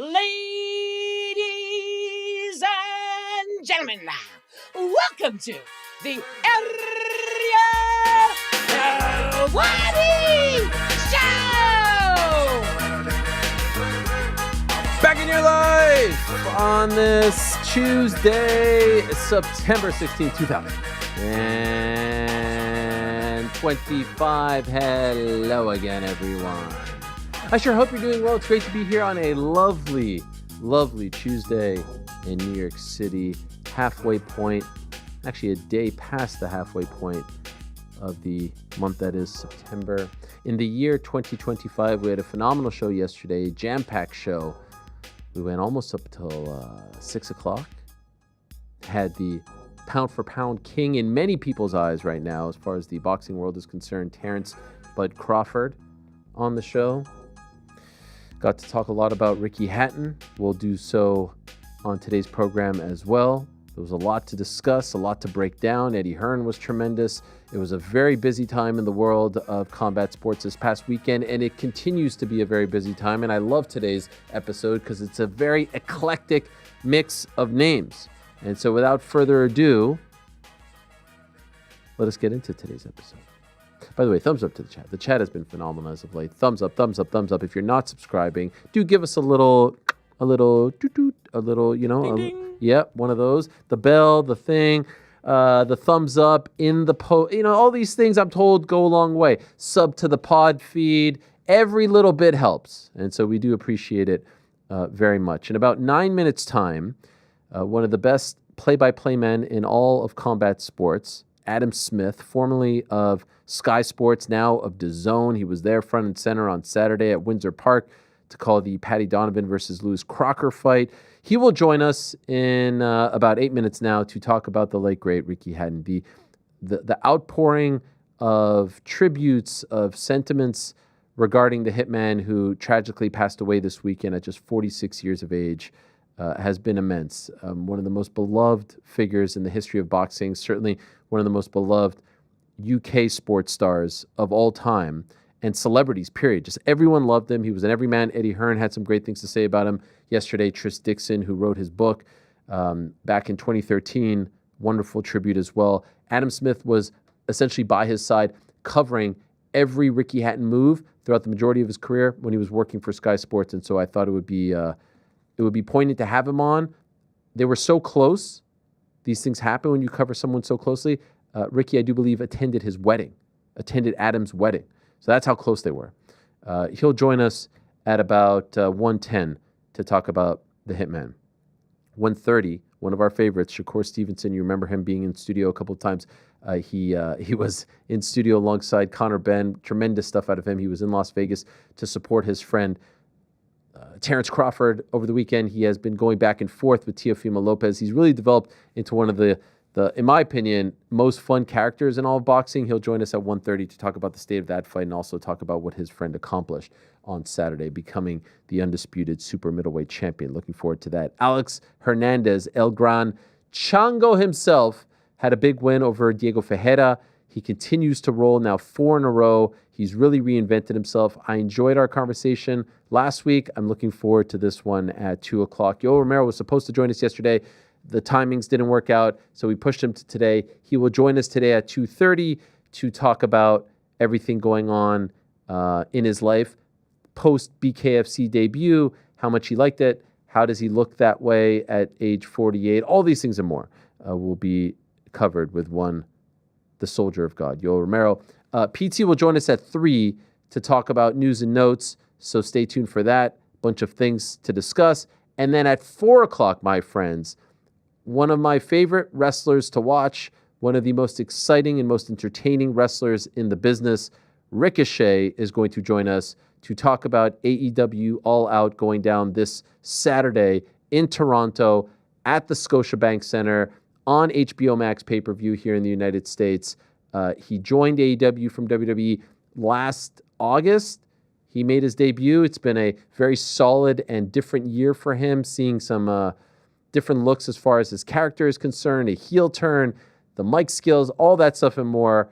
Ladies and gentlemen, welcome to the Area Nobody Show! Back in your life on this Tuesday, September 16th, 2025. Hello again, everyone. I sure hope you're doing well. It's great to be here on a lovely, lovely Tuesday in New York City. Halfway point, actually a day past the halfway point of the month that is September. In the year 2025, we had a phenomenal show yesterday, a jam-packed show. We went almost up till 6 o'clock. Had the pound-for-pound king in many people's eyes right now, as far as the boxing world is concerned, Terrence Bud Crawford, on the show. Got to talk a lot about Ricky Hatton. We'll do so on today's program as well. There was a lot to discuss, a lot to break down. Eddie Hearn was tremendous. It was a very busy time in the world of combat sports this past weekend, and it continues to be a very busy time. And I love today's episode because it's a very eclectic mix of names. And so without further ado, let us get into today's episode. By the way, thumbs up to the chat. The chat has been phenomenal as of late. Thumbs up, thumbs up, thumbs up. If you're not subscribing, do give us a little, ding, ding. Yep, one of those. The bell, the thing, the thumbs up in the post. All these things I'm told go a long way. Sub to the pod feed. Every little bit helps. And so we do appreciate it very much. In about 9 minutes' time, one of the best play-by-play men in all of combat sports, Adam Smith, formerly of Sky Sports, now of DAZN. He was there front and center on Saturday at Windsor Park to call the Paddy Donovan versus Lewis Crocker fight. He will join us in about 8 minutes now to talk about the late, great Ricky Hatton. The outpouring of tributes, of sentiments regarding the hitman who tragically passed away this weekend at just 46 years of age has been immense. One of the most beloved figures in the history of boxing, certainly one of the most beloved UK sports stars of all time, and celebrities, period. Just everyone loved him. He was an everyman. Eddie Hearn had some great things to say about him yesterday. Tris Dixon, who wrote his book back in 2013, wonderful tribute as well. Adam Smith was essentially by his side, covering every Ricky Hatton move throughout the majority of his career when he was working for Sky Sports, and so I thought it would be poignant to have him on. They were so close. These things happen when you cover someone so closely. Ricky, I do believe, attended Adam's wedding. So that's how close they were. He'll join us at about 1:10 to talk about the hitman. 1:30, one of our favorites, Shakur Stevenson. You remember him being in studio a couple of times. He was in studio alongside Conor Benn. Tremendous stuff out of him. He was in Las Vegas to support his friend Terrence Crawford over the weekend. He has been going back and forth with Teofimo Lopez. He's really developed into one of the, in my opinion, most fun characters in all of boxing. He'll join us at 1:30 to talk about the state of that fight and also talk about what his friend accomplished on Saturday, becoming the undisputed super middleweight champion. Looking forward to that. Alex Hernandez, El Gran Chango himself, had a big win over Diego Ferreira. He continues to roll now 4 in a row. He's really reinvented himself. I enjoyed our conversation last week. I'm looking forward to this one at 2 o'clock. Yoel Romero was supposed to join us yesterday. The timings didn't work out, so we pushed him to today. He will join us today at 2:30 to talk about everything going on in his life post-BKFC debut, how much he liked it, how does he look that way at age 48. All these things and more will be covered with the soldier of God, Yoel Romero. PT will join us at 3 to talk about news and notes, so stay tuned for that. Bunch of things to discuss. And then at 4 o'clock, my friends, one of my favorite wrestlers to watch, one of the most exciting and most entertaining wrestlers in the business, Ricochet, is going to join us to talk about AEW All Out going down this Saturday in Toronto at the Scotiabank Center on HBO Max pay-per-view here in the United States. He joined AEW from WWE last August. He made his debut. It's been a very solid and different year for him, seeing some different looks as far as his character is concerned, a heel turn, the mic skills, all that stuff and more.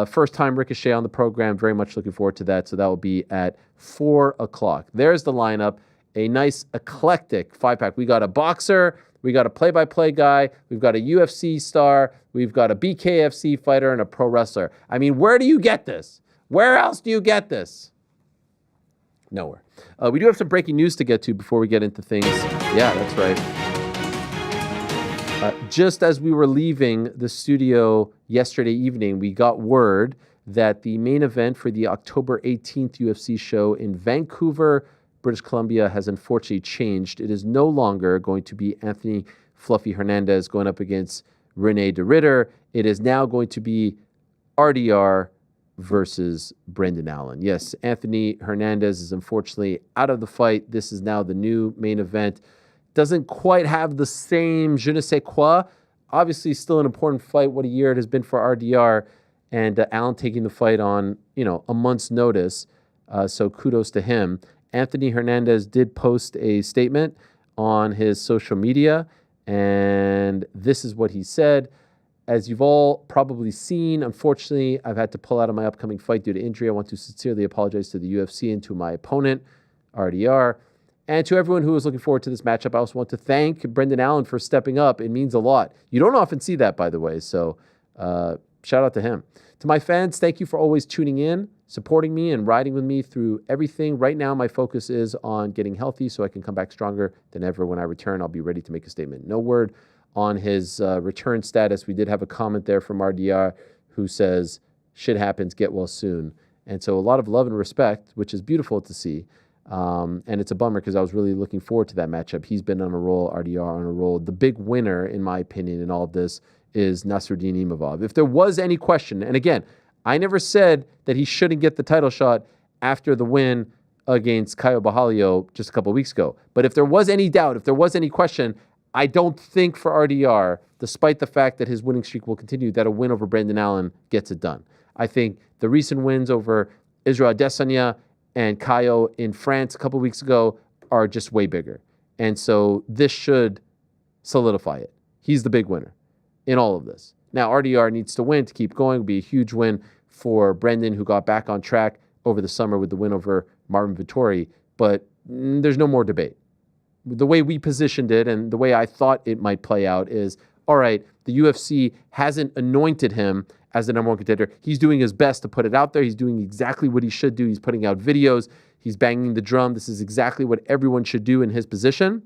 First time Ricochet on the program. Very much looking forward to that. So that will be at 4 o'clock. There's the lineup. a nice eclectic 5-pack. We got a boxer, we got a play-by-play guy, we've got a UFC star, we've got a BKFC fighter, and a pro wrestler. I mean, where do you get this? Where else do you get this? Nowhere. We do have some breaking news to get to before we get into things. Yeah, that's right. Just as we were leaving the studio yesterday evening, we got word that the main event for the October 18th UFC show in Vancouver, British Columbia, has unfortunately changed. It is no longer going to be Anthony Fluffy Hernandez going up against Rene de Ridder. It is now going to be RDR versus Brendan Allen. Yes, Anthony Hernandez is unfortunately out of the fight. This is now the new main event. Doesn't quite have the same je ne sais quoi. Obviously, still an important fight. What a year it has been for RDR. And Allen taking the fight on, a month's notice. So kudos to him. Anthony Hernandez did post a statement on his social media. And this is what he said. As you've all probably seen, unfortunately, I've had to pull out of my upcoming fight due to injury. I want to sincerely apologize to the UFC and to my opponent, RDR, and to everyone who was looking forward to this matchup. I also want to thank Brendan Allen for stepping up. It means a lot. You don't often see that, by the way, so shout out to him. To my fans, thank you for always tuning in, supporting me, and riding with me through everything. Right now, my focus is on getting healthy so I can come back stronger than ever. When I return, I'll be ready to make a statement. No word on his return status. We did have a comment there from RDR who says, shit happens, get well soon. And so a lot of love and respect, which is beautiful to see. And it's a bummer because I was really looking forward to that matchup. He's been on a roll, RDR on a roll. The big winner, in my opinion, in all of this is Nasruddin Imavov. If there was any question, and again, I never said that he shouldn't get the title shot after the win against Caio Borralho just a couple of weeks ago. But if there was any doubt, if there was any question, I don't think for RDR, despite the fact that his winning streak will continue, that a win over Brendan Allen gets it done. I think the recent wins over Israel Adesanya and Caio in France a couple weeks ago are just way bigger. And so this should solidify it. He's the big winner in all of this. Now, RDR needs to win to keep going. It would be a huge win for Brendan, who got back on track over the summer with the win over Marvin Vettori. But there's no more debate. The way we positioned it and the way I thought it might play out is, all right, the UFC hasn't anointed him as the number one contender. He's doing his best to put it out there. He's doing exactly what he should do. He's putting out videos. He's banging the drum. This is exactly what everyone should do in his position.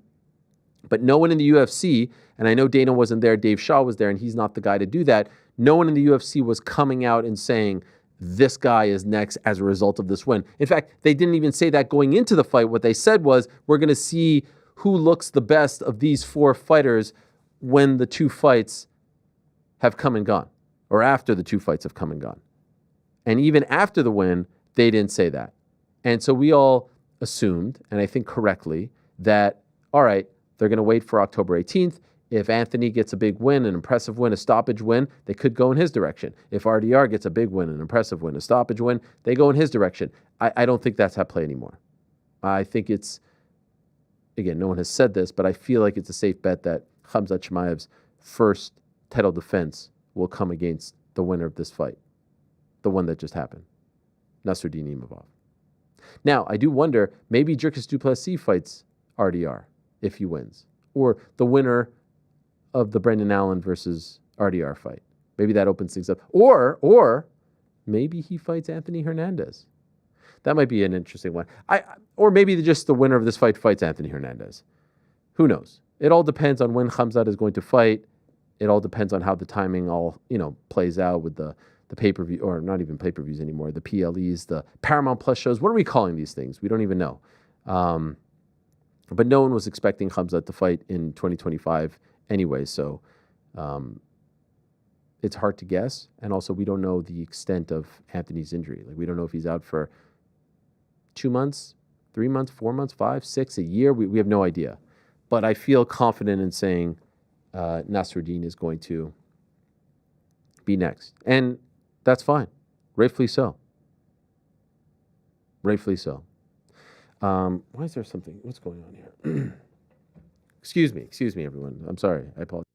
But no one in the UFC, and I know Dana wasn't there, Dave Shaw was there, and he's not the guy to do that. No one in the UFC was coming out and saying, this guy is next as a result of this win. In fact, they didn't even say that going into the fight. What they said was, we're going to see who looks the best of these four fighters when the two fights have come and gone, or after the two fights have come and gone. And even after the win, they didn't say that. And so we all assumed, and I think correctly, that, all right, they're going to wait for October 18th. If Anthony gets a big win, an impressive win, a stoppage win, they could go in his direction. If RDR gets a big win, an impressive win, a stoppage win, they go in his direction. I don't think that's at play anymore. I think it's, again, no one has said this, but I feel like it's a safe bet that Khamzat Chimaev's first title defense will come against the winner of this fight, the one that just happened, Nasruddin Imavov. Now, I do wonder, maybe Dricus du Plessis fights RDR if he wins, or the winner of the Brendan Allen versus RDR fight. Maybe that opens things up. Or maybe he fights Anthony Hernandez. That might be an interesting one. Or maybe just the winner of this fight fights Anthony Hernandez. Who knows? It all depends on when Khamzat is going to fight. It all depends on how the timing all, plays out with the pay-per-view, or not even pay-per-views anymore, the PLEs, the Paramount Plus shows. What are we calling these things? We don't even know. But no one was expecting Khamzat to fight in 2025 anyway, so it's hard to guess. And also, we don't know the extent of Anthony's injury. Like, we don't know if he's out for 2 months, 3 months, 4 months, 5, 6, a year. We have no idea. But I feel confident in saying Nasruddin is going to be next. And that's fine. Rightfully so. Rightfully so. Why is there something? What's going on here? Excuse me, everyone. I'm sorry. I apologize.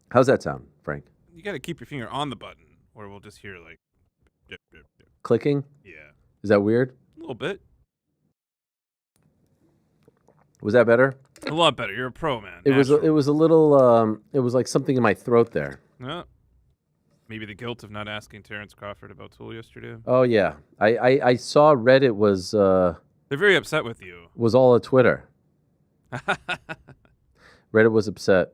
How's that sound, Frank? You got to keep your finger on the button, or we'll just hear like dip, dip, dip. Clicking? Yeah, Is that weird? a little bit. Was that better? A lot better. You're a pro, man. It was Natural. a little it was like something in my throat there. Yeah. Maybe the guilt of not asking Terrence Crawford about Tool yesterday. Oh yeah, I saw Reddit They're very upset with you. was all a Twitter. Reddit was upset.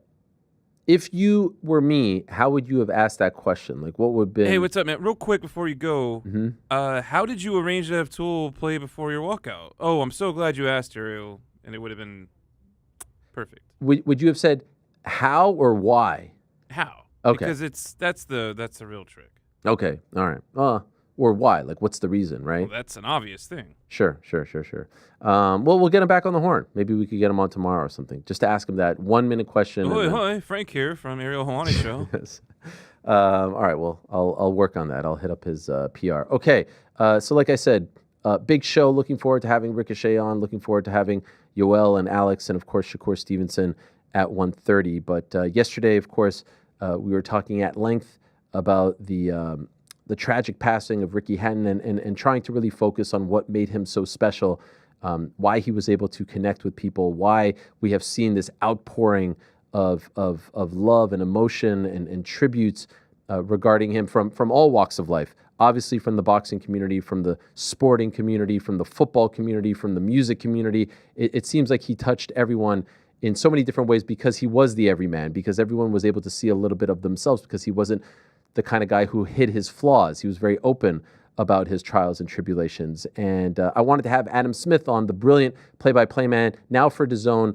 If you were me, how would you have asked that question? Like, what would have been? Hey, what's up, man? Real quick before you go, Mhm. how did you arrange to have Tool play before your walkout? Oh, I'm so glad you asked, Ariel, and it would have been perfect. Would you have said how or why? How? Okay. Because that's the real trick. Okay, all right. Or why? Like, what's the reason, right? Well, that's an obvious thing. Sure. Well, we'll get him back on the horn. Maybe we could get him on tomorrow or something, just to ask him that 1 minute question. and then- Hi, Frank here from Ariel Helwani Show. Yes. All right. Well, I'll work on that. I'll hit up his PR. Okay. So like I said, big show. Looking forward to having Ricochet on. Looking forward to having Yoel and Alex, and of course Shakur Stevenson at 1:30. But yesterday, of course, we were talking at length about the tragic passing of Ricky Hatton and trying to really focus on what made him so special, why he was able to connect with people, why we have seen this outpouring of love and emotion and tributes regarding him from all walks of life. Obviously from the boxing community, from the sporting community, from the football community, from the music community. It seems like he touched everyone in so many different ways because he was the everyman, because everyone was able to see a little bit of themselves, because he wasn't the kind of guy who hid his flaws. He was very open about his trials and tribulations. And I wanted to have Adam Smith on, the brilliant play-by-play man, now for DAZN,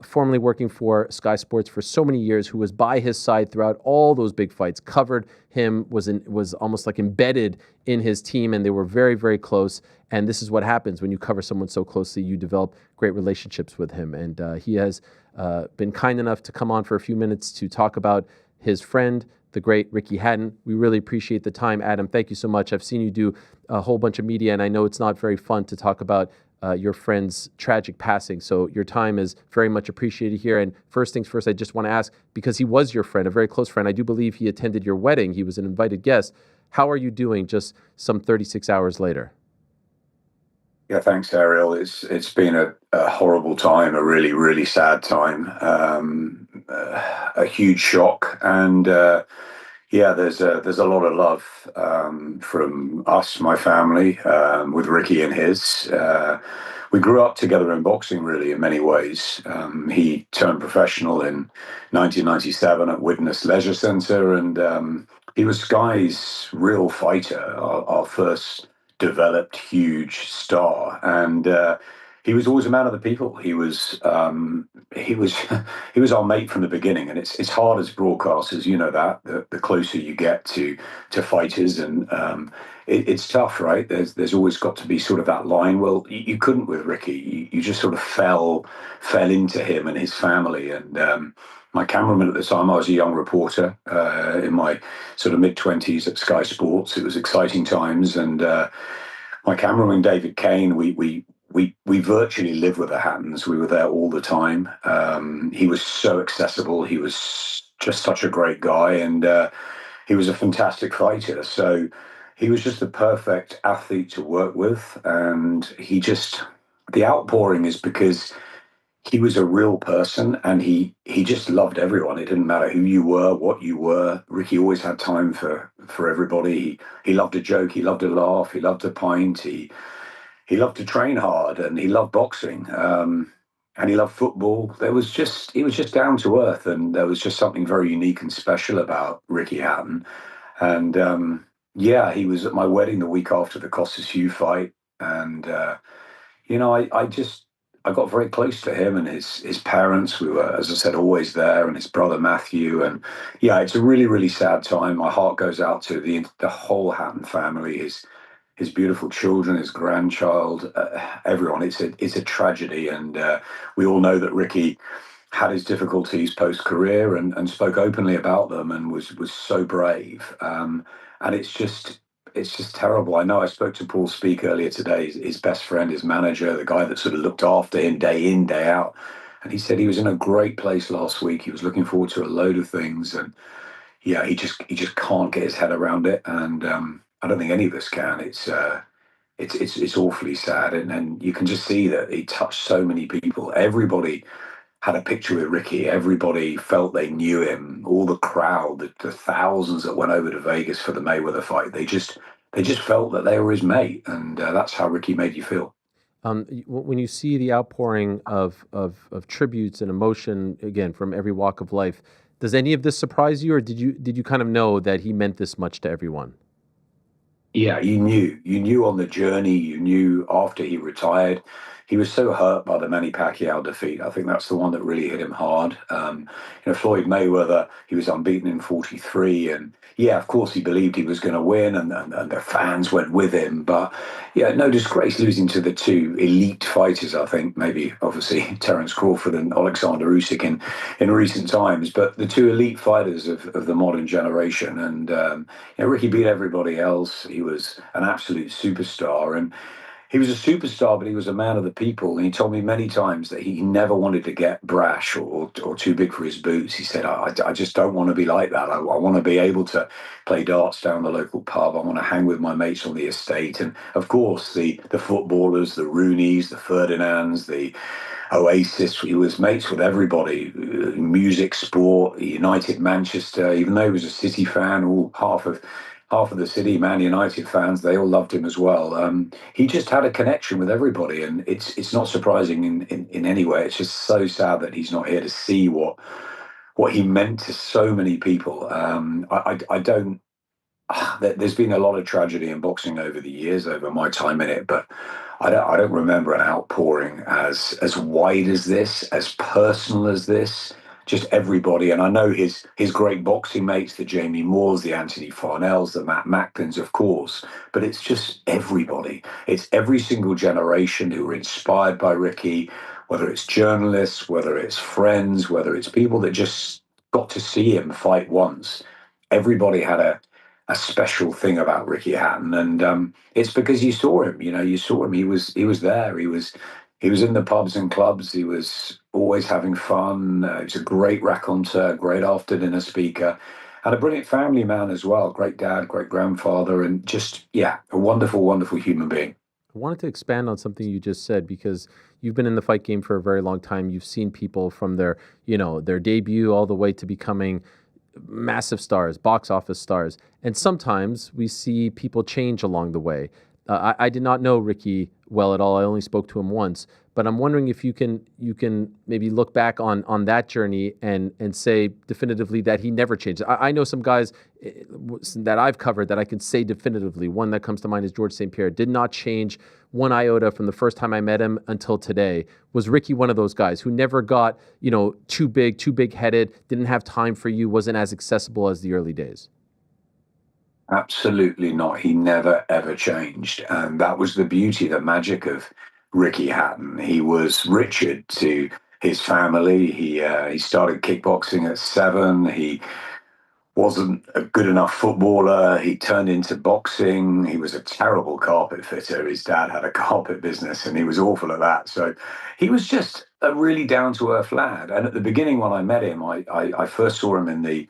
formerly working for Sky Sports for so many years, who was by his side throughout all those big fights, covered him, was almost like embedded in his team, and they were very, very close. And this is what happens when you cover someone so closely. You develop great relationships with him. And he has been kind enough to come on for a few minutes to talk about his friend, the great Ricky Hatton. We really appreciate the time, Adam. Thank you so much. I've seen you do a whole bunch of media, and I know it's not very fun to talk about your friend's tragic passing. So your time is very much appreciated here. And first things first, I just want to ask, because he was your friend, a very close friend, I do believe he attended your wedding. He was an invited guest. How are you doing just some 36 hours later? Yeah, thanks, Ariel. It's been a horrible time, a really, really sad time, a huge shock, and yeah, there's a lot of love from us, my family, with Ricky and his. We grew up together in boxing, really, in many ways. He turned professional in 1997 at Widnes Leisure Centre, and he was Sky's real fighter, our first developed huge star, and he was always a man of the people. He was he was our mate from the beginning, and it's hard as broadcasters, you know that the closer you get to fighters, and it's tough, right? There's always got to be sort of that line. Well, you couldn't with Ricky. You just sort of fell into him and his family, and my cameraman at the time, I was a young reporter in my sort of mid-20s at Sky Sports. It was exciting times, and my cameraman David Kane, we virtually lived with the Hattons. We were there all the time. He was so accessible. He was just such a great guy, and he was a fantastic fighter. So he was just the perfect athlete to work with, and the outpouring is because he was a real person, and he just loved everyone. It didn't matter who you were, what you were. Ricky always had time for everybody. He loved a joke, he loved a laugh, he loved a pint, he loved to train hard, and he loved boxing, and he loved football. He was just down to earth, and there was just something very unique and special about Ricky Hatton. And yeah, he was at my wedding the week after the Costas Hugh fight, and you know, I got very close to him and his parents. We were, as I said, always there, and his brother Matthew. And yeah, it's a really, really sad time. My heart goes out to the whole Hatton family, his beautiful children, his grandchild, everyone. It's a tragedy, and we all know that Ricky had his difficulties post-career and spoke openly about them, and was so brave. And it's just terrible. I know I spoke to Paul Speak earlier today, his best friend, his manager, the guy that sort of looked after him day in, day out. And he said he was in a great place last week. He was looking forward to a load of things. And yeah, he just can't get his head around it. And I don't think any of us can. it's awfully sad, and you can just see that he touched so many people. Everybody had a picture with Ricky. Everybody felt they knew him. All the crowd, the thousands that went over to Vegas for the Mayweather fight, they just felt that they were his mate, and that's how Ricky made you feel. When you see the outpouring of tributes and emotion again from every walk of life, does any of this surprise you, or did you kind of know that he meant this much to everyone? Yeah, you knew on the journey, you knew after he retired. He was so hurt by the Manny Pacquiao defeat. I think that's the one that really hit him hard. Floyd Mayweather, he was unbeaten in 43. And yeah, of course, he believed he was going to win, and the fans went with him. But yeah, no disgrace losing to the two elite fighters, I think, maybe obviously Terence Crawford and Alexander Usyk in recent times, but the two elite fighters of the modern generation. And Ricky beat everybody else. He was an absolute superstar, and he was a superstar, but he was a man of the people. And he told me many times that he never wanted to get brash or too big for his boots. He said, I just don't want to be like that. I want to be able to play darts down the local pub. I want to hang with my mates on the estate. And of course, the footballers, the Rooneys, the Ferdinands, the Oasis. He was mates with everybody, music, sport, United Manchester, even though he was a City fan, all half of the city, Man United fans, they all loved him as well. He just had a connection with everybody, and it's not surprising in any way. It's just so sad that he's not here to see what he meant to so many people. I don't. There's been a lot of tragedy in boxing over the years, over my time in it, but I don't remember an outpouring as wide as this, as personal as this. Just everybody, and I know his great boxing mates, the Jamie Moores, the Anthony Farnells, the Matt Macklins, of course. But it's just everybody. It's every single generation who were inspired by Ricky, whether it's journalists, whether it's friends, whether it's people that just got to see him fight once. Everybody had a special thing about Ricky Hatton, and it's because you saw him. You saw him. He was there. He was in the pubs and clubs. He was always having fun. He was a great raconteur, great after dinner speaker, and a brilliant family man as well. Great dad, great grandfather, and just yeah, a wonderful, wonderful human being. I wanted to expand on something you just said because you've been in the fight game for a very long time. You've seen people from their debut all the way to becoming massive stars, box office stars. And sometimes we see people change along the way. I did not know Ricky well at all. I only spoke to him once, but I'm wondering if you can maybe look back on that journey and say definitively that he never changed. I know some guys that I've covered that I can say definitively. One that comes to mind is George St. Pierre. Did not change one iota from the first time I met him until today. Was Ricky one of those guys who never got too big headed, didn't have time for you, wasn't as accessible as the early days? Absolutely not. He never ever changed, and that was the beauty, the magic of Ricky Hatton. He was Richard to his family. He started kickboxing at 7. He wasn't a good enough footballer. He turned into boxing. He was a terrible carpet fitter. His dad had a carpet business and he was awful at that. So he was just a really down to earth lad. And at the beginning, when I met him, I first saw him in the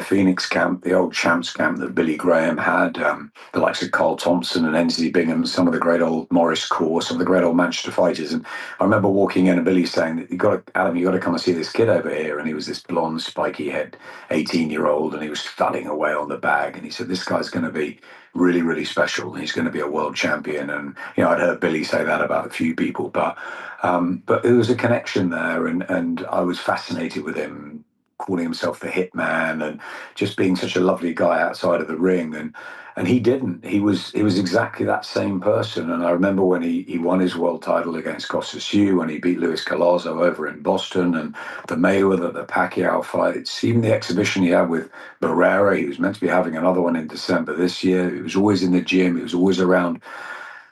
Phoenix camp, the old champs camp that Billy Graham had, the likes of Carl Thompson and Ensley Bingham, some of the great old Morris Core, some of the great old Manchester fighters. And I remember walking in and Billy saying, Adam, you got to come and see this kid over here. And he was this blonde, spiky head, 18-year-old, and he was thudding away on the bag. And he said, this guy's going to be really, really special. He's going to be a world champion. And, I'd heard Billy say that about a few people, but there was a connection there. And I was fascinated with him, calling himself the Hitman and just being such a lovely guy outside of the ring. And he didn't. He was exactly that same person. And I remember when he won his world title against Costas Yu, when he beat Luis Collazo over in Boston, and the Mayweather, the Pacquiao fights, even the exhibition he had with Barrera. He was meant to be having another one in December this year. He was always in the gym. He was always around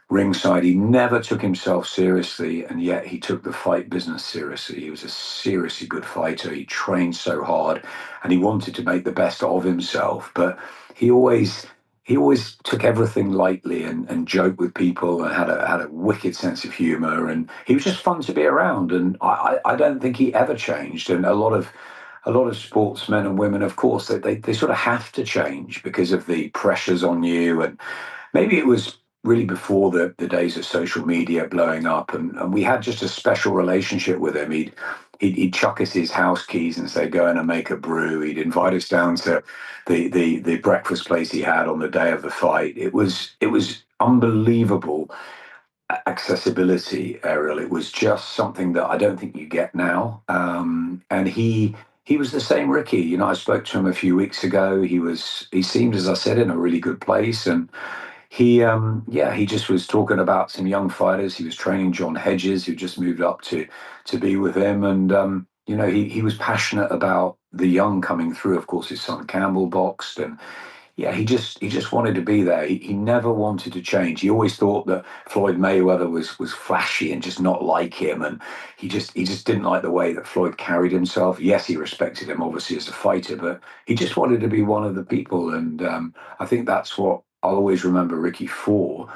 ringside. He never took himself seriously, and yet he took the fight business seriously. He was a seriously good fighter. He trained so hard, and he wanted to make the best of himself. But he always took everything lightly and joked with people and had a wicked sense of humor. And he was just fun to be around. And I don't think he ever changed. And a lot of sportsmen and women, of course, they sort of have to change because of the pressures on you. And maybe it was really before the days of social media blowing up, and we had just a special relationship with him. He'd chuck us his house keys and say, go in and make a brew. He'd invite us down to the breakfast place he had on the day of the fight. It was unbelievable accessibility, Ariel. It was just something that I don't think you get now. And he was the same Ricky. You know, I spoke to him a few weeks ago. He seemed, as I said, in a really good place. And he just was talking about some young fighters. He was training John Hedges, who just moved up to be with him. And he was passionate about the young coming through. Of course, his son Campbell boxed, and yeah, he just wanted to be there. He never wanted to change. He always thought that Floyd Mayweather was flashy and just not like him, and he just didn't like the way that Floyd carried himself. Yes, he respected him obviously as a fighter, but he just wanted to be one of the people. And I think that's what I'll always remember Ricky for.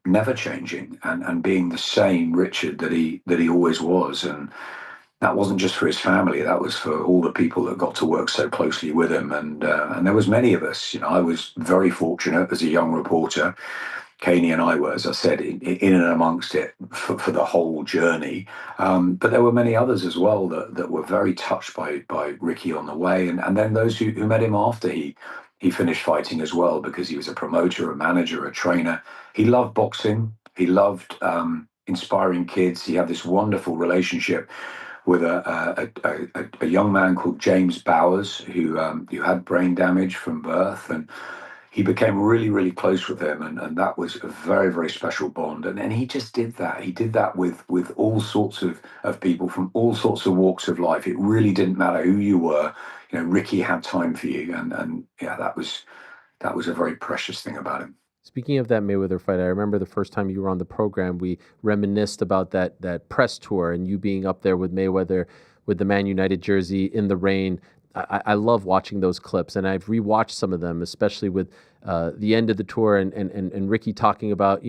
Never changing and being the same Richard that he always was. And that wasn't just for his family. That was for all the people that got to work so closely with him. And there was many of us. You know, I was very fortunate as a young reporter. Caney and I were, as I said, in and amongst it for the whole journey. But there were many others as well that were very touched by Ricky on the way. And then those who met him after he finished fighting as well, because he was a promoter, a manager, a trainer. He loved boxing. He loved inspiring kids. He had this wonderful relationship with a young man called James Bowers, who had brain damage from birth, and he became really, really close with him, and that was a very, very special bond. And he just did that. He did that with all sorts of people from all sorts of walks of life. It really didn't matter who you were. You know, Ricky had time for you, and yeah, that was a very precious thing about him. Speaking of that Mayweather fight, I remember the first time you were on the program, we reminisced about that press tour and you being up there with Mayweather with the Man United jersey in the rain. I love watching those clips, and I've rewatched some of them, especially with the end of the tour and Ricky talking about,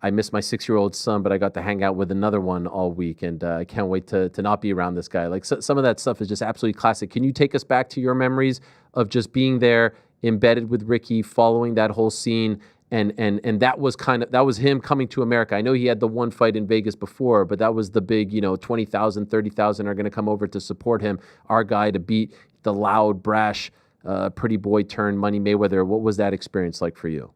I miss my 6-year-old son, but I got to hang out with another one all week, and I can't wait to not be around this guy. Like some of that stuff is just absolutely classic. Can you take us back to your memories of just being there, embedded with Ricky, following that whole scene? And that was him coming to America. I know he had the one fight in Vegas before, but that was the big, 20,000, 30,000 are going to come over to support him. Our guy to beat the loud, brash, pretty boy turned Money Mayweather. What was that experience like for you?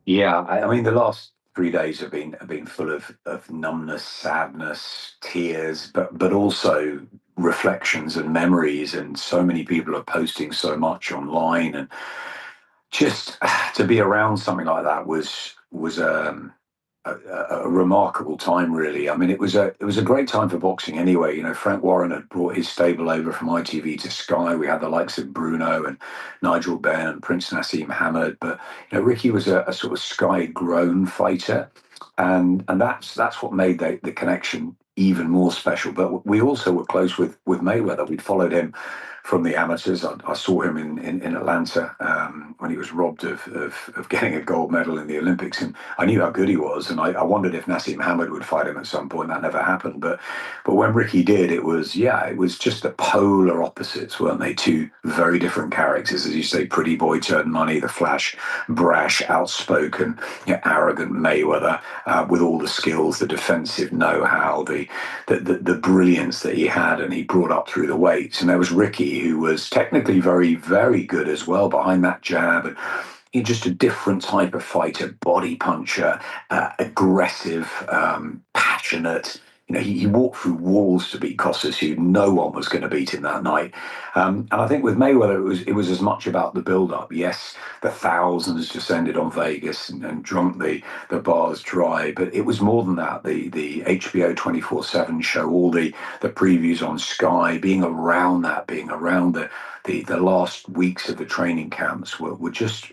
Yeah, I mean, the last 3 days have been full of numbness, sadness, tears, but also reflections and memories. And so many people are posting so much online, and just to be around something like that was a remarkable time, really. I mean, it was a great time for boxing anyway. You know, Frank Warren had brought his stable over from ITV to Sky. We had the likes of Bruno and Nigel Benn and Prince Nassim Hamid, but Ricky was a sort of Sky grown fighter, and that's what made the connection even more special. But we also were close with Mayweather. We'd followed him from the amateurs. I saw him in Atlanta when he was robbed of getting a gold medal in the Olympics, and I knew how good he was, and I wondered if Nassim Hamid would fight him at some point. That never happened, but when Ricky did, it was just the polar opposites, weren't they? Two very different characters, as you say, pretty boy turned Money, the flash, brash, outspoken, arrogant Mayweather, with all the skills, the defensive know-how, the brilliance that he had, and he brought up through the weights. And there was Ricky, who was technically very, very good as well behind that jab, and just a different type of fighter, body puncher, aggressive, passionate. He walked through walls to beat Costas, who no one was going to beat him that night. And I think with Mayweather, it was as much about the build-up. Yes, the thousands descended on Vegas and drunk the bars dry, but it was more than that. The HBO 24/7 show, all the previews on Sky, being around the last weeks of the training camps were just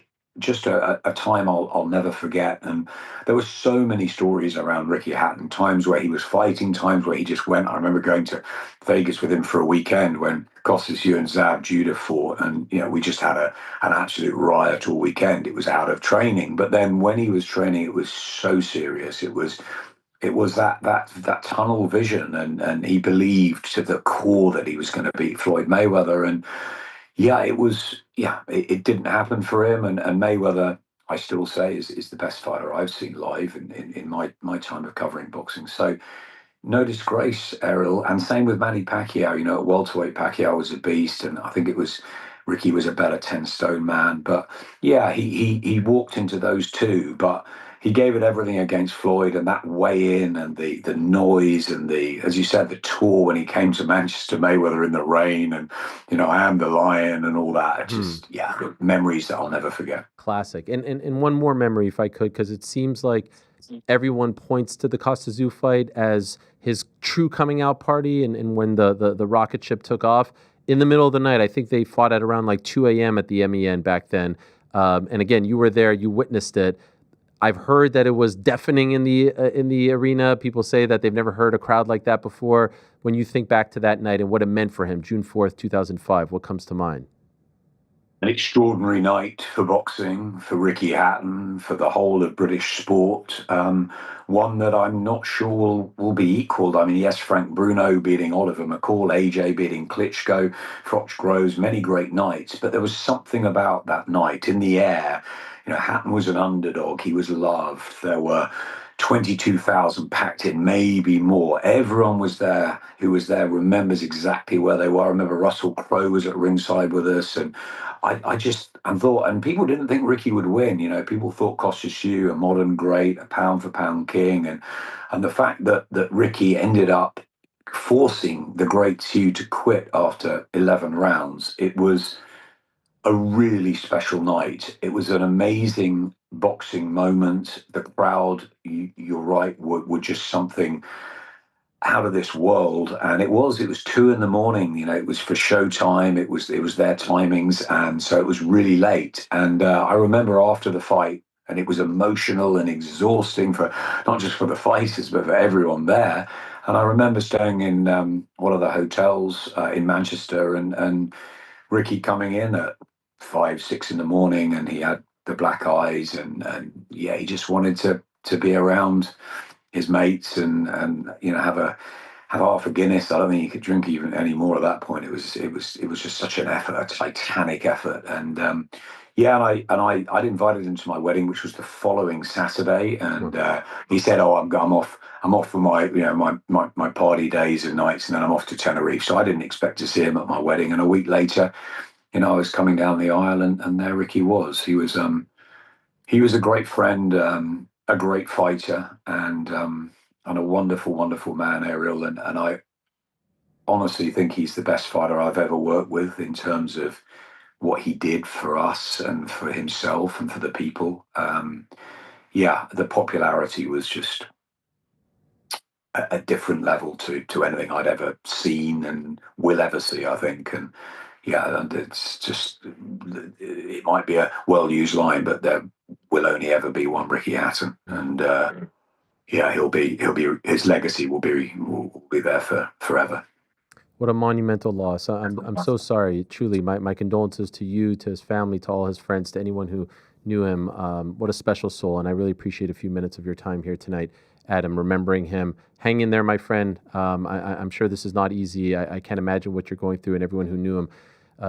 a time I'll never forget. And there were so many stories around Ricky Hatton, times where he was fighting, times where he just went. I remember going to Vegas with him for a weekend when Kostas and Zab Judah fought, and we just had an absolute riot all weekend. It was out of training, but then when he was training, it was so serious. It was that tunnel vision, and he believed to the core that he was going to beat Floyd Mayweather. And it didn't happen for him. And Mayweather, I still say is the best fighter I've seen live in my time of covering boxing. So no disgrace, Errol. And same with Manny Pacquiao. You know, at welterweight, Pacquiao was a beast, and I think it was Ricky was a better 10 stone man. But yeah, he walked into those two, but he gave it everything against Floyd, and that weigh in and the noise and the, as you said, the tour when he came to Manchester, Mayweather in the rain, and I am the lion and all that. Just memories that I'll never forget. Classic. And one more memory, if I could, because it seems like everyone points to the Costa Zoo fight as his true coming out party, and when the rocket ship took off in the middle of the night. I think they fought at around like 2 a.m. at the MEN back then. And again, you were there, you witnessed it. I've heard that it was deafening in the arena. People say that they've never heard a crowd like that before. When you think back to that night and what it meant for him, June 4th, 2005, what comes to mind? An extraordinary night for boxing, for Ricky Hatton, for the whole of British sport. One that I'm not sure will be equaled. I mean, yes, Frank Bruno beating Oliver McCall, AJ beating Klitschko, Froch Groves, many great nights. But there was something about that night in the air. Hatton was an underdog. He was loved. There were 22,000 packed in, maybe more. Everyone was there who was there remembers exactly where they were. I remember Russell Crowe was at ringside with us, and I thought, and people didn't think Ricky would win. People thought Kostya Tszyu, a modern great, a pound for pound king, and the fact that Ricky ended up forcing the great Tszyu to quit after 11 rounds, it was a really special night. It was an amazing boxing moment. The crowd, you're right, were just something out of this world. And it was 2 a.m. It was for showtime. It was their timings. And so it was really late. And I remember after the fight, and it was emotional and exhausting for not just for the fighters, but for everyone there. And I remember staying in one of the hotels in Manchester, and Ricky coming in at 5, 6 in the morning, and he had the black eyes, and yeah, he just wanted to be around his mates and have half a Guinness. I don't think he could drink even any more at that point. It was just such an effort, a titanic effort, and I'd invited him to my wedding, which was the following Saturday, and he said, "Oh, I'm off for my my party days and nights, and then I'm off to Tenerife." So I didn't expect to see him at my wedding, and a week later, I was coming down the aisle, and there Ricky was. He was a great friend, a great fighter, and a wonderful, wonderful man, Ariel. And I honestly think he's the best fighter I've ever worked with in terms of what he did for us and for himself and for the people. The popularity was just a different level to anything I'd ever seen and will ever see, I think. And it's just, it might be a well-used line, but there will only ever be one Ricky Hatton, and his legacy will be there for forever. What a monumental loss. I'm so sorry. Truly, my condolences to you, to his family, to all his friends, to anyone who knew him. What a special soul, and I really appreciate a few minutes of your time here tonight, Adam, remembering him. Hang in there, my friend. I'm sure this is not easy. I can't imagine what you're going through, and everyone who knew him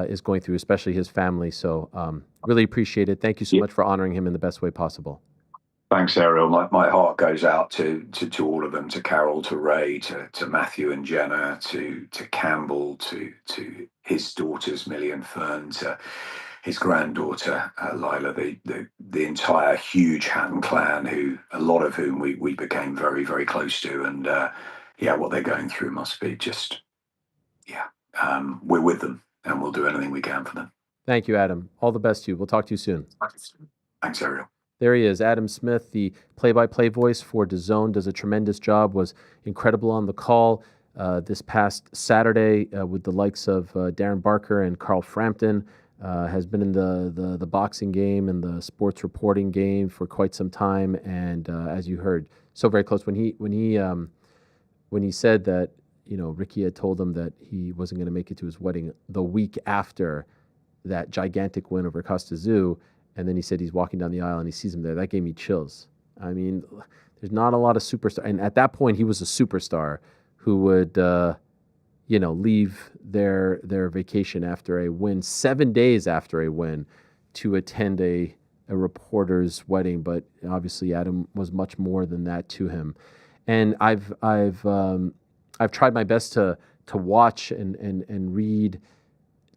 is going through, especially his family. So really appreciate it. Thank you so much for honoring him in the best way possible. Thanks, Ariel. My heart goes out to all of them, to Carol, to Ray, to Matthew and Jenna, to Campbell, to his daughters, Millie and Fern, to his granddaughter, Lila, the entire huge Hatton clan, who a lot of whom we became very, very close to. And what they're going through must be just, we're with them, and we'll do anything we can for them. Thank you, Adam. All the best to you. We'll talk to you soon. Thanks, Ariel. There he is, Adam Smith, the play-by-play voice for DAZN, does a tremendous job, was incredible on the call this past Saturday with the likes of Darren Barker and Carl Frampton, has been in the boxing game and the sports reporting game for quite some time, and as you heard, so very close. When he said that, Ricky had told him that he wasn't going to make it to his wedding the week after that gigantic win over Costa Zoo, and then he said he's walking down the aisle and he sees him there. That gave me chills. I mean, there's not a lot of superstars. And at that point, he was a superstar who would, leave their vacation after a win, 7 days after a win, to attend a a reporter's wedding, but obviously Adam was much more than that to him. And I've tried my best to watch and read,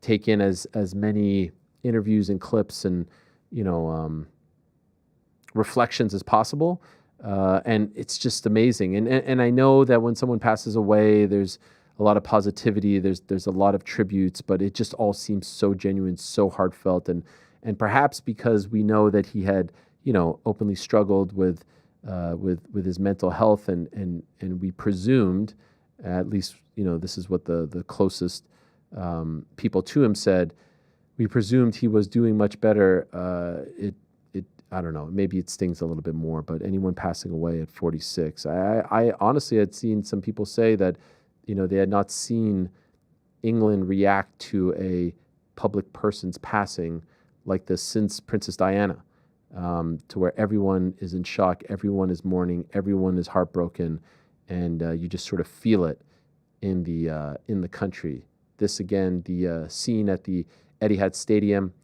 take in as many interviews and clips and reflections as possible. And it's just amazing. And I know that when someone passes away, there's a lot of positivity. There's a lot of tributes, but it just all seems so genuine, so heartfelt, and perhaps because we know that he had openly struggled with his mental health, and we presumed, at least this is what the closest people to him said, we presumed he was doing much better. I don't know, maybe it stings a little bit more, but anyone passing away at 46, I honestly had seen some people say that they had not seen England react to a public person's passing like this since Princess Diana, to where everyone is in shock, everyone is mourning, everyone is heartbroken, and you just sort of feel it in the country. This again, the scene at the Etihad Stadium,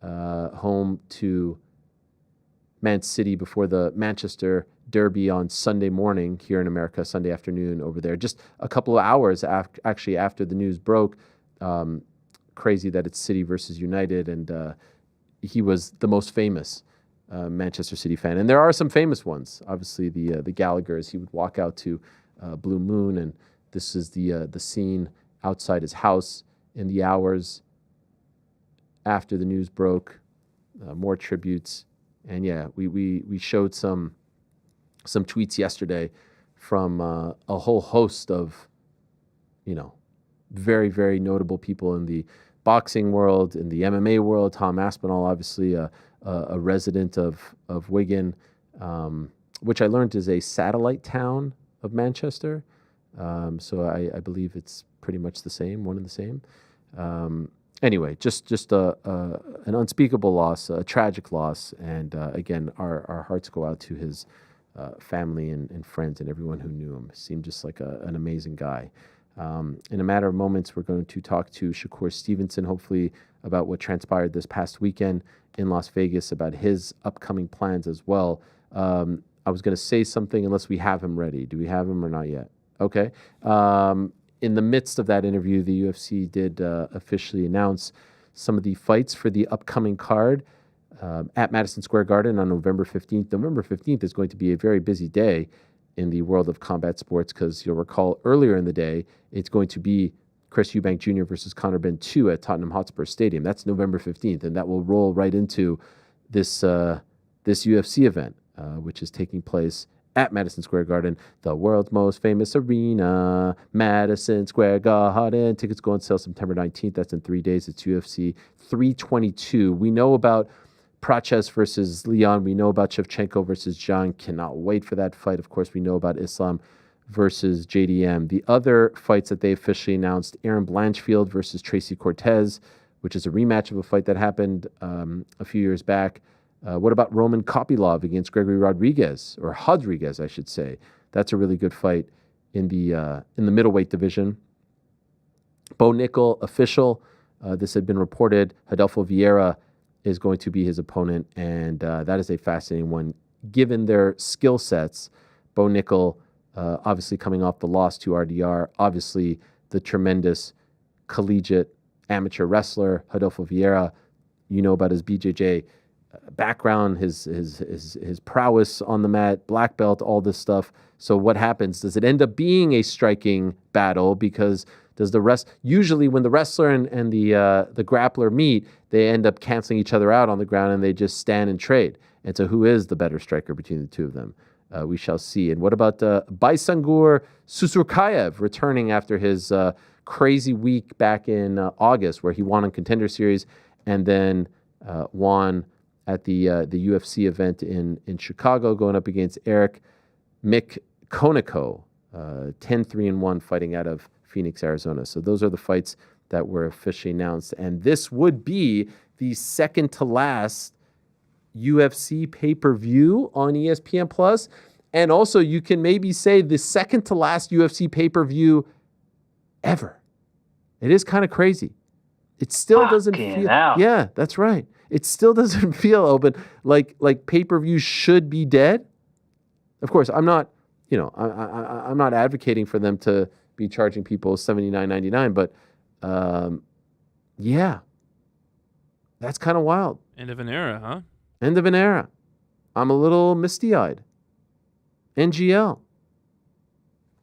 home to Man City before the Manchester Derby on Sunday morning here in America, Sunday afternoon over there. Just a couple of hours after the news broke. Crazy that it's City versus United, and he was the most famous Manchester City fan. And there are some famous ones. Obviously, the Gallaghers. He would walk out to Blue Moon, and this is the scene outside his house in the hours after the news broke. More tributes. And yeah, we showed some tweets yesterday from a whole host of, very, very notable people in the boxing world, in the MMA world. Tom Aspinall, obviously a resident of Wigan, which I learned is a satellite town of Manchester. So I believe it's pretty much the same, one and the same. Anyway, just an unspeakable loss, a tragic loss, and again, our hearts go out to his family and friends and everyone who knew him. Seemed just like an amazing guy. In a matter of moments, we're going to talk to Shakur Stevenson, hopefully about what transpired this past weekend in Las Vegas, about his upcoming plans as well. I was going to say something unless we have him ready. Do we have him or not yet? Okay. In the midst of that interview, the UFC did officially announce some of the fights for the upcoming card at Madison Square Garden on November 15th. November 15th is going to be a very busy day in the world of combat sports, because you'll recall earlier in the day, it's going to be Chris Eubank Jr. versus Conor Benn 2 at Tottenham Hotspur Stadium. That's November 15th, and that will roll right into this UFC event, which is taking place at Madison Square Garden, the world's most famous arena, Madison Square Garden. Tickets go on sale September 19th. That's in 3 days. It's UFC 322. We know about Praches versus Leon. We know about Shevchenko versus Zhang. Cannot wait for that fight. Of course, we know about Islam versus JDM. The other fights that they officially announced, Aaron Blanchfield versus Tracy Cortez, which is a rematch of a fight that happened a few years back. What about Roman Kopylov against Gregory Rodriguez, or Rodriguez, I should say? That's a really good fight in the middleweight division. Bo Nickel, official. This had been reported. Rodolfo Vieira is going to be his opponent, and that is a fascinating one. Given their skill sets, Bo Nickel, obviously coming off the loss to RDR, obviously the tremendous collegiate amateur wrestler. Rodolfo Vieira, you know about his BJJ background, his prowess on the mat, black belt, all this stuff. So what happens? Does it end up being a striking battle? Because usually when the wrestler and the grappler meet, they end up canceling each other out on the ground and they just stand and trade. And so who is the better striker between the two of them? We shall see. And what about Baisangur Susurkayev returning after his crazy week back in August, where he won on Contender Series and then won at the UFC event in Chicago, going up against Eric Mick Koniko, 10-3-1, fighting out of Phoenix, Arizona. So those are the fights that were officially announced. And this would be the second to last UFC pay-per-view on ESPN Plus. And also, you can maybe say the second to last UFC pay-per-view ever. It is kind of crazy. It still doesn't Fucking feel. hell. Yeah, that's right. It still doesn't feel open. Like pay-per-view should be dead. Of course, I'm not. I'm not advocating for them to be charging people $79.99, but yeah, that's kind of wild. End of an era, huh? End of an era. I'm a little misty-eyed. NGL.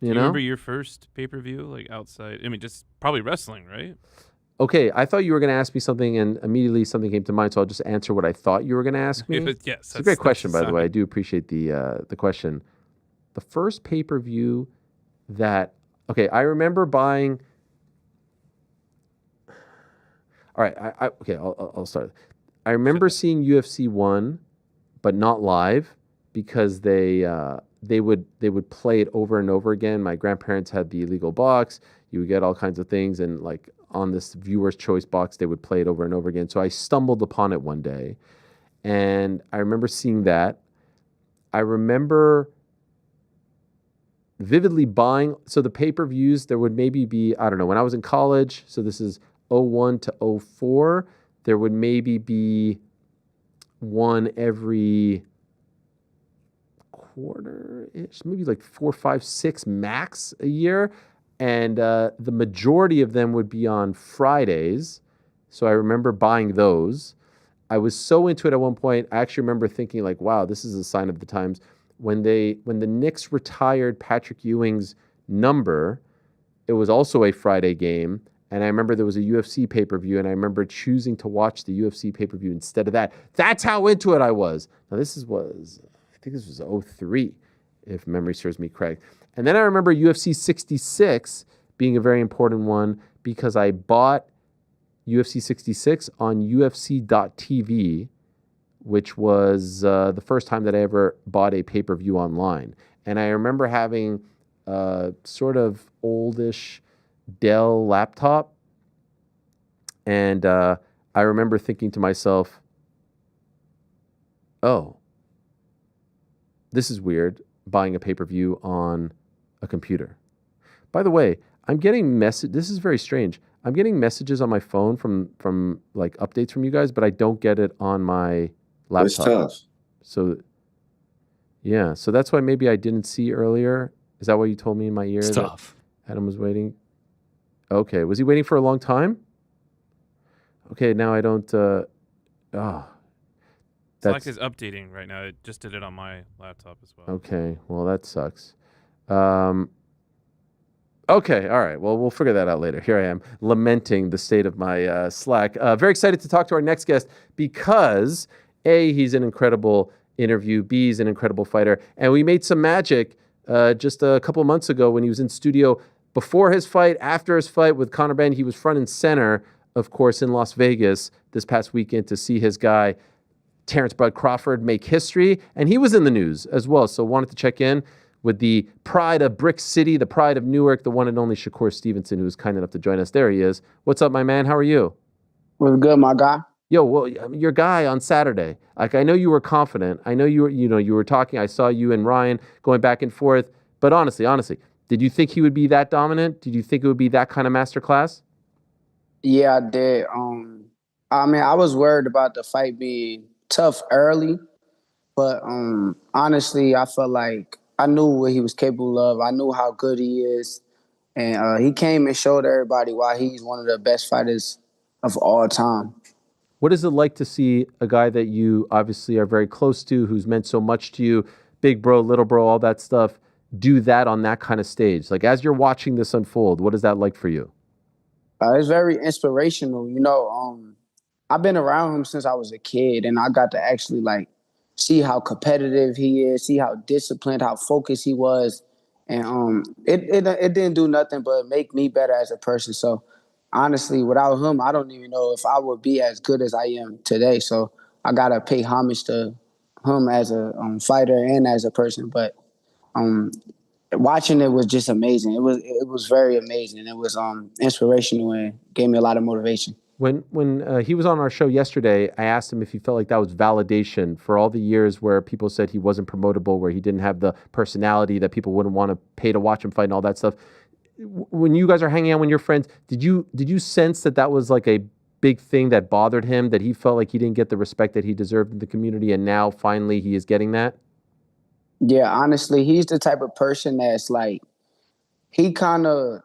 Do you remember your first pay-per-view, like outside? I mean, just probably wrestling, right? Okay, I thought you were going to ask me something, and immediately something came to mind, so I'll just answer what I thought you were going to ask me. Yes, it's a great question, by the way. I do appreciate the question. The first pay-per-view that... Okay, I remember buying... All right, I'll start. I remember seeing UFC 1, but not live, because they would play it over and over again. My grandparents had the illegal box. You would get all kinds of things, and like on this viewer's choice box, they would play it over and over again. So I stumbled upon it one day, and I remember seeing that. I remember vividly buying. So the pay-per-views, there would maybe be, I don't know, when I was in college, so this is 01 to 04, there would maybe be one every quarter-ish, maybe like 4, 5, 6 max a year. And the majority of them would be on Fridays. So I remember buying those. I was so into it at one point, I actually remember thinking like, wow, this is a sign of the times. When the Knicks retired Patrick Ewing's number, it was also a Friday game. And I remember there was a UFC pay-per-view, and I remember choosing to watch the UFC pay-per-view instead of that. That's how into it I was. Now, I think this was 03, if memory serves me correct. And then I remember UFC 66 being a very important one, because I bought UFC 66 on UFC.tv, which was the first time that I ever bought a pay-per-view online. And I remember having a sort of oldish Dell laptop, and I remember thinking to myself, oh, this is weird, buying a pay-per-view on a computer. By the way, I'm getting this is very strange. I'm getting messages on my phone from like updates from you guys, but I don't get it on my laptop. It's tough. So yeah, so that's why maybe I didn't see earlier. Is that what you told me in my ear? It's tough. Adam was waiting. Okay, was he waiting for a long time? Okay, now I don't. Slack is updating right now. It just did it on my laptop as well. Okay, well that sucks. Okay, all right. Well, we'll figure that out later. Here I am lamenting the state of my Slack. Very excited to talk to our next guest because A, he's an incredible interview. B, he's an incredible fighter, and we made some magic just a couple of months ago when he was in studio. Before his fight, after his fight with Conor Benn, he was front and center, of course, in Las Vegas this past weekend to see his guy, Terrence Bud Crawford, make history. And he was in the news as well. So wanted to check in with the pride of Brick City, the pride of Newark, the one and only Shakur Stevenson, who was kind enough to join us. There he is. What's up, my man? How are you? What's good, my guy? Yo, well, your guy on Saturday. Like, I know you were confident. I know you were talking. I saw you and Ryan going back and forth. But honestly, did you think he would be that dominant? Did you think it would be that kind of masterclass? Yeah, I did. I mean, I was worried about the fight being tough early, but honestly, I felt like I knew what he was capable of. I knew how good he is, and he came and showed everybody why he's one of the best fighters of all time. What is it like to see a guy that you obviously are very close to, who's meant so much to you, big bro, little bro, all that stuff, do that on that kind of stage? Like, as you're watching this unfold, what is that like for you? It's very inspirational. I've been around him since I was a kid, and I got to actually like see how competitive he is, see how disciplined, how focused he was, and it didn't do nothing but make me better as a person. So honestly, without him, I don't even know if I would be as good as I am today. So I gotta pay homage to him as a fighter and as a person. But watching it was just amazing. It was very amazing. It was inspirational and gave me a lot of motivation. When he was on our show yesterday, I asked him if he felt like that was validation for all the years where people said he wasn't promotable, where he didn't have the personality that people wouldn't want to pay to watch him fight and all that stuff. When you guys are hanging out, when you're friends, did you sense that was like a big thing that bothered him, that he felt like he didn't get the respect that he deserved in the community, and now finally he is getting that? Yeah, honestly, he's the type of person that's like, he kind of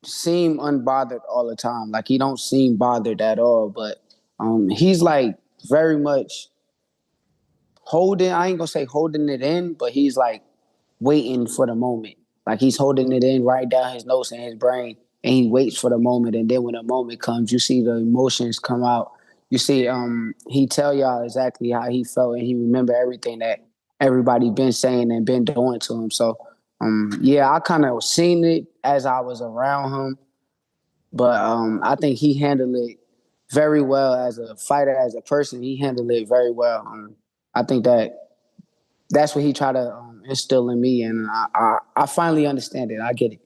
seem unbothered all the time. Like he don't seem bothered at all, but he's like very much holding, I ain't gonna say holding it in, but he's like waiting for the moment. Like he's holding it in right down his nose and his brain, and he waits for the moment. And then when the moment comes, you see the emotions come out. You see, he tell y'all exactly how he felt, and he remember everything that everybody been saying and been doing to him. So, yeah, I kind of seen it as I was around him, but I think he handled it very well as a fighter, as a person. He handled it very well. I think that's what he tried to instill in me, and I finally understand it. I get it.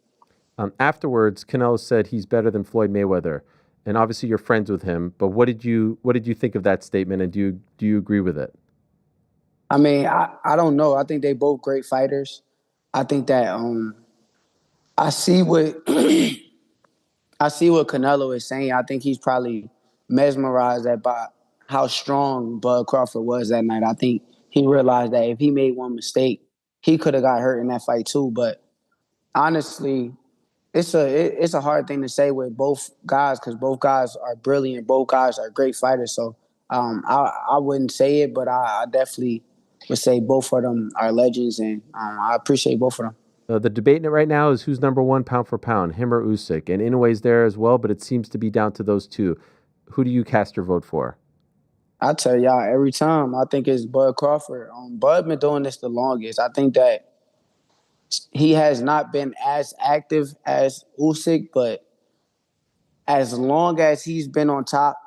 Afterwards, Canelo said he's better than Floyd Mayweather, and obviously you're friends with him. But what did you think of that statement, and do you agree with it? I mean, I don't know. I think they both great fighters. I think that I see what I see what Canelo is saying. I think he's probably mesmerized by how strong Bud Crawford was that night. I think he realized that if he made one mistake, he could have got hurt in that fight too. But honestly, it's a hard thing to say with both guys because both guys are brilliant. Both guys are great fighters. So I wouldn't say it, but I definitely would say both of them are legends, and I appreciate both of them. The debate right now is who's number one pound for pound, him or Usyk, and Inoue's there as well. But it seems to be down to those two. Who do you cast your vote for? I tell y'all every time. I think it's Bud Crawford. Bud been doing this the longest. I think that he has not been as active as Usyk, but as long as he's been on top,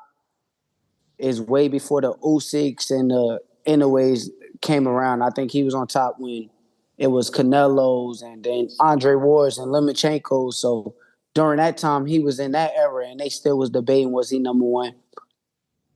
is way before the Usyks and the Inoue's came around. I think he was on top when it was Canelo's and then Andre Ward's and Lomachenko's. So during that time, he was in that era, and they still was debating was he number one.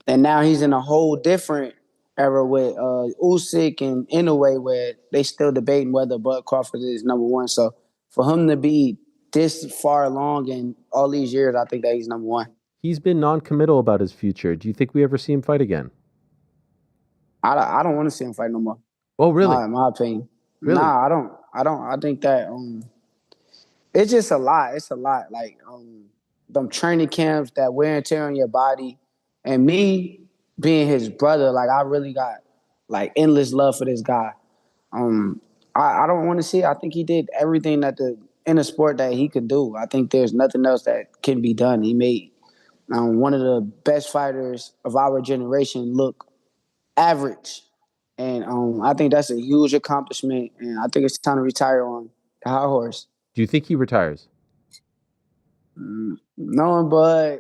And now he's in a whole different era with Usyk and Inoue, where they still debating whether Bud Crawford is number one. So for him to be this far along in all these years, I think that he's number one. He's been non-committal about his future. Do you think we ever see him fight again? I don't want to see him fight no more. Oh, really? In my opinion. Really? Nah, I don't. I think that it's just a lot. It's a lot. Like them training camps, that wear and tear on your body, and me being his brother, like I really got like endless love for this guy. I don't want to see it. I think he did everything that in a sport that he could do. I think there's nothing else that can be done. He made one of the best fighters of our generation look average. And I think that's a huge accomplishment. And I think it's time to retire on the high horse. Do you think he retires? Knowing Bud,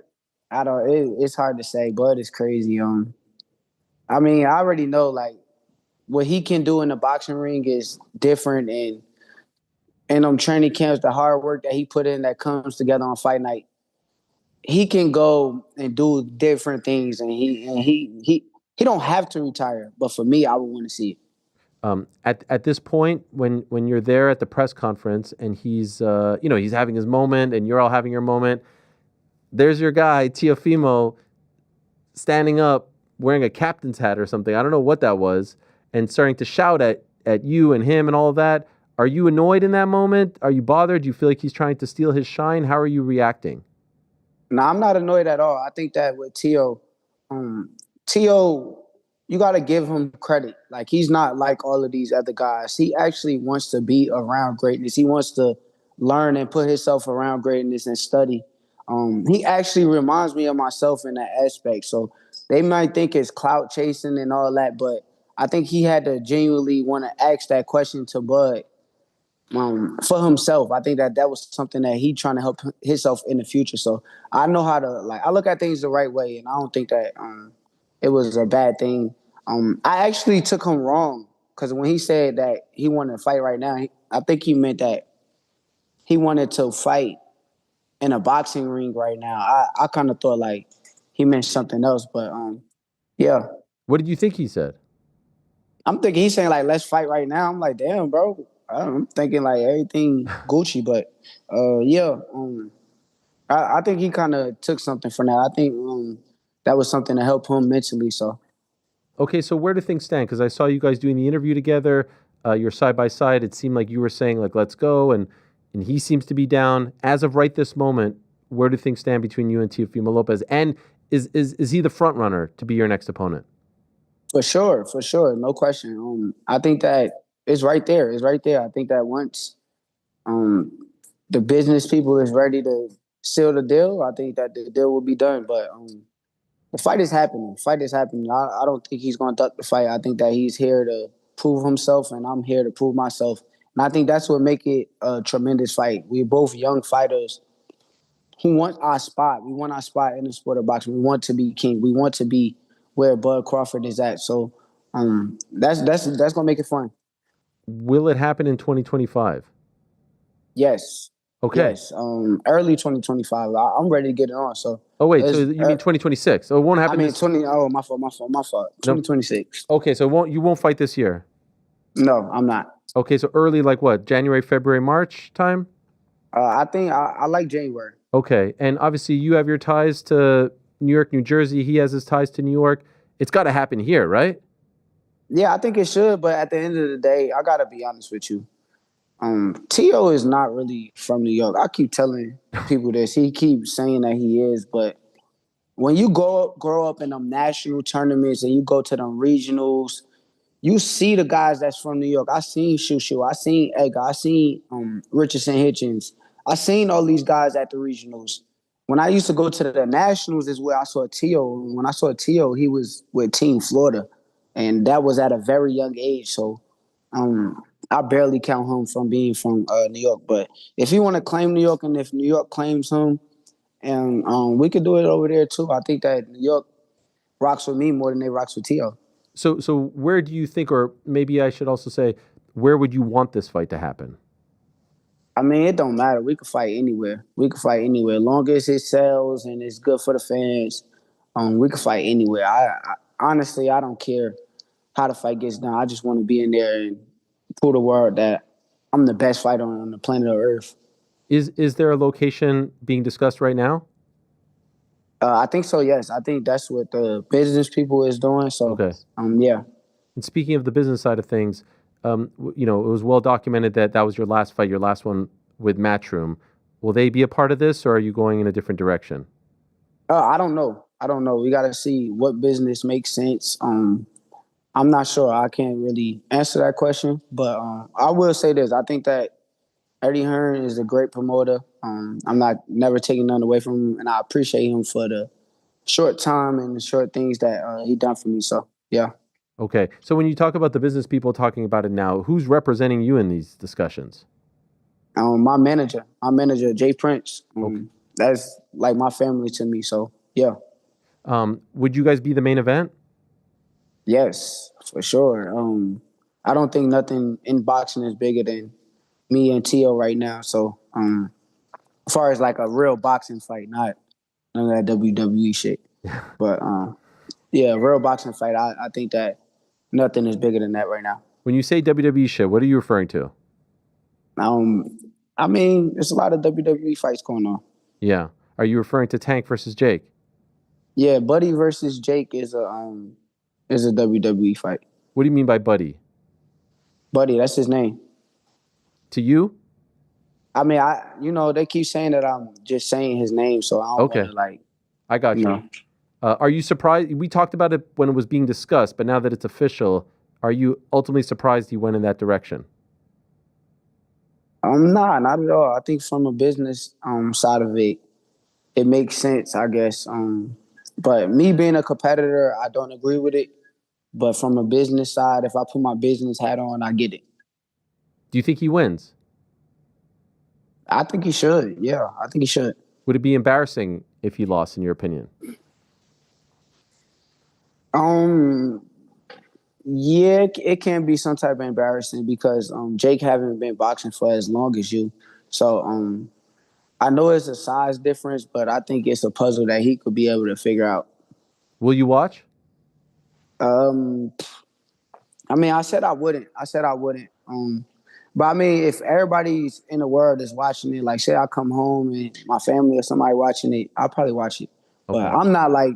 I don't. It's hard to say. Bud is crazy. I mean, I already know like what he can do in the boxing ring is different, and training camps, the hard work that he put in that comes together on fight night. He can go and do different things, and he don't have to retire. But for me, I would want to see it. At this point, when you're there at the press conference and he's he's having his moment and you're all having your moment, there's your guy Teofimo standing up wearing a captain's hat or something. I don't know what that was, and starting to shout at you and him and all of that. Are you annoyed in that moment? Are you bothered? Do you feel like he's trying to steal his shine? How are you reacting? No, I'm not annoyed at all. I think that with Teo, you got to give him credit. Like, he's not like all of these other guys. He actually wants to be around greatness. He wants to learn and put himself around greatness and study. He actually reminds me of myself in that aspect. So they might think it's clout chasing and all that, but I think he had to genuinely want to ask that question to Bud for himself. I think that was something that he trying to help himself in the future. So I know how to, I look at things the right way, and I don't think that it was a bad thing. I actually took him wrong because when he said that he wanted to fight right now, I think he meant that he wanted to fight in a boxing ring right now. I kind of thought like he meant something else, but yeah. What did you think he said? I'm thinking he's saying like, let's fight right now. I'm like, damn, bro. I'm thinking like everything Gucci, but yeah. I think he kind of took something from that. I think that was something to help him mentally. So Okay, so where do things stand? Because I saw you guys doing the interview together. You're side by side. It seemed like you were saying like, "Let's go," and he seems to be down. As of right this moment, where do things stand between you and Teofimo Lopez? And is he the front runner to be your next opponent? for sure, no question. I think that it's right there. It's right there. I think that once um, the business people is ready to seal the deal, I think that the deal will be done. But the fight is happening. Fight is happening. I don't think he's going to duck the fight. I think that he's here to prove himself, and I'm here to prove myself. And I think that's what make it a tremendous fight. We're both young fighters who want our spot. We want our spot in the sport of boxing. We want to be king. We want to be where Bud Crawford is at. So that's gonna make it fun. Will it happen in 2025? Yes. Okay. Yes. Early 2025. I'm ready to get it on. So. Oh wait, so you mean 2026? So it won't happen. I mean 20. Oh, my fault. 2026. Okay, so you won't fight this year. No, I'm not. Okay, so early, like what? January, February, March time? I think I like January. Okay, and obviously you have your ties to New York, New Jersey. He has his ties to New York. It's got to happen here, right? Yeah, I think it should. But at the end of the day, I gotta be honest with you. T.O. is not really from New York. I keep telling people this. He keeps saying that he is, but when you grow up in them national tournaments and you go to them regionals, you see the guys that's from New York. I seen Shushu. I seen Edgar. I seen Richardson Hitchens. I seen all these guys at the regionals. When I used to go to the nationals is where I saw T.O. When I saw T.O., he was with Team Florida, and that was at a very young age. So I barely count him from being from New York. But if you want to claim New York, and if New York claims him, and we could do it over there too. I think that New York rocks with me more than they rocks with T.O. So where do you think, or maybe I should also say, where would you want this fight to happen? I mean, it don't matter. We could fight anywhere. As long as it sells and it's good for the fans, we could fight anywhere. I honestly, I don't care how the fight gets done. I just want to be in there and prove the world that I'm the best fighter on the planet of Earth. Is there a location being discussed right now? I think so, yes. I think that's what the business people is doing. So, Okay. Yeah. And speaking of the business side of things, it was well documented that was your last fight, your last one with Matchroom. Will they be a part of this, or are you going in a different direction? I don't know. We got to see what business makes sense. I'm not sure. I can't really answer that question, but I will say this. I think that Eddie Hearn is a great promoter. I'm never taking nothing away from him, and I appreciate him for the short time and the short things that he done for me. So, yeah. Okay. So when you talk about the business people talking about it now, who's representing you in these discussions? My manager, Jay Prince. Okay. That's like my family to me. So, yeah. Would you guys be the main event? Yes, for sure. I don't think nothing in boxing is bigger than me and T.O. right now. So, as far as like a real boxing fight, not none of that WWE shit. But yeah, real boxing fight. I think that nothing is bigger than that right now. When you say WWE shit, what are you referring to? I mean, there's a lot of WWE fights going on. Yeah. Are you referring to Tank versus Jake? Yeah, Buddy versus Jake is a WWE fight. What do you mean by Buddy? Buddy, that's his name. To you? I mean, they keep saying that I'm just saying his name, so I don't want to, like. I got you. know. Are you surprised? We talked about it when it was being discussed, but now that it's official, are you ultimately surprised he went in that direction? Nah, not at all. I think from a business side of it, it makes sense, I guess. But me being a competitor, I don't agree with it. But from a business side, if I put my business hat on, I get it. Do you think he wins? I think he should. Yeah, I think he should. Would it be embarrassing if he lost, in your opinion? Yeah, it can be some type of embarrassing because Jake haven't been boxing for as long as you. So I know it's a size difference, but I think it's a puzzle that he could be able to figure out. Will you watch? I mean, I said I wouldn't. But I mean, if everybody's in the world is watching it, like say I come home and my family or somebody watching it, I'll probably watch it. Okay. But I'm not like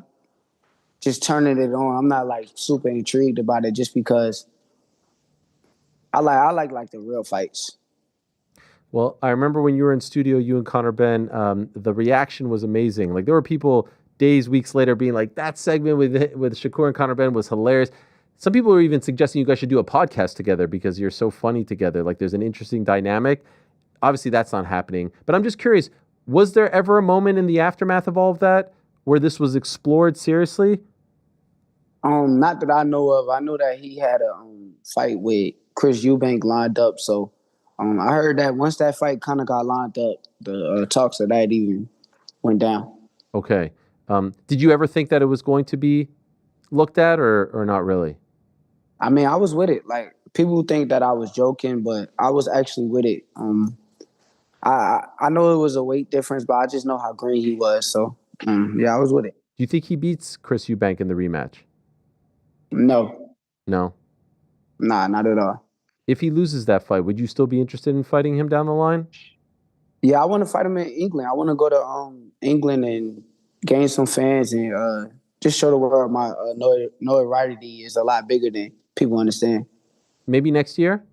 just turning it on. I'm not like super intrigued about it just because I like the real fights. Well, I remember when you were in studio, you and Connor Ben, the reaction was amazing. Like there were people days, weeks later being like, that segment with Shakur and Connor Ben was hilarious. Some people were even suggesting you guys should do a podcast together because you're so funny together. Like there's an interesting dynamic. Obviously, that's not happening. But I'm just curious, was there ever a moment in the aftermath of all of that where this was explored seriously? Not that I know of. I know that he had a fight with Chris Eubank lined up. So, I heard that once that fight kind of got lined up, the talks of that even went down. Okay. Did you ever think that it was going to be looked at or not really? I mean, I was with it. Like people think that I was joking, but I was actually with it. I know it was a weight difference, but I just know how green he was. So, yeah, I was with it. Do you think he beats Chris Eubank in the rematch? No, No. nah, not at all. If he loses that fight, would you still be interested in fighting him down the line? Yeah, I want to fight him in England. I want to go to England and gain some fans and just show the world my notoriety is a lot bigger than people understand. Maybe next year?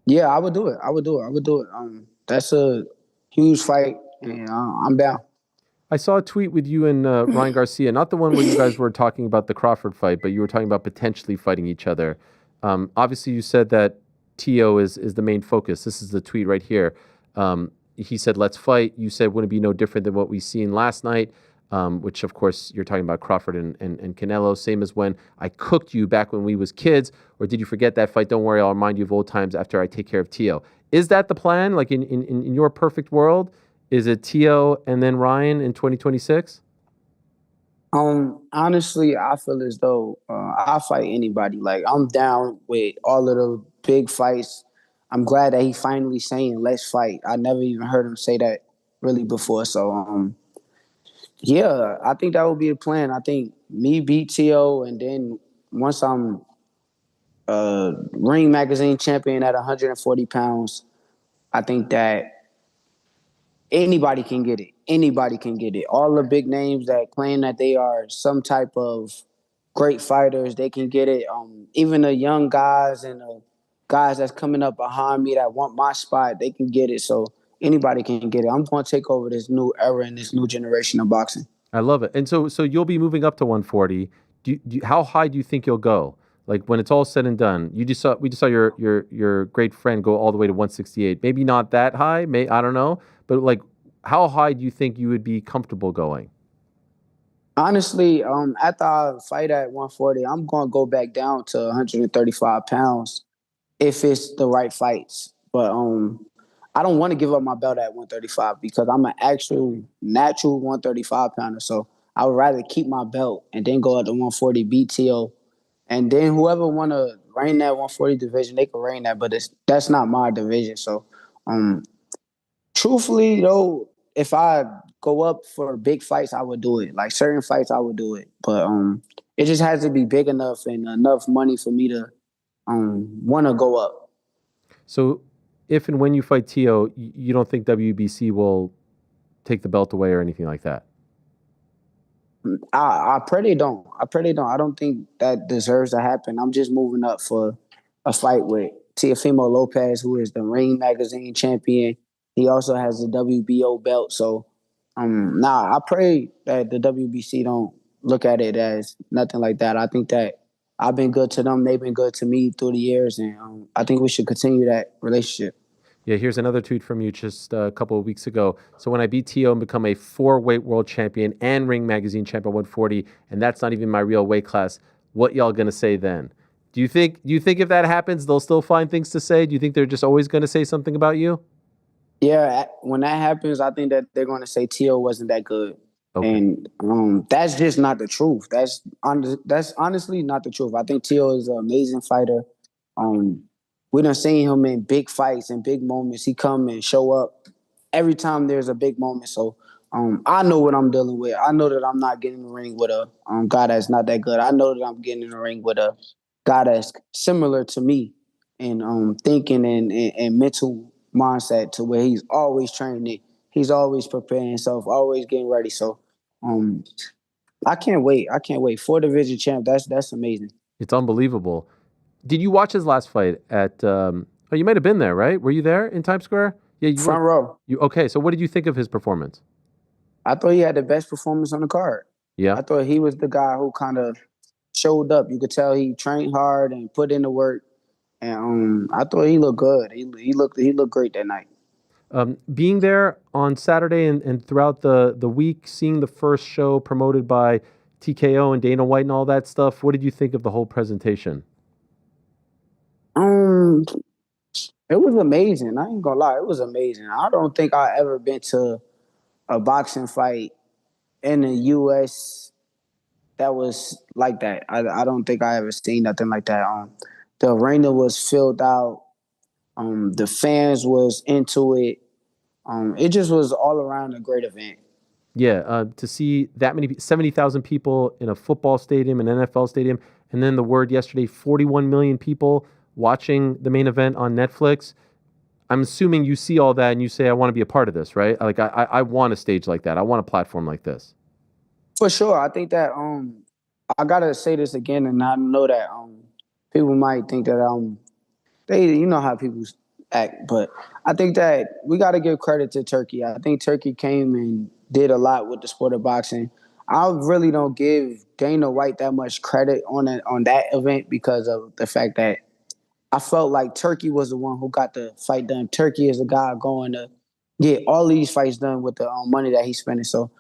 Yeah, I would do it. I would do it. That's a huge fight, and I'm down. I saw a tweet with you and Ryan Garcia, not the one where you guys were talking about the Crawford fight, but you were talking about potentially fighting each other. Obviously, you said that Tio is the main focus. This is the tweet right here. He said, let's fight. You said, wouldn't it be no different than what we seen last night, which, of course, you're talking about Crawford and Canelo, same as when I cooked you back when we was kids, or did you forget that fight? Don't worry, I'll remind you of old times after I take care of Tio. Is that the plan? Like in your perfect world, is it Tio and then Ryan in 2026? Honestly, I feel as though I'll fight anybody. Like I'm down with all of the big fights. I'm glad that he finally saying let's fight. I never even heard him say that really before. So yeah, I think that would be a plan. I think me beat T.O. and then once I'm Ring Magazine champion at 140 pounds, I think that anybody can get it. Anybody can get it. All the big names that claim that they are some type of great fighters, they can get it. Even the young guys and the guys that's coming up behind me that want my spot, they can get it. So anybody can get it. I'm going to take over this new era and this new generation of boxing. I love it. And so you'll be moving up to 140. How high do you think you'll go? Like when it's all said and done, we just saw your great friend go all the way to 168. Maybe not that high. I don't know, but like, how high do you think you would be comfortable going? Honestly, after I fight at 140, I'm going to go back down to 135 pounds if it's the right fights. But I don't want to give up my belt at 135 because I'm an actual natural 135 pounder. So I would rather keep my belt and then go up to 140 BTO. And then whoever want to reign that 140 division, they can reign that. But that's not my division. So truthfully, though, if I go up for big fights, I would do it. Like certain fights, I would do it. But it just has to be big enough and enough money for me to want to go up. So if and when you fight Tio, you don't think WBC will take the belt away or anything like that? I pray they don't. I don't think that deserves to happen. I'm just moving up for a fight with Teofimo Lopez, who is the Ring Magazine champion. He also has the WBO belt. So, I pray that the WBC don't look at it as nothing like that. I think that I've been good to them. They've been good to me through the years. And I think we should continue that relationship. Yeah, here's another tweet from you just a couple of weeks ago. So when I beat Tio and become a 4-weight world champion and Ring Magazine champion 140, and that's not even my real weight class, what y'all gonna say then? Do you think if that happens, they'll still find things to say? Do you think they're just always gonna say something about you? Yeah, when that happens, I think that they're going to say Tio wasn't that good. Okay. And that's just not the truth. That's honestly not the truth. I think Tio is an amazing fighter. We done seen him in big fights and big moments. He come and show up every time there's a big moment. So I know what I'm dealing with. I know that I'm not getting in the ring with a guy that's not that good. I know that I'm getting in the ring with a guy that's similar to me in thinking and mental mindset to where he's always training. He's always preparing himself, always getting ready. So I can't wait. I can't wait. 4 division champ. That's amazing. It's unbelievable. Did you watch his last fight at? Oh, you might have been there, right? Were you there in Times Square? Yeah, you were. Front row. You okay? So, what did you think of his performance? I thought he had the best performance on the card. Yeah. I thought he was the guy who kind of showed up. You could tell he trained hard and put in the work. And I thought he looked good. He looked great that night. Being there on Saturday and throughout the week, seeing the first show promoted by TKO and Dana White and all that stuff, what did you think of the whole presentation? It was amazing. I ain't gonna lie, it was amazing. I don't think I ever been to a boxing fight in the U.S. that was like that. I don't think I ever seen nothing like that. The arena was filled out. The fans was into it. It just was all around a great event. Yeah, to see that many 70,000 people in a football stadium, an NFL stadium, and then the word yesterday, 41 million people watching the main event on Netflix. I'm assuming you see all that and you say, I want to be a part of this, right? Like, I want a stage like that. I want a platform like this. For sure. I think that I gotta say this again, and I know that people might think that you know how people act, but I think that we got to give credit to Turkey. I think Turkey came and did a lot with the sport of boxing. I really don't give Dana White that much credit on that event because of the fact that I felt like Turkey was the one who got the fight done. Turkey is the guy going to get all these fights done with the money that he's spending. So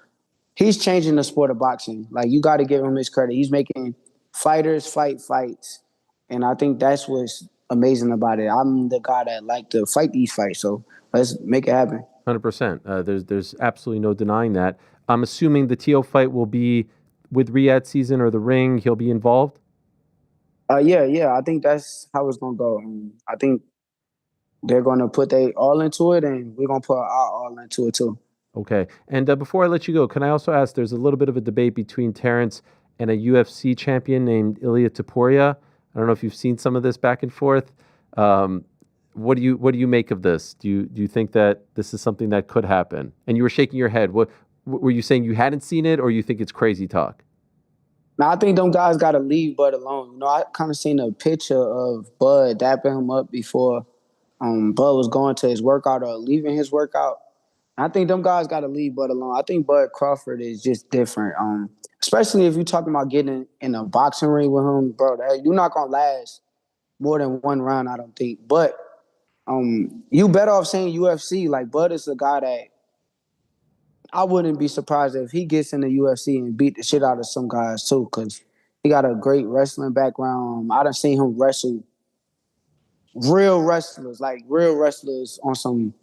he's changing the sport of boxing. Like, you got to give him his credit. He's making fighters fight fights, and I think that's what's amazing about it. I'm the guy that like to fight these fights, so let's make it happen. 100%. There's absolutely no denying that. I'm assuming the Teo fight will be with Riyadh Season or the Ring. He'll be involved. Yeah. I think that's how it's gonna go. I think they're gonna put they all into it, and we're gonna put our all into it too. Okay. And before I let you go, can I also ask? There's a little bit of a debate between Terrence and a UFC champion named Ilia Topuria. I don't know if you've seen some of this back and forth. What do you make of this? Do you think that this is something that could happen? And you were shaking your head. What were you saying? You hadn't seen it, or you think it's crazy talk? Now, I think them guys got to leave Bud alone. You know, I kind of seen a picture of Bud dapping him up before Bud was going to his workout or leaving his workout. I think them guys got to leave Bud alone. I think Bud Crawford is just different. Especially if you're talking about getting in a boxing ring with him, bro. You're not gonna last more than one round, I don't think. But you better off saying UFC. Like, Bud is a guy that I wouldn't be surprised if he gets in the UFC and beat the shit out of some guys too, because he got a great wrestling background. I done seen him wrestle real wrestlers on some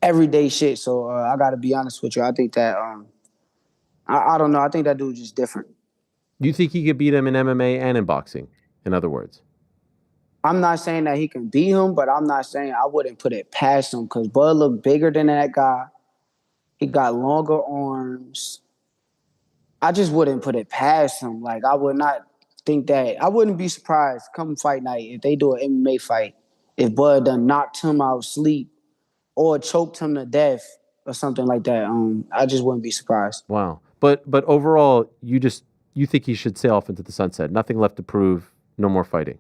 everyday shit. So I got to be honest with you. I think that I don't know. I think that dude's just different. You think he could beat him in MMA and in boxing? In other words, I'm not saying that he can beat him, but I'm not saying I wouldn't put it past him because Bud looked bigger than that guy. He got longer arms. I just wouldn't put it past him. Like, I would not think that. I wouldn't be surprised come fight night if they do an MMA fight, if Bud done knocked him out sleep or choked him to death or something like that. I just wouldn't be surprised. Wow. But overall, you think he should sail off into the sunset. Nothing left to prove. No more fighting.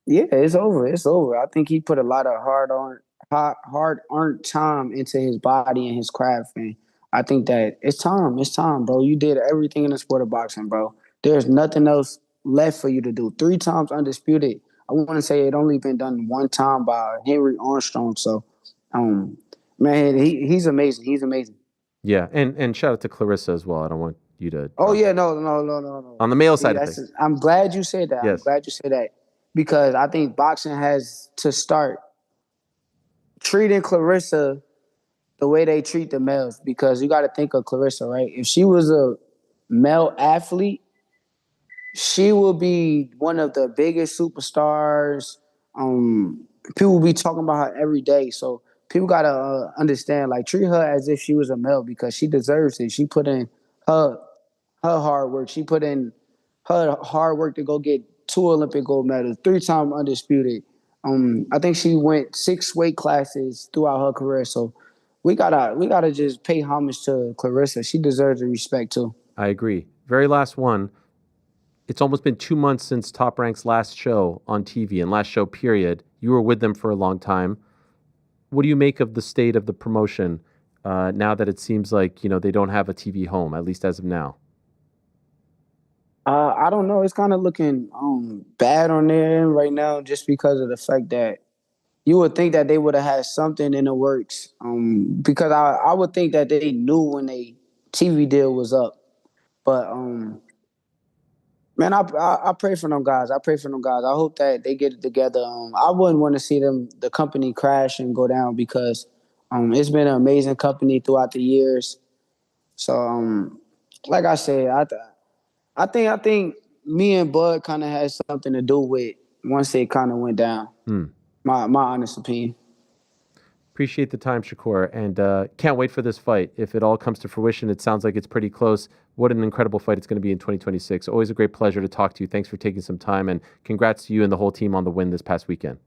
Yeah, it's over. It's over. I think he put a lot of hard-earned time into his body and his craft, and I think that it's time. It's time, bro. You did everything in the sport of boxing, bro. There's nothing else left for you to do. 3 times undisputed. I want to say it only been done one time by Henry Armstrong. So, man, he's amazing. He's amazing. Yeah, and shout out to Clarissa as well. I don't want you to. Oh yeah, no. On the male side of things. I'm glad you said that. Yes. I'm glad you said that because I think boxing has to start treating Clarissa the way they treat the males, because you got to think of Clarissa, right? If she was a male athlete, she will be one of the biggest superstars. People will be talking about her every day. So people got to understand, like, treat her as if she was a male because she deserves it. She put in her hard work. She put in her hard work to go get 2 Olympic gold medals, 3-time undisputed. I think she went 6 weight classes throughout her career. So we gotta just pay homage to Clarissa. She deserves the respect too. I agree. Very last one. It's almost been 2 months since Top Rank's last show on TV and last show period. You were with them for a long time. What do you make of the state of the promotion now that it seems like, they don't have a TV home, at least as of now? I don't know. It's kind of looking bad on their end right now, just because of the fact that you would think that they would have had something in the works. Because I would think that they knew when they TV deal was up. But man, I pray for them guys. I pray for them guys. I hope that they get it together. I wouldn't want to see the company crash and go down, because it's been an amazing company throughout the years. So like I said, I think me and Bud kind of had something to do with once it kind of went down. My honest opinion. Appreciate the time, Shakur, and can't wait for this fight. If it all comes to fruition, it sounds like it's pretty close. What an incredible fight it's going to be in 2026. Always a great pleasure to talk to you. Thanks for taking some time, and congrats to you and the whole team on the win this past weekend.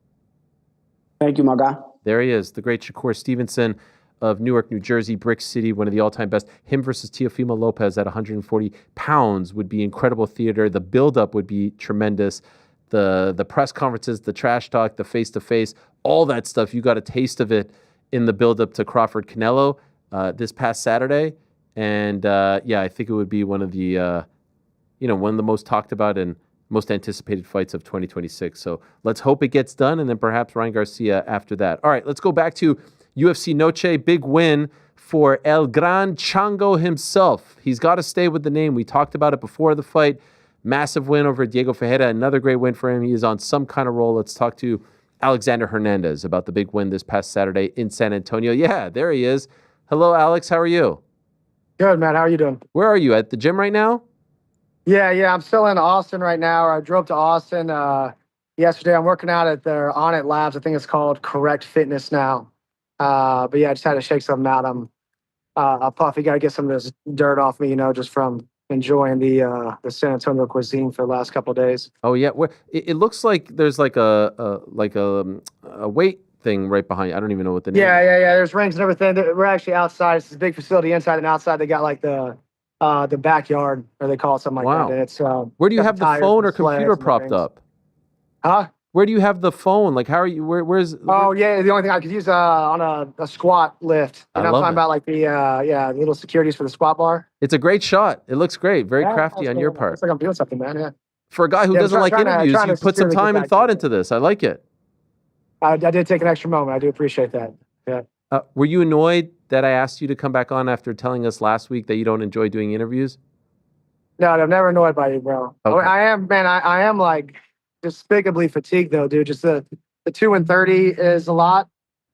Thank you, my guy. There he is, the great Shakur Stevenson of Newark, New Jersey, Brick City, one of the all-time best. Him versus Teofimo Lopez at 140 pounds would be incredible theater. The build-up would be tremendous. The press conferences, the trash talk, the face-to-face, all that stuff. You got a taste of it in the build-up to Crawford Canelo this past Saturday. And I think it would be one of the most talked about and most anticipated fights of 2026. So let's hope it gets done, and then perhaps Ryan Garcia after that. All right, let's go back to UFC Noche. Big win for El Gran Chango himself. He's got to stay with the name. We talked about it before the fight. Massive win over Diego Ferreira. Another great win for him. He is on some kind of roll. Let's talk to Alexander Hernandez about the big win this past Saturday in San Antonio. Yeah, there he is. Hello, Alex. How are you? Good, man. How are you doing? Where are you? At the gym right now? Yeah. I'm still in Austin right now. I drove to Austin yesterday. I'm working out at their On It Labs. I think it's called Correct Fitness now. But yeah, I just had to shake something out. I'm puffy. Got to get some of this dirt off me, just from enjoying the San Antonio cuisine for the last couple of days. Oh yeah, it looks like there's like a weight thing right behind you. I don't even know what the name. Yeah. There's rings and everything. We're actually outside. It's this big facility inside and outside. They got like the backyard, or they call it something like that. And it's where do you have the phone or computer propped up? Huh? Where do you have the phone? Like, how are you? Where's? Oh yeah, the only thing I could use on a squat lift. I'm talking about like the little securities for the squat bar. It's a great shot. It looks great. Very crafty on your part. Looks like I'm doing something, man. Yeah. For a guy who doesn't like interviews, you put some time and thought into this. I like it. I did take an extra moment. I do appreciate that. Yeah. Were you annoyed that I asked you to come back on after telling us last week that you don't enjoy doing interviews? No, I'm never annoyed by you, bro. Okay. I am, man. I am like despicably fatigued though, dude. Just the 2:30 is a lot,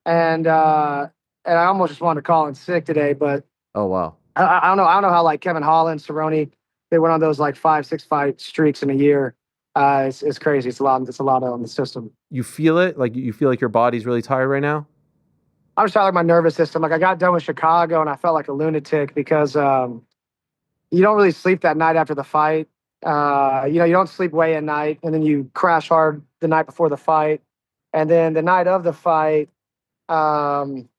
and I almost just wanted to call in sick today, but oh wow. I don't know how like Kevin Holland, Cerrone, they went on those like 5-6 fight streaks in a year. It's crazy. It's a lot on the system. You feel it? Like you feel like your body's really tired right now? I'm just tired, like my nervous system. Like I got done with Chicago and I felt like a lunatic because you don't really sleep that night after the fight. You don't sleep way at night, and then you crash hard the night before the fight, and then the night of the fight, I'm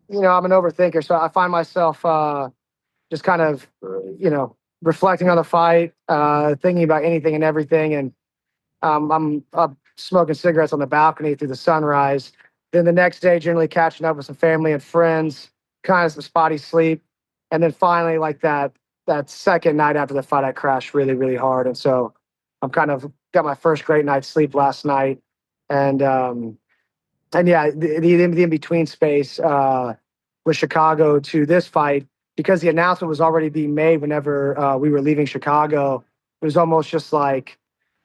an overthinker, so I find myself just kind of reflecting on the fight, thinking about anything and everything, and I'm up smoking cigarettes on the balcony through the sunrise. Then the next day, generally catching up with some family and friends, kind of some spotty sleep, and then finally, like that second night after the fight, I crashed really, really hard. And so I'm kind of got my first great night's sleep last night. And yeah, the in-between space with Chicago to this fight, because the announcement was already being made whenever we were leaving Chicago, it was almost just like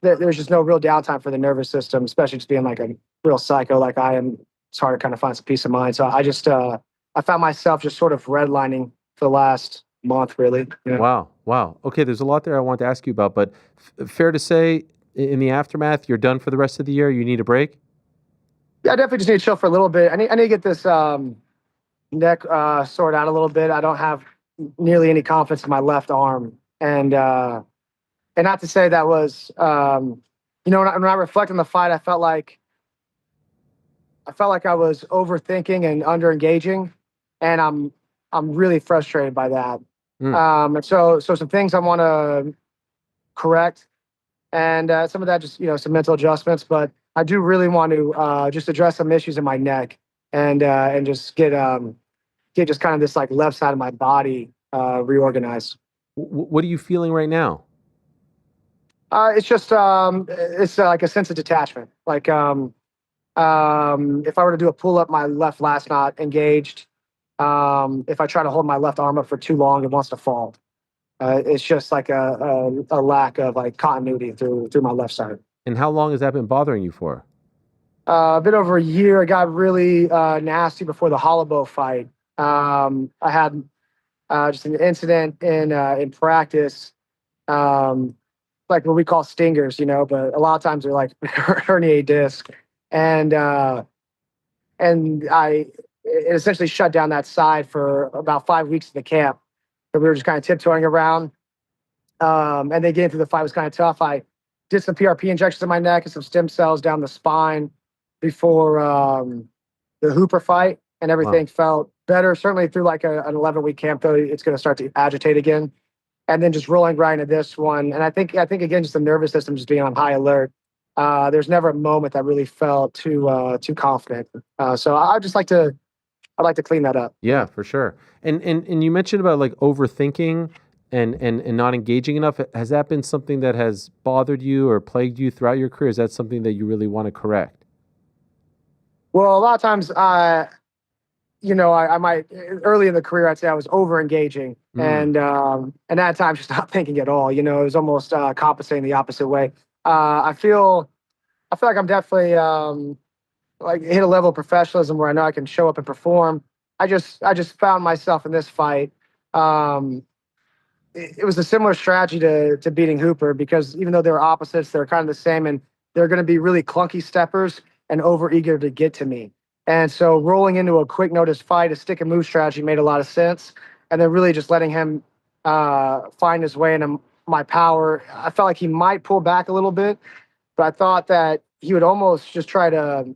there's just no real downtime for the nervous system, especially just being like a real psycho like I am. It's hard to kind of find some peace of mind. So I just, I found myself just sort of redlining for the last month, really. Yeah. Wow. Okay, there's a lot there I want to ask you about, but fair to say, in the aftermath, you're done for the rest of the year? You need a break? Yeah, I definitely just need to chill for a little bit. I need to get this neck sorted out a little bit. I don't have nearly any confidence in my left arm. And not to say that was, when I reflect on the fight, I felt like I was overthinking and under engaging, and I'm really frustrated by that. And so some things I want to correct, and some of that just some mental adjustments. But I do really want to just address some issues in my neck and just get just kind of this like left side of my body reorganized. What are you feeling right now? It's just it's like a sense of detachment. Like if I were to do a pull up, my left lat's not engaged. If I try to hold my left arm up for too long, it wants to fall. It's just like a lack of like continuity through my left side. And how long has that been bothering you for? A bit over a year. It got really nasty before the Hollowbow fight. I had just an incident in practice, like what we call stingers, but a lot of times they're like herniated disc, and it essentially shut down that side for about 5 weeks of the camp. So we were just kind of tiptoeing around, and then getting through the fight was kind of tough. I did some PRP injections in my neck and some stem cells down the spine before the Hooper fight, and everything felt better. Certainly through like an 11-week camp, though, it's going to start to agitate again. And then just rolling right into this one, and I think again, just the nervous system just being on high alert. There's never a moment that really felt too confident. So I'd like to clean that up. Yeah, for sure. And you mentioned about like overthinking and not engaging enough. Has that been something that has bothered you or plagued you throughout your career? Is that something that you really want to correct? Well, a lot of times, I might early in the career, I'd say I was over engaging, and at times just not thinking at all. It was almost compensating the opposite way. I feel like I'm definitely like hit a level of professionalism where I know I can show up and perform. I just found myself in this fight. It was a similar strategy to beating Hooper, because even though they were opposites, they're kind of the same, and they're going to be really clunky steppers and over eager to get to me. And so rolling into a quick notice fight, a stick and move strategy made a lot of sense. And then really just letting him find his way into my power. I felt like he might pull back a little bit, but I thought that he would almost just try to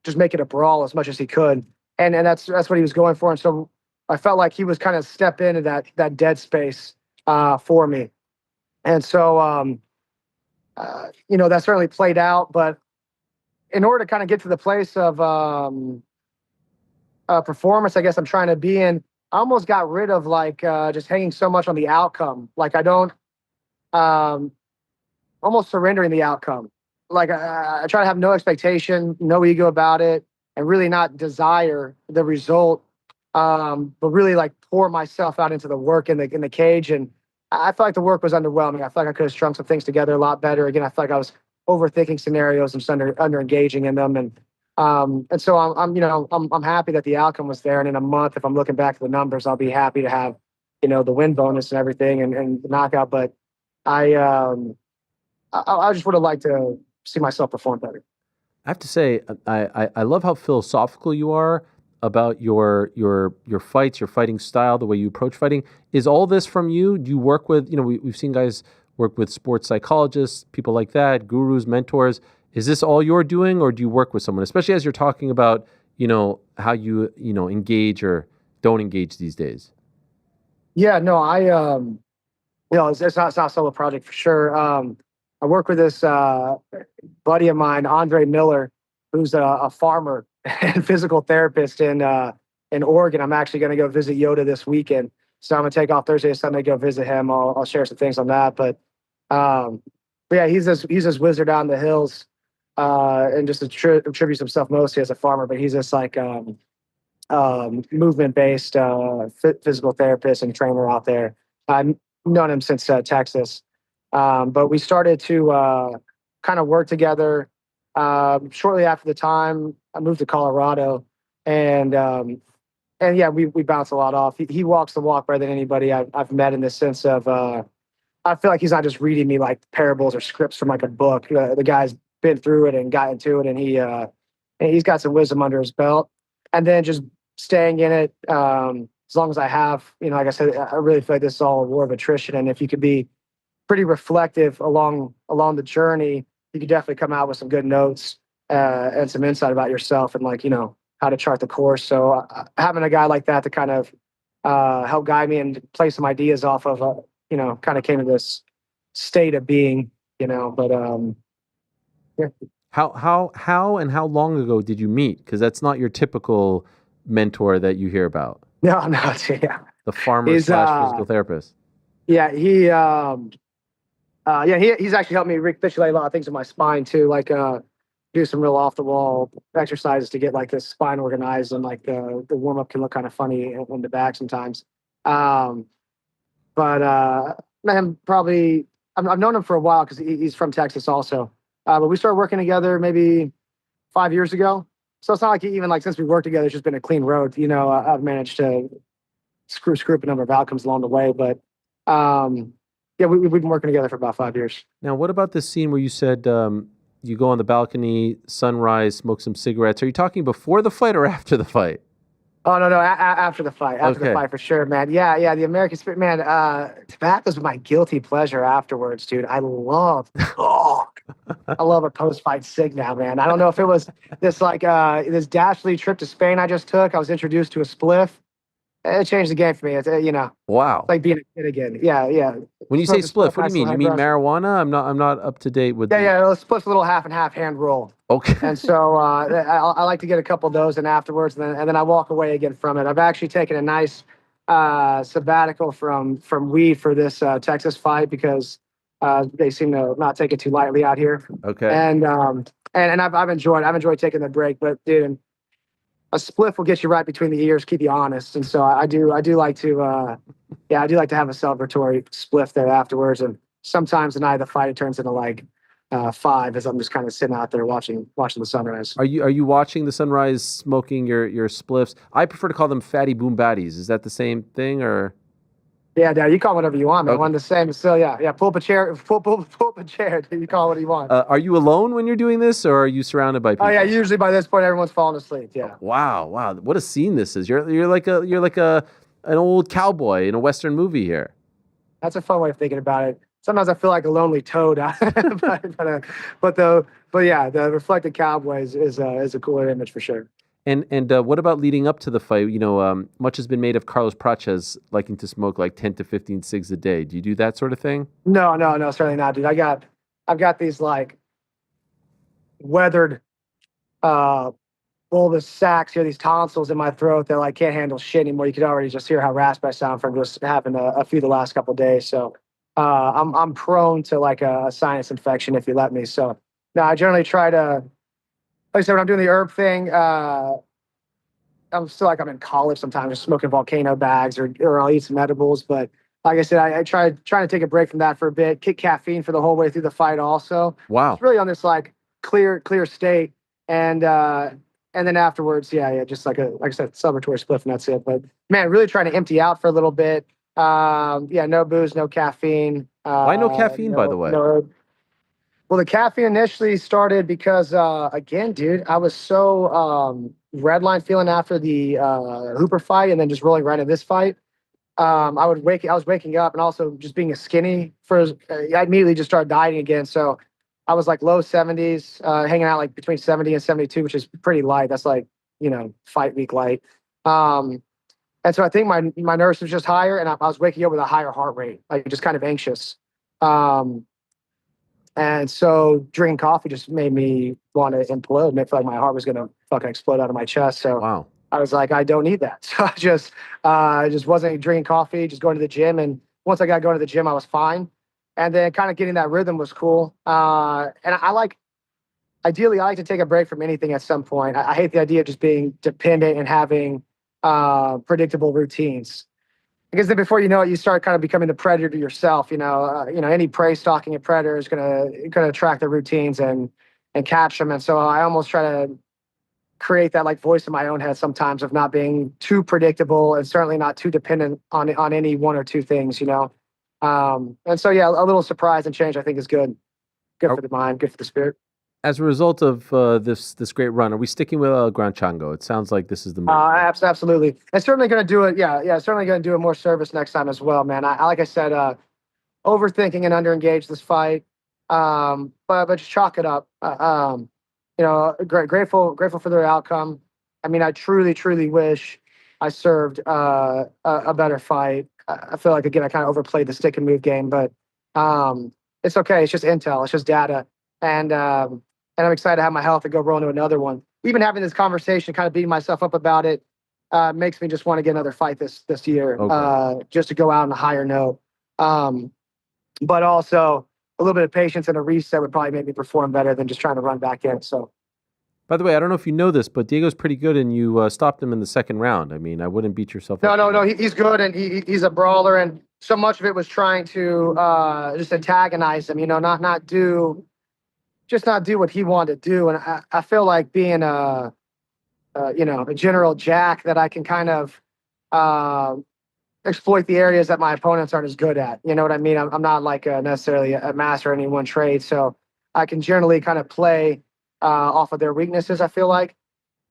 just make it a brawl as much as he could. And that's what he was going for. And so I felt like he was kind of step into that dead space for me. And so, that certainly played out. But in order to kind of get to the place of performance, I guess I'm trying to be in, I almost got rid of like just hanging so much on the outcome. Like I don't almost surrendering the outcome. Like I try to have no expectation, no ego about it, and really not desire the result, but really like pour myself out into the work in the cage. And I felt like the work was underwhelming. I felt like I could have strung some things together a lot better. Again, I felt like I was overthinking scenarios and just under engaging in them. And so I'm happy that the outcome was there. And in a month, if I'm looking back at the numbers, I'll be happy to have, the win bonus and everything and the knockout. But I just would have liked to see myself perform better. I have to say, I love how philosophical you are about your fights, your fighting style, the way you approach fighting. Is all this from you? Do you work with, we've seen guys work with sports psychologists, people like that, gurus, mentors. Is this all you're doing, or do you work with someone, especially as you're talking about, how you, engage or don't engage these days? Yeah, no, it's not a solo project for sure. I work with this buddy of mine, Andre Miller, who's a farmer and physical therapist in Oregon. I'm actually going to go visit Yoda this weekend, so I'm going to take off Thursday and Sunday to go visit him. I'll share some things on that, but yeah, he's this wizard out in the hills, and just attributes himself mostly as a farmer, but he's this like movement-based physical therapist and trainer out there. I've known him since Texas. But we started to kind of work together shortly after the time I moved to Colorado, and yeah, we bounce a lot off. He walks the walk better than anybody I've met, in the sense of I feel like he's not just reading me like parables or scripts from like a book. The guy's been through it and got into it, and he's got some wisdom under his belt. And then just staying in it as long as I have, like I said, I really feel like this is all a war of attrition, and if you could be pretty reflective along the journey, you could definitely come out with some good notes and some insight about yourself and how to chart the course. So having a guy like that to kind of helped guide me and play some ideas off of, kind of came to this state of being, but yeah. How long ago did you meet? Because that's not your typical mentor that you hear about. No, no, yeah. The farmer He's, slash physical therapist. Yeah, he's actually helped me recapitulate a lot of things in my spine too, like do some real off the wall exercises to get like the spine organized, and like the warm up can look kind of funny in the back sometimes. But man, probably I've known him for a while because he's from Texas also. But we started working together maybe 5 years ago. So it's not like even like since we worked together, it's just been a clean road. I've managed to screw up a number of outcomes along the way, but yeah, we've been working together for about 5 years. Now, what about this scene where you said you go on the balcony, sunrise, smoke some cigarettes? Are you talking before the fight or after the fight? Oh no, after the fight, Okay. the fight for sure, man. Yeah, the American Spirit, man. Tobacco's my guilty pleasure afterwards, dude. I love a post-fight cig now, man. I don't know if it was this like this dastardly trip to Spain I just took. I was introduced to a spliff. It changed the game for me. It's Wow. like being a kid again. Yeah. When you say Smoking spliff, what do you mean? You mean marijuana? I'm not up to date with. Yeah. Spliff's a little half and half hand roll. Okay. And so I like to get a couple of those in afterwards, and then I walk away again from it. I've actually taken a nice sabbatical from weed for this Texas fight because they seem to not take it too lightly out here. Okay. And I've enjoyed taking the break, but dude, a spliff will get you right between the ears, keep you honest. And so I do like to I do like to have a celebratory spliff there afterwards. And sometimes the night of the fight it turns into like 5 as I'm just kind of sitting out there watching the sunrise. Are you watching the sunrise, smoking your spliffs? I prefer to call them fatty boom baddies. Is that the same thing or? Yeah, Dad, you call whatever you want, man. Okay. One the same. So yeah. Pull up a chair. Pull up a chair. You call it what you want. Are you alone when you're doing this, or are you surrounded by people? Oh yeah, usually by this point everyone's falling asleep. Yeah. Wow, what a scene this is. You're like an old cowboy in a Western movie here. That's a fun way of thinking about it. Sometimes I feel like a lonely toad, but yeah, the reflected cowboy is a cooler image for sure. And what about leading up to the fight? Much has been made of Carlos Prates liking to smoke like 10 to 15 cigs a day. Do you do that sort of thing? No, certainly not, dude. I've got these like weathered bulbous sacs here, these tonsils in my throat that like can't handle shit anymore. You could already just hear how raspy I sound from just having a few the last couple of days. So I'm prone to like a sinus infection if you let me. So no, I generally try to. Like I said, when I'm doing the herb thing, I'm still like I'm in college sometimes, just smoking volcano bags or I'll eat some edibles. But like I said, I trying to take a break from that for a bit, kick caffeine for the whole way through the fight also. Wow. It's really on this like clear state. And then afterwards, just like I said, celebratory spliff and that's it. But man, really trying to empty out for a little bit. No booze, no caffeine. Why no caffeine, by the way? No herb. Well, the caffeine initially started because, again, dude, I was so redline feeling after the Hooper fight and then just rolling right into this fight. I was waking up and also just being a skinny I immediately just started dieting again. So I was like low 70s, hanging out like between 70 and 72, which is pretty light. That's like, fight week light. And so I think my nerves was just higher and I was waking up with a higher heart rate, like just kind of anxious. And so drinking coffee just made me want to implode, make feel like my heart was going to fucking explode out of my chest. So wow. I was like, I don't need that. So I just wasn't drinking coffee, just going to the gym. And once I got going to the gym, I was fine. And then kind of getting that rhythm was cool. And ideally, I like to take a break from anything at some point. I hate the idea of just being dependent and having predictable routines. Because then before you know it, you start kind of becoming the predator to yourself. Any prey stalking a predator is gonna track their routines and catch them. And so I almost try to create that like voice in my own head sometimes of not being too predictable and certainly not too dependent on any one or two things. And so yeah, a little surprise and change I think is good for the mind, good for the spirit. As a result of this great run, are we sticking with Gran Chango? It sounds like this is the move. Absolutely. And certainly going to do it. Yeah. Certainly going to do it more service next time as well, man. I like I said, overthinking and underengage this fight. But just chalk it up. Grateful for their outcome. I mean, I truly wish I served a better fight. I feel like again I kind of overplayed the stick and move game, but it's okay. It's just intel. It's just data, and I'm excited to have my health and go roll into another one. Even having this conversation, kind of beating myself up about it, makes me just want to get another fight this year, Okay. just to go out on a higher note. But also a little bit of patience and a reset would probably make me perform better than just trying to run back in. So By the way, I don't know if you know this, but Diego's pretty good, and you stopped him in the second round. I mean, I wouldn't beat yourself up. no, he's good and he's a brawler, and so much of it was trying to just antagonize him. Not do what he wanted to do, and I feel like being a general jack that I can kind of uh, exploit the areas that my opponents aren't as good at. You know what I mean? I'm not like necessarily a master in any one trade, so I can generally kind of play off of their weaknesses. I feel like,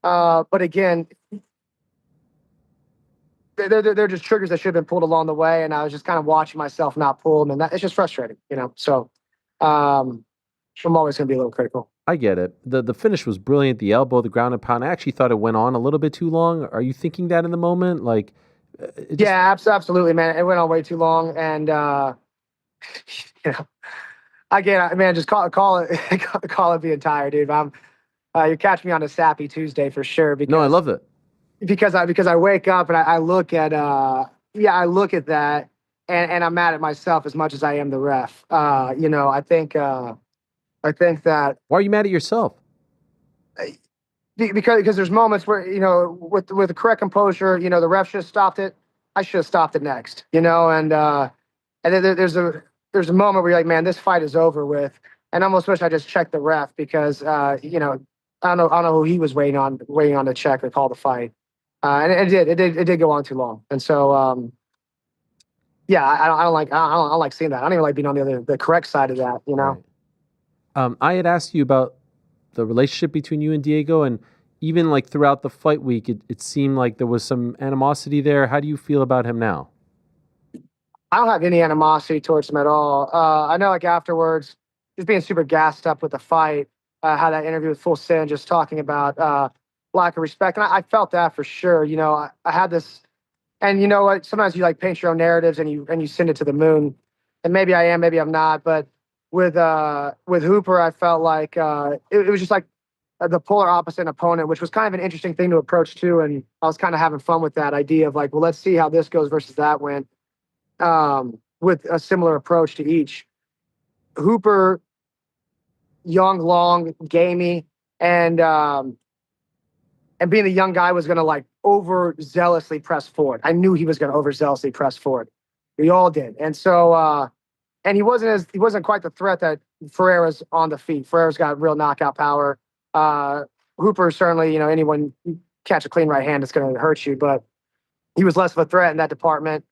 but again, they're just triggers that should have been pulled along the way, and I was just kind of watching myself not pull them, and it's just frustrating. So I'm always going to be a little critical. I get it. The finish was brilliant. The elbow, the ground and pound. I actually thought it went on a little bit too long. Are you thinking that in the moment? Like, Yeah, absolutely, man. It went on way too long, and you know, again, man, just call it call it being tired, dude. You catch me on a sappy Tuesday for sure. Because no, I love it. because I wake up and I look at I look at that, and I'm mad at myself as much as I am the ref. I think that Why are you mad at yourself? because there's moments where with the correct composure, the ref should have stopped it. I should have stopped it next, and then there's a moment where you're like, man, this fight is over with, and I almost wish I just checked the ref because I don't know who he was waiting on to check or call the fight, and it did go on too long, and so yeah, I don't like seeing that. I don't even like being on the correct side of that, Right. I had asked you about the relationship between you and Diego, and even like throughout the fight week, it seemed like there was some animosity there. How do you feel about him now? I don't have any animosity towards him at all. I know, like afterwards, just being super gassed up with the fight, had that interview with Full Sin, just talking about lack of respect, and I felt that for sure. I had this, and you know what? Sometimes you like paint your own narratives and you send it to the moon, and maybe I am, maybe I'm not. But with Hooper, I felt like it was just like the polar opposite opponent, which was kind of an interesting thing to approach too. And I was kind of having fun with that idea of like, well, let's see how this goes versus that went. With a similar approach to each. Hooper, young, long, gamey, and being the young guy was going to like overzealously press forward. I knew he was going to overzealously press forward. We all did, and so and he wasn't quite the threat that Ferreira's on the feet. Ferreira's got real knockout power. Hooper certainly, anyone catch a clean right hand, it's going to hurt you, but he was less of a threat in that department.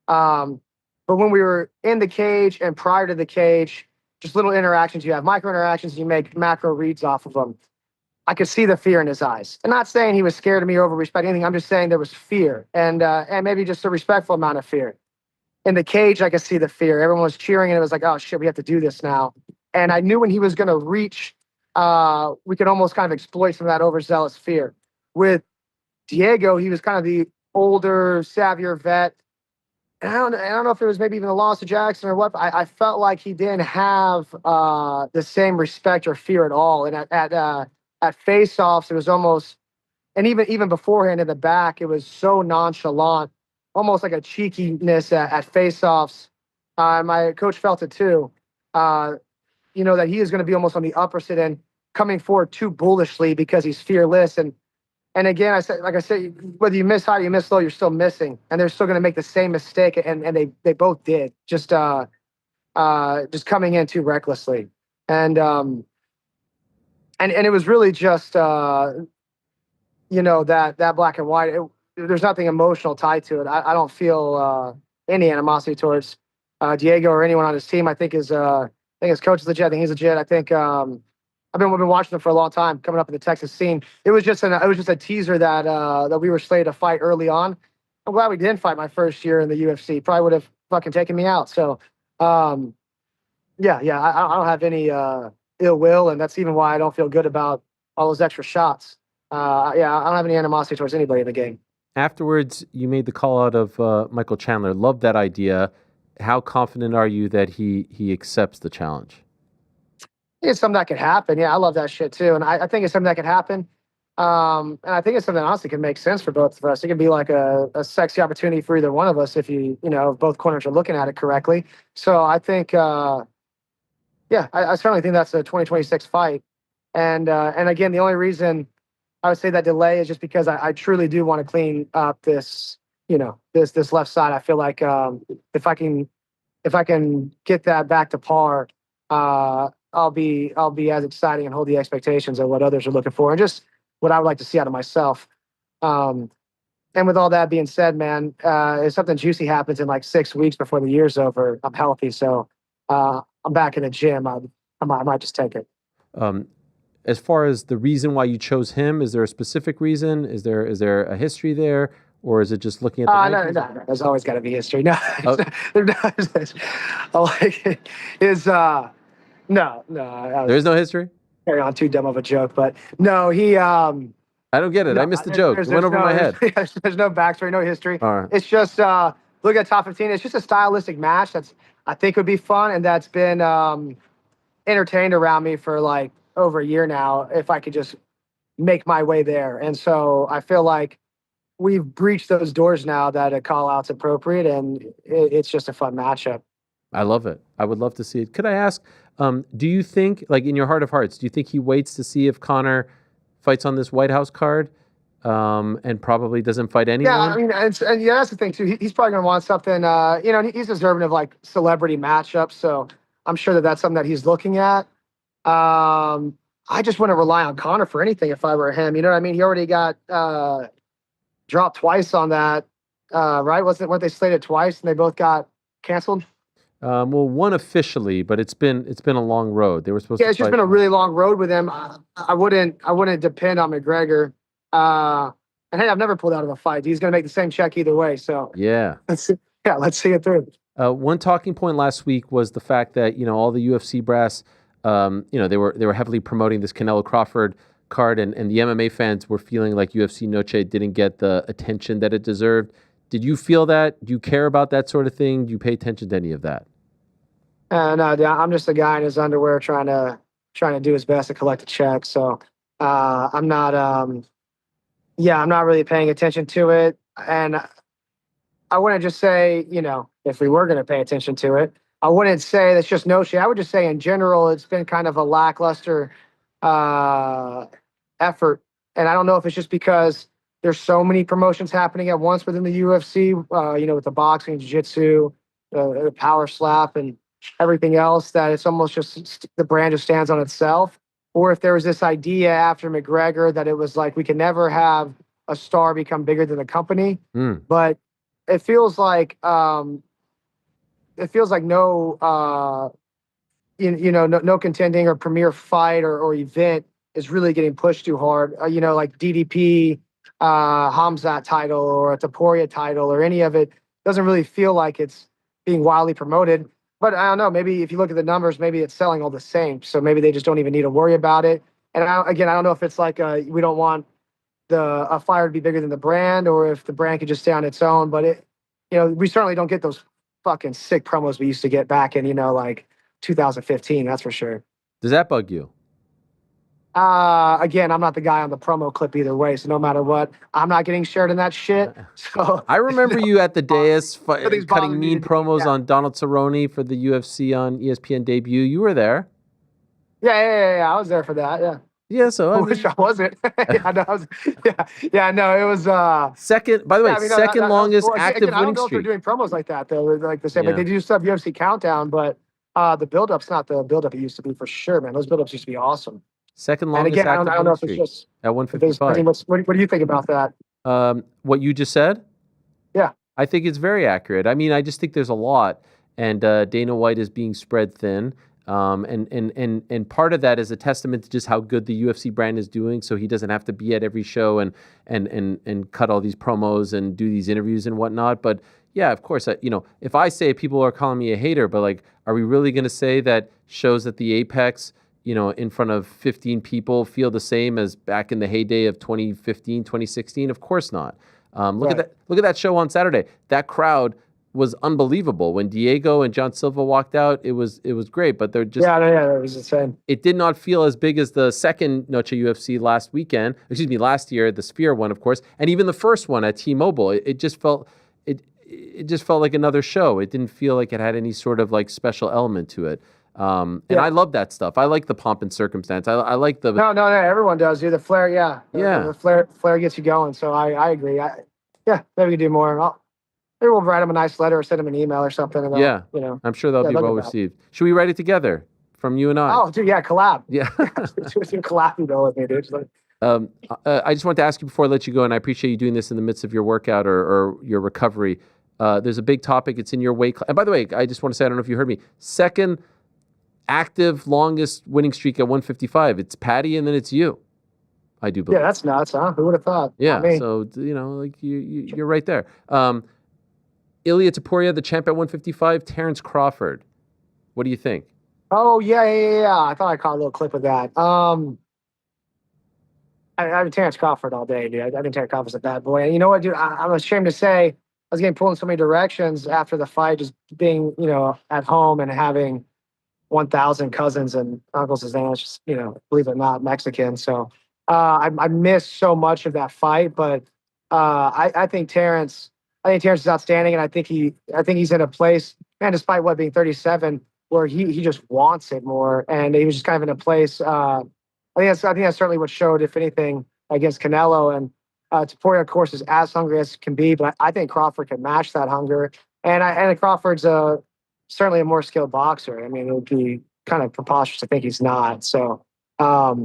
But when we were in the cage and prior to the cage, just little interactions you have, micro interactions, you make macro reads off of them. I could see the fear in his eyes. I'm not saying he was scared of me or over respect anything. I'm just saying there was fear and maybe just a respectful amount of fear. In the cage, I could see the fear. Everyone was cheering and it was like, oh shit, we have to do this now. And I knew when he was going to reach, we could almost kind of exploit some of that overzealous fear. With Diego, he was kind of the older, savvier vet. And I don't know if it was maybe even the loss of Jackson or what. But I felt like he didn't have the same respect or fear at all. And at face-offs, it was almost, and even beforehand in the back, it was so nonchalant, almost like a cheekiness at face-offs. My coach felt it too. That he is going to be almost on the opposite end, coming forward too bullishly because he's fearless. And again, I said, whether you miss high or you miss low, you're still missing, and they're still going to make the same mistake, and they both did, just coming in too recklessly, and it was really just that black and white. There's nothing emotional tied to it. I don't feel any animosity towards Diego or anyone on his team. I think his coach is legit. I think he's legit. I think. I've been watching them for a long time, coming up in the Texas scene. It was just a teaser that we were slated to fight early on. I'm glad we didn't fight my first year in the UFC. Probably would have fucking taken me out. So, I don't have any ill will, and that's even why I don't feel good about all those extra shots. I don't have any animosity towards anybody in the game. Afterwards, you made the call out of Michael Chandler. Love that idea. How confident are you that he accepts the challenge? It's something that could happen. Yeah, I love that shit too, and I think it's something that could happen. And I think it's something that honestly can make sense for both of us. It could be like a sexy opportunity for either one of us if if both corners are looking at it correctly. So I think, I certainly think that's a 2026 fight. And again, the only reason I would say that delay is just because I truly do want to clean up this, this left side. I feel like if I can get that back to par, I'll be as exciting and hold the expectations of what others are looking for, and just what I would like to see out of myself. And with all that being said, man, if something juicy happens in like 6 weeks before the year's over, I'm healthy, so I'm back in the gym. I might just take it. As far as the reason why you chose him, is there a specific reason? Is there a history there, or is it just looking at the rankings? No. There's always got to be history. No, Oh. No. There is no history? Carry on too dumb of a joke, but no, he. I don't get it. No, I missed the joke. It went over my head. There's no backstory, no history. All right. It's just look at top 15. It's just a stylistic match that's I think would be fun, and that's been entertained around me for like over a year now. If I could just make my way there, and so I feel like we've breached those doors now that a call out's appropriate, and it's just a fun matchup. I love it. I would love to see it. Could I ask, do you think, like in your heart of hearts, do you think he waits to see if Conor fights on this White House card and probably doesn't fight anyone? Yeah, I mean, and yeah, that's the thing too. He's probably going to want something, he's deserving of like celebrity matchups. So I'm sure that that's something that he's looking at. I just wouldn't rely on Conor for anything if I were him. You know what I mean? He already got dropped twice on that, right? Weren't they slated twice and they both got canceled? Well, one officially, but it's been a long road. They were supposed to. Yeah, it's just been a really long road with him. I wouldn't depend on McGregor. And hey, I've never pulled out of a fight. He's going to make the same check either way. So Yeah. let's see it through. One talking point last week was the fact that all the UFC brass, they were heavily promoting this Canelo Crawford card, and the MMA fans were feeling like UFC Noche didn't get the attention that it deserved. Did you feel that? Do you care about that sort of thing? Do you pay attention to any of that? No, I'm just a guy in his underwear trying to do his best to collect a check. So I'm not I'm not really paying attention to it. And I wouldn't just say, if we were going to pay attention to it, I wouldn't say that's just no shit. I would just say in general, it's been kind of a lackluster effort. And I don't know if it's just because there's so many promotions happening at once within the UFC, with the boxing, jiu-jitsu, the power slap, and everything else, that it's almost just the brand just stands on itself. Or if there was this idea after McGregor that it was like we can never have a star become bigger than the company. But it feels like no no contending or premier fight or event is really getting pushed too hard. Like DDP, Hamzat title or a Taporia title or any of it doesn't really feel like it's being wildly promoted. But I don't know, maybe if you look at the numbers, maybe it's selling all the same. So maybe they just don't even need to worry about it. And I don't know if it's like we don't want a fire to be bigger than the brand, or if the brand could just stay on its own. But we certainly don't get those fucking sick promos we used to get back in, like 2015, that's for sure. Does that bug you? Again, I'm not the guy on the promo clip either way, so no matter what, I'm not getting shared in that shit. So I remember you at the dais Nothing's cutting bothering me mean to do promos that. on Donald Cerrone for the UFC on ESPN debut. You were there. Yeah, I was there for that. Yeah, Yeah, so I wish I wasn't. It was second. By the way, yeah, I mean, no, second that was longest cool. active Again, I don't winning know if they're streak. doing promos like that though. Like the same, Yeah. like they do stuff UFC Countdown, but the build-up's not the build-up it used to be for sure, man. Those build-ups used to be awesome. Second And longest again, I active don't know winning if it's streak just at if there's, I 155. mean, what do you think about that? What you just said? Yeah. I think it's very accurate. I mean, I just think there's a lot, and Dana White is being spread thin. And part of that is a testament to just how good the UFC brand is doing. So he doesn't have to be at every show and cut all these promos and do these interviews and whatnot. But yeah, of course, if I say people are calling me a hater, but like, are we really going to say that shows at the Apex, in front of 15 people feel the same as back in the heyday of 2015, 2016? Of course not. Look at that! Look at that show on Saturday. That crowd was unbelievable. When Diego and John Silva walked out, it was great. But they're just it was insane. it did not feel as big as the second Noche UFC last year, the Sphere one, of course, and even the first one at T-Mobile. It just felt like another show. It didn't feel like it had any sort of like special element to it. And I love that stuff. I like the pomp and circumstance. I like the No, everyone does. The flair, the flair gets you going. So I agree. Maybe we can do more. Maybe we'll write him a nice letter or send him an email or something. And I'm sure they'll be well received. Should we write it together from you and I? Oh, dude, collab. Yeah. Collab, with me, dude. I just want to ask you before I let you go, and I appreciate you doing this in the midst of your workout or your recovery. There's a big topic. It's in your weight class. And by the way, I just want to say, I don't know if you heard me, second active longest winning streak at 155. It's Patty, and then it's you. I do believe. Yeah, that's nuts, huh? Who would have thought? Yeah, so like you're right there. Ilia Topuria, the champ at 155. Terrence Crawford. What do you think? Oh yeah. I thought I caught a little clip of that. I've been Terrence Crawford all day, dude. I've been Terrence Crawford's a bad boy. And you know what, dude? I'm ashamed to say I was getting pulled in so many directions after the fight, just being, at home and having 1,000 cousins and uncles and aunts, just, believe it or not, Mexican. So I missed so much of that fight, but I think Terrence is outstanding, and I think he's in a place, and despite being 37, where he just wants it more, and he was just kind of in a place. I think that's certainly what showed, if anything, against Canelo. And Topuria, of course, is as hungry as can be, but I think Crawford can match that hunger. And Crawford's certainly a more skilled boxer. I mean, it would be kind of preposterous to think he's not. So, I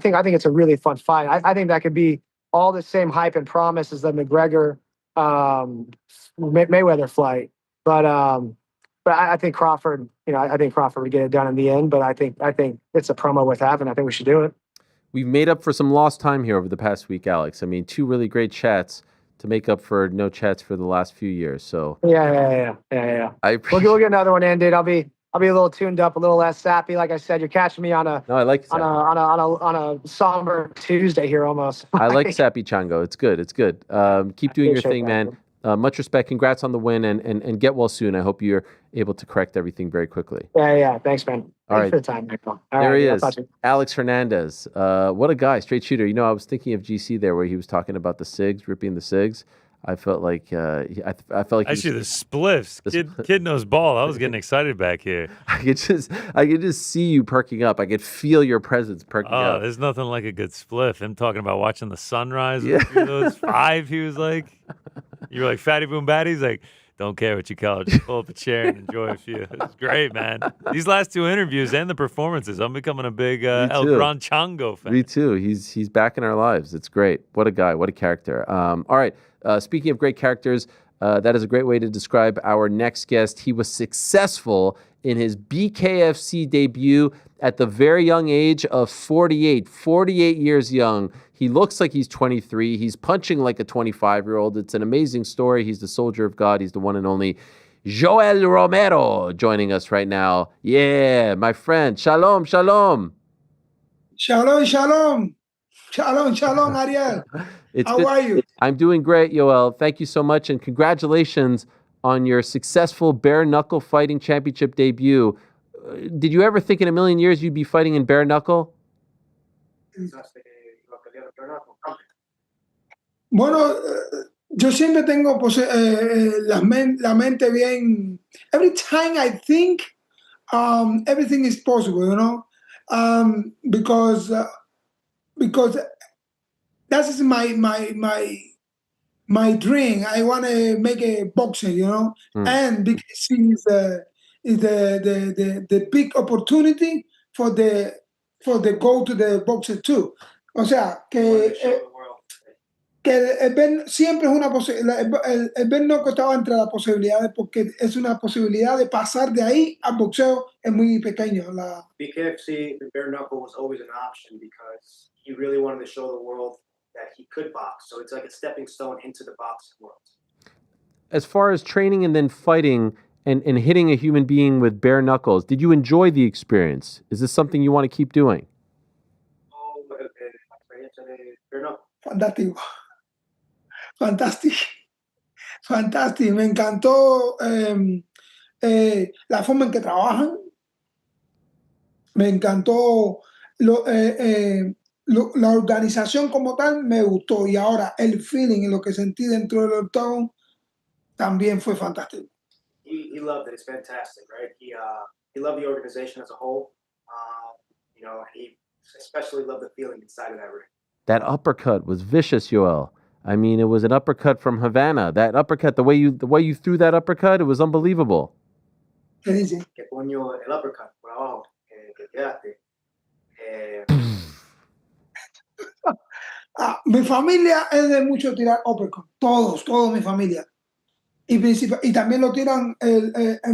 think it's a really fun fight. I think that could be all the same hype and promise as the McGregor Mayweather fight. But I think Crawford, I think Crawford would get it done in the end. But I think it's a promo worth having. I think we should do it. We've made up for some lost time here over the past week, Alex. I mean, 2 really great chats to make up for no chats for the last few years. So yeah. We'll get another one in, dude. I'll be a little tuned up, a little less sappy. Like I said, you're catching me on a somber Tuesday here almost. I like sappy Chango. It's good. Keep doing your thing, man. Much respect. Congrats on the win, and get well soon. I hope you're able to correct everything very quickly. Yeah. Thanks, man. Thanks for the time, Michael. There he is, Alex Hernandez. What a guy, straight shooter. I was thinking of GC there, where he was talking about the SIGs, ripping the SIGs. I felt like I felt like actually the spliffs. Kid knows ball. I was getting excited back here. I could just see you perking up. I could feel your presence perking up. Oh, there's nothing like a good spliff. Him talking about watching the sunrise. Yeah. Those 5. He was like, you were like Fatty Boom Batty. He's like, don't care what you call it. Just pull up a chair and enjoy a few. It's great, man. These last 2 interviews and the performances, I'm becoming a big El Gran Chango fan. Me too. He's back in our lives. It's great. What a guy. What a character. All right. Speaking of great characters, that is a great way to describe our next guest. He was successful in his BKFC debut at the very young age of 48 years young. He looks like he's 23. He's punching like a 25-year-old. It's an amazing story. He's the soldier of God. He's the one and only Joel Romero joining us right now. Yeah, my friend. Shalom. Shalom, Ariel. How are you? I'm doing great, Yoel. Thank you so much, and congratulations on your successful bare knuckle fighting championship debut. Did you ever think in a million years you'd be fighting in bare knuckle? Bueno, yo siempre tengo la mente bien. Every time I think, everything is possible, because that is my dream. I want to make a boxer, and because it's the big opportunity for the go to the boxer too. O sea que el Ben siempre es una posibilidad. El Ben no estaba entre las posibilidades porque es una posibilidad de pasar de ahí al boxeo es muy pequeño. BKFC, the bare knuckle was always an option because he really wanted to show the world that he could box. So it's like a stepping stone into the boxing world. As far as training and then fighting and hitting a human being with bare knuckles, did you enjoy the experience? Is this something you want to keep doing? Oh, la experiencia de bare knuckle. Fantástico. Fantástico. Fantástico. Me encantó la forma en que trabajan. Me encantó la organización como tal, me gustó. Y ahora el feeling, lo que sentí dentro del octavo, también fue fantástico. He loved it. It's fantastic, right? He loved the organization as a whole. He especially loved the feeling inside of that ring. That uppercut was vicious, Yoel. I mean, it was an uppercut from Havana. That uppercut, the way you threw that uppercut, it was unbelievable. ¿Qué dice? Que coño el uppercut por abajo, que quedaste. Mi familia es de mucho tirar uppercut. Todos mi familia. Y también lo tiran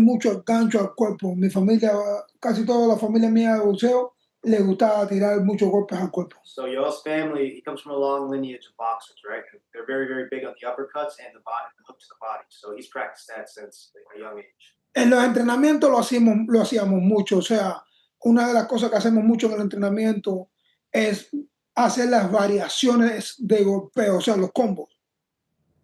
mucho el gancho al cuerpo. Mi familia, casi toda la familia mía de boxeo, le gustaba tirar muchos golpes al cuerpo. So Yoel's family, he comes from a long lineage of boxers, right? They're very, very big on the uppercuts and the hook to the body. So he's practiced that since a young age. En los entrenamientos lo hacíamos mucho. O sea, una de las cosas que hacemos mucho en el entrenamiento es hacer las variaciones de golpeo, o sea, los combos.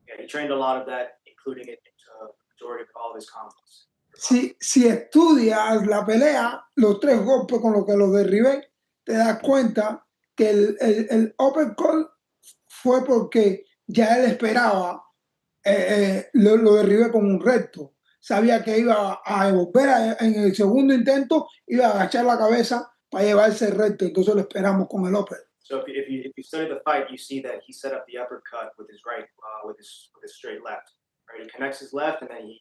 Yeah, he trained a lot of that, including it into the majority of all of his combos. Si estudias la pelea, los 3 golpes con los que los derribé, te das cuenta que el uppercut fue porque ya él esperaba, lo derribé con un recto. Sabía que iba a volver en el segundo intento, iba a agachar la cabeza para llevarse el recto, entonces lo esperamos con el uppercut. So if you study the fight, you see that he set up the uppercut with his right, with his straight left. Right, he connects his left, and then his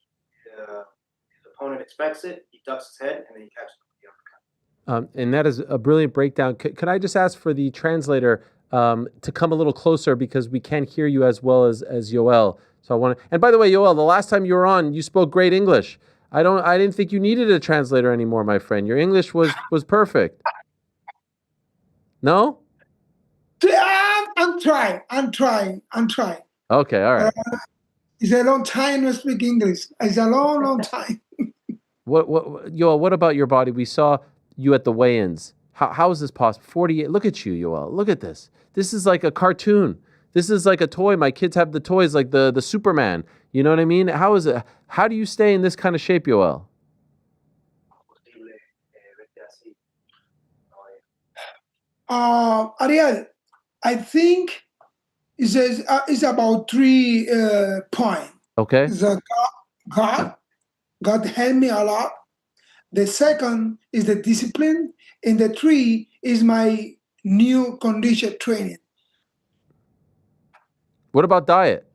opponent expects it. He ducks his head, and then he catches it with the uppercut. And that is a brilliant breakdown. Could I just ask for the translator to come a little closer because we can't hear you as well as Yoel. So I want to. And by the way, Yoel, the last time you were on, you spoke great English. I didn't think you needed a translator anymore, my friend. Your English was perfect. No? I'm trying. Okay, all right. It's a long time to speak English. It's a long time. Yoel, what about your body? We saw you at the weigh-ins. How is this possible? 48. Look at you, Yoel. Look at this. This is like a cartoon. This is like a toy. My kids have the toys like the Superman. You know what I mean? How is it? How do you stay in this kind of shape, Yoel? Ariel, I think it's about 3 points. Okay. God helped me a lot. The second is the discipline, and the 3 is my new condition training. What about diet?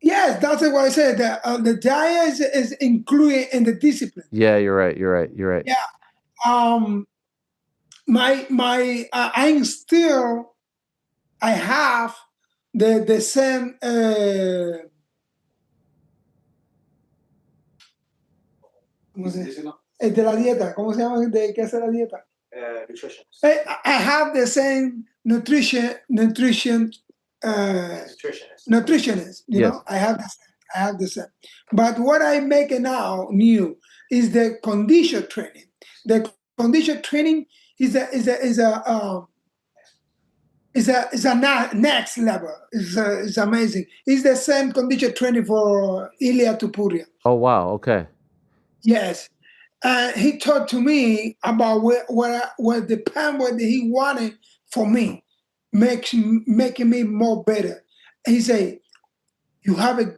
Yes, that's what I said. The diet is included in the discipline. Yeah, you're right. Yeah. I have the same ¿cómo se dice? El de la dieta, ¿cómo se llama? ¿De qué hace la dieta? Nutritionist. I have the same nutritionist. You Yes. know, I have the same. But what I make now new is the condition training. The condition training is a next level. It's amazing. It's the same condition training for Ilia Topuria. Oh, wow. Okay. Yes. He talked to me about what the plan what he wanted for me, making me more better. He said, you have a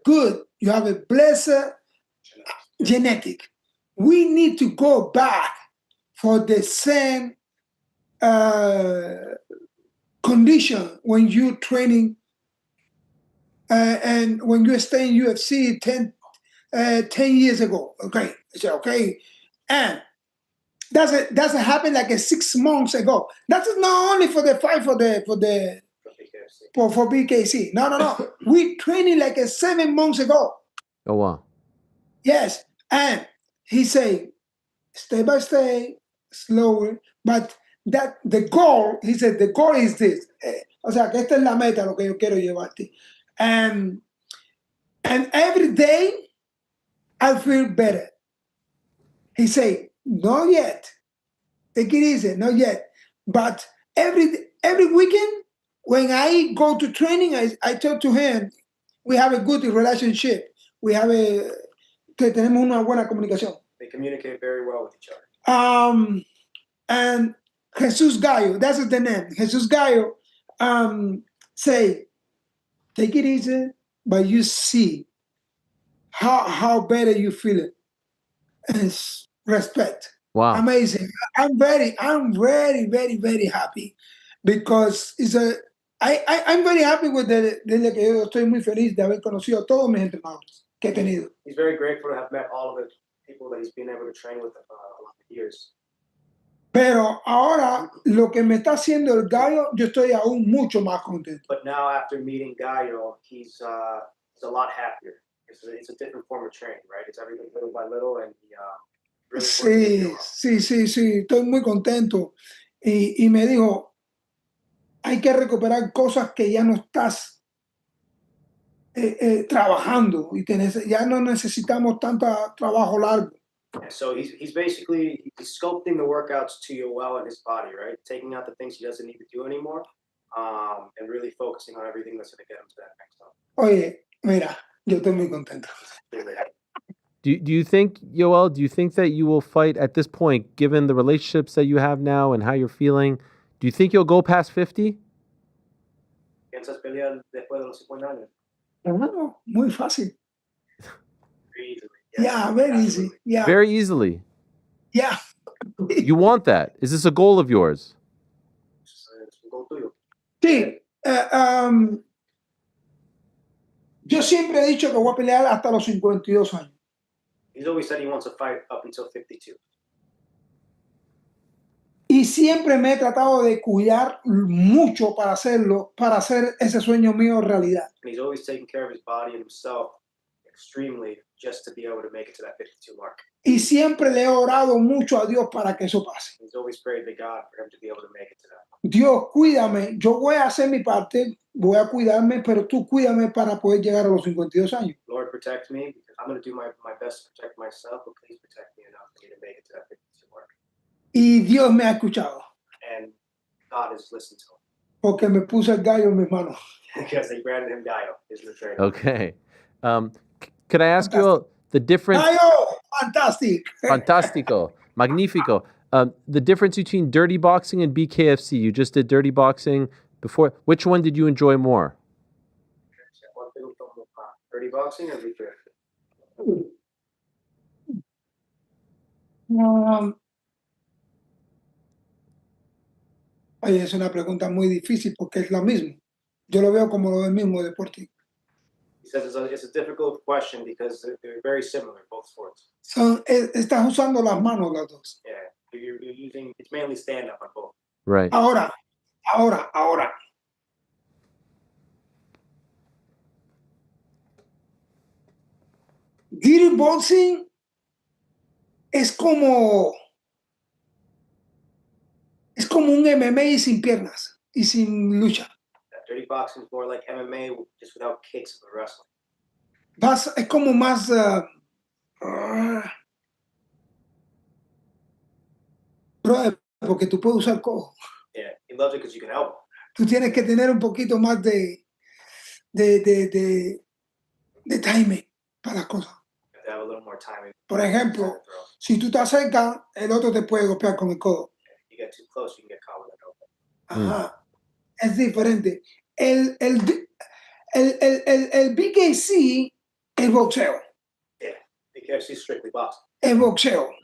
blessed genetic. We need to go back for the same condition when you're training and when you stay in UFC 10 years ago. Okay. I said, okay. And doesn't happen like 6 months ago. That is not only for the fight for BKC. No. We training like 7 months ago. Oh, wow. Yes. And he said, step by step, slowly, but that the goal, he said, the goal is this. O sea, que esta es la meta, lo que yo quiero llevarte. And every day, I feel better. He said, not yet. Take it easy, not yet. But every weekend, when I go to training, I talk to him. We have a good relationship. Que tenemos una buena comunicación. They communicate very well with each other. And Jesus Gallo, that's the name. Jesus Gallo say, take it easy, but you see how better you feel it. And it's respect. Wow. Amazing. I'm very, very happy because I'm very happy with desde que yo estoy muy feliz de haber conocido a todos mis entrenadores que he tenido. He's very grateful to have met all of the people that he's been able to train with a lot of years. Pero ahora lo que me está haciendo el Gallo, yo estoy aún mucho más contento. But now after meeting Gallo, he's a lot happier. It's a different form of training, right? It's everything little by little, and he really Sí, estoy muy contento. Y me dijo, hay que recuperar cosas que ya no estás trabajando y ya no necesitamos tanto trabajo largo. So he's basically sculpting the workouts to Yoel and his body, right? Taking out the things he doesn't need to do anymore, and really focusing on everything that's going to get him to that next level. Oye, mira, yo estoy muy contento. Do you think, Yoel, do you think that you will fight at this point, given the relationships that you have now and how you're feeling? Do you think you'll go past 50? ¿Piensas pelear después de los 50 años? Hermano, muy fácil. Very easily. Yeah, very easy. Yeah. Very easily. Yeah. You want that? Is this a goal of yours? Sí. Yo siempre he dicho que voy a pelear hasta los 52 años. He's always said he wants to fight up until 52. Y siempre me he tratado de cuidar mucho para hacerlo, para hacer ese sueño mío realidad. And he's always taking care of his body and himself extremely just to be able to make it to that 52 mark. Y siempre le he orado mucho a Dios para que eso pase. He's always prayed to God for him to be able to make it to that. Dios, cuídame. Yo voy a hacer mi parte, voy a cuidarme, pero tú cuídame para poder llegar a los 52 años. Lord, protect me because I'm going to do my best to protect myself, but please protect me enough for me to make it to that 52 mark. Y Dios me ha escuchado. And God has listened to him. Porque me puse el gallo en mis manos. Because they granted him Gallo, his new trainer. Okay. Could I ask you the difference? Gallo, fantastic. Fantastico. Magnifico. The difference between dirty boxing and BKFC. You just did dirty boxing before. Which one did you enjoy more? Dirty boxing or BKFC? Oye, es una pregunta muy difícil porque es lo mismo. Yo lo veo como lo mismo deporte. He says it's a difficult question because they're very similar, both sports. Estás usando las manos las dos. Yeah, you're using, it's mainly stand-up on both. Right. Ahora. Dirty boxing es como un MMA sin piernas y sin lucha. Dirty boxing is more like MMA, just without kicks of wrestling. Es como más porque tú puedes usar codo. Yeah, he loves it because you can help him. Tú tienes que tener un poquito más de timing para las cosas. You have to have a little more timing. Por ejemplo, si tú estás cerca, el otro te puede golpear con el codo. You get too close, you can get caught with an elbow. Ajá. Es diferente. El BKC es boxeo. Yeah, BKFC is strictly boxing. Es boxeo.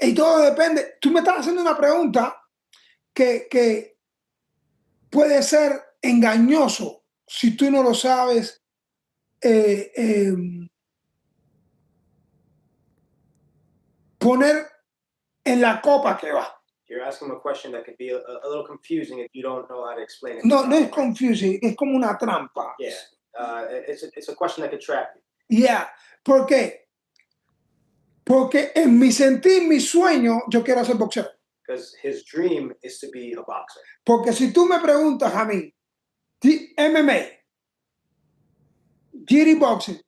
Y todo depende. Tú me estás haciendo una pregunta que puede ser engañoso si tú no lo sabes poner en la copa que va. You're asking a question that could be a little confusing if you don't know how to explain it. No es confusing, es como una trampa. Yeah, it's a question that could trap you. Yeah, ¿por qué? Porque en mi sentir, mi sueño, yo quiero hacer boxeo. Because his dream is to be a boxer. Porque si tú me preguntas a mí, MMA, dirty boxing,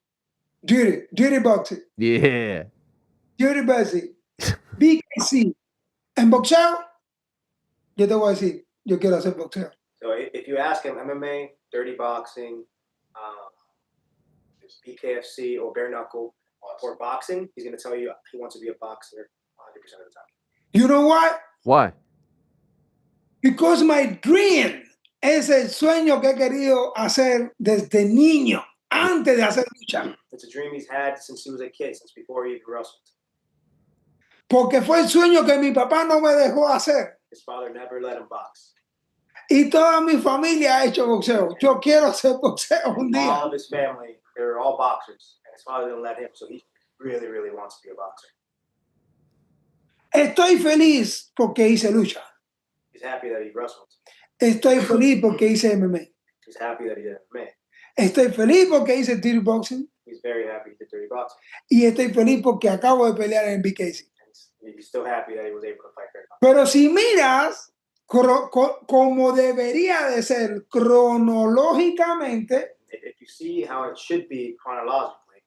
dirty boxing, Yeah. dirty boxing, BKC, en boxeo, yo te voy a decir, yo quiero hacer boxeo. So if you ask him MMA, dirty boxing, BKFC, or bare knuckle, or boxing, he's going to tell you he wants to be a boxer 100% of the time. You know what? Why? Because my dream es el sueño que he querido hacer desde niño, antes de hacer lucha. It's a dream he's had since he was a kid, since before he even wrestled. Porque fue el sueño que mi papá no me dejó hacer. His father never let him box. Y toda mi familia ha hecho boxeo. Yo quiero hacer boxeo un día. All of his family, they're all boxers, and his father didn't let him, so he really, really wants to be a boxer. Estoy feliz porque hice lucha. He's happy that he wrestled. Estoy feliz porque hice MMA. He's happy that he did MMA. Estoy feliz porque hice dirty boxing. He's very happy he did dirty boxing. Y estoy feliz porque acabo de pelear en BKC. And he's still happy that he was able to fight fair. Pero si miras como debería de ser cronológicamente, If you see how it should be chronologically,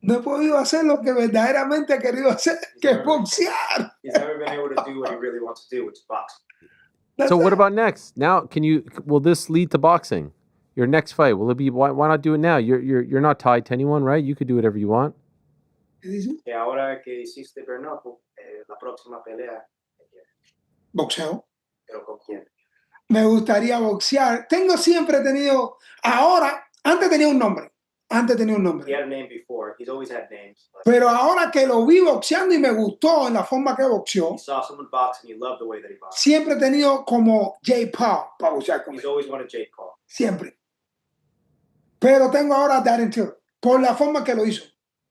no he podido hacer lo que verdaderamente he querido hacer, que es boxear. he's never been able to do what he really wants to do, which is boxing. So what about next? Now, will this lead to boxing? Your next fight, will it be, why not do it now? You're not tied to anyone, right? You could do whatever you want. Y ahora que hiciste bare knuckle, la próxima pelea, Boxeo. pero ¿con quién? Me gustaría boxear. Siempre tenido, antes tenía un nombre. He had a name before. He's always had names. Pero ahora que lo vi boxeando y me gustó en la forma que boxeó, He saw someone box and he loved the way that he boxed. siempre he tenido como Jay Paul para boxear He's conmigo. always wanted Jake Paul. Siempre. Pero tengo ahora a Darren Till, por la forma que lo hizo.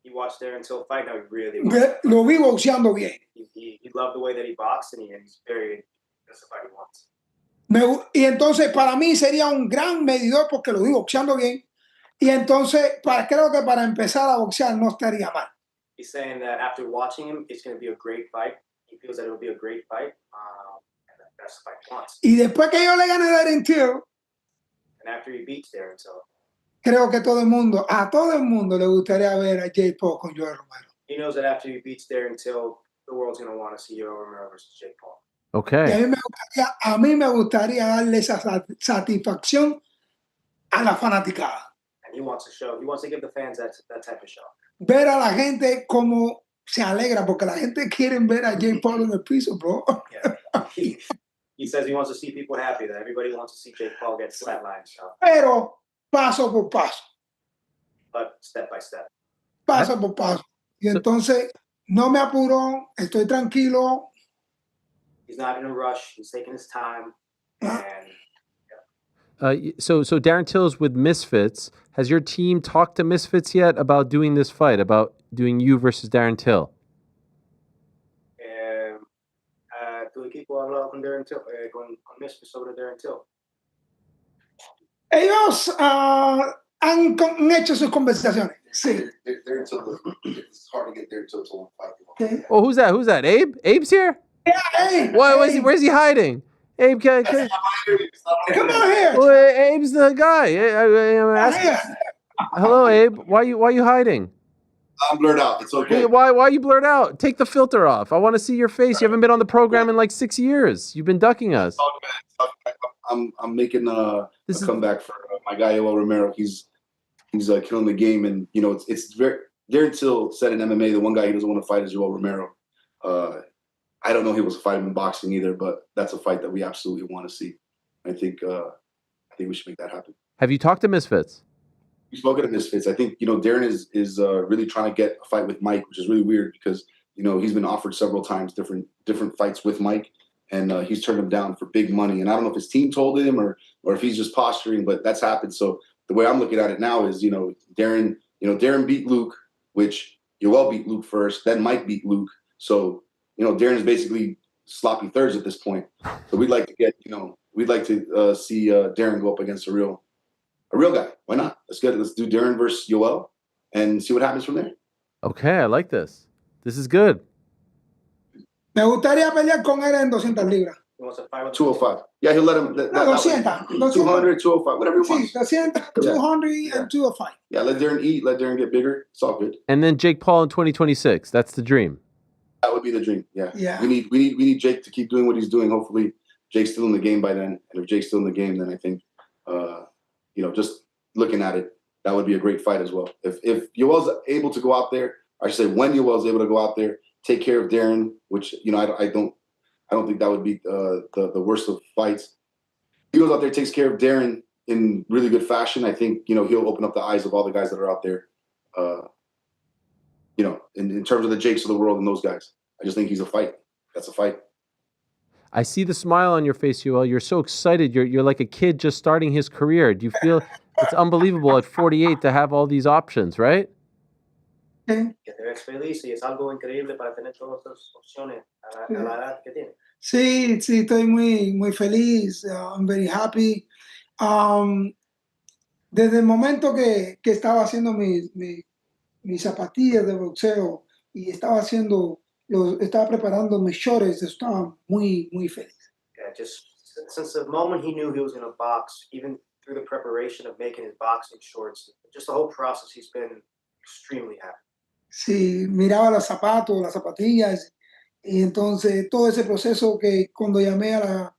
He watched there until fight. Now he really wants. Lo vi boxeando bien. He loved the way that he boxed, and he's very. That's the fight he wants. Y entonces para mí sería un gran medidor porque lo vi boxeando bien. Y entonces creo que para empezar a boxear no estaría mal. He's saying that after watching him, it's going to be a great fight. He feels that it will be a great fight, and that's the fight he wants. Y después que yo le gane a Darren Till, And after he beats Darren Till, creo que a todo el mundo le gustaría ver a Jay Paul con Joel Romero. he knows that after he beats Darren Till, the world's going to want to see Yoel Romero versus Jake Paul. Y Okay. a mí me gustaría darle esa satisfacción a la fanaticada. And he wants to give the fans that type of show. Ver a la gente como se alegra, porque la gente quiere ver a Jay Paul en el piso, bro. Yeah. He says he wants to see people happy, that everybody wants to see Jake Paul get flatlined. So, Pero paso por paso, but step by step. paso por paso. Y entonces no me apuro, estoy tranquilo. He's not in a rush. He's taking his time. And So Darren Till's with Misfits. Has your team talked to Misfits yet about doing this fight, about doing you versus Darren Till? tu equipo ha hablado con Darren Till, con Misfits sobre Darren Till. Ellos han hecho sus conversaciones. Sí. Darren Till, it's hard to get Darren Till to one fight. Okay. Oh, who's that? Who's that? Abe? Abe's here? Yeah, hey, Where's hey, he hiding? Abe, come on here. Oh, Abe's the guy. I'm asking. Hello, Abe. Why you hiding? I'm blurred out. It's okay. Why you blurred out? Take the filter off. I want to see your face. You haven't been on the program in like 6 years. You've been ducking us. I'm making a comeback for my guy Yoel Romero. He's killing the game, and you know it's very. Darren Till said in MMA the one guy he doesn't want to fight is Yoel Romero. I don't know he was fighting in boxing either, but that's a fight that we absolutely want to see. I think we should make that happen. Have you talked to Misfits? We spoke at Misfits. I think Darren is really trying to get a fight with Mike, which is really weird because he's been offered several times different fights with Mike, and he's turned them down for big money. And I don't know if his team told him or if he's just posturing, but that's happened. So the way I'm looking at it now is Darren beat Luke, which Yoel beat Luke first, then Mike beat Luke. So Darren is basically sloppy thirds at this point. So we'd like to see Darren go up against a real guy. Why not? Let's do Darren versus Yoel and see what happens from there. Okay, I like this. This is good. Me gustaría pelear con él en 200 libras. He wants to fight with 205. Yeah, he'll let him. No, 200. 200, 205, whatever he wants. Sí, 200, 200 and 205. Yeah, let Darren eat. Let Darren get bigger. It's all good. And then Jake Paul in 2026. That's the dream. That would be the dream. Yeah. Yeah. We need Jake to keep doing what he's doing. Hopefully, Jake's still in the game by then. And if Jake's still in the game, then I think, just looking at it, that would be a great fight as well. If Yoel's able to go out there, I should say when Yoel's able to go out there, take care of Darren, which I don't think that would be the worst of fights. He goes out there, takes care of Darren in really good fashion. I think he'll open up the eyes of all the guys that are out there. In terms of the Jakes of the world and those guys, I just think he's a fight. That's a fight. I see the smile on your face, Yoel. You're so excited. You're like a kid just starting his career. Do you feel it's unbelievable at 48 to have all these options, right? Que te ves feliz y es algo increíble para tener todas estas opciones a la edad que tiene. Sí, estoy muy, muy feliz. I'm very happy. Desde el momento que estaba haciendo mis zapatillas de boxeo y estaba preparando mis shorts, estaba muy, muy feliz. Yeah, just since the moment he knew he was going to box, even through the preparation of making his boxing shorts, just the whole process, he's been extremely happy. Sí, miraba los zapatos, las zapatillas, y entonces todo ese proceso que cuando llamé a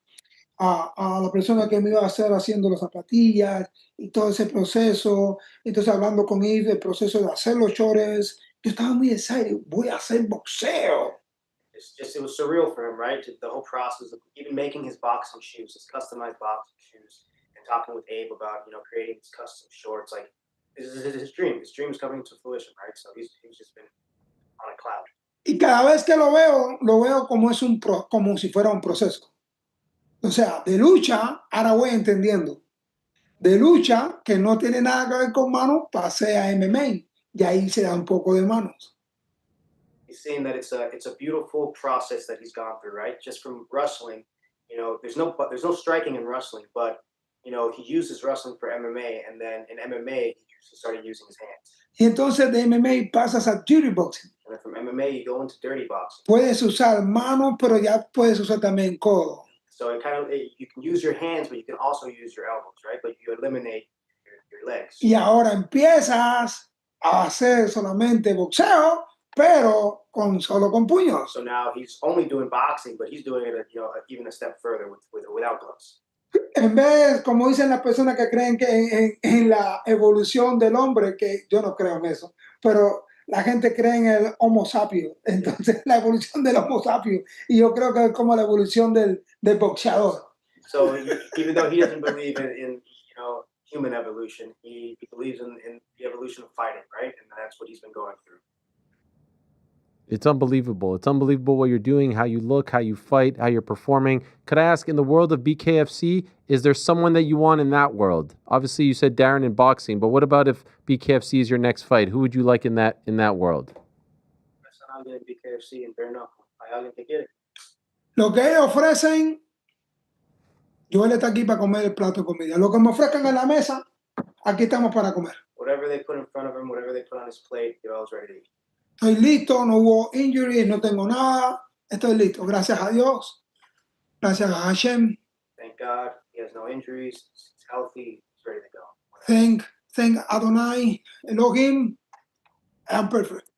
la persona que me iba a hacer haciendo las zapatillas y todo ese proceso, entonces hablando con él del proceso de hacer los shorts, yo estaba muy excited, voy a hacer boxeo. It was surreal for him, right? The whole process of even making his boxing shoes, his customized boxing shoes, and talking with Abe about, creating his custom shorts. Like, this is his dream. His dream is coming to fruition, right? So he's just been on a cloud. Y cada vez que lo veo como como si fuera un proceso. O sea, de lucha, ahora voy entendiendo. De lucha, que no tiene nada que ver con manos, pasé a MMA. Y ahí se da un poco de manos. He's saying that it's a beautiful process that he's gone through, right? Just from wrestling, there's no striking in wrestling, but he uses wrestling for MMA, and then in MMA he started using his hands. Y entonces de MMA pasas a dirty boxing. And then from MMA you go into dirty boxing. Puedes usar manos, pero ya puedes usar también codo. So you can use your hands, but you can also use your elbows, right? But you eliminate your legs. Y ahora empiezas a hacer solamente boxeo, pero solo con puños. So now he's only doing boxing, but he's doing it, even a step further without gloves. En vez, como dicen las personas que creen que en la evolución del hombre, que yo no creo en eso, pero la gente cree en el Homo sapiens, entonces la evolución del Homo sapiens, y yo creo que es como la evolución del boxeador. So even though he doesn't believe in human evolution, he believes in the evolution of fighting, right? And that's what he's been going through. It's unbelievable. It's unbelievable what you're doing, how you look, how you fight, how you're performing. Could I ask, in the world of BKFC, is there someone that you want in that world? Obviously, you said Darren in boxing, but what about if BKFC is your next fight? Who would you like in that world? BKFC en Berno. ¿Hay alguien que quiere? Lo que ellos ofrecen, Joel está aquí para comer el plato de comida. Lo que me ofrezcan en la mesa, aquí estamos para comer. Whatever they put in front of him, whatever they put on his plate, Joel's ready to eat. Estoy listo, no hubo injuries, no tengo nada. Estoy listo, gracias a Dios. Gracias a Hashem. Thank God he has no injuries. He's healthy. He's ready to go. Thank Adonai, Elohim. I'm perfect.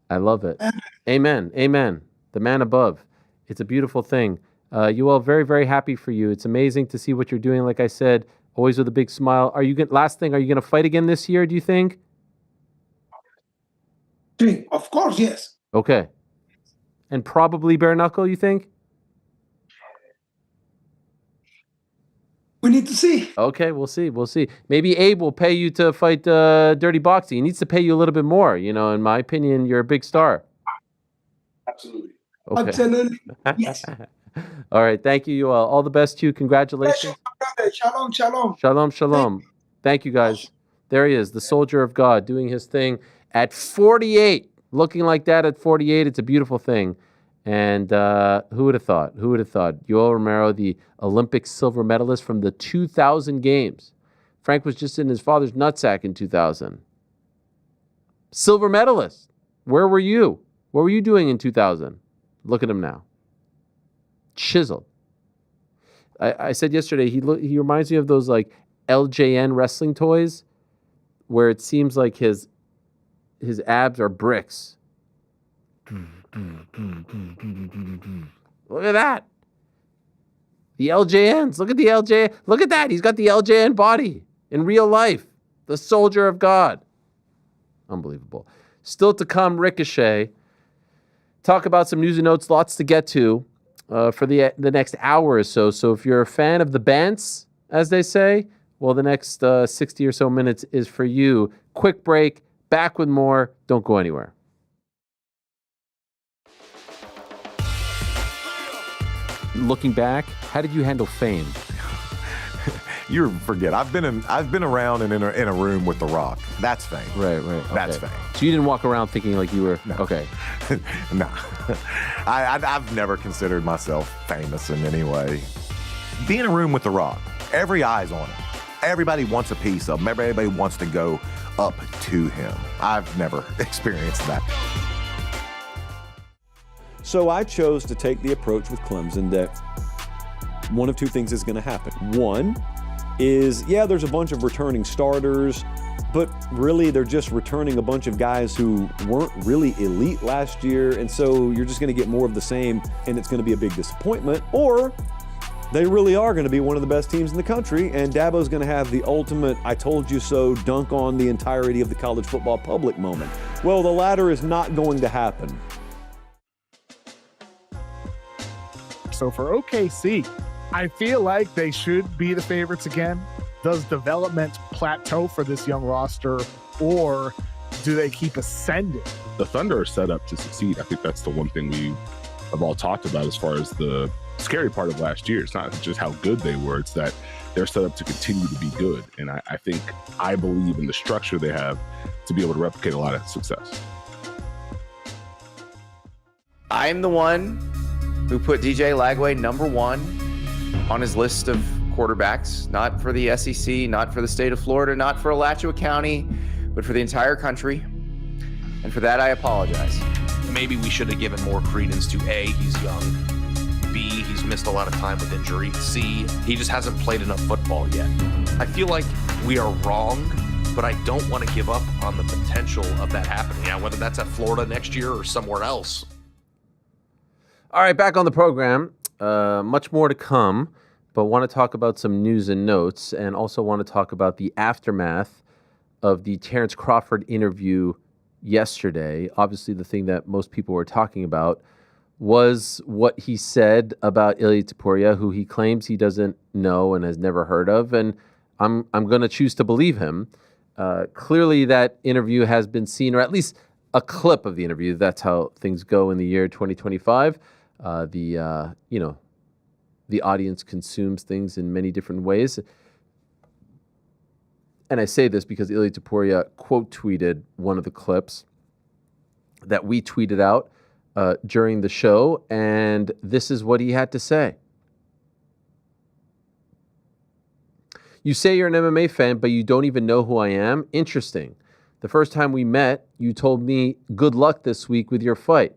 I love it. Amen. Amen. The man above. It's a beautiful thing. Yoel, very, very happy for you. It's amazing to see what you're doing. Like I said, always with a big smile. Last thing, are you going to fight again this year, do you think? Of course, yes. Okay. And probably bare knuckle, you think? We need to see. Okay, we'll see. We'll see. Maybe Abe will pay you to fight dirty boxing. He needs to pay you a little bit more. In my opinion, you're a big star. Absolutely. Okay. Absolutely. Yes. All right. Thank you, Yoel. All the best to you. Congratulations. Shalom, shalom. Shalom, shalom. Thank you, guys. There he is, the soldier of God, doing his thing at 48. Looking like that at 48, it's a beautiful thing. And who would have thought? Who would have thought? Yoel Romero, the Olympic silver medalist from the 2000 games. Frank was just in his father's nutsack in 2000. Silver medalist. Where were you? What were you doing in 2000? Look at him now. Chiseled. I said yesterday, he reminds me of those like LJN wrestling toys where it seems like his abs are bricks. Look at that. The LJNs. Look at the LJ. Look at that. He's got the LJN body in real life. The soldier of God. Unbelievable. Still to come, Ricochet. Talk about some news and notes. Lots to get to for the next hour or so. So if you're a fan of the Bants, as they say, well, the next 60 or so minutes is for you. Quick break. Back with more. Don't go anywhere. Looking back, how did you handle fame? You forget. I've been around and in a room with The Rock. That's fame. Right. Okay. That's fame. So you didn't walk around thinking like you were okay. No. I've never considered myself famous in any way. Be in a room with The Rock. Every eye's on him. Everybody wants a piece of him. Everybody wants to go up to him. I've never experienced that. So I chose to take the approach with Clemson that one of two things is going to happen. One is, there's a bunch of returning starters, but really they're just returning a bunch of guys who weren't really elite last year, and so you're just going to get more of the same, and it's going to be a big disappointment. Or they really are going to be one of the best teams in the country, and Dabo's going to have the ultimate I told you so dunk on the entirety of the college football public moment. Well, the latter is not going to happen. So for OKC, I feel like they should be the favorites again. Does development plateau for this young roster, or do they keep ascending? The Thunder are set up to succeed. I think that's the one thing we have all talked about as far as the scary part of last year. It's not just how good they were, it's that they're set up to continue to be good. And I believe in the structure they have to be able to replicate a lot of success. I'm the one who put DJ Lagway number one on his list of quarterbacks, not for the SEC, not for the state of Florida, not for Alachua County, but for the entire country. And for that, I apologize. Maybe we should have given more credence to A, he's young, B, he's missed a lot of time with injury, C, he just hasn't played enough football yet. I feel like we are wrong, but I don't want to give up on the potential of that happening. Now, whether that's at Florida next year or somewhere else. All right, back on the program. Much more to come, but want to talk about some news and notes, and also want to talk about the aftermath of the Terrence Crawford interview yesterday. Obviously, the thing that most people were talking about was what he said about Ilia Topuria, who he claims he doesn't know and has never heard of, and I'm going to choose to believe him. Clearly, that interview has been seen, or at least a clip of the interview. That's how things go in the year 2025. The audience consumes things in many different ways. And I say this because Ilia Topuria quote tweeted one of the clips that we tweeted out during the show, and this is what he had to say. You say you're an MMA fan, but you don't even know who I am? Interesting. The first time we met, you told me, good luck this week with your fight.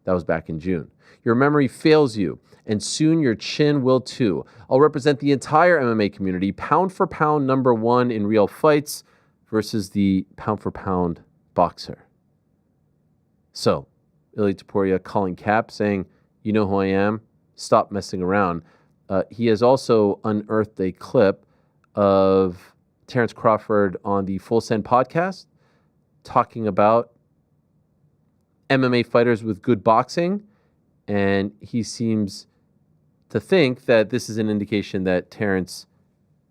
That was back in June. Your memory fails you, and soon your chin will too. I'll represent the entire MMA community, pound for pound number one in real fights versus the pound for pound boxer. So, Ilia Topuria calling cap, saying, you know who I am, stop messing around. He has also unearthed a clip of Terrence Crawford on the Full Send podcast talking about MMA fighters with good boxing, and he seems to think that this is an indication that Terrence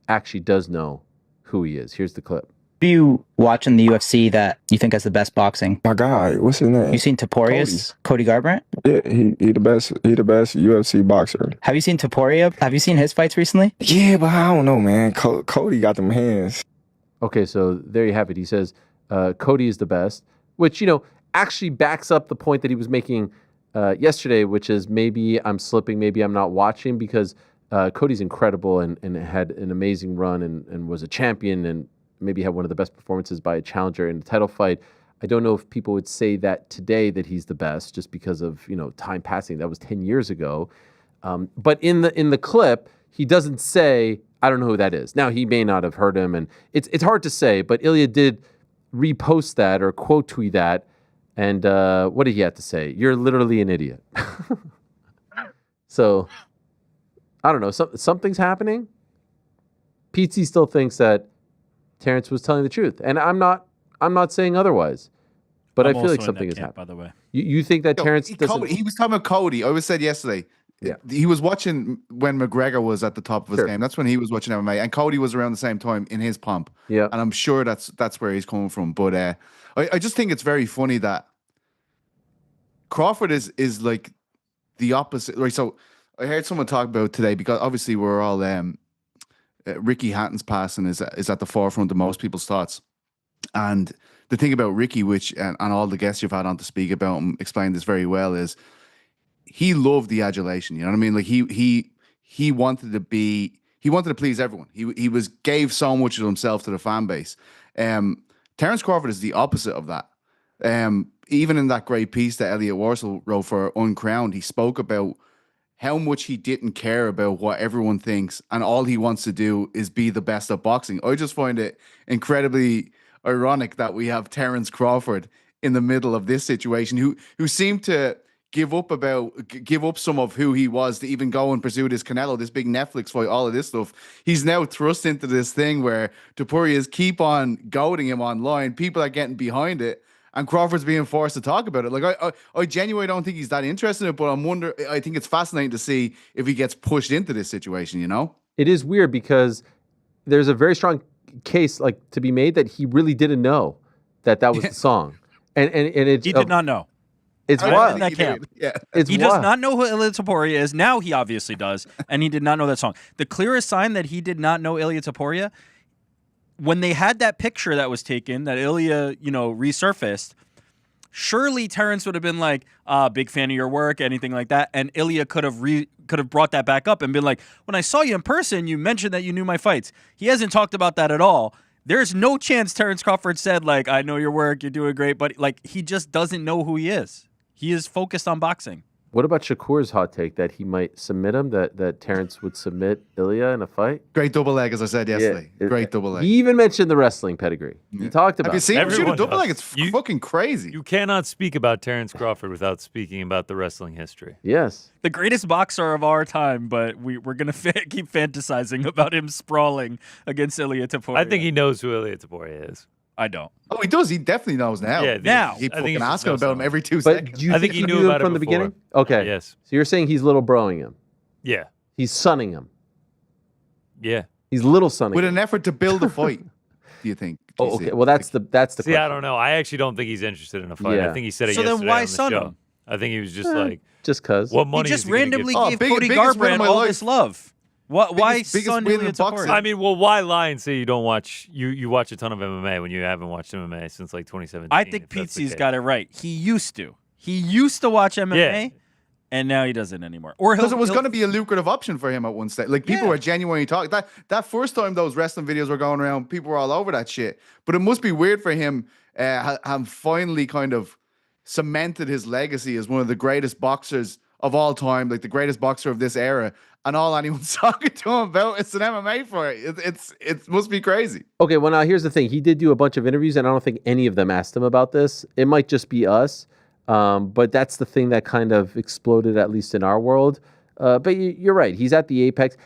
actually does know who he is. Here's the clip. Who do you watch in the UFC that you think has the best boxing? My guy, what's his name? You seen Topuria's? Cody Garbrandt? Yeah, he the best. He the best UFC boxer. Have you seen Topuria? Have you seen his fights recently? Yeah, but I don't know, man. Cody got them hands. Okay, so there you have it. He says Cody is the best, which, actually backs up the point that he was making yesterday, which is maybe I'm slipping, maybe I'm not watching, because Cody's incredible and had an amazing run and was a champion and maybe had one of the best performances by a challenger in a title fight. I don't know if people would say that today that he's the best just because of, time passing. That was 10 years ago. But in the clip, he doesn't say, I don't know who that is. Now, he may not have heard him, and it's hard to say, but Ilia did repost that or quote tweet that. And what did he have to say? You're literally an idiot. So I don't know. Something's happening. Pizzi still thinks that Terrence was telling the truth, and I'm not saying otherwise. But I'm I feel like also in something that is camp, happening. by the way. You think that Terrence doesn't? He was talking about Cody. I always said yesterday. Yeah. He was watching when McGregor was at the top of his Sure. game. That's when he was watching MMA, and Cody was around the same time in his pomp. Yeah. And I'm sure that's where he's coming from. But I just think it's very funny that Crawford is like the opposite. Right. So I heard someone talk about today, because obviously we're all Ricky Hatton's passing is at the forefront of most people's thoughts. And the thing about Ricky, which and all the guests you've had on to speak about him explain this very well, is he loved the adulation. You know what I mean? Like he wanted to please everyone. He gave so much of himself to the fan base. Terrence Crawford is the opposite of that. Even in that great piece that Elliot Warsell wrote for Uncrowned, he spoke about how much he didn't care about what everyone thinks, and all he wants to do is be the best at boxing. I just find it incredibly ironic that we have Terrence Crawford in the middle of this situation, who seemed to give up some of who he was to even go and pursue this Canelo, this big Netflix fight, all of this stuff. He's now thrust into this thing where Topuria's keep on goading him online. People are getting behind it, and Crawford's being forced to talk about it. Like I genuinely don't think he's that interested in it, but I think it's fascinating to see if he gets pushed into this situation, you know? It is weird because there's a very strong case to be made that he really didn't know that was the song. And it's He did not know. It's I was wild. in that camp. Yeah. He does not know who Ilia Topuria is. Now he obviously does, and he did not know that song. The clearest sign that he did not know Ilia Topuria, when they had that picture that was taken, that Ilia, resurfaced, surely Terrence would have been like, big fan of your work, anything like that, and Ilia could have brought that back up and been like, when I saw you in person, you mentioned that you knew my fights. He hasn't talked about that at all. There's no chance Terrence Crawford said, I know your work, you're doing great, but he just doesn't know who he is. He is focused on boxing. What about Shakur's hot take that he might submit him, that Terrence would submit Ilya in a fight? Great double leg, as I said yesterday. Yeah. Great double leg. He even mentioned the wrestling pedigree. He talked about Have you seen him shoot a double leg? does. It's fucking crazy. You cannot speak about Terrence Crawford without speaking about the wrestling history. Yes. The greatest boxer of our time, but we're going to keep fantasizing about him sprawling against Ilia Topuria. I think he knows who Ilia Topuria is. I don't. Oh, he does. He definitely knows now. Yeah, now. He I think fucking he just asking knows about him now. every 2 But seconds. do you I think think he he knew knew about him from it the before. beginning? Okay. Yes. So you're saying he's little broing him. Yeah. He's sunning him. Yeah. He's little sunning With him. an effort to build a fight, do you think? Oh, okay. Well, that's the See, question. I don't know. I actually don't think he's interested in a fight. Yeah. I think he said it So then yesterday why on the sun show. him? I think he was just just cause. what He money just is he gonna randomly give? gave Cody biggest win of Garbrandt my all life. this love. Why biggest sun win in Ilia boxing. Topuria? I mean, well, why lie and say you don't watch you watch a ton of MMA when you haven't watched MMA since 2017? I think if that's the Pizzi's case. got it right. He used to. He used to watch MMA, Yeah. and now he doesn't anymore. Or Because it was going to be a lucrative option for him at one stage. Like people Yeah. were genuinely talking. That first time those wrestling videos were going around, people were all over that shit. But it must be weird for him have finally kind of cemented his legacy as one of the greatest boxers of all time, like the greatest boxer of this era. And all anyone's talking to him about is an MMA fight. It must be crazy. Okay, well, now here's the thing. He did do a bunch of interviews, and I don't think any of them asked him about this. It might just be us, but that's the thing that kind of exploded, at least in our world. But you're right. He's at the apex.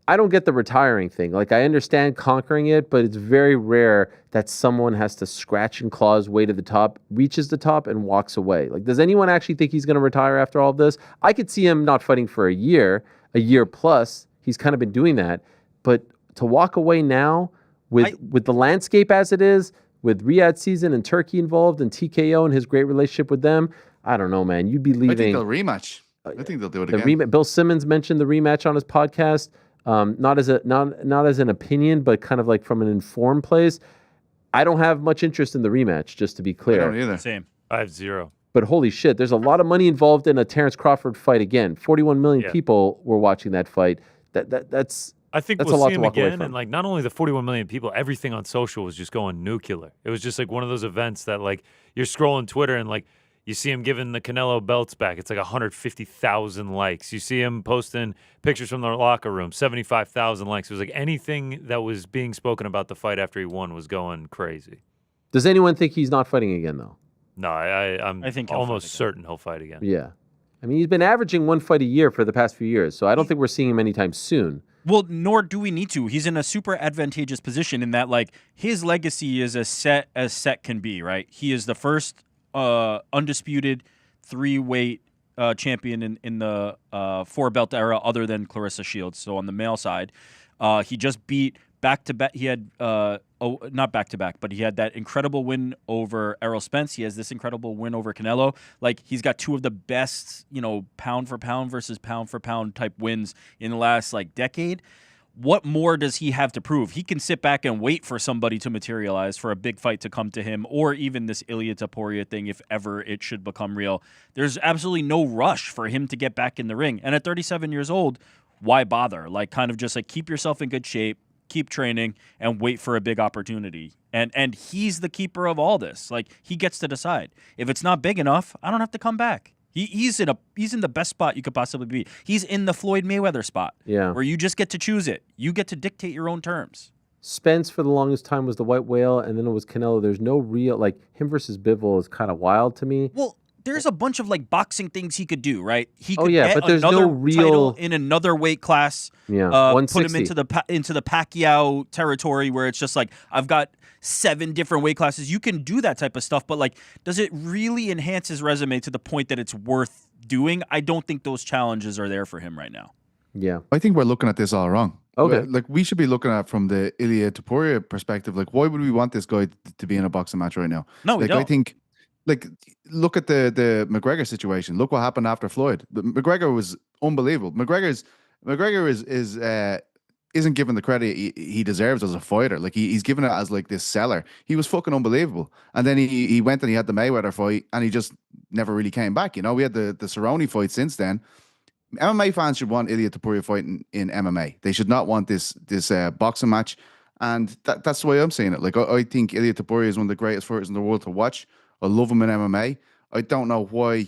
I don't get the retiring thing. Like, I understand conquering it, but it's very rare that someone has to scratch and claw his way to the top, reaches the top, and walks away. Like, does anyone actually think he's going to retire after all of this? I could see him not fighting for a year plus. He's kind of been doing that. But to walk away now with the landscape as it is, with Riyadh season and Turkey involved and TKO and his great relationship with them, I don't know, man. You'd be leaving. I think they'll rematch. I think they'll do it The again. Bill Simmons mentioned the rematch on his podcast, not as an opinion, but kind of like from an informed place. I don't have much interest in the rematch, just to be clear. I don't either. Same. I have zero. But holy shit, there's a lot of money involved in a Terrence Crawford fight again. 41 million people were watching that fight. That's I think that's we'll a lot see to him walk away again, from. and like not only the 41 million people, everything on social was just going nuclear. It was just like one of those events that like you're scrolling Twitter and like you see him giving the Canelo belts back. It's like 150,000 likes. You see him posting pictures from the locker room, 75,000 likes. It was like anything that was being spoken about the fight after he won was going crazy. Does anyone think he's not fighting again, though? No, I think he'll almost fight again. certain he'll fight again. Yeah. I mean, he's been averaging 1 fight a year for the past few years, so I don't think we're seeing him anytime soon. Well, nor do we need to. He's in a super advantageous position in that, like, his legacy is as set can be, right? He is the first undisputed 3-weight champion in the 4-belt era other than Clarissa Shields, so on the male side. He just beat back-to-back. He had, not back-to-back, but he had that incredible win over Errol Spence. He has this incredible win over Canelo. Like, he's got 2 of the best, pound-for-pound versus pound-for-pound type wins in the last, decade. What more does he have to prove? He can sit back and wait for somebody to materialize, for a big fight to come to him, or even this Ilia Topuria thing, if ever it should become real. There's absolutely no rush for him to get back in the ring. And at 37 years old, why bother? Keep yourself in good shape, keep training, and wait for a big opportunity. And he's the keeper of all this. He gets to decide. If it's not big enough, I don't have to come back. He's in the best spot you could possibly be. He's in the Floyd Mayweather spot, where you just get to choose it. You get to dictate your own terms. Spence for the longest time was the white whale, and then it was Canelo. There's no real him versus Bivol is kind of wild to me. Well, there's a bunch of boxing things he could do, right? He could but there's another no real title in another weight class. Yeah, put him into the Pacquiao territory where it's just I've got 7 different weight classes. You can do that type of stuff, but does it really enhance his resume to the point that it's worth doing? I don't think those challenges are there for him right now. Yeah, I think we're looking at this all wrong. Okay, we should be looking at it from the Ilia Topuria perspective. Why would we want this guy to be in a boxing match right now? No, we don't. I think. Look at the McGregor situation. Look what happened after Floyd. McGregor was unbelievable. McGregor isn't given the credit he deserves as a fighter. He's given it as this seller. He was fucking unbelievable. And then he went and he had the Mayweather fight, and he just never really came back. We had the Cerrone fight since then. MMA fans should want Ilia Topuria fighting in MMA. They should not want this boxing match. And that's the way I'm seeing it. I think Ilia Topuria is one of the greatest fighters in the world to watch. I love him in MMA. I don't know why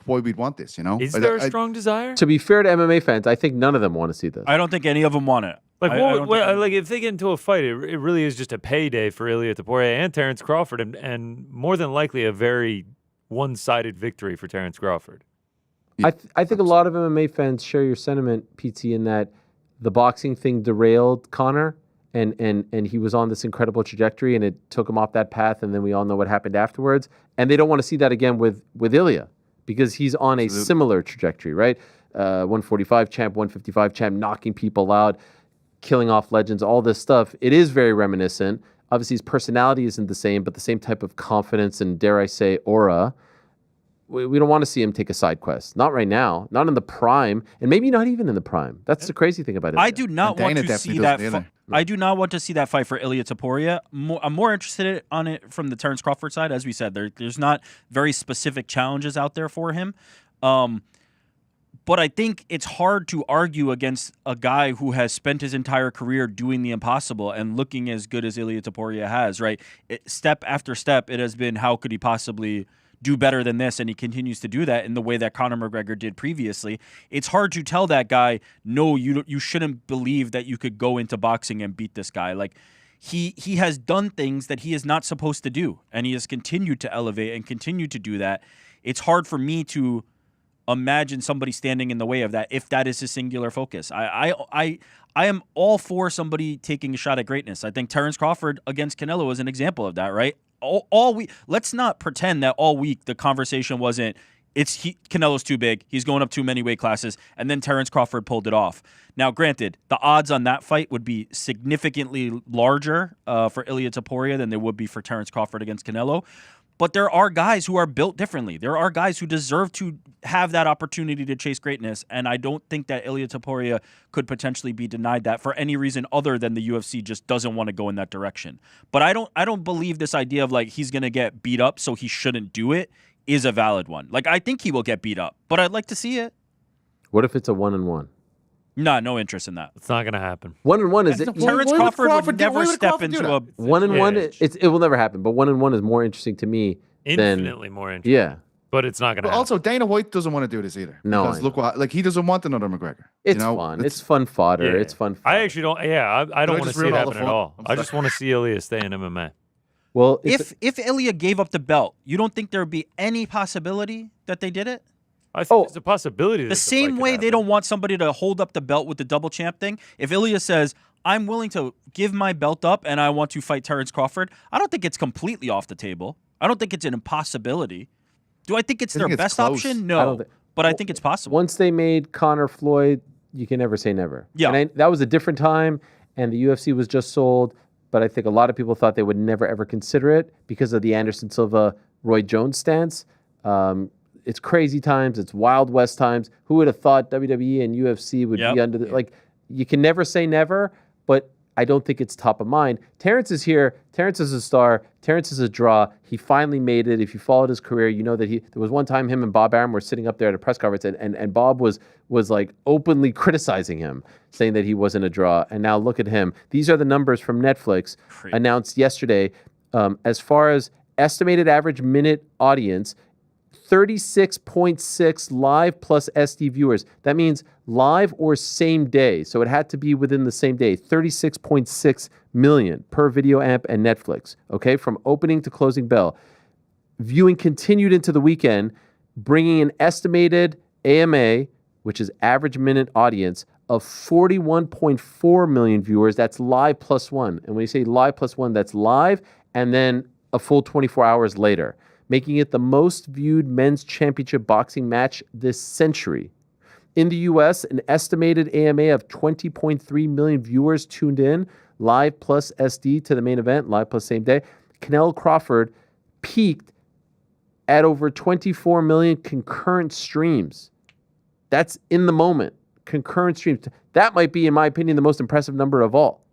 we'd want this, Is there a strong desire? To be fair to MMA fans, I think none of them want to see this. I don't think any of them want it. If they get into a fight, it really is just a payday for Ilia Topuria and Terrence Crawford, and more than likely a very one-sided victory for Terrence Crawford. I think a lot of MMA fans share your sentiment, PT, in that the boxing thing derailed Conor. And he was on this incredible trajectory, and it took him off that path, and then we all know what happened afterwards. And they don't want to see that again with Ilia, because he's on a similar trajectory, right? 145 champ, 155 champ, knocking people out, killing off legends, all this stuff. It is very reminiscent. Obviously, his personality isn't the same, but the same type of confidence and, dare I say, aura. We don't want to see him take a side quest. Not right now. Not in the prime, and maybe not even in the prime. That's the crazy thing about it. I do not want to see that. I do not want to see that fight for Ilia Topuria. I'm more interested on it from the Terrence Crawford side. As we said, there's not very specific challenges out there for him. But I think it's hard to argue against a guy who has spent his entire career doing the impossible and looking as good as Ilia Topuria has, right? Step after step, it has been, how could he possibly do better than this? And he continues to do that in the way that Conor McGregor did previously. It's hard to tell that guy, no, you shouldn't believe that you could go into boxing and beat this guy. He has done things that he is not supposed to do, and he has continued to elevate and continue to do that. It's hard for me to imagine somebody standing in the way of that if that is his singular focus. I am all for somebody taking a shot at greatness. I think Terrence Crawford against Canelo is an example of that, right? All week, let's not pretend that all week the conversation wasn't Canelo's too big, he's going up too many weight classes, and then Terrence Crawford pulled it off. Now, granted, the odds on that fight would be significantly larger for Ilia Topuria than they would be for Terrence Crawford against Canelo. But there are guys who are built differently. There are guys who deserve to have that opportunity to chase greatness, and I don't think that Ilia Topuria could potentially be denied that for any reason other than the UFC just doesn't want to go in that direction. But I don't believe this idea of he's going to get beat up so he shouldn't do it is a valid one. I think he will get beat up, but I'd like to see it. What if it's a 1-1? Nah, no interest in that. It's not going to happen. 1-1 is it? Terrence Crawford would never step into a 1-1. It will never happen. But 1-1 is more interesting to me. Infinitely more interesting. Yeah, but it's not going to happen. Also, Dana White doesn't want to do this either. No, because look what he doesn't want another McGregor. It's fun. It's fun fodder. Yeah. It's fun. Fodder. I actually don't. Yeah, I don't want to see it happen at all. I just want to see Ilia stay in MMA. Well, if Ilia gave up the belt, you don't think there would be any possibility that they did it? I think there's a possibility. The same way they don't want somebody to hold up the belt with the double champ thing. If Ilya says, I'm willing to give my belt up and I want to fight Terrence Crawford, I don't think it's completely off the table. I don't think it's an impossibility. Do I think it's their best close. option? I No. don't thi- But I think it's possible. Once they made Conor Floyd, you can never say never. Yeah. And that was a different time, and the UFC was just sold, but I think a lot of people thought they would never, ever consider it because of the Anderson Silva, Roy Jones stance. It's crazy times. It's Wild West times. Who would have thought WWE and UFC would be under the, like, you can never say never, but I don't think it's top of mind. Terrence is here. Terrence is a star. Terrence is a draw. He finally made it. If you followed his career, you know that there was one time him and Bob Arum were sitting up there at a press conference, and Bob was like openly criticizing him, saying that he wasn't a draw. And now look at him. These are the numbers from Netflix announced yesterday. As far as estimated average minute audience, 36.6 live plus SD viewers. That means live or same day. So it had to be within the same day. 36.6 million per Video Amp and Netflix. Okay, from opening to closing bell. Viewing continued into the weekend, bringing an estimated AMA, which is average minute audience, of 41.4 million viewers. That's live plus one. And when you say live plus one, that's live and then a full 24 hours later, making it the most viewed men's championship boxing match this century. In the U.S., an estimated AMA of 20.3 million viewers tuned in, live plus SD to the main event, live plus same day. Canelo Crawford peaked at over 24 million concurrent streams. That's in the moment, concurrent streams. That might be, in my opinion, the most impressive number of all.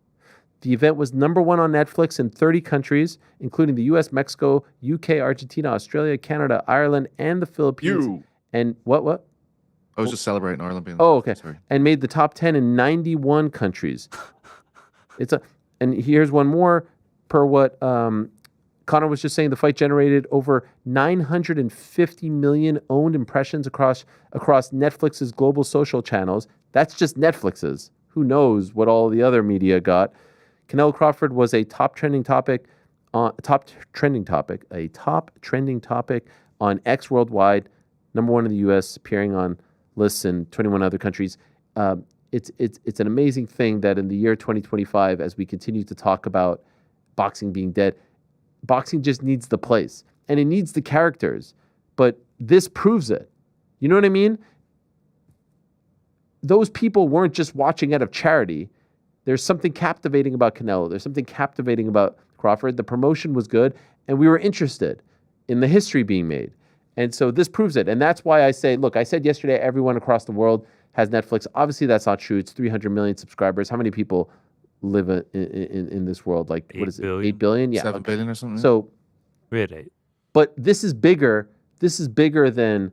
The event was #1 on Netflix in 30 countries, including the US, Mexico, UK, Argentina, Australia, Canada, Ireland, and the Philippines. And what? I was just celebrating our Olympian. Oh, okay. Sorry. And made the top 10 in 91 countries. And here's one more per what Conor was just saying. The fight generated over 950 million owned impressions across Netflix's global social channels. That's just Netflix's. Who knows what all the other media got? Canelo Crawford was a top trending topic on X worldwide, #1 in the US, appearing on lists in 21 other countries. It's an amazing thing that in the year 2025, as we continue to talk about boxing being dead, boxing just needs the place and it needs the characters. But this proves it. You know what I mean? Those people weren't just watching out of charity. There's something captivating about Canelo. There's something captivating about Crawford. The promotion was good, and we were interested in the history being made. And so this proves it. And that's why I say, look, I said yesterday everyone across the world has Netflix. Obviously, that's not true. It's 300 million subscribers. How many people live in this world? Like, what is it? 8 billion? Yeah. 7 billion or something? So we had 8. But this is bigger. This is bigger than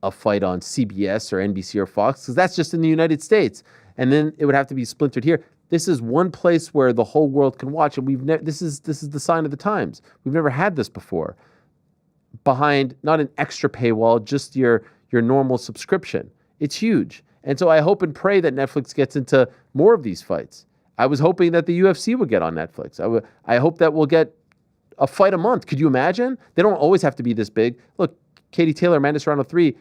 a fight on CBS or NBC or Fox, because that's just in the United States. And then it would have to be splintered here. This is one place where the whole world can watch, and this is the sign of the times. We've never had this before. Behind not an extra paywall, just your normal subscription. It's huge. And so I hope and pray that Netflix gets into more of these fights. I was hoping that the UFC would get on Netflix. I hope that we'll get a fight a month. Could you imagine? They don't always have to be this big. Look, Katie Taylor, Amanda Serrano 3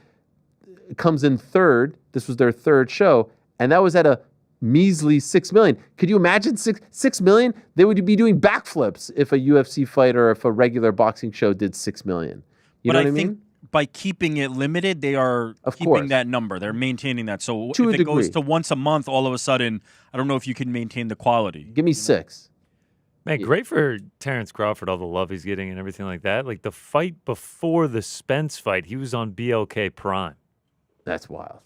comes in third. This was their third show, and that was at a measly 6 million. Could you imagine 6 million? They would be doing backflips if a UFC fight or if a regular boxing show did 6 million. You know what I mean? Think by keeping it limited, they are keeping that number. They're maintaining that. So To a if it goes degree. to once a month, all of a sudden, I don't know if you can maintain the quality. Give me 6. Man, great for Terrence Crawford, all the love he's getting and everything like that. Like the fight before the Spence fight, he was on BLK Prime. That's wild.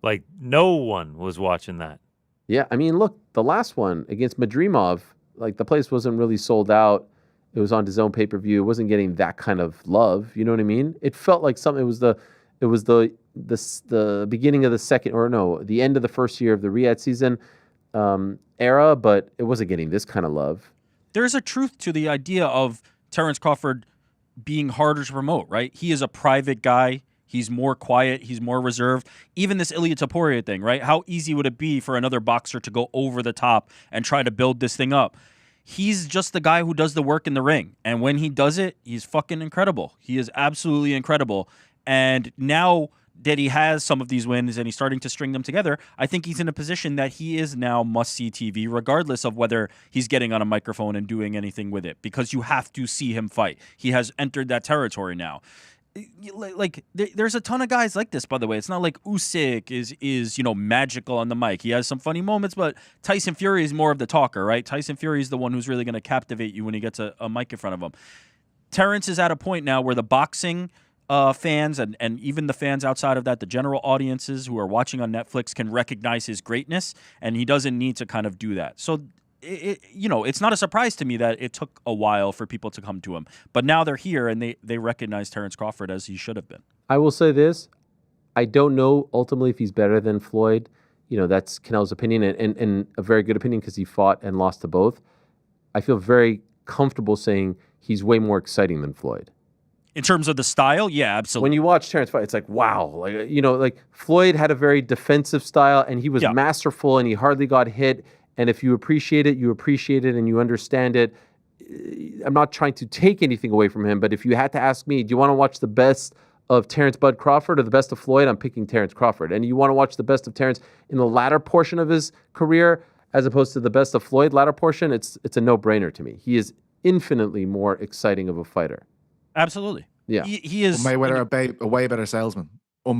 Like no one was watching that. Yeah, I mean, look, the last one against Madrimov, like the place wasn't really sold out. It was on DAZN pay-per-view. It wasn't getting that kind of love. You know what I mean? It felt like something. It was the beginning of the second, or no, the end of the first year of the Riyadh season era, but it wasn't getting this kind of love. There's a truth to the idea of Terrence Crawford being harder to promote, right? He is a private guy. He's more quiet. He's more reserved. Even this Ilia Topuria thing, right? How easy would it be for another boxer to go over the top and try to build this thing up? He's just the guy who does the work in the ring. And when he does it, he's fucking incredible. He is absolutely incredible. And now that he has some of these wins and he's starting to string them together, I think he's in a position that he is now must-see TV, regardless of whether he's getting on a microphone and doing anything with it, because you have to see him fight. He has entered that territory now. Like there's a ton of guys like this, by the way. It's not like Usyk is magical on the mic. He has some funny moments, but Tyson Fury is more of the talker, right? Tyson Fury is the one who's really going to captivate you when he gets a mic in front of him. Terrence is at a point now where the boxing fans and even the fans outside of that, the general audiences who are watching on Netflix, can recognize his greatness, and he doesn't need to kind of do that. So it's not a surprise to me that it took a while for people to come to him. But now they're here, and they recognize Terrence Crawford as he should have been. I will say this. I don't know ultimately if he's better than Floyd. That's Canel's opinion, and a very good opinion because he fought and lost to both. I feel very comfortable saying he's way more exciting than Floyd. In terms of the style, yeah, absolutely. When you watch Terrence fight, it's like, wow. Like Floyd had a very defensive style, and he was masterful, and he hardly got hit. And if you appreciate it, and you understand it. I'm not trying to take anything away from him, but if you had to ask me, do you want to watch the best of Terrence Bud Crawford or the best of Floyd? I'm picking Terrence Crawford. And you want to watch the best of Terrence in the latter portion of his career as opposed to the best of Floyd latter portion, it's a no-brainer to me. He is infinitely more exciting of a fighter. Absolutely. Yeah. He is. Mayweather a way better salesman.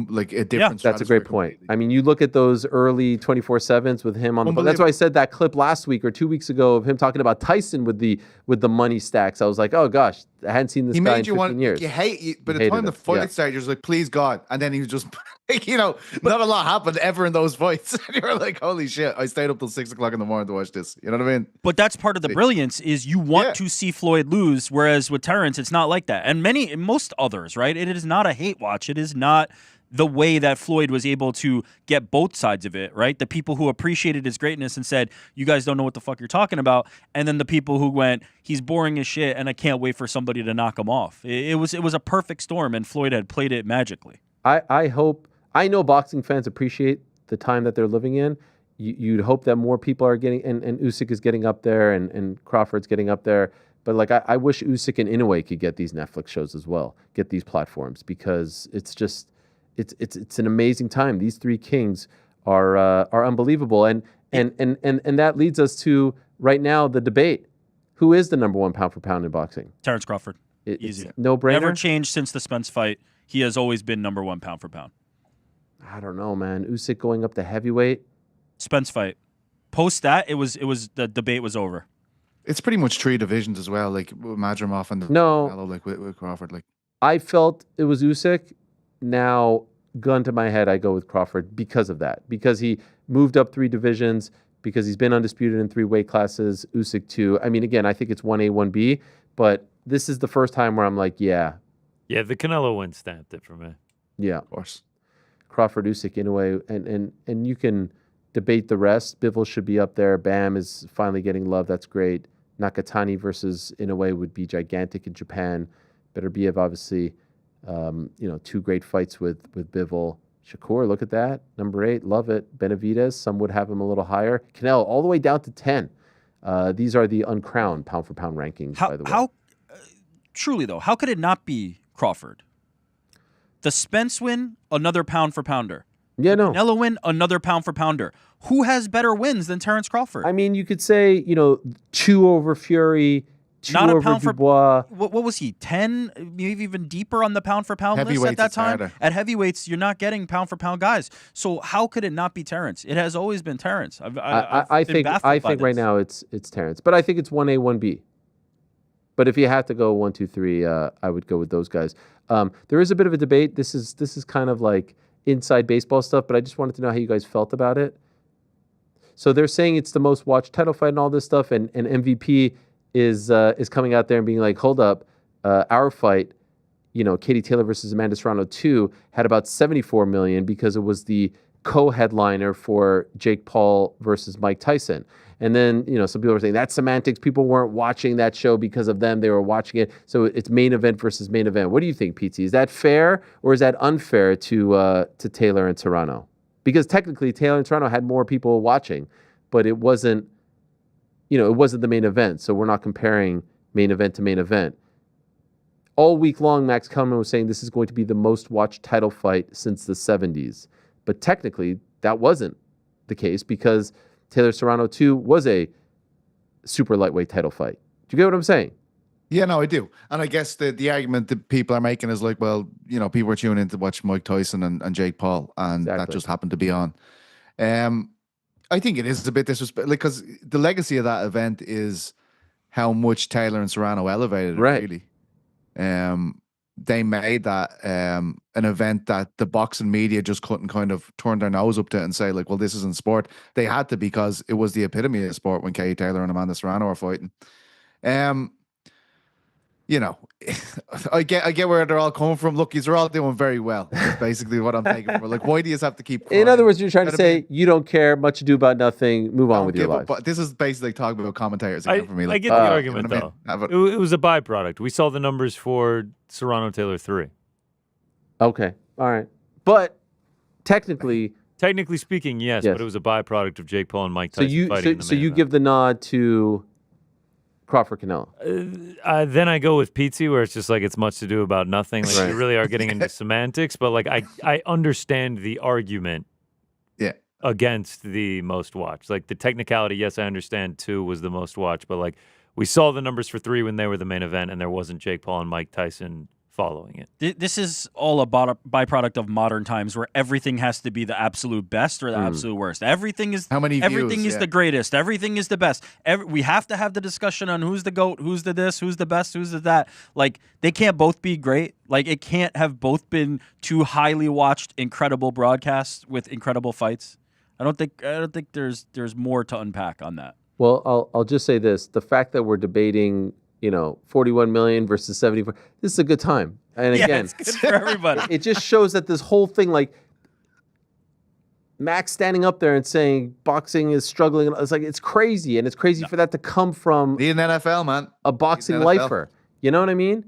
Like a different. That's a great point. I mean, you look at those early 24/7s with him on the. That's why I said that clip last week or 2 weeks ago of him talking about Tyson with the money stacks. I was like, oh gosh, I hadn't seen this guy in 15 years. You hate you. By the time the fight started, you're just like, please God, and then he was just not a lot happened ever in those fights. And you're like, holy shit, I stayed up till 6 o'clock in the morning to watch this. You know what I mean? But that's part of the brilliance is you want to see Floyd lose, whereas with Terrence, it's not like that. And most others, right? It is not a hate watch. It is not the way that Floyd was able to get both sides of it, right? The people who appreciated his greatness and said, you guys don't know what the fuck you're talking about. And then the people who went, he's boring as shit and I can't wait for somebody to knock him off. It was a perfect storm, and Floyd had played it magically. I know boxing fans appreciate the time that they're living in. You'd hope that more people are getting, and Usyk is getting up there and Crawford's getting up there. But like, I wish Usyk and Inoue could get these Netflix shows as well, get these platforms, because it's just, it's an amazing time. These three kings are unbelievable, and that leads us to right now the debate: who is the number one pound for pound in boxing? Terrence Crawford. Easy, no brainer. Never changed since the Spence fight. He has always been number one pound for pound. I don't know, man. Usyk going up to heavyweight. Spence fight. Post that, it was the debate was over. It's pretty much 3 divisions as well, like with Madrimov and like with Crawford. Like I felt it was Usyk. Now, gun to my head, I go with Crawford because of that. Because he moved up 3 divisions, because he's been undisputed in 3 weight classes, Usyk 2. I mean, again, I think it's 1A, 1B, but this is the first time where I'm like, yeah. Yeah, the Canelo win stamped it for me. Yeah. Of course. Crawford, Usyk, Inoue, and you can debate the rest. Bivol should be up there. Bam is finally getting love. That's great. Nakatani versus Inoue would be gigantic in Japan. Beterbiev, obviously. 2 great fights with Bivol. Shakur, look at that. Number 8, love it. Benavidez, some would have him a little higher. Canelo, all the way down to 10. These are the uncrowned pound for pound rankings, by the way. Truly though, how could it not be Crawford? The Spence win, another pound for pounder. Yeah, no. Canelo win, another pound for pounder. Who has better wins than Terrence Crawford? I mean, you could say, 2 over Fury, 2 not over a pound Dubois. What was he? 10, maybe even deeper on the pound for pound list Heavyweights, at that it's time. harder. At heavyweights, you're not getting pound for pound guys. So how could it not be Terrence? It has always been Terrence. I think right now it's Terrence, but I think it's 1A, 1B. But if you had to go 1, 2, 3, I would go with those guys. There is a bit of a debate. This is kind of like inside baseball stuff, but I just wanted to know how you guys felt about it. So they're saying it's the most watched title fight and all this stuff, and MVP is coming out there and being like, hold up, our fight, Katie Taylor versus Amanda Serrano 2 had about 74 million because it was the co-headliner for Jake Paul versus Mike Tyson. And then, some people are saying that's semantics. People weren't watching that show because of them. They were watching it. So it's main event versus main event. What do you think, PT? Is that fair or is that unfair to Taylor and Serrano? Because technically Taylor and Serrano had more people watching, but it wasn't, it wasn't the main event. So we're not comparing main event to main event. all week long, Max Kellerman was saying this is going to be the most watched title fight since the 70s. But technically, that wasn't the case because Taylor Serrano 2 was a super lightweight title fight. Do you get what I'm saying? Yeah, no, I do. And I guess the argument that people are making is like, well, you know, people are tuning in to watch Mike Tyson and Jake Paul, and that just happened to be on. I think it is a bit disrespectful because the legacy of that event is how much Taylor and Serrano elevated it, really. They made that an event that the boxing media just couldn't kind of turn their nose up to it and say, like, well, this isn't sport. They had to because it was the epitome of sport when Katie Taylor and Amanda Serrano were fighting. You know, I get where they're all coming from. Look, they're all doing very well. That's basically what I'm taking from it. Like, why do you have to keep crying? In other words, you're trying to say you don't care, much ado about nothing, move on with your life. But this is basically talking about commentators again for me. Like, I get the argument, though. It was a byproduct. We saw the numbers for Serrano Taylor 3. Okay. All right. But technically speaking, yes, but it was a byproduct of Jake Paul and Mike Tyson fighting in the So you give the nod to Crawford Canelo. Then I go with Pizzi, where it's just like it's much to do about nothing. Like you really are getting into semantics, but like I understand the argument against the most watched. Like the technicality, yes, I understand 2 was the most watched, but like we saw the numbers for 3 when they were the main event, and there wasn't Jake Paul and Mike Tyson following it. This is all a byproduct of modern times where everything has to be the absolute best or the absolute worst. Everything is everything is the greatest. Everything is the best. We have to have the discussion on who's the GOAT, who's the this, who's the best, who's the that. Like they can't both be great. Like it can't have both been 2 highly watched, incredible broadcasts with incredible fights. I don't think there's more to unpack on that. Well, I'll just say this: the fact that we're debating, 41 million versus 74. This is a good time. And again, it's good for everybody. It just shows that this whole thing, like Max standing up there and saying boxing is struggling. It's like, it's crazy. And it's crazy for that to come from the NFL, man. A boxing lifer. You know what I mean?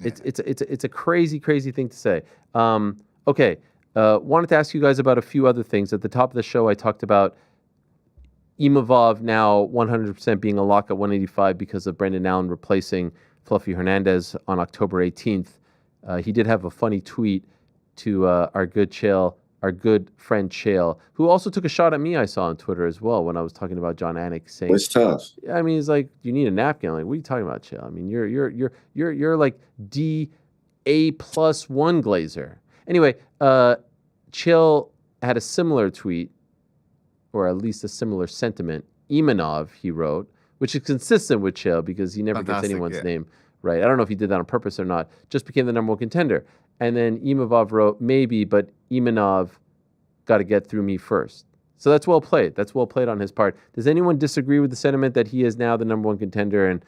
Yeah. It's a crazy, crazy thing to say. Okay. Wanted to ask you guys about a few other things. At the top of the show, I talked about Imavov now 100% being a lock at 185 because of Brendan Allen replacing Fluffy Hernandez on October 18th. He did have a funny tweet to our good friend Chael, who also took a shot at me, I saw on Twitter as well when I was talking about John Anik saying it's tough. I mean, he's like, you need a napkin. I'm like, what are you talking about, Chael? I mean, you're like DA+1 Glazer. Anyway, Chael had a similar tweet, or at least a similar sentiment. Imanov, he wrote, which is consistent with Chael because he never gets anyone's name right. I don't know if he did that on purpose or not. Just became the number 1 contender. And then Imavov wrote, maybe, but Imanov got to get through me first. So that's well played. That's well played on his part. Does anyone disagree with the sentiment that he is now the number 1 contender and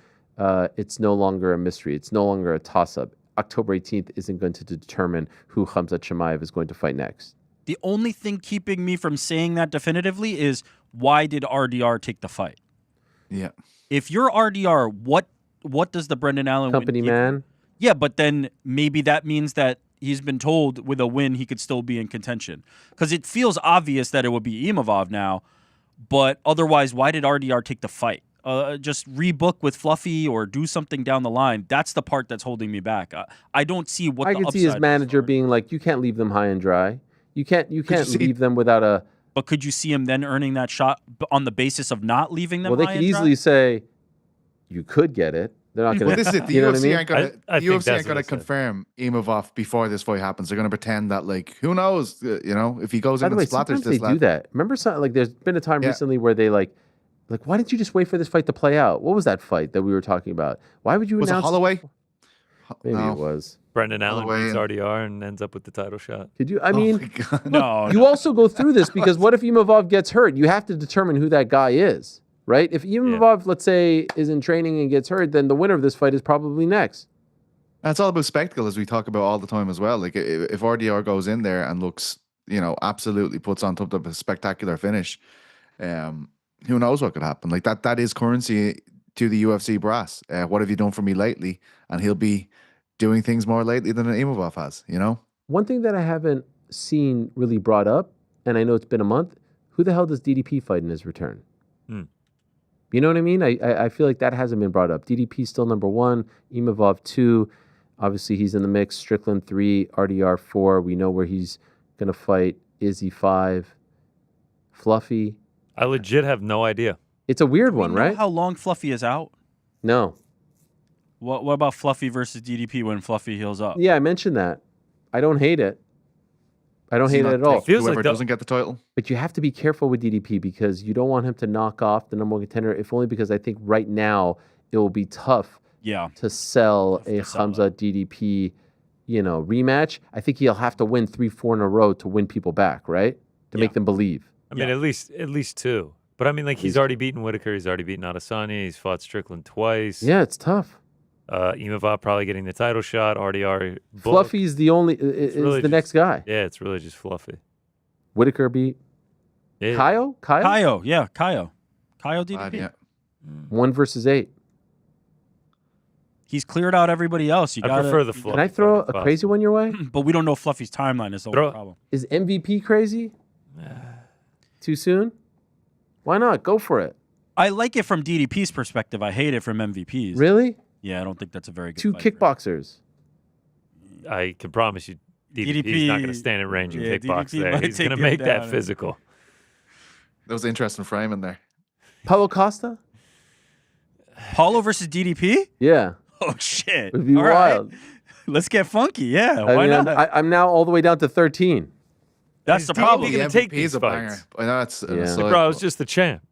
it's no longer a mystery? It's no longer a toss-up. October 18th isn't going to determine who Khamzat Chimaev is going to fight next. The only thing keeping me from saying that definitively is why did RDR take the fight? Yeah. If you're RDR, what does the Brendan Allen company win man? Yeah, but then maybe that means that he's been told with a win he could still be in contention. Because it feels obvious that it would be Imavov now, but otherwise, why did RDR take the fight? Just rebook with Fluffy or do something down the line. That's the part that's holding me back. I don't see what I the can see his manager being like, you can't leave them high and dry. You can't leave them without a. But could you see him then earning that shot on the basis of not leaving them? Well, they could easily say, you could get it. They're not going to. Well, this is it. The UFC ain't going to. The UFC ain't going to confirm Imavov before this fight happens. They're going to pretend that, like, who knows? If he goes in and splatters this. They do that. Remember, there's been a time recently where they like, why didn't you just wait for this fight to play out? What was that fight that we were talking about? Why would you announce? Was it Holloway? Maybe it was. Brendan Allen beats RDR and ends up with the title shot. Could you? I mean, no. You also go through this because what if Imavov gets hurt? You have to determine who that guy is, right? If Imavov, let's say, is in training and gets hurt, then the winner of this fight is probably next. That's all about spectacle, as we talk about all the time as well. Like if RDR goes in there and looks, absolutely puts on top of a spectacular finish, who knows what could happen? Like that is currency to the UFC brass. What have you done for me lately? And he'll be doing things more lately than Imavov has, One thing that I haven't seen really brought up, and I know it's been a month, who the hell does DDP fight in his return? You know what I mean? I feel like that hasn't been brought up. DDP still number 1, Imavov 2. Obviously, he's in the mix. Strickland 3, RDR 4. We know where he's going to fight. Izzy 5. Fluffy. I legit have no idea. It's a weird Do we one, know right? how long Fluffy is out? No. What about Fluffy versus DDP when Fluffy heals up? Yeah, I mentioned that. I don't hate it. I don't hate it at all. Whoever doesn't get the title. But you have to be careful with DDP because you don't want him to knock off the number one contender, if only because I think right now it will be tough to sell a Hamza DDP, rematch. I think he'll have to win 3-4 in a row to win people back, right? To make them believe. I mean, at least 2. But I mean, like, he's already beaten Whitaker. He's already beaten Adesanya. He's fought Strickland twice. Yeah, it's tough. Imavov probably getting the title shot. RDR. Fluffy's the only is really the next guy. Yeah, it's really just Fluffy. Whitaker beat Kaio? Kaio, yeah, Kaio. Kaio DDP. 1 versus 8. He's cleared out everybody else. I prefer the Fluffy. Can I throw a crazy one your way? But we don't know Fluffy's timeline is the whole problem. Is MVP crazy? Too soon? Why not? Go for it. I like it from DDP's perspective. I hate it from MVP's. Really? Yeah, I don't think that's a very good 2 fight. kickboxers. I can promise you, DDP's not going to stand in range and Yeah, kickbox DDP there. might He's take going to him make that down. physical. That was an interesting framing there. Paulo Costa? Paulo versus DDP? Yeah. Oh, shit. It'd be All right. wild. Let's get funky. Yeah, I why mean, not? I'm now all the way down to 13. That's the problem. He's going to take these a banger. fights. I know it's Yeah. Bro, I was just the champ.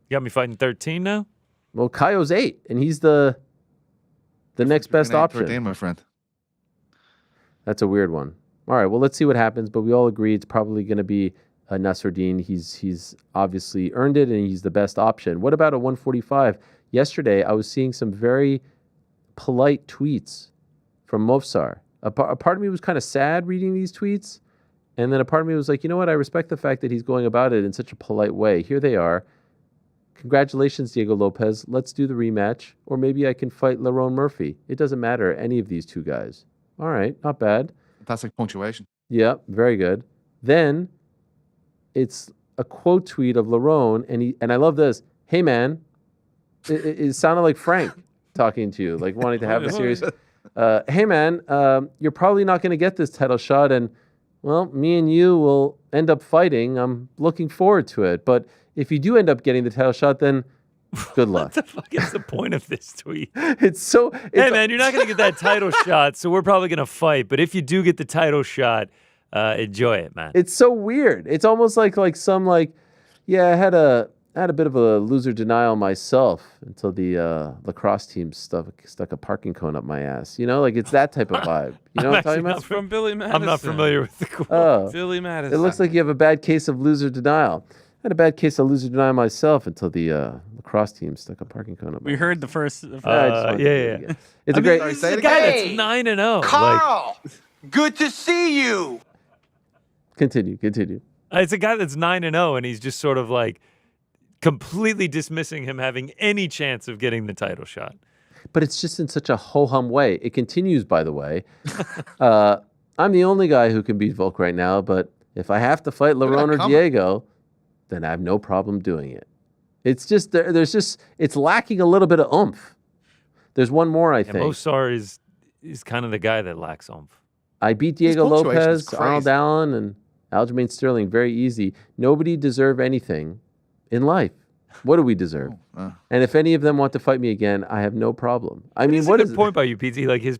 You got me fighting 13 now? Well, Kaio's 8, and he's the next best option. 13, my friend. That's a weird one. All right, well, let's see what happens. But we all agree it's probably going to be Nasruddin. He's obviously earned it, and he's the best option. What about a 145? Yesterday, I was seeing some very polite tweets from Movsar. A part of me was kind of sad reading these tweets, and then a part of me was like, you know what? I respect the fact that he's going about it in such a polite way. Here they are. Congratulations, Diego Lopez. Let's do the rematch. Or maybe I can fight Lerone Murphy. It doesn't matter, any of these two guys. All right, not bad. Fantastic punctuation. Yeah, very good. Then it's a quote tweet of Lerone, and I love this. Hey, man. It sounded like Frank talking to you, like wanting to have a serious... hey, man, you're probably not going to get this title shot, and, well, me and you will end up fighting. I'm looking forward to it. But if you do end up getting the title shot, then good luck. What the fuck is the point of this tweet? It's so... Hey, man, you're not going to get that title shot, so we're probably going to fight. But if you do get the title shot, enjoy it, man. It's so weird. It's almost like some yeah, I had a bit of a loser denial myself until the lacrosse team stuck a parking cone up my ass. Like it's that type of vibe. You know what I'm talking about? From Billy Madison. I'm not familiar with the quote. Oh, Billy Madison. it looks like you have a bad case of loser denial. I had a bad case of loser denial myself until the lacrosse team stuck a parking cone up my We ass. heard the first. I just wanted to do it again. It's a I mean, great... This is a guy that's 9-0. Carl, good to see you. Continue. It's a guy that's 9-0, and he's just sort of like completely dismissing him having any chance of getting the title shot. But it's just in such a ho-hum way. It continues, by the way. I'm the only guy who can beat Volk right now, but if I have to fight Lerone or Diego, then I have no problem doing it. It's just, it's lacking a little bit of oomph. There's one more, I think. Mosar is kind of the guy that lacks oomph. I beat Diego punctuation is Lopez, Arnold crazy. Allen, and Aljamain Sterling. Very easy. Nobody deserve anything in life. What do we deserve? And if any of them want to fight me again, I have no problem. I mean, It's what a is good point by you, PT? Like his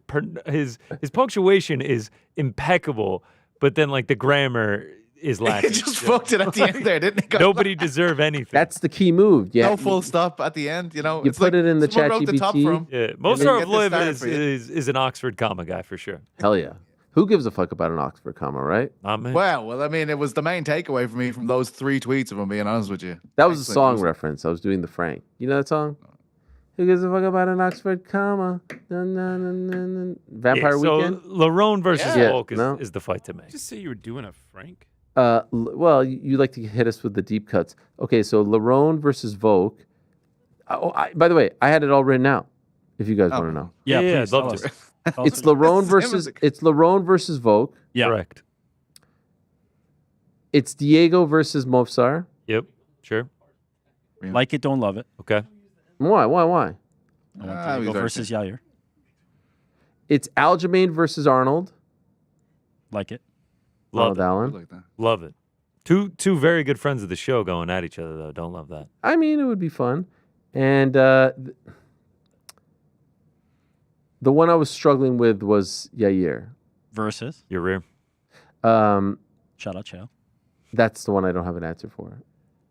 punctuation is impeccable, but then like the grammar is lacking. He just fucked it at the end there, didn't he? Nobody deserve anything. That's the key move. Yeah, No full stop at the end, You It's put like it in the someone wrote the top ChatGPT. for him. Yeah, And then Mosar get of this Loew started for you. is an Oxford comma guy for sure. Hell yeah. Who gives a fuck about an Oxford comma, right? Not me. Well, I mean, it was the main takeaway for me from those 3 tweets, if I'm being honest with you. That was a Excellent song music. reference. I was doing the Frank. You know that song? Who gives a fuck about an Oxford comma? Dun, dun, dun, dun, dun. Vampire so Weekend? Lerone versus Yeah, Volk no. is the fight to make. Just say you were doing a Frank. Well, you like to hit us with the deep cuts. Okay, so Lerone versus Volk. By the way, I had it all written out. If you guys want to know, Yeah, Yeah, please I'd love tell to. us. it's Lerone versus Volk. Yeah. Correct. It's Diego versus Movsar. Yep. Sure. Like it, don't love it. Okay. Why? I want Ah, Diego these are- versus Yair. It's Aljamain versus Arnold. Like it. Love Arnold it. Allen. Love it. Two very good friends of the show going at each other, though. Don't love that. I mean, it would be fun. And the one I was struggling with was Yair. Versus? Your rear. Shout out, Chow. That's the one I don't have an answer for.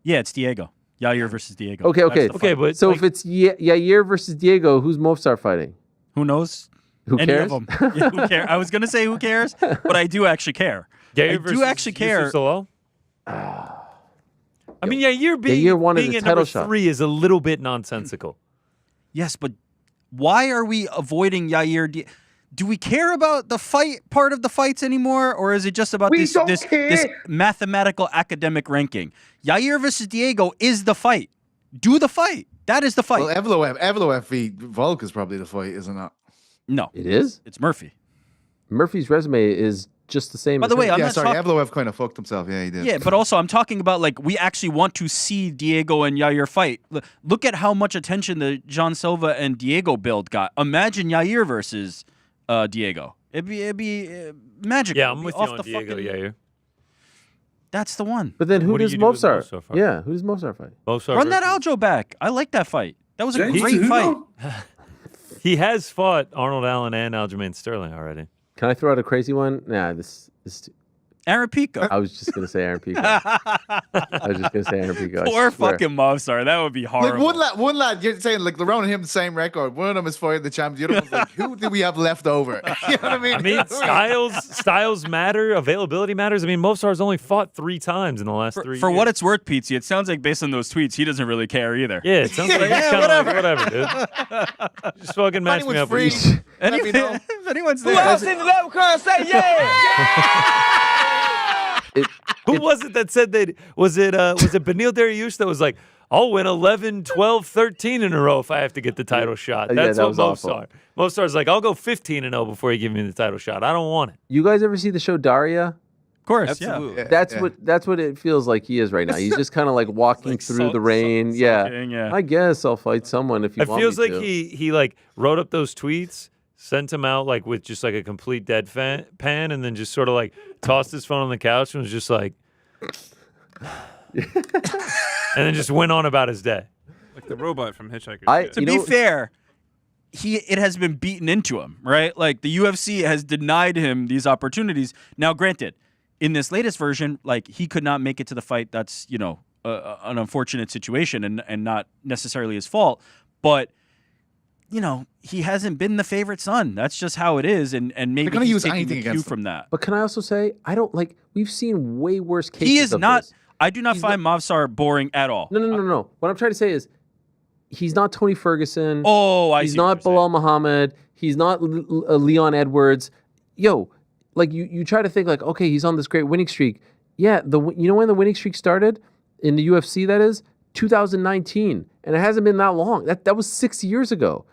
Yeah, it's Diego. Yair versus Diego. Okay, okay. That's the fight. so if it's Yair versus Diego, who's Movsar fighting? Who knows? Who Any cares? of them. Yeah, who cares? I was going to say who cares, but I do actually care. Yair I versus do actually care. Yusuf Zalal? I mean, Yair being, Yair wanted being the at title number shot. 3 is a little bit nonsensical. Yes, but why are we avoiding Yair? Do we care about the fight part of the fights anymore, or is it just about this mathematical academic ranking? Yair versus Diego is the fight. Do the fight. That is the fight. Well, Evloev v. Volk is probably the fight, isn't it? No. It is? It's Murphy. Murphy's resume is just the same. By the way, I'm not talking- Evloev kind of fucked himself. Yeah, he did. Yeah, but also I'm talking about like we actually want to see Diego and Yair fight. Look at how much attention the John Silva and Diego build got. Imagine Yair versus Diego. It'd be magical. Yeah, I'm It'd be with you off on the Diego fucking- Yair. That's the one. But then who What do does you do with Movsar? Movsar fight? Yeah, who does Movsar fight? Movsar Run that versus- Aljo back. I like that fight. That was a James great fight. He has fought Arnold Allen and Aljamain Sterling already. Can I throw out a crazy one? Nah, this. Aaron Pico. I was just gonna say Aaron Pico. I was just gonna say Aaron Pico. I Poor swear. fucking Movsar. That would be horrible. Like one lad, you're saying like LeBron and him the same record. One of them is fighting the champs. The other one's like, who do we have left over? You know what I mean? I mean, styles matter, availability matters. I mean, Movsar's only fought 3 times in the last 3 years. For what it's worth, Pizzi, it sounds like based on those tweets, he doesn't really care either. Yeah, it sounds like he's Yeah, kind of like, whatever, dude. Just fucking match me up. with you. If anyone's Who there. else in the level car say yeah? Who was it that said that? Was it Benil Dariush that was like, I'll win 11, 12, 13 in a row if I have to get the title shot. Yeah, That's that what was awful. Movsar. Movsar's like, I'll go 15-0 before you give me the title shot. I don't want it. You guys ever see the show Daria? Of course, Absolutely. yeah. That's what it feels like he is right now. He's just kind of like walking through the rain. sulking, yeah. I guess I'll fight someone if you It want feels me like to. he like wrote up those tweets, sent them out like with just like a complete dead pan, and then just sort of like tossed his phone on the couch and was just like, and then just went on about his day. Like the robot from Hitchhiker's To be fair, it has been beaten into him, right? Like the UFC has denied him these opportunities. Now, granted, in this latest version, like he could not make it to the fight. That's an unfortunate situation and not necessarily his fault. But he hasn't been the favorite son. That's just how it is, and maybe gonna he's use taking anything the cue against him. from that. But can I also say I don't like? We've seen way worse cases. He is of not. this. I do not find Movsar boring at all. No. What I'm trying to say is, he's not Tony Ferguson. Oh, I He's see not Bilal Muhammad. He's not Leon Edwards. Yo, like you try to think like, okay, he's on this great winning streak. Yeah, you know when the winning streak started in the UFC? That is 2019, and it hasn't been that long. That was 6 years ago.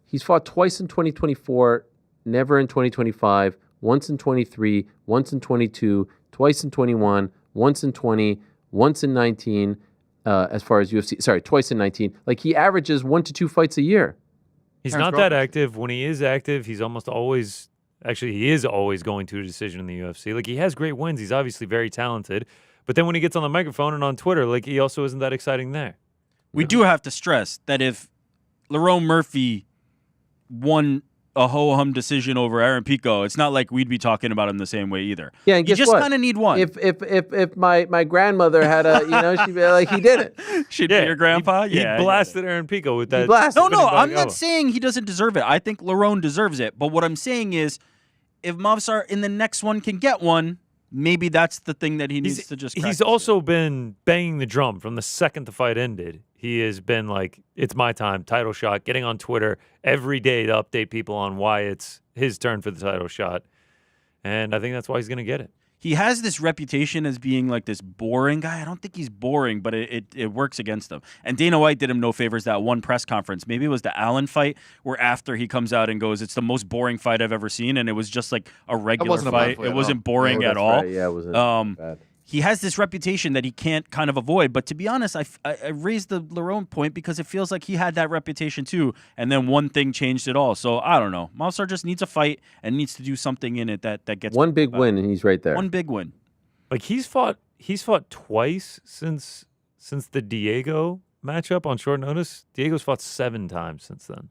He's fought twice in 2024, never in 2025, once in 23, once in 22, twice in 21, once in 20, once in 19, as far as UFC. Sorry, twice in 19. Like he averages 1 to 2 fights a year. He's not that active. When he is active, he's almost always, actually, he is always going to a decision in the UFC. Like he has great wins. He's obviously very talented. But then when he gets on the microphone and on Twitter, like he also isn't that exciting there. We do have to stress that if Lerone Murphy won a ho-hum decision over Aaron Pico, it's not like we'd be talking about him the same way either. Yeah, and you guess just what? kind of need one. If my grandmother had a, she'd be like, he did it. She'd be your grandpa? He Yeah. blasted Aaron Pico with that. No, I'm not saying he doesn't deserve it. I think Lerone deserves it. But what I'm saying is, if Movsar in the next one can get one, maybe that's the thing that he needs to just He's also been banging the drum from the second the fight ended. He has been like, it's my time, title shot, getting on Twitter every day to update people on why it's his turn for the title shot. And I think that's why he's going to get it. He has this reputation as being like this boring guy. I don't think he's boring, but it works against him. And Dana White did him no favors that one press conference. Maybe it was the Allen fight where after he comes out and goes, it's the most boring fight I've ever seen. And it was just like a regular wasn't a bad fight. fight It at wasn't all. boring Yeah, at that's all. right. Yeah, it wasn't bad. he has this reputation that he can't kind of avoid. But to be honest, I raised the Lerone point because it feels like he had that reputation too, and then one thing changed it all. So I don't know. Movsar just needs a fight and needs to do something in it that gets one big win, and he's right there. One big win. Like he's fought twice since the Diego matchup on short notice. Diego's fought 7 times since then.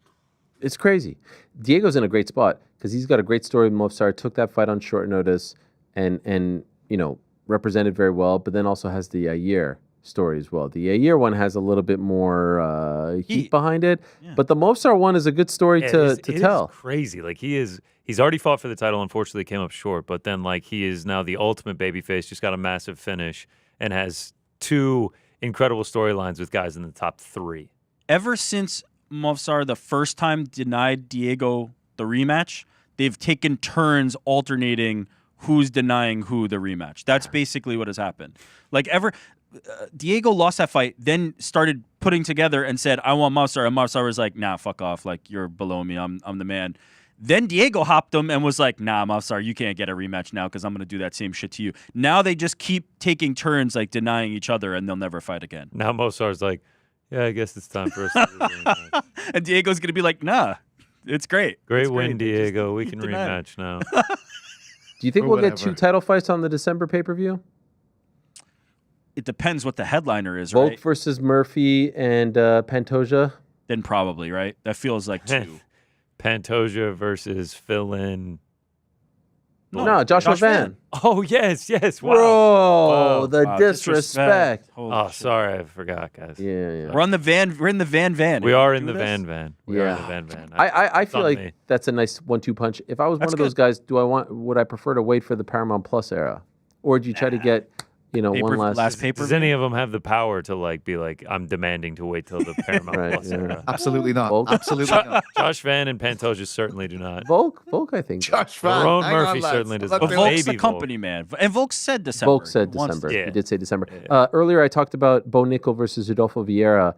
It's crazy. Diego's in a great spot because he's got a great story. Movsar took that fight on short notice and represented very well, but then also has the Yair story as well. The Yair one has a little bit more heat behind it, but the Movsar one is a good story to tell. It is crazy. Like he's already fought for the title. Unfortunately, came up short, but then like he is now the ultimate babyface. Just got a massive finish and has 2 incredible storylines with guys in the top 3. Ever since Movsar the first time denied Diego the rematch, they've taken turns alternating who's denying who the rematch. That's basically what has happened. Like Diego lost that fight, then started putting together and said, I want Movsar. And Movsar was like, nah, fuck off. Like, you're below me. I'm the man. Then Diego hopped him and was like, nah, Movsar, you can't get a rematch now because I'm going to do that same shit to you. Now they just keep taking turns, like, denying each other, and they'll never fight again. Now Movsar's like, yeah, I guess it's time for us to do the rematch. And Diego's going to be like, nah, it's great. Great win, Diego. We can rematch now. Do you think Or we'll get whatever. 2 title fights on the December pay-per-view? It depends what the headliner is, Volk right? versus Murphy and Pantoja? Then probably, right? That feels like 2. Pantoja versus Phil-In. No, Joshua Van. Oh, yes. Wow. Bro, the Wow, disrespect. Holy Oh, shit. sorry, I forgot, guys. Yeah. We're in the van. We are in the Do this? van. We are in the van. I It's feel on like me. that's a nice 1-2 punch. If I was That's one of those guys, would I prefer to wait for the Paramount Plus era? Or do you try to get, one last paper? Does any of them have the power to like be like, I'm demanding to wait till the Paramount Right, Plus yeah. era? Absolutely not. Volk? Absolutely not. Josh Van and Pantoja certainly do not. Volk, I think. Josh Van. Lerone hang on, Murphy lads. certainly does Let not. But them- Volk's the Maybe Volk. company, man. And Volk said December. Volk said He wants December. to- Yeah. He did say December. Yeah. Earlier, I talked about Bo Nickel versus Rodolfo Vieira.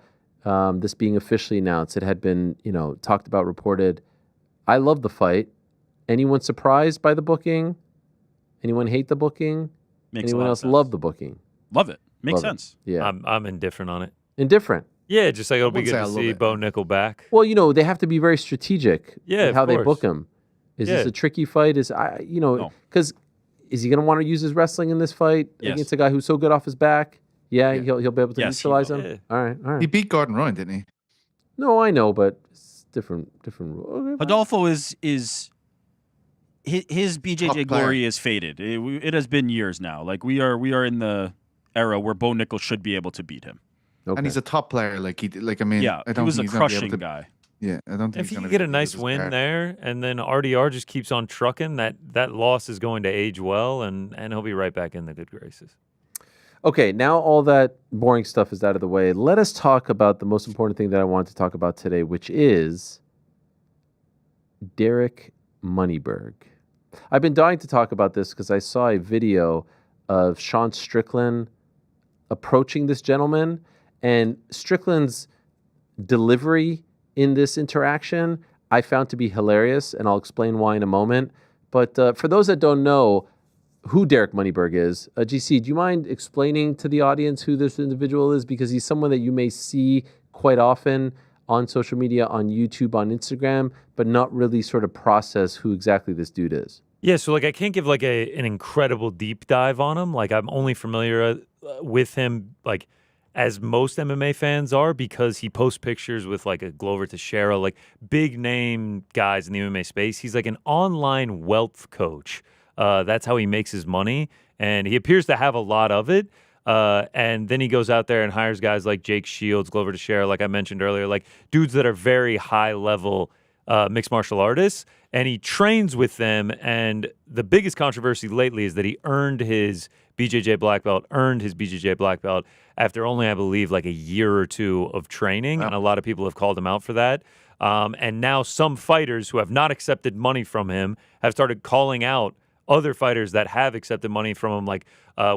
This being officially announced. It had been, talked about, reported. I love the fight. Anyone surprised by the booking? Anyone hate the booking? Makes a Anyone lot of else sense. love the booking? Love it. Makes Love it. sense. Yeah. I'm indifferent on it. Indifferent. Yeah, just like it'll be wouldn't good say I to love see it. Bo Nickel back. Well, they have to be very strategic Yeah, with how of they book course. him. Is Yeah. this a tricky fight? Because is he going to want to use his wrestling in this fight Yes. against a guy who's so good off his back? Yeah, Yeah. He'll be able to Yes, he neutralize will. him. Yeah. All right. He beat Gordon Ryan, didn't he? No, I know, but it's different rule. Okay, fine. Adolfo is his BJJ Top glory player. is faded. It has been years now. Like we are in the era where Bo Nickel should be able to beat him. Okay. And he's a top player. Like I Yeah, don't he was a think he's gonna be able crushing to. guy. Yeah, I don't think If he's he gonna can be get a able to nice use his win guard. there, and then RDR just keeps on trucking, that loss is going to age well, and he'll be right back in the good graces. Okay, now all that boring stuff is out of the way. Let us talk about the most important thing that I wanted to talk about today, which is Derek Moneyberg. I've been dying to talk about this because I saw a video of Sean Strickland approaching this gentleman, and Strickland's delivery in this interaction I found to be hilarious, and I'll explain why in a moment. But for those that don't know who Derek Moneyberg is, GC, do you mind explaining to the audience who this individual is? Because he's someone that you may see quite often on social media, on YouTube, on Instagram, but not really sort of process who exactly this dude is. Yeah, so like I can't give like an incredible deep dive on him. Like I'm only familiar with him like as most MMA fans are because he posts pictures with like a Glover Teixeira, like big name guys in the MMA space. He's like an online wealth coach. That's how he makes his money, and he appears to have a lot of it. And then he goes out there and hires guys like Jake Shields, Glover Teixeira, like I mentioned earlier, like dudes that are very high level mixed martial artists, and he trains with them. And the biggest controversy lately is that he earned his BJJ black belt after only, I believe, like a year or two of training. And a lot of people have called him out for that. And now some fighters who have not accepted money from him have started calling out other fighters that have accepted money from him, like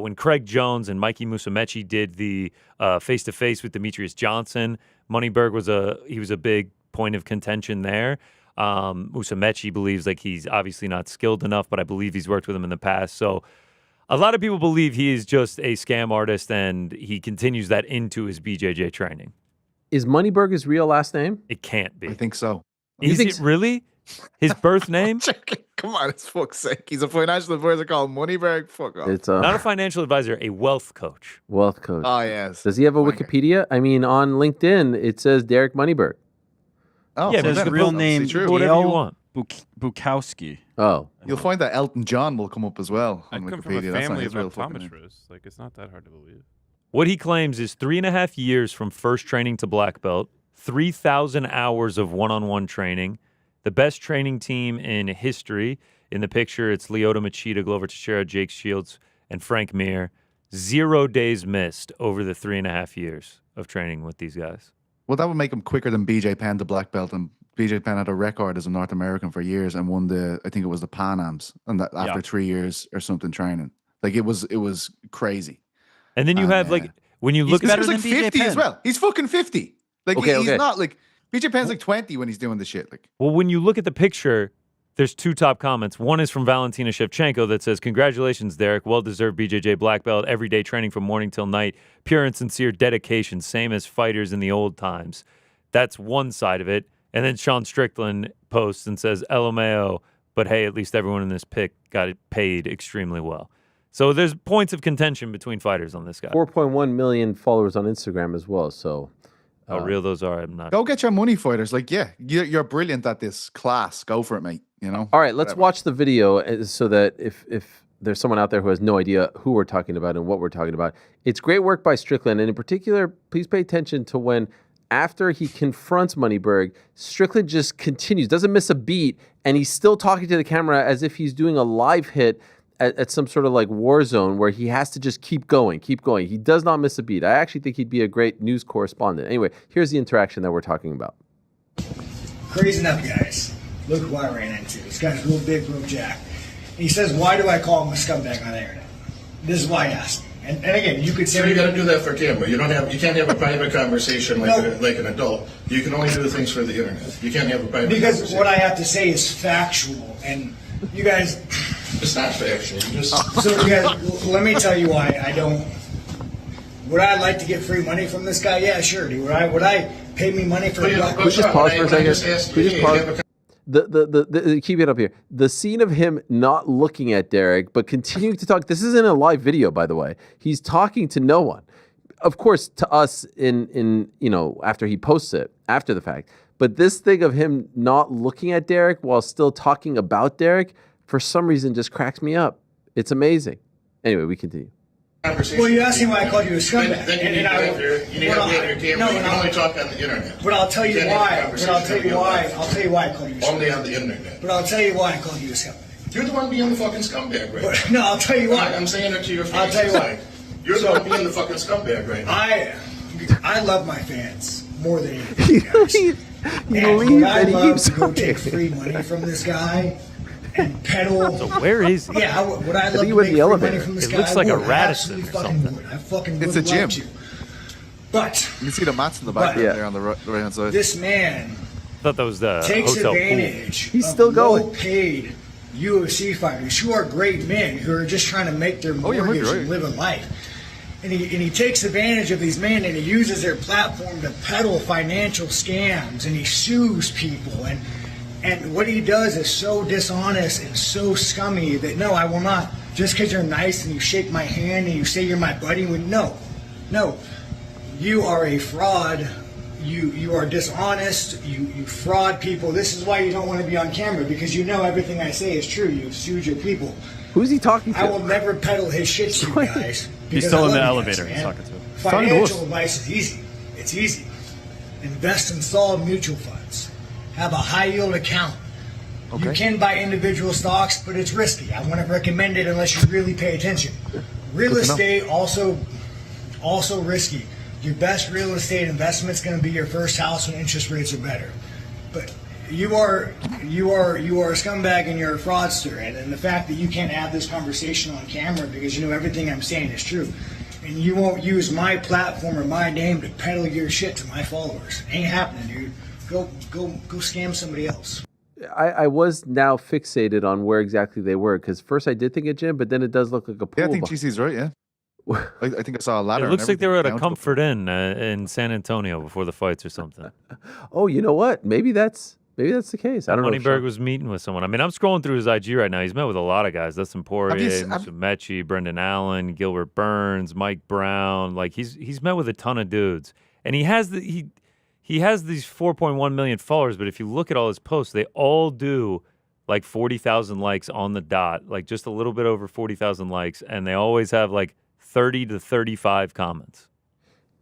when Craig Jones and Mikey Musumeci did the face-to-face with Demetrius Johnson. Moneyberg was a big point of contention there. Musumeci believes like he's obviously not skilled enough, but I believe he's worked with him in the past. So A lot of people believe he is just a scam artist, and he continues that into his BJJ training. Is Moneyberg his real last name? It can't be. I think so. Is it really? His birth name? Come on, it's fuck's sake. He's a financial advisor called Moneyberg. Fuck off. It's Not a financial advisor, a wealth coach. wealth coach. Oh, yes. Does he have a Wikipedia? I mean, on LinkedIn, it says Derek Moneyberg. Oh, Yeah, It says but real obviously name true. Whatever you Gail want. Bukowski. Oh. You'll find that Elton John will come up as well I on come from a Wikipedia. That's not family his of real fucking name. optometrists. Like, it's not that hard to believe. What he claims is 3.5 years from first training to black belt, 3,000 hours of one-on-one training, the best training team in history. In the picture, it's Lyoto Machida, Glover Teixeira, Jake Shields, and Frank Mir. 0 days missed over the 3.5 years of training with these guys. Well, that would make him quicker than BJ Penn to black belt, and BJ Penn had a record as a North American for years and won I think it was the Pan Ams, and that after 3 years or something training. Like it was crazy. And then you have when you look he's at like 50 as well. He's fucking 50. Like he's not like BJ Penn's like 20 when he's doing the shit. Like, well, when you look at the picture, there's two top comments. One is from Valentina Shevchenko that says, "Congratulations, Derek. Well-deserved BJJ black belt. Every day training from morning till night. Pure and sincere dedication, same as fighters in the old times." That's one side of it. And then Sean Strickland posts and says, "LMAO, but hey, at least everyone in this pick got it paid extremely well." So there's points of contention between fighters on this guy. 4.1 million followers on Instagram as well. So, how real those are, I'm not. go get your money, fighters. Like, yeah, you're brilliant at this class. Go for it, mate. You know. All right, let's watch the video so that if there's someone out there who has no idea who we're talking about and what we're talking about, it's great work by Strickland. And in particular, please pay attention to when, after he confronts Moneyberg, Strickland just continues, doesn't miss a beat, and he's still talking to the camera as if he's doing a live hit at some sort of like war zone where he has to just keep going. He does not miss a beat. I actually think he'd be a great news correspondent. Anyway, here's the interaction that we're talking about. Crazy enough, guys. Look who I ran into. This guy's real big, real jack. And he says, "Why do I call him a scumbag on the internet?" This is why I asked him. And again, you could say... So you got to do that for camera. You can't have a private conversation like an adult. You can only do things for the internet. You can't have a private Because conversation. what I have to say is factual. And you guys... It's not factual. So you guys, let me tell you why I don't... Would I like to get free money from this guy? Yeah, sure. Would I pay me money for... Could we just pause for a second? Could we just pause? Keep it up here. The scene of him not looking at Derek, but continuing to talk. This isn't a live video, by the way. He's talking to no one. Of course, to us in after he posts it, after the fact. But this thing of him not looking at Derek while still talking about Derek, for some reason, just cracks me up. It's amazing. Anyway, we continue. Well, you asked me why I called you a scumbag. Then you need to have your camera. You can only talk on the internet. But I'll tell you why. I'll tell you why I called you a scumbag. Only on the internet. But I'll tell you why I called you a scumbag. You're the one being the fucking scumbag right now. No, I'll tell you why. I'm saying it to your face. I'll tell you why. You're the one being the fucking scumbag right now. I love my fans more than anything, guys. He and leaves would I and he love keeps to go talking. take free money from this guy and peddle. So where is he? Yeah, would I I love think he to went make in the free money elevator. from this It guy? looks like I a would. Radisson Absolutely or fucking something. would. I fucking would It's a love gym. to. But You can see the mats in the background there on the right-hand side. this man I thought that was the takes hotel pool. advantage He's of still going. low-paid UFC fighters who are great men who are just trying to make their yeah, mortgage right. and live a life. And he takes advantage of these men and he uses their platform to peddle financial scams and he sues people and what he does is so dishonest and so scummy that no, I will not. Just because you're nice and you shake my hand and you say you're my buddy, no, you are a fraud. You are dishonest. You fraud people. This is why you don't want to be on camera because you know everything I say is true. You've sued your people. Who's he talking to? I will never peddle his shit to you guys. He's because still I in the love you guys, elevator. man. He's talking to him. Financial advice is easy. It's easy. Invest in solid mutual funds. Have a high yield account. You can buy individual stocks, but it's risky. I wouldn't recommend it unless you really pay attention. Real estate also risky. Your best real estate investment is going to be your first house when interest rates are better. But you are a scumbag and you're a fraudster, and the fact that you can't have this conversation on camera because you know everything I'm saying is true, and you won't use my platform or my name to peddle your shit to my followers. Ain't happening, dude. Go scam somebody else. I was now fixated on where exactly they were because first I did think a gym, but then it does look like a pool. Yeah, I think GC's right. Yeah, I think I saw a ladder. It and looks like they were at a everything. Comfort Inn in San Antonio before the fights or something. Oh, you know what? Maybe that's the case. I don't know. if Moneyberg Sean- was meeting with someone. I mean, I'm scrolling through his IG right now. He's met with a lot of guys. Dustin Poirier, Mechie, Brendan Allen, Gilbert Burns, Mike Brown. Like he's met with a ton of dudes, and he has these 4.1 million followers. But if you look at all his posts, they all do like 40,000 likes on the dot, like just a little bit over 40,000 likes, and they always have like 30 to 35 comments.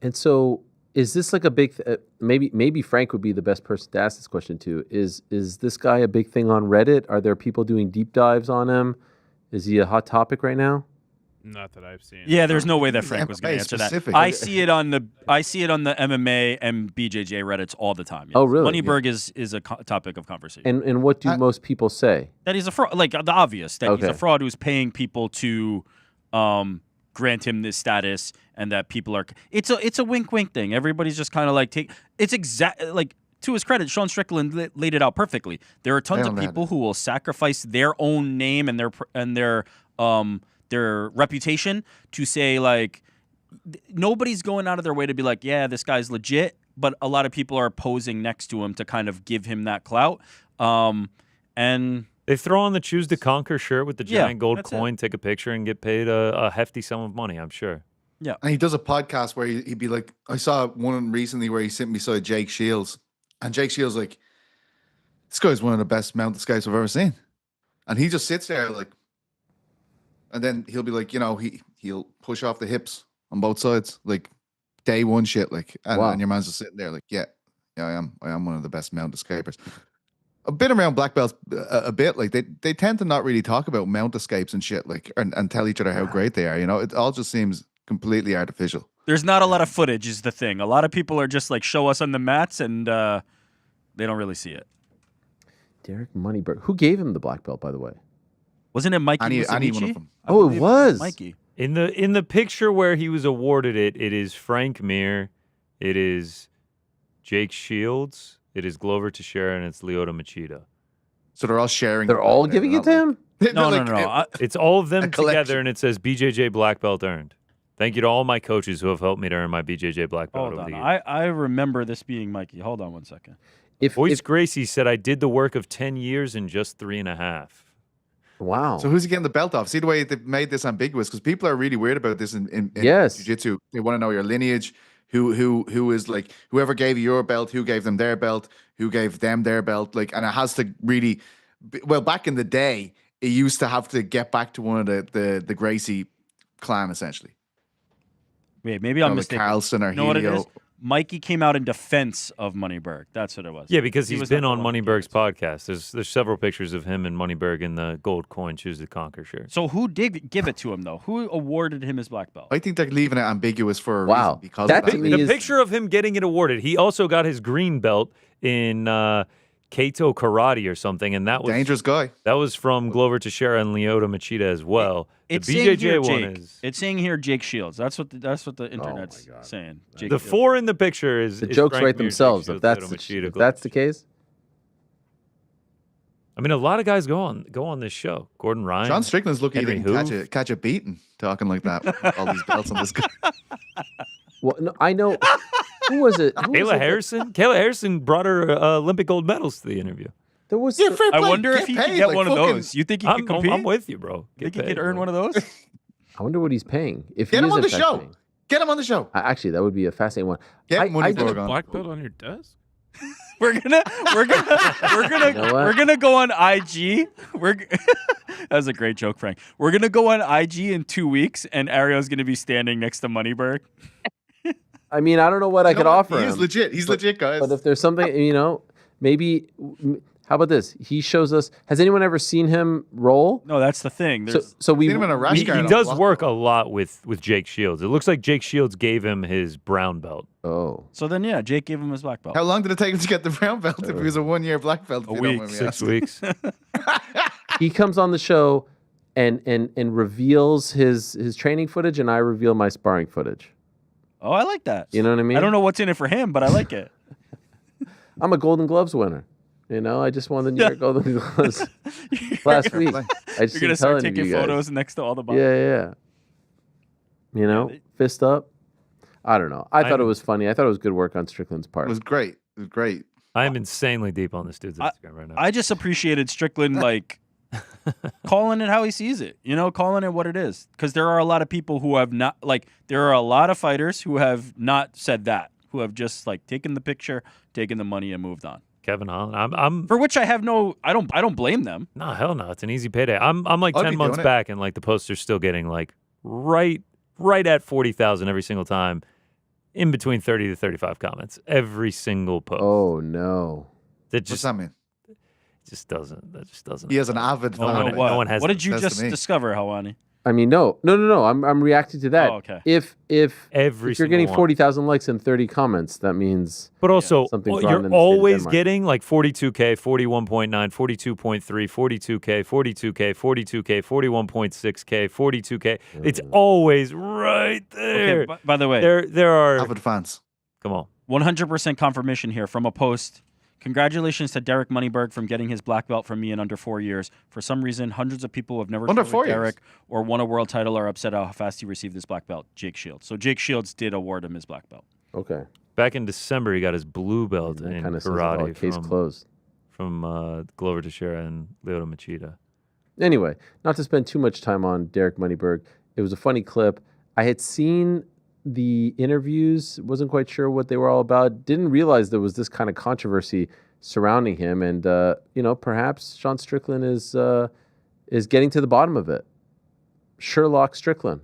And so, is this like a big? Maybe Frank would be the best person to ask this question to. Is this guy a big thing on Reddit? Are there people doing deep dives on him? Is he a hot topic right now? Not that I've seen. Yeah, there's no way that Frank was going to answer specific. that. I see it on the MMA and BJJ Reddits all the time. Yes. Oh, really? Moneyberg is a topic of conversation. And what do most people say? That he's a fraud, like the obvious that he's Okay. a fraud who's paying people to grant him this status, and that people are. It's a wink thing. Everybody's just kind of like It's like. To his credit, Sean Strickland laid it out perfectly. There are tons of people who will sacrifice their own name and their reputation to say, like, nobody's going out of their way to be like, yeah, this guy's legit, but a lot of people are posing next to him to kind of give him that clout. And they throw on the Choose to Conquer shirt with the Yeah, giant gold that's coin, take a picture, and get paid a hefty sum of money, I'm sure. Yeah. And he does a podcast where he'd be like, I saw one recently where he's sitting beside Jake Shields, and Jake Shields like, this guy's one of the best mountain escapes I've ever seen, and he just sits there like, and then he'll be like, he'll push off the hips on both sides, like day one shit, like, and your man's just sitting there like, yeah, I am one of the best mountain escapers. I've been around black belts a bit, like they tend to not really talk about mount escapes and shit, like, and tell each other how great they are. It all just seems completely artificial. there's not a lot of footage is the thing. A lot of people are just like, show us on the mats, and they don't really see it. Derek Moneyberg. Who gave him the black belt, by the way? Wasn't it Mikey Any one of Musumeci? them. I Oh, it believe was. Mikey. In the picture where he was awarded it is Frank Mir, it is Jake Shields, it is Glover Teixeira, and it's Lyoto Machida. So they're all sharing. They're all giving it to him? No. It's all of them a collection. together, and it says BJJ black belt earned. Thank you to all my coaches who have helped me to earn my BJJ black belt Hold over on. the years. I remember this being Mikey. Hold on one second. Boyce Gracie said, I did the work of 10 years in just 3.5. Wow. So who's he getting the belt off? See the way they've made this ambiguous, because people are really weird about this in Yes. jiu-jitsu. They want to know your lineage, who is like whoever gave you your belt, who gave them their belt, who gave them their belt, like, and it has to really. Well, back in the day, it used to have to get back to one of the Gracie clan essentially. Wait, maybe I'm like mistaken. Carlson or You know what it Helio. is? Mikey came out in defense of Moneyberg. That's what it was. Yeah, because He he's was been not on the one. Moneyberg's podcast. There's several pictures of him and Moneyberg in the gold coin Choose to Conquer shirt. So who did give it to him, though? Who awarded him his black belt? I think they're leaving it ambiguous for a Wow. reason because That of to that. me The is- picture of him getting it awarded, he also got his green belt in Kato Karate or something, and that was Dangerous guy. That was from Glover Teixeira and Lyoto Machida as well. It's the saying BJJ here, one Jake. is It's saying here Jake Shields. That's what the internet's saying. Jake the Shields. 4 in the picture is The is jokes Frank write Mir, Jake themselves. Shields, If that's Lyoto the, Machida, if Glover that's the case. I mean, a lot of guys go on this show. Gordon Ryan, John Strickland's lucky he Henry didn't Hoof. catch a beating talking like that. With all these belts on this guy. Well, no, I know. Who was it? Who was Kayla it that- Harrison. Kayla Harrison brought her Olympic gold medals to the interview. There was. Yeah, fair I play. wonder Get if he could paid, get like one of fucking- those. You think he could I'm compete? with you, bro. Think he paid, could earn bro. one of those? I wonder what he's paying. If Get he him is on in the fact show. paying. Get him on the show. Actually, that would be a fascinating one. Get money I for Got it a gone. black belt on your desk? We're gonna know what? we're gonna go on IG. That was a great joke, Frank. We're gonna go on IG in 2 weeks, and Ario's gonna be standing next to Moneyberg. I mean, I don't know what I could offer He him. is legit. He's legit, guys. But if there's something, maybe. How about this? He shows us. Has anyone ever seen him roll? No, that's the thing. There's, So we. Seen him in a rash He guard. does work a lot with Jake Shields. It looks like Jake Shields gave him his brown belt. Oh. so then, yeah, Jake gave him his black belt. How long did it take him to get the brown belt if he was a 1 year black belt? A week, 6 weeks. He comes on the show, and reveals his training footage, and I reveal my sparring footage. Oh, I like that. You know what I mean? I don't know what's in it for him, but I like it. I'm a Golden Gloves winner. You know, I just won the New York Golden Gloves last week. I just You're gonna start taking photos next to all the boxes. Yeah. You know, fist up. I don't know. I thought it was funny. I thought it was good work on Strickland's part. It was great. It was great. I'm insanely deep on this dude's Instagram right now. I just appreciated Strickland like calling it how he sees it. You know, calling it what it is. Because there are a lot of people who have not there are a lot of fighters who have not said that, who have just taken the picture, taken the money, and moved on. Kevin Holland, I'm for which I have no. I don't blame them. No, hell no. It's an easy payday. I'm like I'd 10 be months doing it. back, and the poster's still getting right at 40,000 every single time. In between 30 to 35 comments every single post. Oh no! What's that mean? That just doesn't. He has an avid No fan. one- no one has What that. did you That's to just me. discover, Hawani? I mean, no. I'm reacting to that. Oh, okay. If Every if you're single getting one. 40,000 likes and 30 comments, that means. But also, something's wrong you're in the state of always Denmark. getting 42K, 41.9, 42.3, 42K, 42K, 42K, 41.6K, 42K. It's always right there. Okay, by the way, there are Avid fans. Come on. 100% confirmation here from a post. Congratulations to Derek Moneyberg from getting his black belt from me in under 4 years. For some reason, hundreds of people who have never Under trained 4 with years? Derek or won a world title are upset how fast he received his black belt. Jake Shields. So Jake Shields did award him his black belt. Okay. Back in December, he got his blue belt in Kind of says it all. karate Case closed. from Glover Teixeira and Lyoto Machida. Anyway, not to spend too much time on Derek Moneyberg, it was a funny clip. I had seen the interviews, wasn't quite sure what they were all about, didn't realize there was this kind of controversy surrounding him, and perhaps Sean Strickland is getting to the bottom of it. Sherlock Strickland.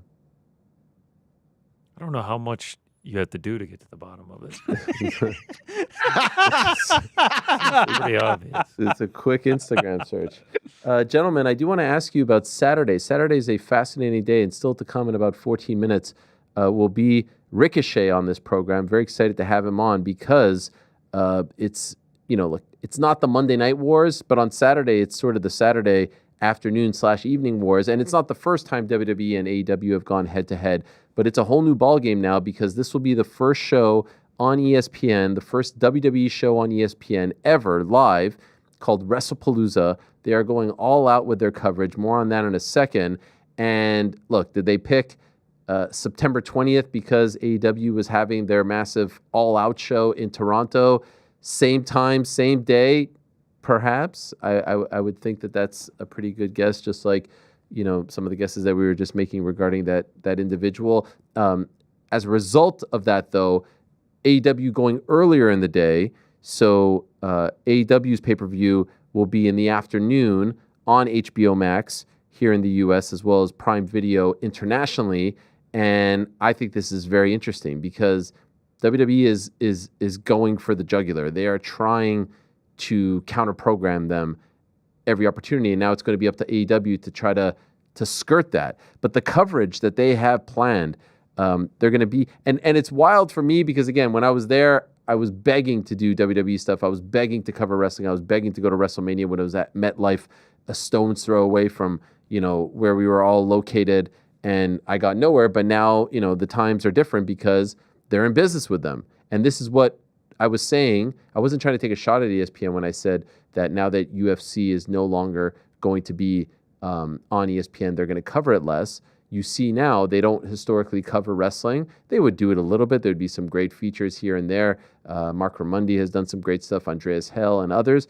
I don't know how much you have to do to get to the bottom of it. It's pretty obvious. It's a quick Instagram search. Gentlemen, I do want to ask you about Saturday. Saturday is a fascinating day, and still to come in about 14 minutes will be Ricochet on this program. Very excited to have him on because it's not the Monday Night Wars, but on Saturday it's sort of the Saturday afternoon/evening wars, and it's not the first time WWE and AEW have gone head-to-head, but it's a whole new ballgame now because this will be the first show on ESPN, the first WWE show on ESPN ever live, called WrestlePalooza. They are going all out with their coverage. More on that in a second. And look, did they pick September 20th because AEW was having their massive all-out show in Toronto? Same time, same day, perhaps. I would think that that's a pretty good guess, just like some of the guesses that we were just making regarding that individual. As a result of that, though, AEW going earlier in the day, so AEW's pay-per-view will be in the afternoon on HBO Max here in the U.S. as well as Prime Video internationally, and I think this is very interesting because WWE is going for the jugular. They are trying to counter-program them every opportunity, and now it's going to be up to AEW to try to skirt that. But the coverage that they have planned, they're going to be, and it's wild for me because, again, when I was there, I was begging to do WWE stuff. I was begging to cover wrestling. I was begging to go to WrestleMania when it was at MetLife, a stone's throw away from, where we were all located, and I got nowhere. But now, the times are different because they're in business with them. And this is what I was saying. I wasn't trying to take a shot at ESPN when I said that now that UFC is no longer going to be on ESPN, they're going to cover it less. You see now they don't historically cover wrestling. They would do it a little bit. There'd be some great features here and there. Mark Ramundi has done some great stuff, Andreas Hell and others.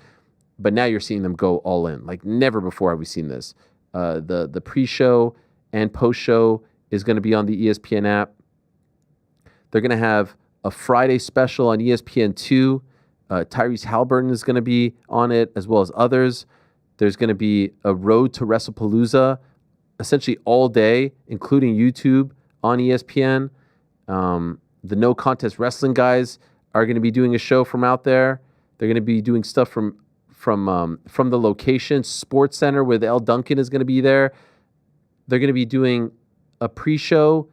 But now you're seeing them go all in. Like never before have we seen this. The pre-show and post-show is going to be on the ESPN app. They're going to have a Friday special on ESPN2. Tyrese Halliburton is going to be on it, as well as others. There's going to be a Road to WrestlePalooza, essentially all day, including YouTube on ESPN. The No Contest Wrestling guys are going to be doing a show from out there. They're going to be doing stuff from the location. Sports Center with Elle Duncan is going to be there. They're going to be doing a pre-show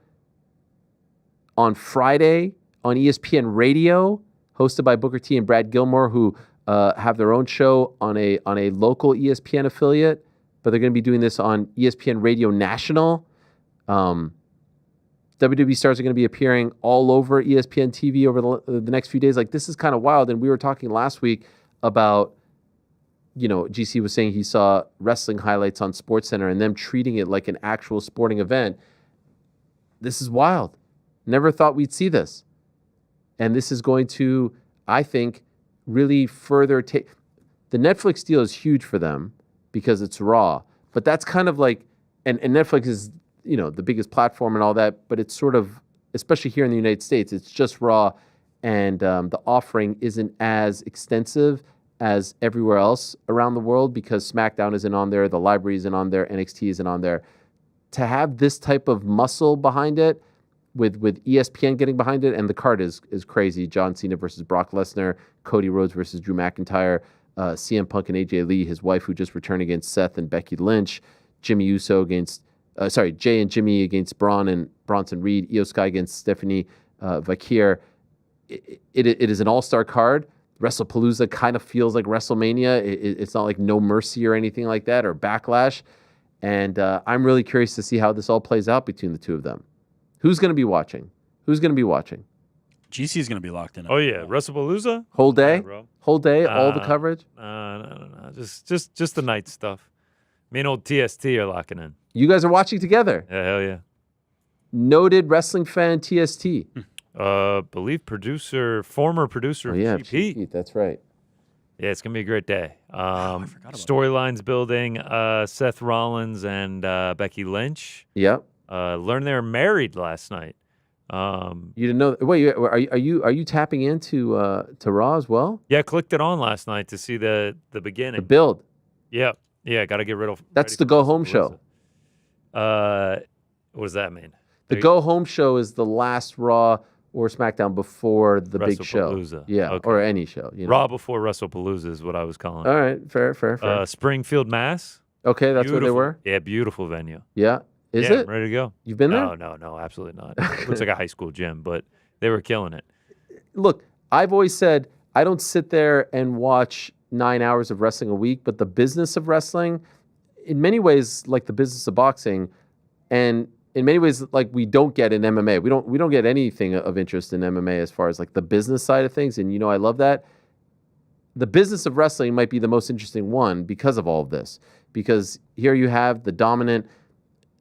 on Friday on ESPN Radio, hosted by Booker T and Brad Gilmore, who have their own show on a local ESPN affiliate, but they're going to be doing this on ESPN Radio National. WWE stars are going to be appearing all over ESPN TV over the next few days. Like, this is kind of wild. And we were talking last week about GC was saying he saw wrestling highlights on SportsCenter and them treating it like an actual sporting event. This is wild. Never thought we'd see this. And this is going to, I think, really further take... The Netflix deal is huge for them because it's Raw. But that's kind of like... And Netflix is, the biggest platform and all that, but it's sort of, especially here in the United States, it's just Raw, and the offering isn't as extensive as everywhere else around the world because SmackDown isn't on there, the library isn't on there, NXT isn't on there. To have this type of muscle behind it, with ESPN getting behind it, and the card is crazy. John Cena versus Brock Lesnar, Cody Rhodes versus Drew McIntyre, CM Punk and AJ Lee, his wife who just returned against Seth and Becky Lynch, Jimmy Uso against, Jay and Jimmy against Braun and Bronson Reed, Io Sky against Stephanie Vakir. It is an all-star card. WrestlePalooza kind of feels like WrestleMania. It's not like No Mercy or anything like that, or Backlash. And I'm really curious to see how this all plays out between the two of them. Who's going to be watching? GC is going to be locked in. Oh yeah, WrestlePalooza. Whole day, all the No. coverage. No. Just the night stuff. Me and old TST are locking in. You guys are watching together. Yeah, hell yeah. Noted wrestling fan TST. Believe former producer of yeah, Cheap Cheap Heat. That's right. Yeah, it's gonna be a great day. Storylines building. Seth Rollins and Becky Lynch. Yep. Learned they were married last night. You didn't know? Wait, are you tapping into to Raw as well? Yeah, clicked it on last night to see the beginning. The build. Yeah, got to get rid of. That's the go home show. What does that mean? The go home show is the last Raw or SmackDown before the big show. WrestlePalooza. Yeah, Okay. or any show. Raw before WrestlePalooza is what I was calling it. All right, fair. Springfield, Mass. Okay, that's where they Beautiful. were? Yeah, beautiful venue. Yeah. Is Yeah, it? I'm ready to go. You've been there? No, absolutely not. It looks like a high school gym, but they were killing it. Look, I've always said I don't sit there and watch 9 hours of wrestling a week, but the business of wrestling, in many ways, like the business of boxing, and in many ways, like we don't get in MMA. We don't get anything of interest in MMA as far as like the business side of things, and I love that. The business of wrestling might be the most interesting one because of all of this, because here you have the dominant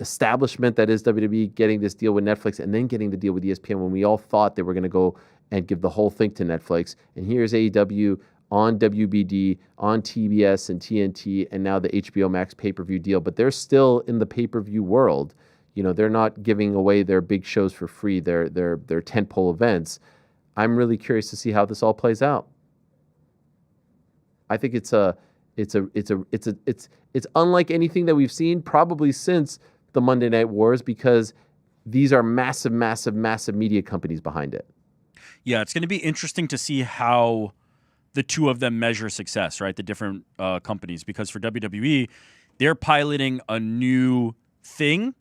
establishment that is WWE getting this deal with Netflix and then getting the deal with ESPN when we all thought they were going to go and give the whole thing to Netflix. And here's AEW on WBD, on TBS and TNT, and now the HBO Max pay-per-view deal. But they're still in the pay-per-view world. They're not giving away their big shows for free, their tentpole events. I'm really curious to see how this all plays out. I think it's unlike anything that we've seen probably since the Monday Night Wars, because these are massive media companies behind it. Yeah, it's going to be interesting to see how the two of them measure success, right? The different companies, because for WWE, they're piloting a new thing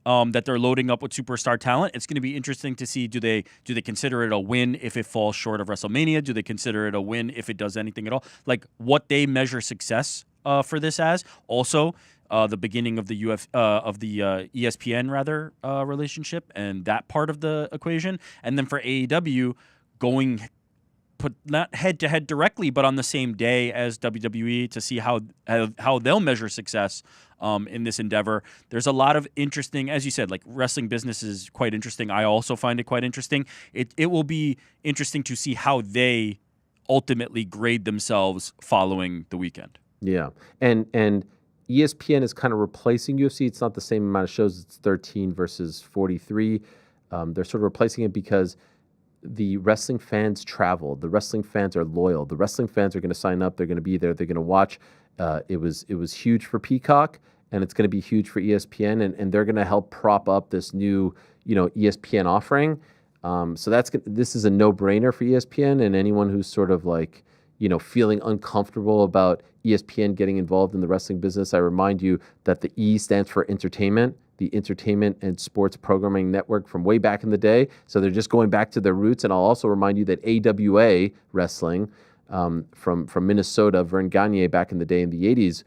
that they're loading up with superstar talent. It's going to be interesting to see, do they consider it a win if it falls short of WrestleMania? Do they consider it a win if it does anything at all? Like what they measure success for this as. Also, the beginning of the ESPN relationship and that part of the equation, and then for AEW put not head to head directly, but on the same day as WWE to see how they'll measure success in this endeavor. There's a lot of interesting, as you said, like wrestling business is quite interesting. I also find it quite interesting. It will be interesting to see how they ultimately grade themselves following the weekend. Yeah, and ESPN is kind of replacing UFC. It's not the same amount of shows. It's 13 versus 43. They're sort of replacing it because the wrestling fans travel. The wrestling fans are loyal. The wrestling fans are going to sign up. They're going to be there. They're going to watch. It was huge for Peacock, and it's going to be huge for ESPN, and they're going to help prop up this new ESPN offering. So this is a no-brainer for ESPN, and anyone who's sort of like feeling uncomfortable about ESPN getting involved in the wrestling business, I remind you that the E stands for entertainment, the Entertainment and Sports Programming Network from way back in the day. So they're just going back to their roots. And I'll also remind you that AWA Wrestling from Minnesota, Vern Gagne back in the day in the 80s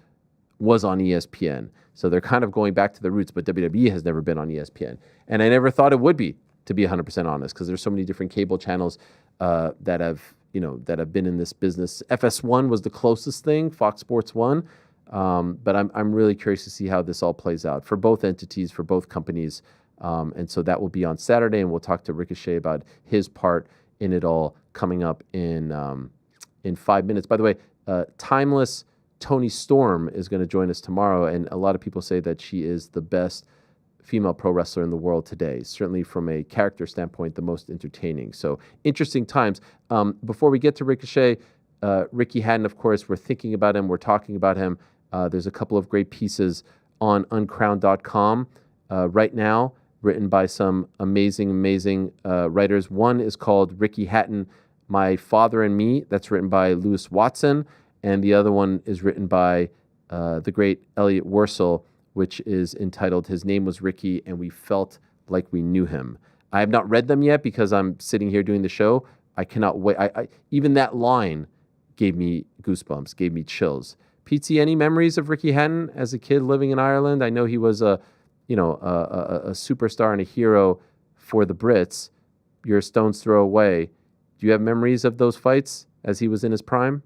was on ESPN. So they're kind of going back to the roots, but WWE has never been on ESPN. And I never thought it would be, to be 100% honest, because there's so many different cable channels that have that have been in this business. FS1 was the closest thing, Fox Sports 1. But I'm really curious to see how this all plays out for both entities, for both companies. And so that will be on Saturday, and we'll talk to Ricochet about his part in it all coming up in 5 minutes. By the way, Timeless Toni Storm is going to join us tomorrow, and a lot of people say that she is the best female pro wrestler in the world today, certainly from a character standpoint, the most entertaining. So interesting times. Before we get to Ricochet, Ricky Hatton, of course, we're thinking about him, we're talking about him. There's a couple of great pieces on uncrowned.com right now, written by some amazing writers. One is called Ricky Hatton, My Father and Me. That's written by Lewis Watson. And the other one is written by the great Elliot Wursel, which is entitled His Name Was Ricky and We Felt Like We Knew Him. I have not read them yet because I'm sitting here doing the show. I cannot wait. Even that line gave me goosebumps, gave me chills. Pete, any memories of Ricky Hatton as a kid living in Ireland? I know he was a superstar and a hero for the Brits. You're a stone's throw away. Do you have memories of those fights as he was in his prime?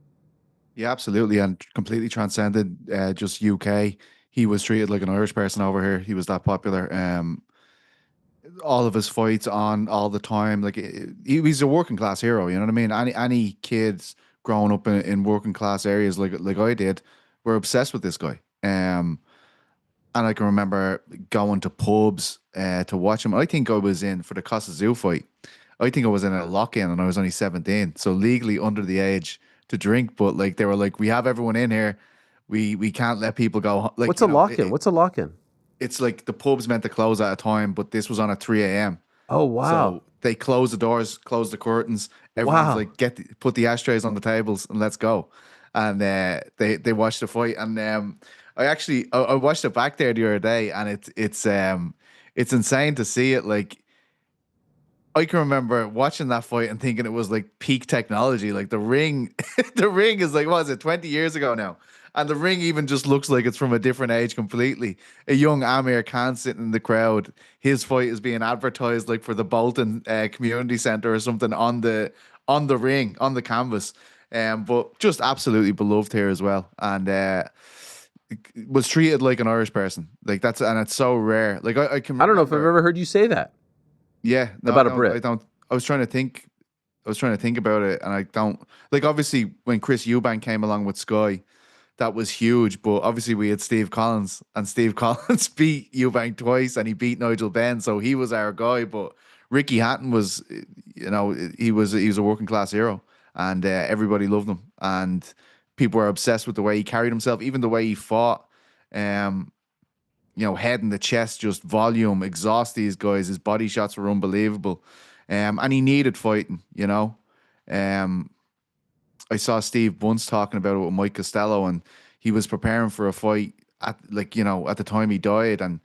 Yeah, absolutely, and completely transcended just UK. He was treated like an Irish person over here. He was that popular. All of his fights on all the time. Like he's a working class hero. You know what I mean? Any kids growing up in working class areas like I did were obsessed with this guy. And I can remember going to pubs to watch him. I think I was in for the Costa Zoo fight. I think I was in a lock-in and I was only 17, so legally under the age to drink. But like they were like, we have everyone in here. We can't let people go. Like, what's a lock-in? What's a lock-in? It's like the pub's meant to close at a time, but this was on at 3 a.m. Oh, wow. So they close the doors, close the curtains. Everyone's like, put the ashtrays on the tables and let's go. And they watched the fight. And I watched it back there the other day, and it's insane to see it. Like, I can remember watching that fight and thinking it was like peak technology. Like the ring, the ring is like, what is it, 20 years ago now? And the ring even just looks like it's from a different age completely. A young Amir Khan sitting in the crowd. His fight is being advertised like for the Bolton Community Center or something on the ring, on the canvas. But just absolutely beloved here as well. And was treated like an Irish person. Like and it's so rare. Like I can. I don't know if I've ever heard you say that. Yeah, about a Brit. I was trying to think about it, and I don't like. Obviously, when Chris Eubank came along with Sky, that was huge. But obviously, we had Steve Collins, and Steve Collins beat Eubank twice, and he beat Nigel Benn, so he was our guy. But Ricky Hatton was, he was a working class hero, and everybody loved him, and people were obsessed with the way he carried himself, even the way he fought. Head in the chest, just volume, exhaust these guys. His body shots were unbelievable. And he needed fighting, I saw Steve Bunce talking about it with Mike Costello, and he was preparing for a fight at the time he died. And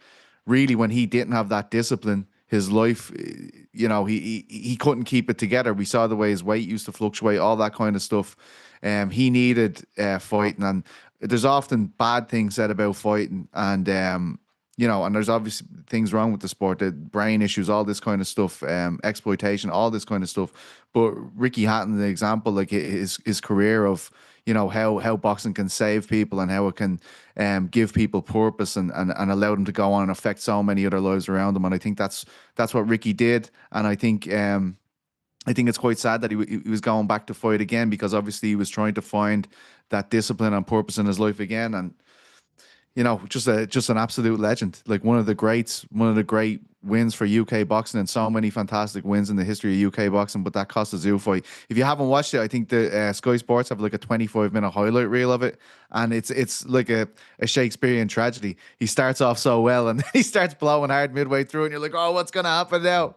really, when he didn't have that discipline, his life, he couldn't keep it together. We saw the way his weight used to fluctuate, all that kind of stuff. He needed fighting, and there's often bad things said about fighting, and and there's obviously things wrong with the sport, the brain issues, all this kind of stuff, exploitation, all this kind of stuff. But Ricky Hatton, the example, like his career of how boxing can save people and how it can give people purpose and allow them to go on and affect so many other lives around them. And I think that's what Ricky did. And I think it's quite sad that he was going back to fight again, because obviously he was trying to find that discipline and purpose in his life again. And just an absolute legend, like one of the greats, one of the great wins for UK boxing, and so many fantastic wins in the history of UK boxing. But that Costa Zoo fight, if you haven't watched it, I think the Sky Sports have like a 25-minute highlight reel of it, and it's like a Shakespearean tragedy. He starts off so well, and then he starts blowing hard midway through, and you're like, oh, what's gonna happen now?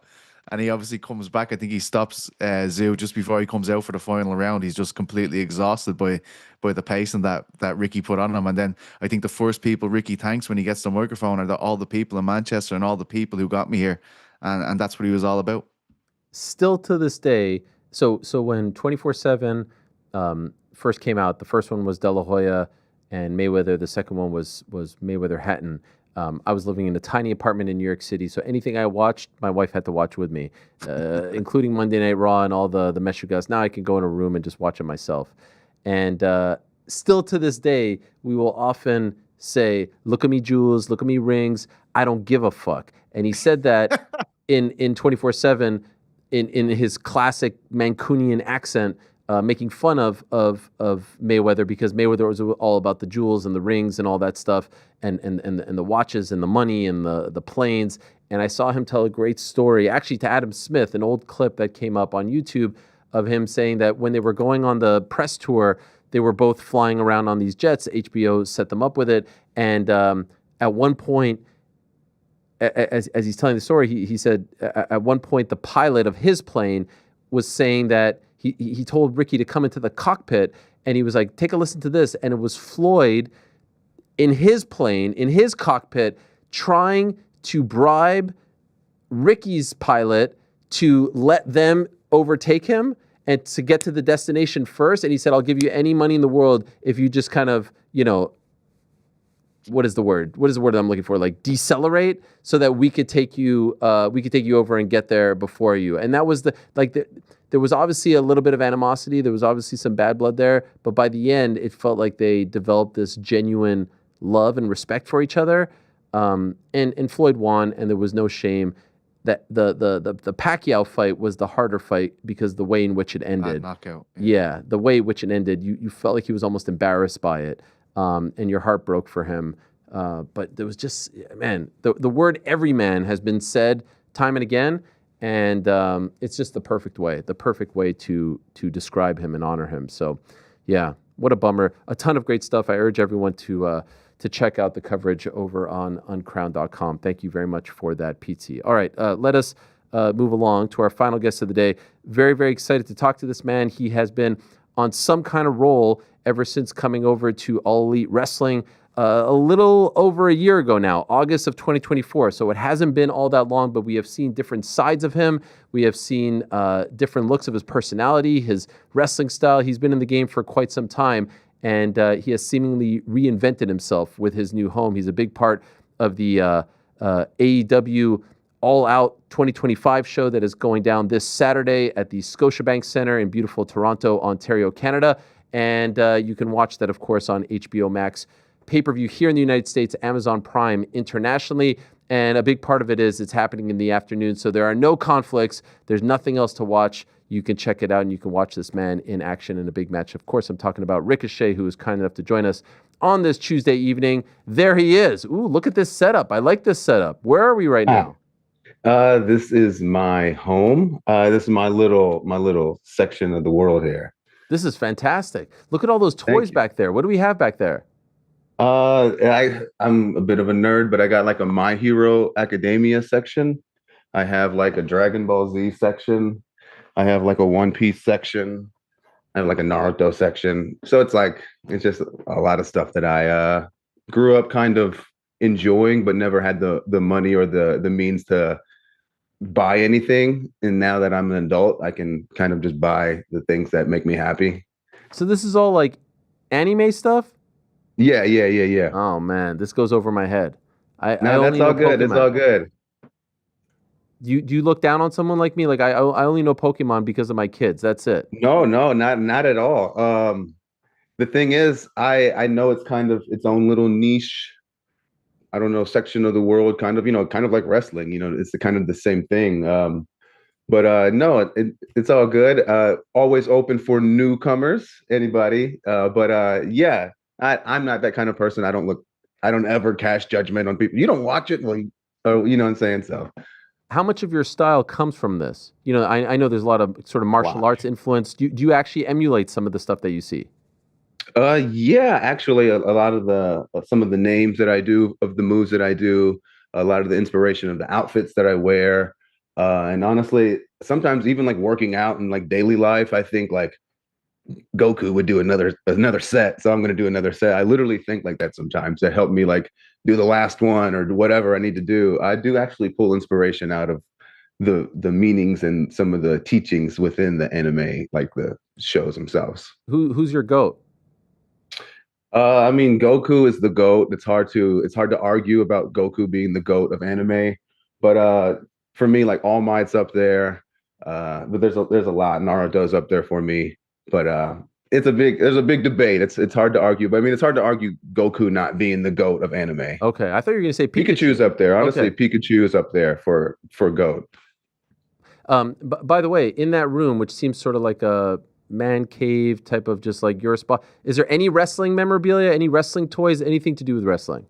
And he obviously comes back. I think he stops Zoo just before he comes out for the final round. He's just completely exhausted by the pacing that Ricky put on him. And then I think the first people Ricky thanks when he gets the microphone are all the people in Manchester and all the people who got me here. And that's what he was all about. Still to this day, so when 24/7 first came out, the first one was De La Hoya and Mayweather. The second one was Mayweather Hatton. I was living in a tiny apartment in New York City, so anything I watched, my wife had to watch with me, including Monday Night Raw and all the Meshuggahs. Now I can go in a room and just watch it myself. And still to this day, we will often say, "Look at me jewels, look at me rings. I don't give a fuck." And he said that in 24/7 in his classic Mancunian accent, making fun of Mayweather, because Mayweather was all about the jewels and the rings and all that stuff, and the watches and the money and the planes. And I saw him tell a great story, actually, to Adam Smith, an old clip that came up on YouTube of him saying that when they were going on the press tour, they were both flying around on these jets. HBO set them up with it. And at one point, as he's telling the story, he said at one point the pilot of his plane was saying that he told Ricky to come into the cockpit, and he was like, take a listen to this. And it was Floyd in his plane, in his cockpit, trying to bribe Ricky's pilot to let them overtake him and to get to the destination first. And he said, I'll give you any money in the world if you just kind of, what is the word? What is the word I'm looking for? Like decelerate, so that we could take you over and get there before you. And that was there was obviously a little bit of animosity. There was obviously some bad blood there, but by the end, it felt like they developed this genuine love and respect for each other. And Floyd won, and there was no shame. That the Pacquiao fight was the harder fight because the way in which it ended. Knockout. Yeah, the way in which it ended, you felt like he was almost embarrassed by it, and your heart broke for him. But there was just, man, the word everyman has been said time and again, and it's just the perfect way to describe him and honor him. So, yeah, what a bummer. A ton of great stuff. I urge everyone to check out the coverage over on uncrown.com. Thank you very much for that, Pete. All right, let us move along to our final guest of the day. Very, very excited to talk to this man. He has been on some kind of roll ever since coming over to All Elite Wrestling a little over a year ago now, August of 2024. So it hasn't been all that long, but we have seen different sides of him. We have seen different looks of his personality, his wrestling style. He's been in the game for quite some time, and he has seemingly reinvented himself with his new home. He's a big part of the AEW All Out 2025 show that is going down this Saturday at the Scotiabank Center in beautiful Toronto, Ontario, Canada. And you can watch that, of course, on HBO Max pay-per-view here in the United States, Amazon Prime internationally. And a big part of it is it's happening in the afternoon. So there are no conflicts. There's nothing else to watch. You can check it out, and you can watch this man in action in a big match. Of course, I'm talking about Ricochet, who was kind enough to join us on this Tuesday evening. There he is. Ooh, look at this setup. I like this setup. Where are we right now? This is my home. This is my little section of the world here. This is fantastic. Look at all those toys back there. What do we have back there? I'm a bit of a nerd, but I got like a My Hero Academia section. I have like a Dragon Ball Z section. I have like a One Piece section. I have like a Naruto section. So it's just a lot of stuff that I grew up kind of enjoying, but never had the money or the means to buy anything. And now that I'm an adult, I can kind of just buy the things that make me happy. So this is all like anime stuff? Yeah. Oh man, this goes over my head. That's all good. It's all good. Do you look down on someone like me? Like I only know Pokemon because of my kids. That's it. No, not at all. The thing is, I know it's kind of its own little niche. I don't know, section of the world, kind of like wrestling. It's kind of the same thing. But no, it's all good. Always open for newcomers, anybody. Yeah, I'm not that kind of person. I don't ever cast judgment on people. You don't watch it, well, you know what I'm saying? So. How much of your style comes from this? I know there's a lot of sort of martial arts influence. Do you actually emulate some of the stuff that you see? Yeah, actually, a lot of some of the names that I do, of the moves that I do, a lot of the inspiration of the outfits that I wear, and honestly, sometimes even like working out and like daily life, I think like Goku would do another set, so I'm going to do another set. I literally think like that sometimes to help me like do the last one or whatever I need to do. I do actually pull inspiration out of the meanings and some of the teachings within the anime, like the shows themselves. Who's your GOAT? I mean, Goku is the GOAT. It's hard to argue about Goku being the GOAT of anime. But for me, like All Might's up there. But there's a lot. Naruto's up there for me. But there's a big debate. It's hard to argue. But I mean, it's hard to argue Goku not being the GOAT of anime. Okay, I thought you were gonna say Pikachu's up there. Honestly, Okay. Pikachu is up there for GOAT. By the way, in that room, which seems sort of like a man cave type of just like your spot, is there any wrestling memorabilia, any wrestling toys, anything to do with wrestling?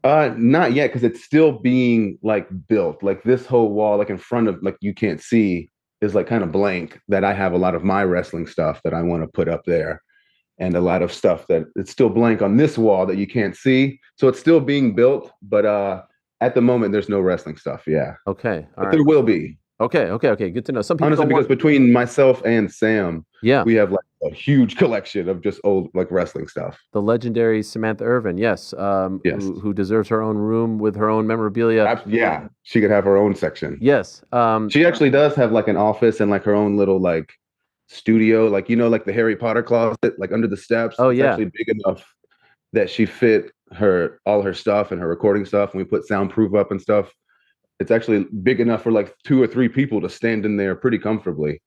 Not yet, because it's still being like built. Like this whole wall, like in front of, like you can't see, is like kind of blank. That I have a lot of my wrestling stuff that I want to put up there, and a lot of stuff that it's still blank on this wall that you can't see. So it's still being built, but at the moment there's no wrestling stuff. Yeah. Okay. But there will be. Okay. Good to know. Some people Honestly, don't because want- between myself and Sam, Yeah. we have like a huge collection of just old like wrestling stuff. the legendary Samantha Irvin, yes, Yes. who deserves her own room with her own memorabilia. Yeah, she could have her own section. Yes. She actually does have like an office and like her own little like studio, like like the Harry Potter closet, like under the steps. Oh, It's yeah. actually big enough that she fit all her stuff and her recording stuff. And we put soundproof up and stuff. It's actually big enough for like 2 or 3 people to stand in there pretty comfortably.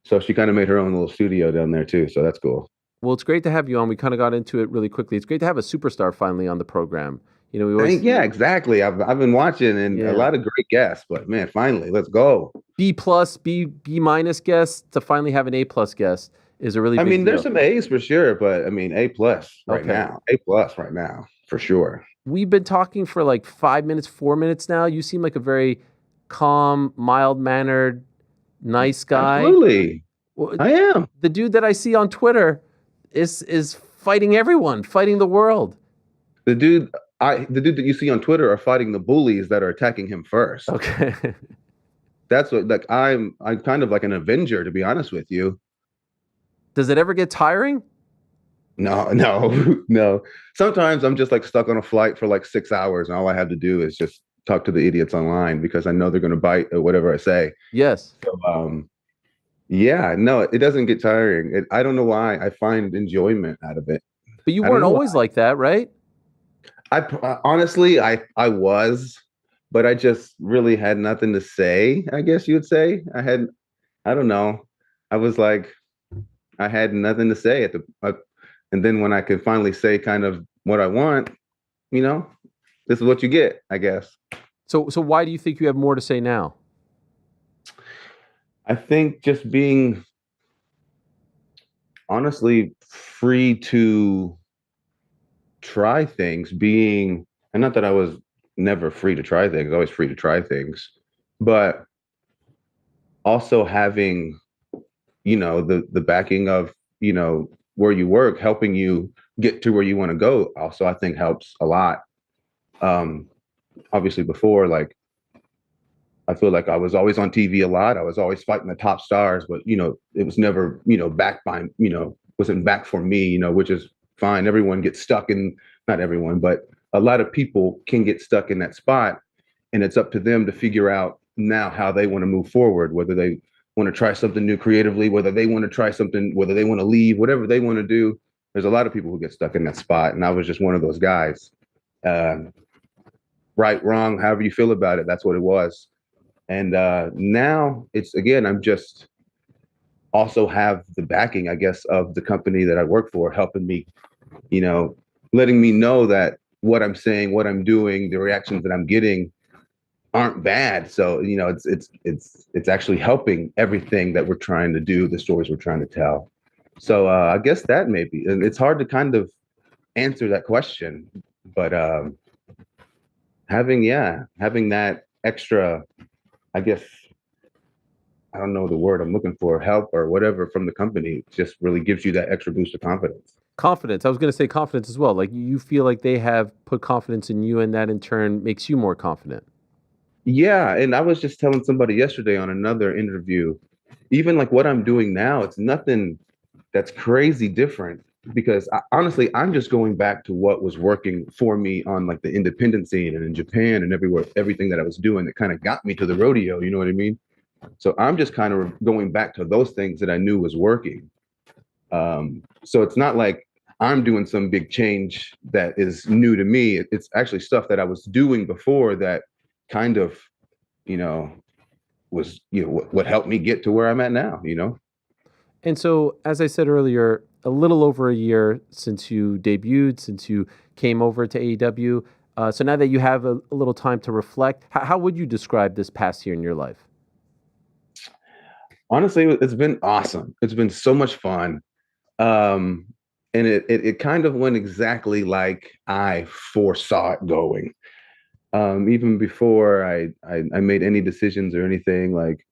So she kind of made her own little studio down there too. So that's cool. Well, it's great to have you on. We kind of got into it really quickly. It's great to have a superstar finally on the program. We always Yeah, exactly. I've been watching and Yeah. a lot of great guests, but man, finally, let's go. B+, B minus guests to finally have an A+ guest is a really I big mean, there's deal. some A's for sure, but I mean, A+ right Okay. now. A+ right now, for sure. We've been talking for like 5 minutes, 4 minutes now. You seem like a very calm, mild-mannered, nice guy. Absolutely. Well, I am. The dude that I see on Twitter is fighting everyone, fighting the world. The dude that you see on Twitter are fighting the bullies that are attacking him first. Okay. That's what like I'm kind of like an avenger, to be honest with you. Does it ever get tiring? No. No. Sometimes I'm just like stuck on a flight for like 6 hours and all I have to do is just talk to the idiots online because I know they're gonna bite at whatever I say. Yes. So yeah, no, it doesn't get tiring. I don't know why. I find enjoyment out of it. But you I don't weren't know always like that, right? Honestly, I was, but I just really had nothing to say, I guess you would say. I don't know. I was like, I had nothing to say and then when I could finally say kind of what I want, this is what you get, I guess. So why do you think you have more to say now? I think just being honestly free to try things, and not that I was never free to try things, always free to try things, but also having, the backing of, where you work, helping you get to where you want to go also, I think helps a lot. Obviously before, like, I feel like I was always on TV a lot. I was always fighting the top stars, but it was never, backed by, wasn't back for me, which is fine. Everyone gets stuck not everyone, but a lot of people can get stuck in that spot, and it's up to them to figure out now how they want to move forward, whether they want to try something new creatively, whether they want to try something, whether they want to leave, whatever they want to do. There's a lot of people who get stuck in that spot, and I was just one of those guys. Right, wrong, however you feel about it, that's what it was. And now it's, again, I'm just also have the backing, I guess, of the company that I work for, helping me, letting me know that what I'm saying, what I'm doing, the reactions that I'm getting aren't bad. So, it's actually helping everything that we're trying to do, the stories we're trying to tell. So I guess that maybe, and it's hard to kind of answer that question, but having that extra, I guess, I don't know the word I'm looking for, help or whatever from the company, just really gives you that extra boost of confidence. Confidence. I was going to say confidence as well. Like you feel like they have put confidence in you, and that in turn makes you more confident. Yeah, and I was just telling somebody yesterday on another interview, even like what I'm doing now, it's nothing that's crazy different, because honestly, I'm just going back to what was working for me on like the independent scene and in Japan and everywhere, everything that I was doing that kind of got me to the rodeo, you know what I mean? So I'm just kind of going back to those things that I knew was working. So it's not like I'm doing some big change that is new to me. It's actually stuff that I was doing before that kind of, was, what helped me get to where I'm at now, And so, as I said earlier, a little over a year since you debuted, since you came over to AEW. So now that you have a little time to reflect, how would you describe this past year in your life? Honestly, it's been awesome. It's been so much fun. And it kind of went exactly like I foresaw it going. Even before I made any decisions or anything, like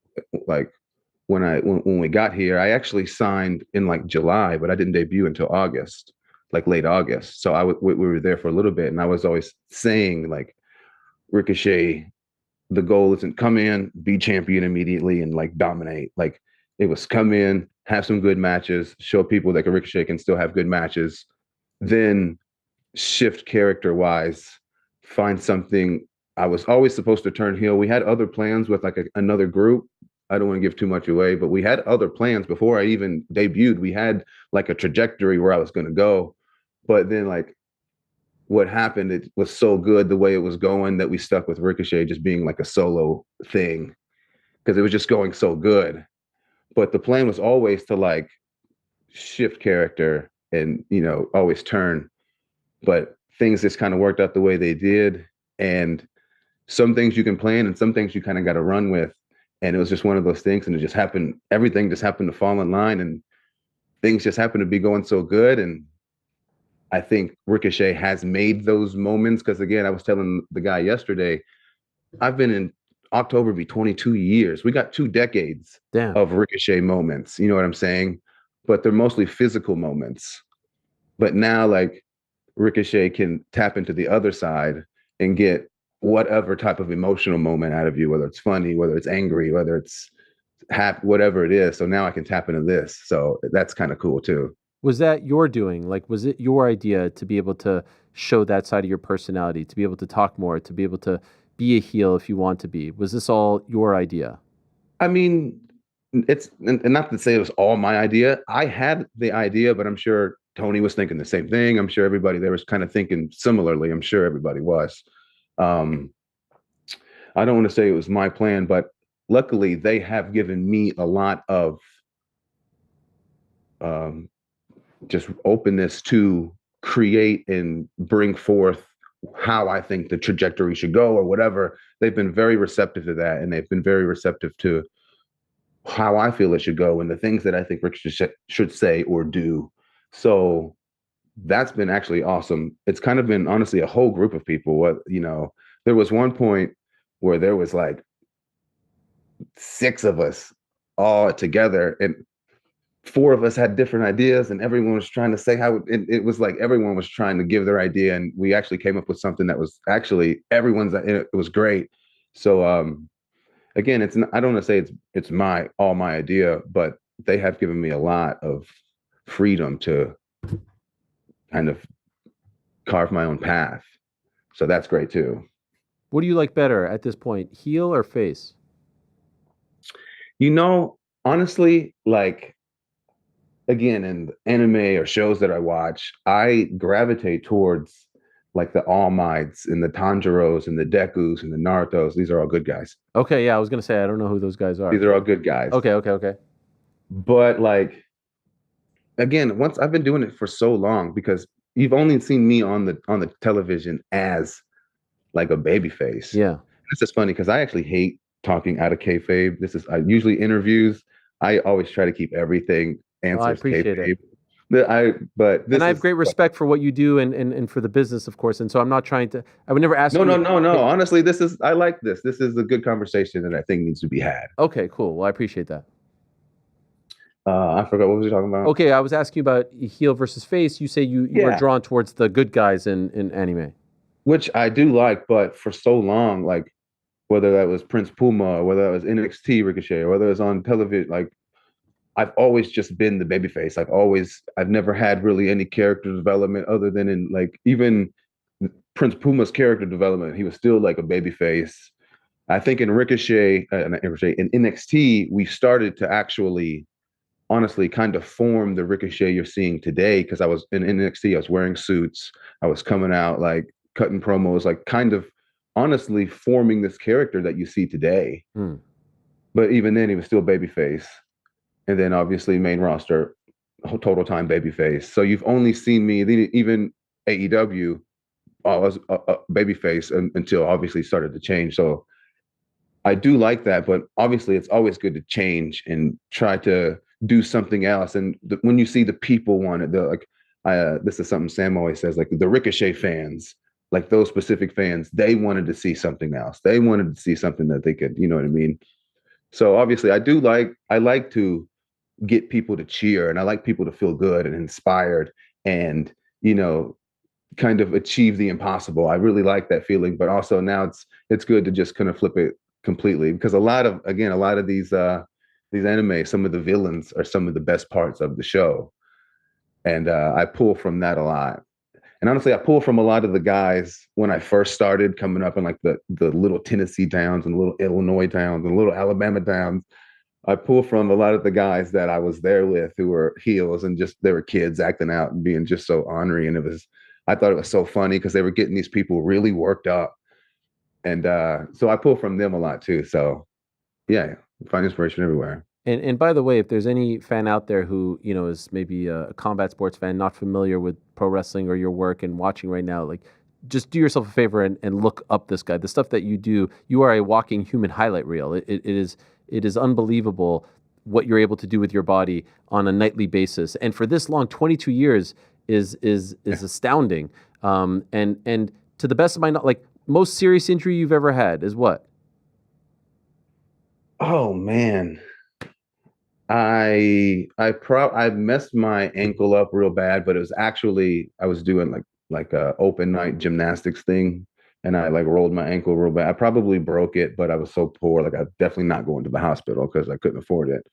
when we got here, I actually signed in like July, but I didn't debut until August, like late August. So we were there for a little bit, and I was always saying like, Ricochet, the goal isn't come in, be champion immediately, and like dominate. Like it was come in, have some good matches, show people that Ricochet can still have good matches, then shift character wise, find something. I was always supposed to turn heel. We had other plans with like another group. I don't want to give too much away, but we had other plans before I even debuted. We had like a trajectory where I was going to go, but then like what happened, it was so good the way it was going that we stuck with Ricochet just being like a solo thing because it was just going so good. But the plan was always to like shift character and, always turn. But things just kind of worked out the way they did. And some things you can plan and some things you kind of got to run with. And it was just one of those things. And it just happened. Everything just happened to fall in line and things just happened to be going so good. And I think Ricochet has made those moments. Because again, I was telling the guy yesterday, I've been in October be 22 years. We got 2 decades of Ricochet moments. You know what I'm saying? But they're mostly physical moments. But now like Ricochet can tap into the other side and get whatever type of emotional moment out of you, whether it's funny, whether it's angry, whether it's happy, whatever it is. So now I can tap into this. So that's kind of cool too. Was that your doing? Like, was it your idea to be able to show that side of your personality, to be able to talk more, to be able to be a heel if you want to be? Was this all your idea? I mean, it's and not to say it was all my idea. I had the idea, but I'm sure Tony was thinking the same thing. I'm sure everybody there was kind of thinking similarly. I'm sure everybody was. I don't want to say it was my plan, but luckily they have given me a lot of just openness to create and bring forth how I think the trajectory should go or whatever. They've been very receptive to that, and they've been very receptive to how I feel it should go and the things that I think Rick should say or do. So that's been actually awesome. It's kind of been honestly a whole group of people. There was one point where there was like 6 of us all together and 4 of us had different ideas and everyone was trying to say how it was like everyone was trying to give their idea. And we actually came up with something that was actually it was great. So, again, I don't want to say it's all my idea, but they have given me a lot of freedom to kind of carve my own path. So that's great too. What do you like better at this point, heel or face? Honestly, like, again, in anime or shows that I watch, I gravitate towards like the All Mights and the Tanjiros and the Dekus and the Narutos. These are all good guys. Okay, yeah, I was gonna say I don't know who those guys are. These are all good guys. Okay. But like, again, once I've been doing it for so long, because you've only seen me on the television as like a baby face. Yeah. This is funny because I actually hate talking out of kayfabe. I usually interviews. I always try to keep everything answers. I appreciate kayfabe. it. I have great respect for what you do and for the business, of course. And so I'm not trying to. I would never ask. No. Honestly, I like this. This is a good conversation that I think needs to be had. Okay, cool. Well, I appreciate that. I forgot what was you talking about. Okay, I was asking you about heel versus face. You say you were drawn towards the good guys in anime, which I do like. But for so long, like whether that was Prince Puma or whether that was NXT Ricochet or whether it was on television, like I've always just been the babyface. I've never had really any character development other than in like even Prince Puma's character development. He was still like a babyface. I think in Ricochet, in NXT, we started to actually honestly kind of formed the Ricochet you're seeing today. Because I was in NXT, I was wearing suits, I was coming out like cutting promos, like kind of honestly forming this character that you see today. But even then, he was still babyface, and then obviously main roster, total time babyface. So you've only seen me even AEW. I was a babyface until obviously started to change. So I do like that, but obviously it's always good to change and try to do something else. And when you see the people want it, this is something Sam always says, like the Ricochet fans, like those specific fans, they wanted to see something else. They wanted to see something that they could, you know what I mean? So obviously I like to get people to cheer, and I like people to feel good and inspired and, kind of achieve the impossible. I really like that feeling, but also now it's good to just kind of flip it completely, because a lot of these anime, some of the villains are some of the best parts of the show, and I pull from that a lot. And honestly, I pull from a lot of the guys when I first started coming up in like the little Tennessee towns and little Illinois towns and little Alabama towns. I pull from a lot of the guys that I was there with who were heels, and just they were kids acting out and being just so ornery, and I thought it was so funny because they were getting these people really worked up. And so I pull from them a lot too. So yeah, find inspiration everywhere. And by the way, if there's any fan out there who, is maybe a combat sports fan, not familiar with pro wrestling or your work and watching right now, like just do yourself a favor and look up this guy. The stuff that you do, you are a walking human highlight reel. It is unbelievable what you're able to do with your body on a nightly basis. And for this long, 22 years, is astounding. And to the best of my knowledge, like most serious injury you've ever had is what? Oh man, I messed my ankle up real bad, but it was actually I was doing like a open night gymnastics thing, and I like rolled my ankle real bad. I probably broke it, but I was so poor, like I'm definitely not going to the hospital because I couldn't afford it.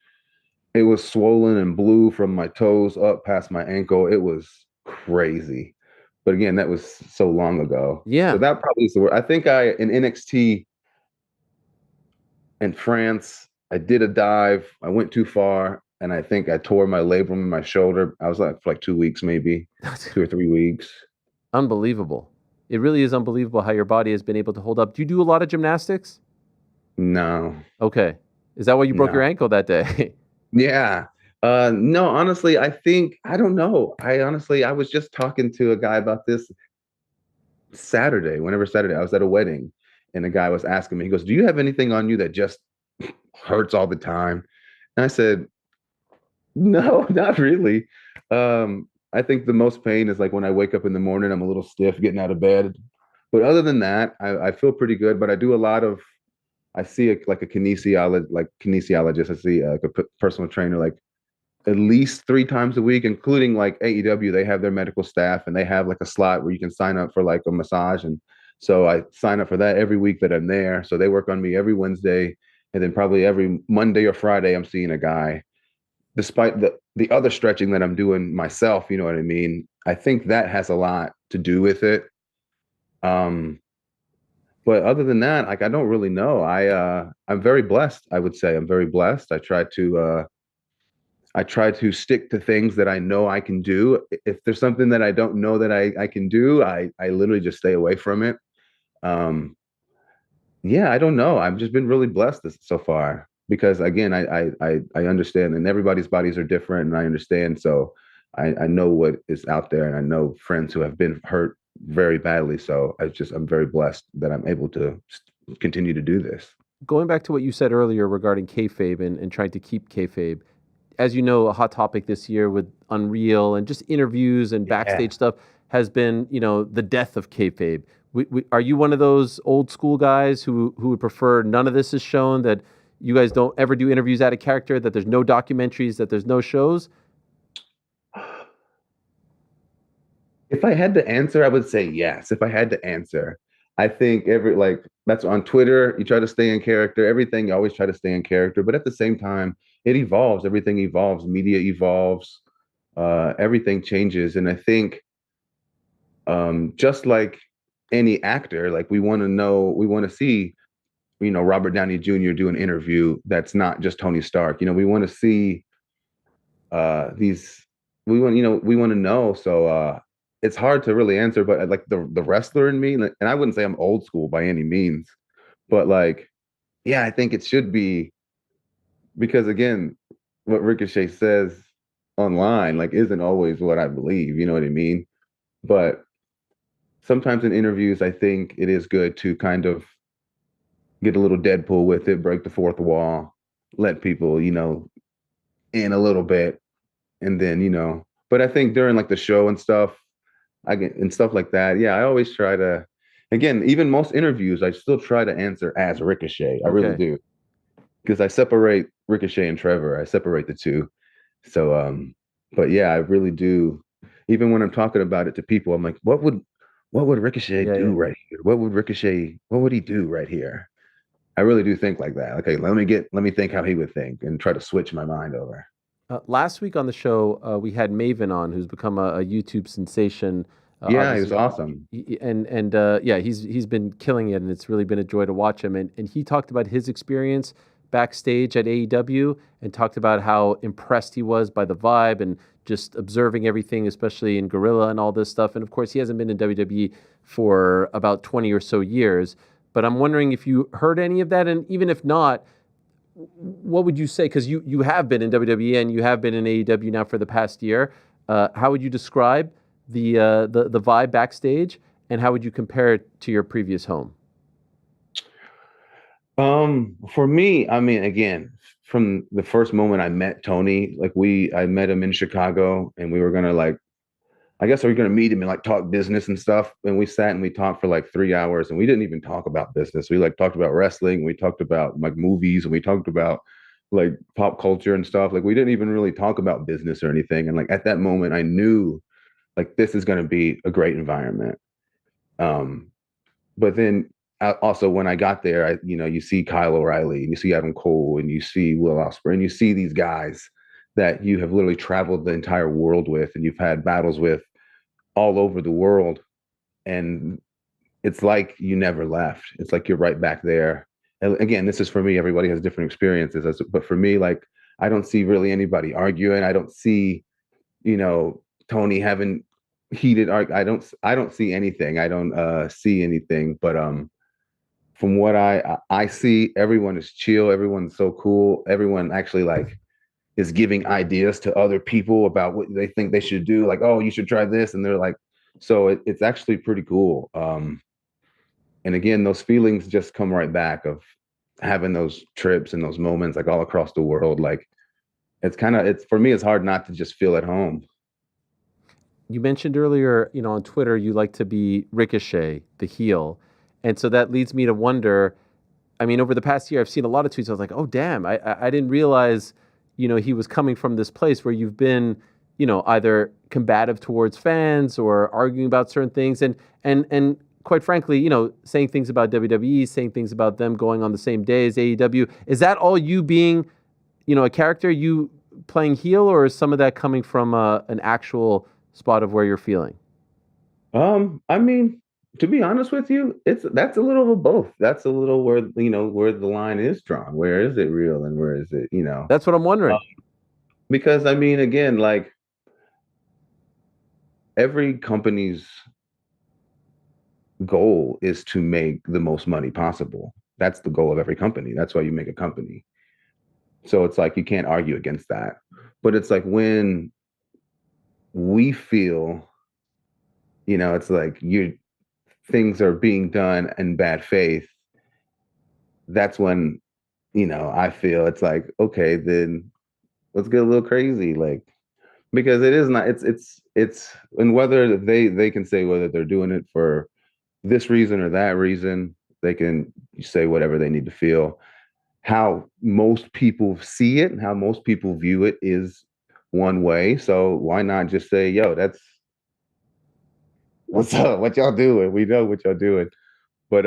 It was swollen and blue from my toes up past my ankle. It was crazy. But again, that was so long ago. Yeah. So that probably is the word. I think in NXT in France, I did a dive. I went too far, and I think I tore my labrum in my shoulder. I was like for like 2 weeks, maybe 2 or 3 weeks. Unbelievable. It really is unbelievable how your body has been able to hold up. Do you do a lot of gymnastics? No. Okay. Is that why you broke No. your ankle that day? Yeah. No, honestly, I don't know. I was just talking to a guy about this Saturday. I was at a wedding, and the guy was asking me, he goes, "Do you have anything on you that just hurts all the time?" And I said, "No, not really. I think the most pain is like when I wake up in the morning, I'm a little stiff getting out of bed. But other than that, I feel pretty good. But I do a lot of, I see a kinesiologist. I see a personal trainer like at least 3 times a week, including like AEW. They have their medical staff, and they have like a slot where you can sign up for like a massage. And so I sign up for that every week that I'm there. So they work on me every Wednesday, and then probably every Monday or Friday, I'm seeing a guy. Despite the other stretching that I'm doing myself, you know what I mean? I think that has a lot to do with it. But other than that, like I don't really know. I'm very blessed, I would say. I'm very blessed. I try to stick to things that I know I can do. If there's something that I don't know that I can do, I literally just stay away from it. Yeah, I don't know. I've just been really blessed so far. Because again, I understand, and everybody's bodies are different, and I understand. So I know what is out there, and I know friends who have been hurt very badly. So I'm very blessed that I'm able to continue to do this. Going back to what you said earlier regarding kayfabe and trying to keep kayfabe, as you know, a hot topic this year with Unreal and just interviews and backstage stuff has been, the death of kayfabe. Are you one of those old school guys who would prefer none of this is shown, that you guys don't ever do interviews out of character, that there's no documentaries, that there's no shows? If I had to answer, I would say yes. If I had to answer, I think that's on Twitter, you try to stay in character. Everything, you always try to stay in character. But at the same time, it evolves. Everything evolves. Media evolves. Everything changes. And I think just like any actor, like we want to see, Robert Downey Jr. do an interview that's not just Tony Stark. We want to see these we want we want to know. So it's hard to really answer, but like the wrestler in me, and I wouldn't say I'm old school by any means, but like, yeah, I think it should be, because again, what Ricochet says online like isn't always what I believe, you know what I mean? But sometimes in interviews, I think it is good to kind of get a little Deadpool with it, break the fourth wall, let people, in a little bit, and then, but I think during like the show and stuff, I get and stuff like that. Yeah, I always try to, again, even most interviews, I still try to answer as Ricochet. I really do. Because I separate Ricochet and Trevor. I separate the two. So, but yeah, I really do. Even when I'm talking about it to people, I'm like, what would Ricochet do right here? What would he do right here? I really do think like that. Okay, let me think how he would think and try to switch my mind over. Last week on the show, we had Maven on, who's become a YouTube sensation. Yeah, he was awesome. Yeah, he's been killing it, and it's really been a joy to watch him. And he talked about his experience backstage at AEW and talked about how impressed he was by the vibe and just observing everything, especially in Gorilla and all this stuff. And of course, he hasn't been in WWE for about 20 or so years. But I'm wondering if you heard any of that, and even if not, what would you say? Because you have been in WWE and you have been in AEW now for the past year. How would you describe the vibe backstage, and how would you compare it to your previous home? For me, I mean, again, from the first moment I met Tony, like I met him in Chicago, and we were gonna I guess we were gonna meet him and like talk business and stuff. And we sat and we talked for like 3 hours, and we didn't even talk about business. We like talked about wrestling, we talked about like movies, and we talked about like pop culture and stuff. Like we didn't even really talk about business or anything. And like at that moment, I knew like this is gonna be a great environment. But then also when I got there, you see Kyle O'Reilly, and you see Adam Cole, and you see Will Ospreay, and you see these guys that you have literally traveled the entire world with, and you've had battles with all over the world. And it's like you never left. It's like you're right back there. And again, this is for me, everybody has different experiences. But for me, like, I don't see really anybody arguing. I don't see, Tony having heated I don't see anything. I don't see anything. But from what I see, everyone is chill. Everyone's so cool. Everyone actually like is giving ideas to other people about what they think they should do. Like, oh, you should try this. And they're like, so it's actually pretty cool. And again, those feelings just come right back of having those trips and those moments like all across the world. Like it's for me, it's hard not to just feel at home. You mentioned earlier, on Twitter, you like to be Ricochet, the heel. And so that leads me to wonder, I mean, over the past year, I've seen a lot of tweets. I was like, oh, damn, I didn't realize, he was coming from this place where you've been, either combative towards fans or arguing about certain things. And quite frankly, saying things about WWE, saying things about them going on the same day as AEW. Is that all you being, a character, you playing heel, or is some of that coming from an actual spot of where you're feeling? I mean, to be honest with you, that's a little of both. That's a little where where the line is drawn. Where is it real and where is it, That's what I'm wondering. Because I mean, again, like every company's goal is to make the most money possible. That's the goal of every company. That's why you make a company. So it's like you can't argue against that. But it's like when we feel, it's like things are being done in bad faith, that's when, I feel it's like, okay, then let's get a little crazy. Like, because it is not, it's, and whether they can say whether they're doing it for this reason or that reason, they can say whatever they need to feel. How most people see it and how most people view it is one way. So why not just say, yo, that's, what's up? What y'all doing? We know what y'all doing. But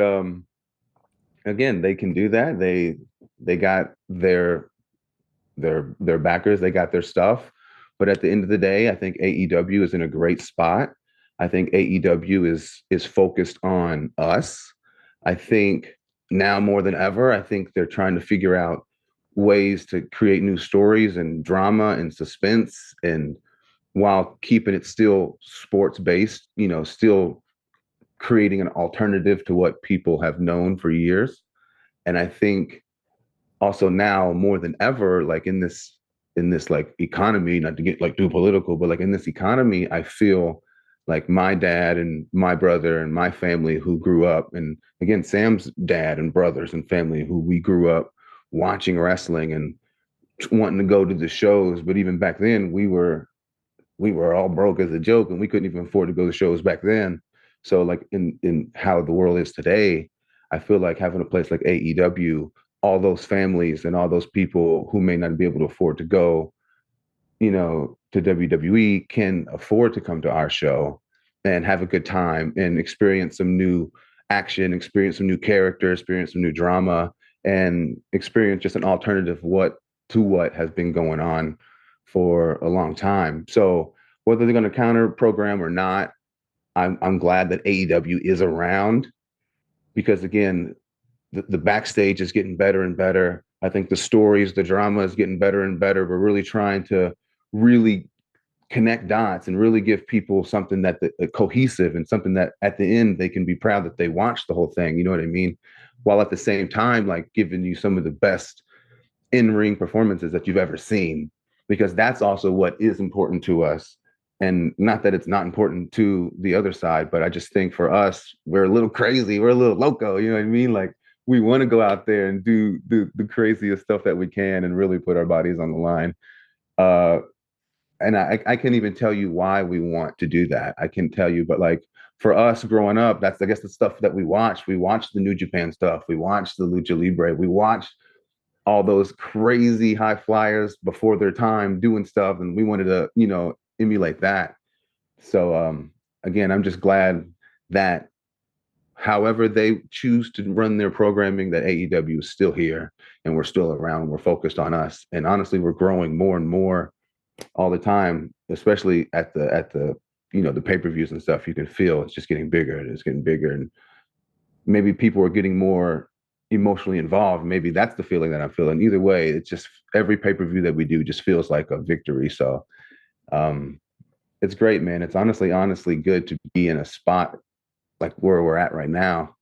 again, they can do that. They got their backers, they got their stuff. But at the end of the day, I think AEW is in a great spot. I think AEW is focused on us. I think now more than ever, I think they're trying to figure out ways to create new stories and drama and suspense, and while keeping it still sports based, still creating an alternative to what people have known for years. And I think also now more than ever, like in this like economy, not to get like too political, but like in this economy, I feel like my dad and my brother and my family who grew up, and again, Sam's dad and brothers and family who we grew up watching wrestling and wanting to go to the shows. But even back then, we were all broke as a joke, and we couldn't even afford to go to shows back then. So like in how the world is today, I feel like having a place like AEW, all those families and all those people who may not be able to afford to go, to WWE can afford to come to our show and have a good time and experience some new action, experience some new character, experience some new drama, and experience just an alternative to what has been going on for a long time. So whether they're going to counter program or not, I'm glad that AEW is around, because again, the backstage is getting better and better. I think the stories, the drama is getting better and better. We're really trying to really connect dots and really give people something that cohesive and something that at the end they can be proud that they watched the whole thing. You know what I mean? While at the same time, like giving you some of the best in-ring performances that you've ever seen, because that's also what is important to us. And not that it's not important to the other side, but I just think for us, we're a little crazy. We're a little loco. You know what I mean? Like we want to go out there and do the craziest stuff that we can and really put our bodies on the line. And I can't even tell you why we want to do that. I can tell you, but like for us growing up, that's, I guess, the stuff that we watched. We watched the New Japan stuff. We watched the Lucha Libre. We watched all those crazy high flyers before their time doing stuff. And we wanted to, emulate that. So again, I'm just glad that however they choose to run their programming, that AEW is still here and we're still around. We're focused on us. And honestly, we're growing more and more all the time, especially at the the pay-per-views and stuff. You can feel it's just getting bigger and it's getting bigger. And maybe people are getting more emotionally involved. Maybe that's the feeling that I'm feeling. Either way, it's just every pay-per-view that we do just feels like a victory. So it's great, man. It's honestly good to be in a spot like where we're at right now,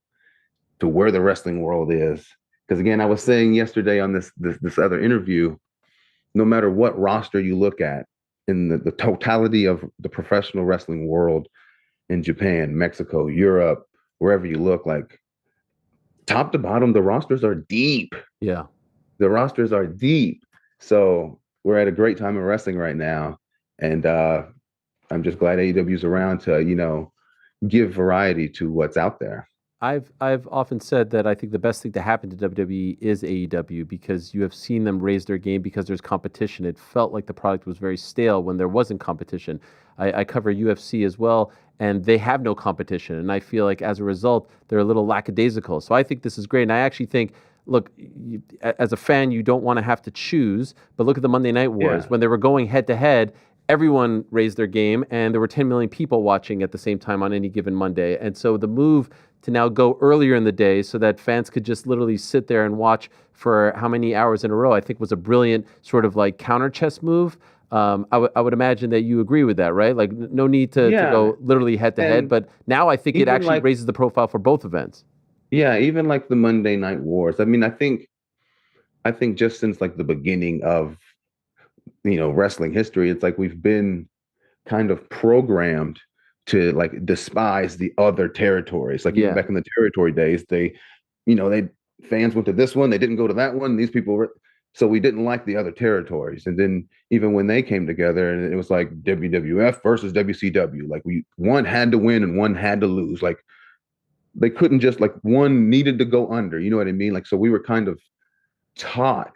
to where the wrestling world is. Because again, I was saying yesterday on this other interview, no matter what roster you look at in the totality of the professional wrestling world in Japan, Mexico, Europe, wherever you look, like top to bottom, the rosters are deep. Yeah. The rosters are deep. So we're at a great time in wrestling right now. And I'm just glad AEW's around to, give variety to what's out there. I've often said that I think the best thing to happen to WWE is AEW, because you have seen them raise their game because there's competition. It felt like the product was very stale when there wasn't competition. I cover UFC as well, and they have no competition. And I feel like as a result, they're a little lackadaisical. So I think this is great. And I actually think, look, as a fan, you don't want to have to choose, but look at the Monday Night Wars. Yeah. When they were going head to head, everyone raised their game, and there were 10 million people watching at the same time on any given Monday. And so the move to now go earlier in the day so that fans could just literally sit there and watch for how many hours in a row, I think was a brilliant sort of like counter chess move. I would imagine that you agree with that, right? Like no need to go literally head to head, but now I think it actually raises the profile for both events. Yeah, even like the Monday Night Wars. I mean, I think just since like the beginning of wrestling history, it's like we've been kind of programmed to like despise the other territories. Like even back in the territory days, fans went to this one, they didn't go to that one. These people were, so we didn't like the other territories. And then even when they came together, and it was like WWF versus WCW, like one had to win and one had to lose. Like they couldn't just like one needed to go under. You know what I mean? Like so we were kind of taught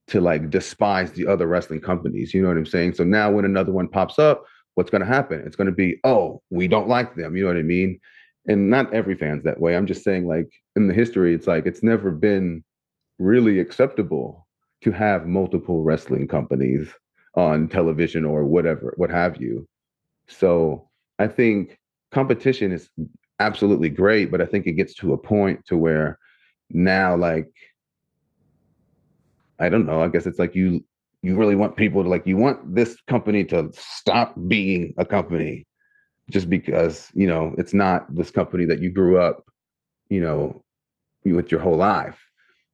to like despise the other wrestling companies. You know what I'm saying? So now when another one pops up, what's going to happen? It's going to be, oh, we don't like them. You know what I mean? And not every fan's that way. I'm just saying, like in the history, it's like it's never been really acceptable to have multiple wrestling companies on television or whatever, what have you. So I think competition is absolutely great, but I think it gets to a point to where now, like, I don't know. I guess it's like you really want people to like, you want this company to stop being a company just because, it's not this company that you grew up, with your whole life.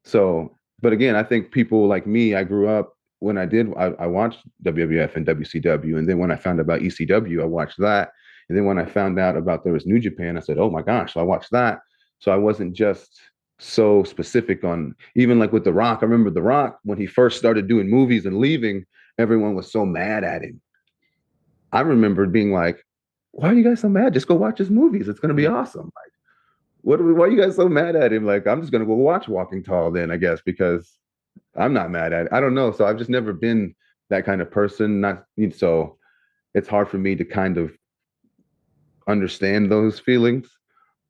So, but again, I think people like me, I grew up when I watched WWF and WCW. And then when I found out about ECW, I watched that. And then when I found out about there was New Japan, I said, oh my gosh, so I watched that. So I wasn't just so specific on, even like with The Rock. I remember The Rock, when he first started doing movies and leaving, everyone was so mad at him. I remember being like, why are you guys so mad? Just go watch his movies. It's going to be awesome. Like, why are you guys so mad at him? Like, I'm just going to go watch Walking Tall then, I guess, because I'm not mad at it. I don't know. So I've just never been that kind of person. So it's hard for me to kind of understand those feelings.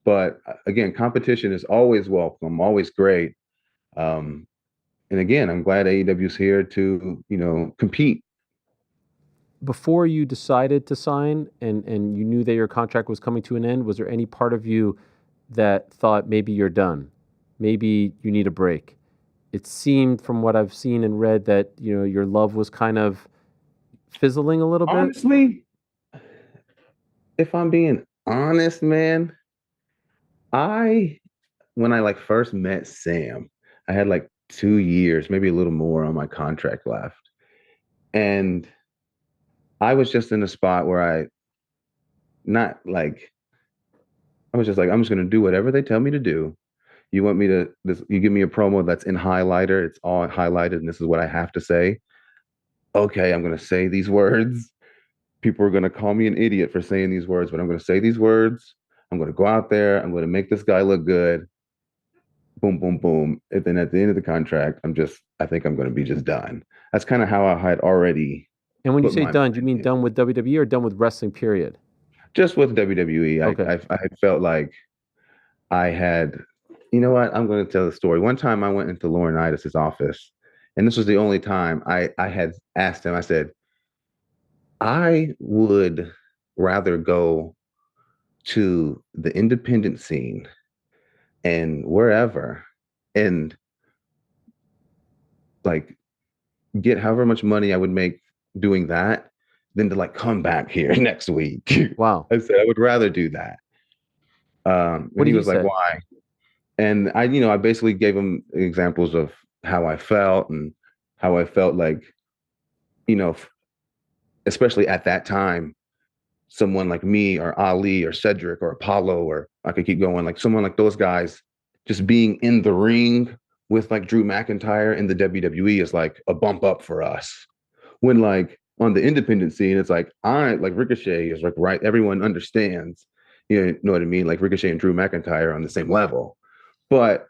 But again, competition is always welcome, always great. And again, I'm glad AEW's here to, compete. Before you decided to sign and you knew that your contract was coming to an end, was there any part of you that thought maybe you're done? Maybe you need a break? It seemed from what I've seen and read that, your love was kind of fizzling a little bit. Honestly, if I'm being honest, man, when I like first met Sam, I had like 2 years, maybe a little more on my contract left. And I was just in a spot where I was just like, I'm just going to do whatever they tell me to do. You want me to, you give me a promo that's in highlighter, it's all highlighted, and this is what I have to say. Okay, I'm going to say these words. People are going to call me an idiot for saying these words, but I'm going to say these words. I'm going to go out there. I'm going to make this guy look good. Boom, boom, boom. And then at the end of the contract, I think I'm going to be just done. That's kind of how I had already. And when you say done, do you mean done with WWE or done with wrestling, period? Just with WWE. Okay. I felt like I had, you know what? I'm going to tell the story. One time I went into Laurinaitis' office, and this was the only time I had asked him, I said, I would rather go to the independent scene and wherever and like get however much money I would make doing that than to like come back here next week. Wow. I said I would rather do that. And he was like, why? And I basically gave him examples of how I felt and how I felt like, especially at that time, someone like me or Ali or Cedric or Apollo, or I could keep going, like someone like those guys just being in the ring with like Drew McIntyre in the WWE is like a bump up for us. When like on the independent scene, it's like Ricochet is like, right, everyone understands, you know what I mean? Like Ricochet and Drew McIntyre are on the same level. But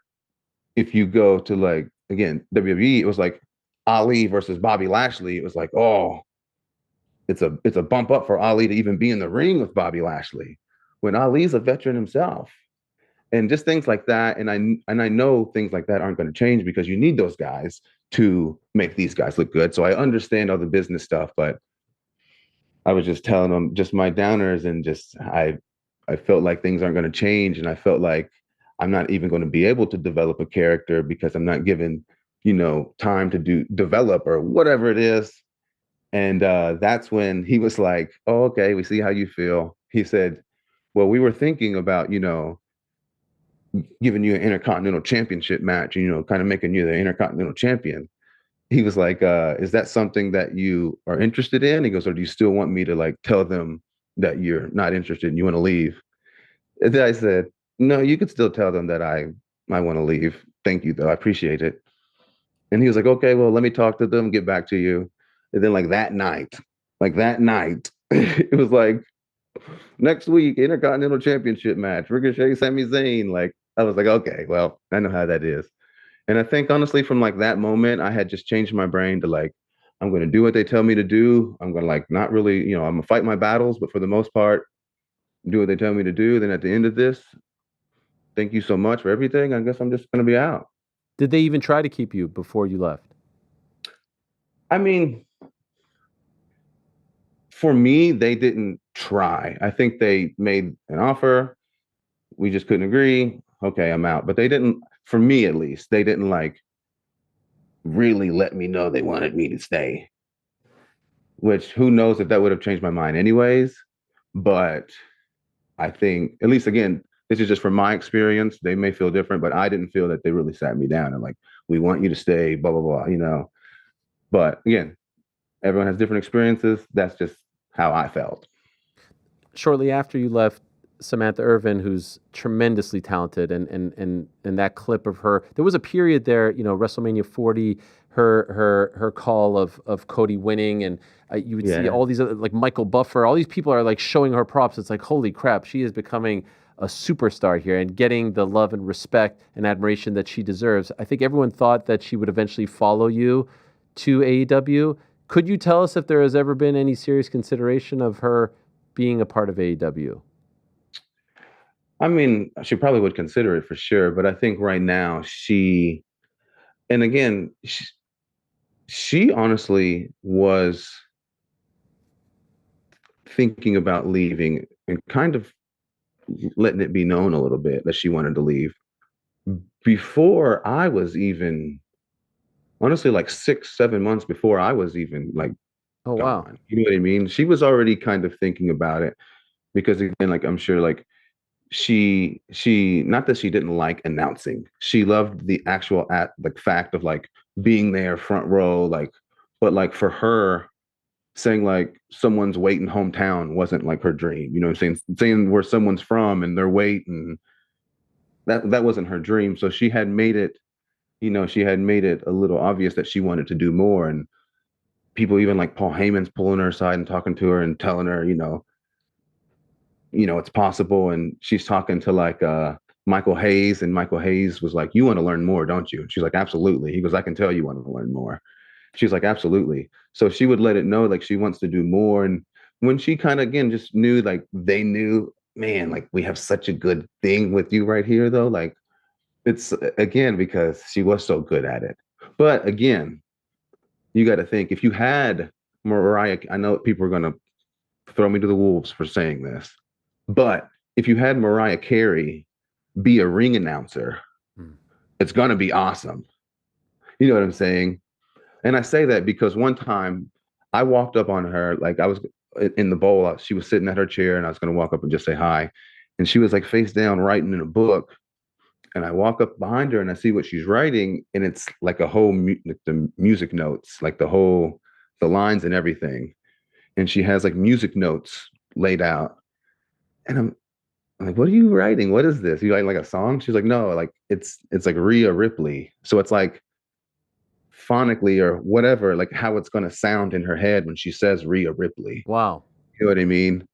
if you go to like, again, WWE, it was like Ali versus Bobby Lashley. It was like, oh, it's a bump up for Ali to even be in the ring with Bobby Lashley when Ali's a veteran himself. And just things like that. And I know things like that aren't going to change because you need those guys to make these guys look good. So I understand all the business stuff, but I was just telling them just my downers, and just I felt like things aren't going to change, and I felt like I'm not even going to be able to develop a character because I'm not given, time to develop or whatever it is. And that's when he was like, oh, okay, we see how you feel. He said, well, we were thinking about, giving you an Intercontinental Championship match, kind of making you the Intercontinental Champion. He was like, is that something that you are interested in? He goes, or do you still want me to like tell them that you're not interested and you want to leave? And then I said, no, you could still tell them that I want to leave. Thank you, though. I appreciate it. And he was like, okay, well, let me talk to them, get back to you. And then like that night, it was like, next week, Intercontinental Championship match, Ricochet, Sami Zayn. Like, I was like, okay, well, I know how that is. And I think honestly, from like that moment, I had just changed my brain to like, I'm going to do what they tell me to do. I'm going to like, not really, I'm going to fight my battles, but for the most part, do what they tell me to do. Then at the end of this, thank you so much for everything. I guess I'm just going to be out. Did they even try to keep you before you left? I mean, for me, they didn't try. I think they made an offer. We just couldn't agree. Okay, I'm out. But they didn't, for me at least, they didn't like really let me know they wanted me to stay. Which, who knows if that would have changed my mind anyways. But I think, at least again, this is just from my experience. They may feel different, but I didn't feel that they really sat me down and like, we want you to stay, blah, blah, blah, you know. But again, everyone has different experiences. That's just how I felt. Shortly after you left, Samantha Irvin, who's tremendously talented, and that clip of her, there was a period there, you know, WrestleMania 40, her call of Cody winning, and you would see all these other, like Michael Buffer, all these people are like showing her props. It's like, holy crap, she is becoming a superstar here and getting the love and respect and admiration that she deserves. I think everyone thought that she would eventually follow you to AEW. Could you tell us if there has ever been any serious consideration of her being a part of AEW? I mean, she probably would consider it for sure, but I think right now she honestly was thinking about leaving and kind of letting it be known a little bit that she wanted to leave before I was even, honestly, like 6-7 months before I was even like, oh wow, you know what I mean? She was already kind of thinking about it because again, like I'm sure like she not that she didn't like announcing, she loved the actual the fact of like being there front row, like, but like for her saying like someone's waiting hometown wasn't like her dream, you know what I'm saying where someone's from and their weight, and that wasn't her dream. So she had made it, you know, she had made it a little obvious that she wanted to do more, and people even like Paul Heyman's pulling her aside and talking to her and telling her, you know, it's possible. And she's talking to like Michael Hayes, and Michael Hayes was like, you want to learn more, don't you? And she's like, absolutely. He goes, I can tell you want to learn more. She's like, absolutely. So she would let it know like she wants to do more. And when she kind of again just knew, like they knew, man, like we have such a good thing with you right here though, like it's again because she was so good at it. But again, you got to think, if you had Mariah, I know people are going to throw me to the wolves for saying this, but if you had Mariah Carey be a ring announcer, it's going to be awesome. You know what I'm saying? And I say that because one time I walked up on her, like I was in the bowl, she was sitting at her chair and I was going to walk up and just say hi. And she was like face down writing in a book. And I walk up behind her and I see what she's writing. And it's like a whole, like the music notes, like the lines and everything. And she has like music notes laid out. And I'm like, what are you writing? What is this? You writing like a song? She's like, no, like it's like Rhea Ripley. So it's like phonically or whatever, like how it's going to sound in her head when she says Rhea Ripley. Wow. You know what I mean?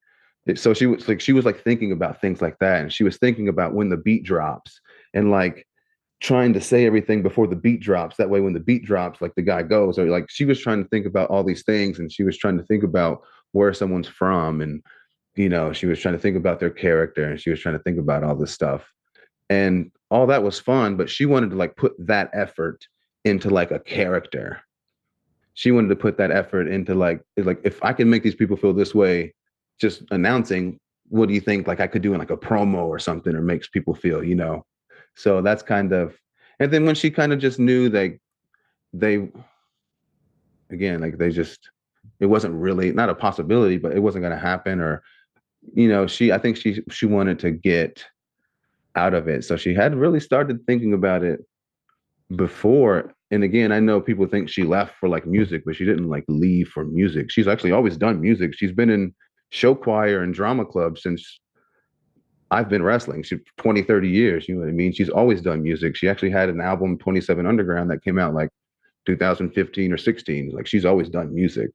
So she was like thinking about things like that. And she was thinking about when the beat drops and like trying to say everything before the beat drops. That way, when the beat drops, like the guy goes, or like she was trying to think about all these things, and she was trying to think about where someone's from. And, you know, she was trying to think about their character, and she was trying to think about all this stuff. And all that was fun, but she wanted to like put that effort into like a character. She wanted to put that effort into like if I can make these people feel this way, just announcing, what do you think like I could do in like a promo or something, or makes people feel, you know? So that's kind of, and then when she kind of just knew they again, like they just, it wasn't really, not a possibility, but it wasn't going to happen, or, you know, I think she wanted to get out of it. So she had really started thinking about it before. And again, I know people think she left for like music, but she didn't like leave for music. She's actually always done music. She's been in show choir and drama club since I've been wrestling. She's 20, 30 years. You know what I mean? She's always done music. She actually had an album, 27 Underground, that came out like 2015 or 16. Like she's always done music.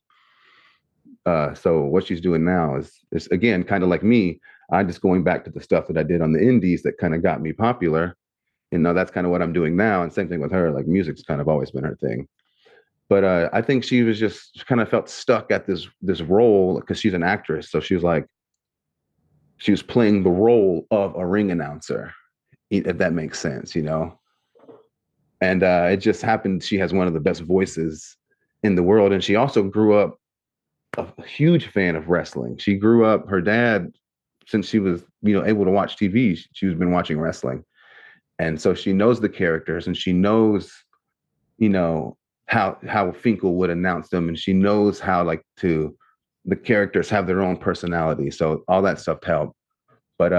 So what she's doing now is again, kind of like me. I'm just going back to the stuff that I did on the indies that kind of got me popular. And now that's kind of what I'm doing now. And same thing with her, like music's kind of always been her thing. But I think she was just kind of felt stuck at this role because she's an actress. So she was like, she was playing the role of a ring announcer, if that makes sense, you know? And it just happened. She has one of the best voices in the world. And she also grew up a huge fan of wrestling. She grew up, her dad, since she was, you know, able to watch TV, she's been watching wrestling. And so she knows the characters, and she knows, you know, how Finkel would announce them, and she knows how like the characters have their own personality. So all that stuff helped. But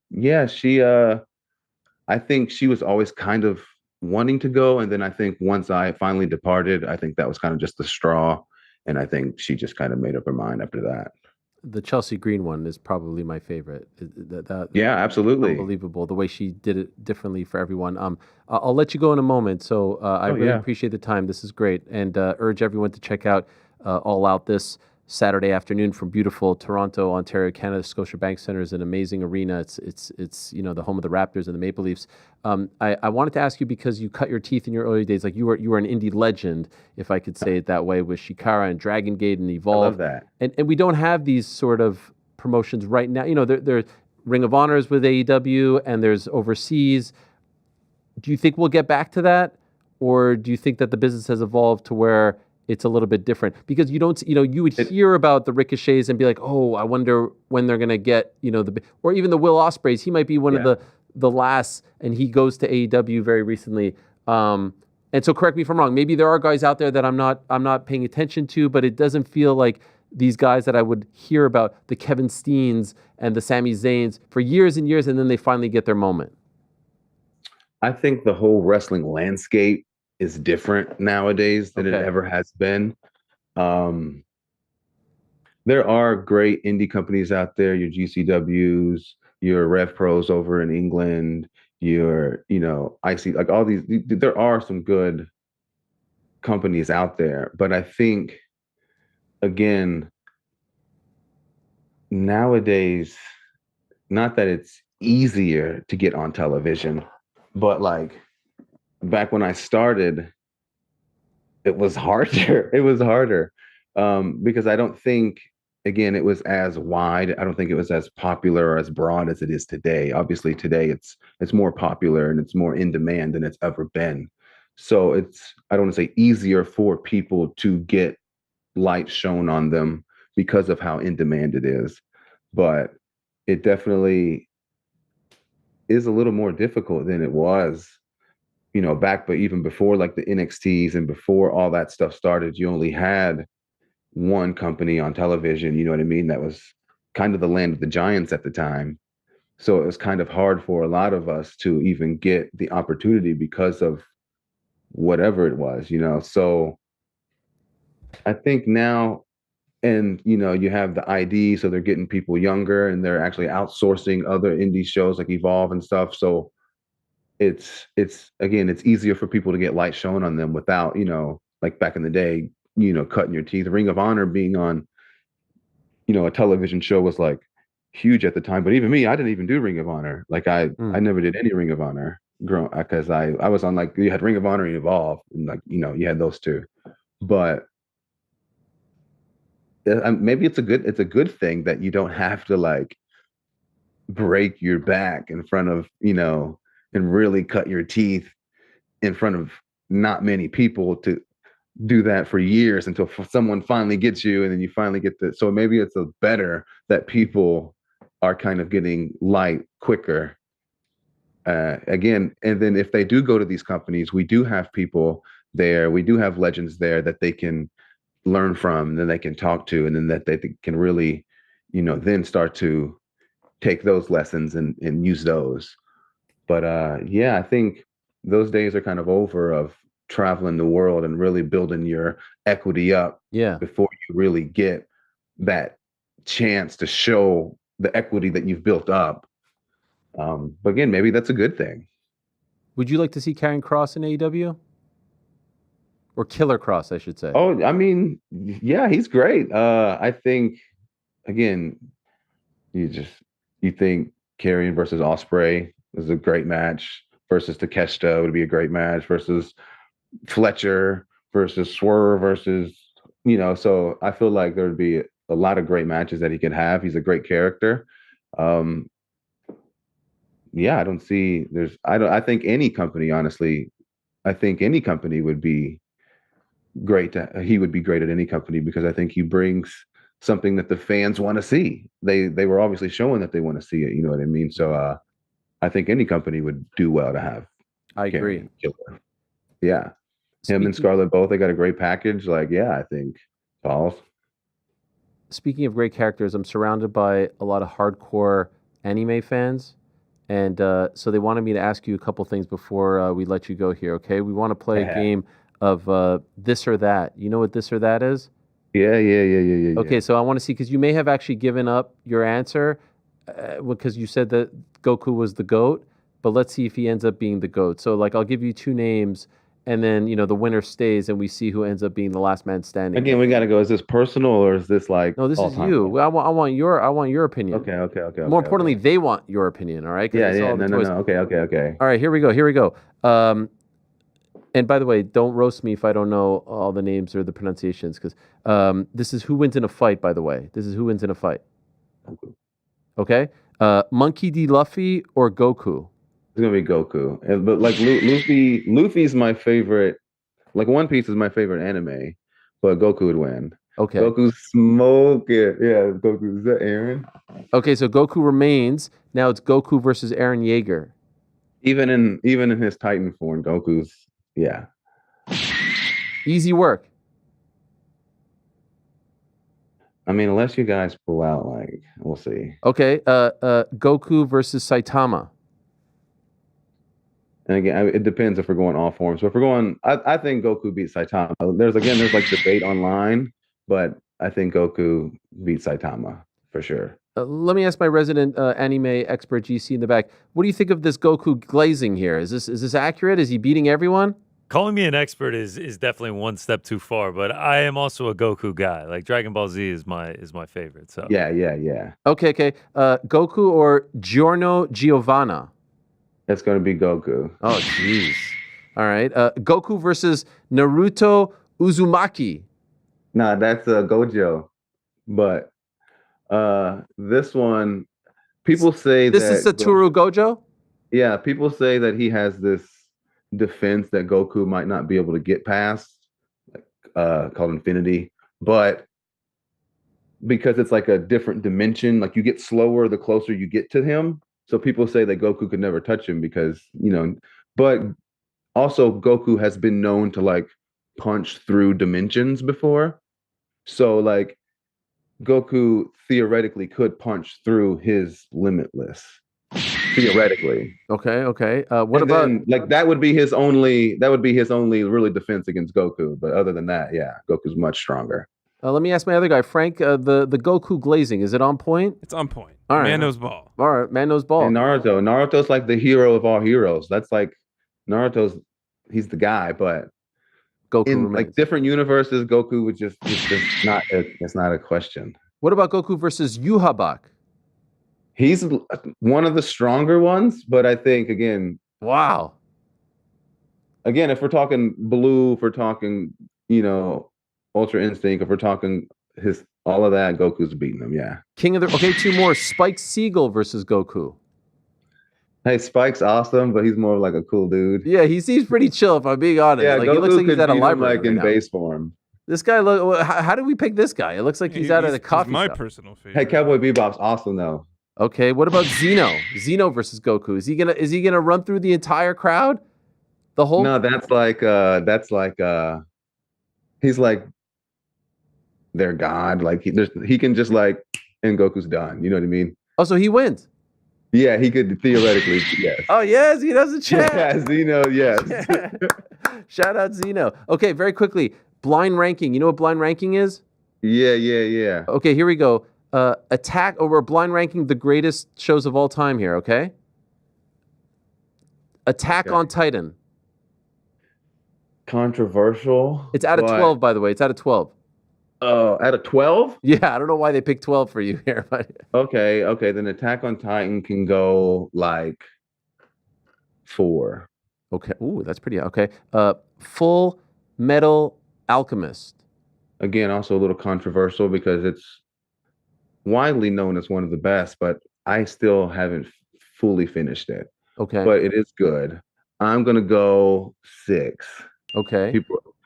yeah, she I think she was always kind of wanting to go, and then I think once I finally departed, I think that was kind of just the straw, and I think she just kind of made up her mind after that. The Chelsea Green one is probably my favorite. Yeah, absolutely. Unbelievable the way she did it differently for everyone. I'll let you go in a moment. So I really appreciate the time. This is great, and urge everyone to check out All Out this Saturday afternoon from beautiful Toronto, Ontario, Canada. Scotiabank Center is an amazing arena. It's you know, the home of the Raptors and the Maple Leafs. I wanted to ask you, because you cut your teeth in your early days, like you were an indie legend, if I could say it that way, with Shikara and Dragon Gate and Evolve. I love that. And we don't have these sort of promotions right now. You know, there's Ring of Honors with AEW, and there's overseas. Do you think we'll get back to that, or do you think that the business has evolved to where it's a little bit different? Because you would hear about the Ricochets and be like, oh, I wonder when they're going to get, or even the Will Ospreys. He might be one of the last, and he goes to AEW very recently. And so correct me if I'm wrong. Maybe there are guys out there that I'm not paying attention to, but it doesn't feel like these guys that I would hear about, the Kevin Steens and the Sami Zayns, for years and years, and then they finally get their moment. I think the whole wrestling landscape is different nowadays than it ever has been. There are great indie companies out there, your GCWs, your Rev Pros over in England, your, IC, like all these, there are some good companies out there. But I think, again, nowadays, not that it's easier to get on television, but like, back when I started, it was harder. It was harder because I don't think, again, it was as wide. I don't think it was as popular or as broad as it is today. Obviously, today it's more popular and it's more in demand than it's ever been. So I don't want to say easier for people to get light shown on them because of how in demand it is, but it definitely is a little more difficult than it was. Back, but even before like the NXTs and before all that stuff started, you only had one company on television, you know what I mean? That was kind of the land of the giants at the time. So it was kind of hard for a lot of us to even get the opportunity because of whatever it was, So I think now, and you have the ID, so they're getting people younger and they're actually outsourcing other indie shows like Evolve and stuff. So it's easier for people to get light shown on them without, like back in the day, cutting your teeth. Ring of Honor being on, a television show was like huge at the time. But even me, I didn't even do Ring of Honor. Like I never did any Ring of Honor because I was on, like, you had Ring of Honor and Evolve, and like, you had those two. But maybe it's a good thing that you don't have to like break your back in front of, and really cut your teeth in front of not many people to do that for years until someone finally gets you, and then you finally get the. So maybe it's better that people are kind of getting light quicker. Again, and then if they do go to these companies, we do have people there. We do have legends there that they can learn from, and then they can talk to, and then that they can really, then start to take those lessons and use those. But yeah, I think those days are kind of over of traveling the world and really building your equity up before you really get that chance to show the equity that you've built up. But again, maybe that's a good thing. Would you like to see Karrion Kross in AEW? Or Killer Kross, I should say. Oh, I mean, yeah, he's great. I think, again, you think Karrion versus Ospreay is a great match, versus Takeshita would be a great match, versus Fletcher versus Swerve versus, so I feel like there would be a lot of great matches that he could have. He's a great character. Yeah, I think any company, honestly, would be great. He would be great at any company because I think he brings something that the fans want to see. They were obviously showing that they want to see it. You know what I mean? So I think any company would do well to have. I agree. Killer. Yeah. Him and Scarlet both, they got a great package. Like, yeah, I think Charles. Speaking of great characters, I'm surrounded by a lot of hardcore anime fans. And so they wanted me to ask you a couple things before we let you go here, okay? We want to play a game of this or that. You know what this or that is? Yeah. Okay, so I want to see, because you may have actually given up your answer because you said that Goku was the GOAT, but let's see if he ends up being the GOAT. So, like, I'll give you two names, and then, you know, the winner stays, and we see who ends up being the last man standing. Again, we got to go. Is this personal or is this like? No, this is you. I want your opinion. Okay. More importantly, they want your opinion. All right? 'Cause Yeah. it's all the toys. No. Okay. All right, here we go. And by the way, don't roast me if I don't know all the names or the pronunciations, because this is who wins in a fight, by the way. This is who wins in a fight. Okay? Monkey D. Luffy or Goku? It's going to be Goku. But like Luffy's my favorite. Like One Piece is my favorite anime, but Goku would win. Okay. Goku's smoking. Yeah, Goku. Is that Aaron? Okay, so Goku remains. Now it's Goku versus Eren Yeager. Even in his Titan form, Goku's, yeah. Easy work. I mean, unless you guys pull out, like, we'll see. Okay, Goku versus Saitama. And again, it depends if we're going all forms. But if we're going, I think Goku beats Saitama. There's like debate online, but I think Goku beats Saitama for sure. Let me ask my resident anime expert GC in the back. What do you think of this Goku glazing here? Is this accurate? Is he beating everyone? Calling me an expert is definitely one step too far, but I am also a Goku guy. Like Dragon Ball Z is my favorite. So Yeah. Okay. Goku or Giorno Giovanna? That's going to be Goku. Oh, jeez. All right. Goku versus Naruto Uzumaki. Nah, that's Gojo. But this one, people say this is Satoru Gojo? Yeah, people say that he has this defense that Goku might not be able to get past, called Infinity. But because it's like a different dimension, like you get slower the closer you get to him. So people say that Goku could never touch him because, but also Goku has been known to like punch through dimensions before. So like Goku theoretically could punch through his Limitless. Theoretically. Okay. What about like that would be his only really defense against Goku. But other than that, yeah, Goku's much stronger. let me ask my other guy, Frank. The Goku glazing, is it on point? It's on point. All right. Man knows ball. All right, man knows ball. And Naruto's like the hero of all heroes. That's like he's the guy, but Goku in remains. like different universes, Goku would it's not a question. What about Goku versus Yhwach? He's one of the stronger ones, but I think wow. Again, if we're talking Blue, if we're talking, Ultra Instinct, if we're talking all of that, Goku's beating him, yeah. Okay, two more. Spike Siegel versus Goku. Hey, Spike's awesome, but he's more like a cool dude. Yeah, he seems pretty chill, if I'm being honest. Yeah, like, Goku he looks like he's could at a beat him, library. like in right now. base form. This guy, how did we pick this guy? It looks like he's out at a coffee He's my shop. personal favorite. Hey, Cowboy Bebop's awesome though. Okay, what about Zeno? Zeno versus Goku. Is he gonna run through the entire crowd? The whole No, that's like he's like their god. Like he can just like, and Goku's done. You know what I mean? Oh, so he wins. Yeah, he could theoretically, yes. Oh yes, he does a chat. Yeah, Zeno, yes. Shout out Zeno. Okay, very quickly. Blind ranking. You know what blind ranking is? Yeah. Okay, here we go. Attack, or we're blind ranking the greatest shows of all time here, okay? Attack on Titan. Controversial. It's out of 12, by the way. It's out of 12. Oh, out of 12? Yeah, I don't know why they picked 12 for you here, but Okay. Then Attack on Titan can go like 4. okay. Ooh, that's pretty okay. Full Metal Alchemist. Again, also a little controversial because it's widely known as one of the best, but I still haven't fully finished it. Okay. But it is good. I'm gonna go 6. Okay.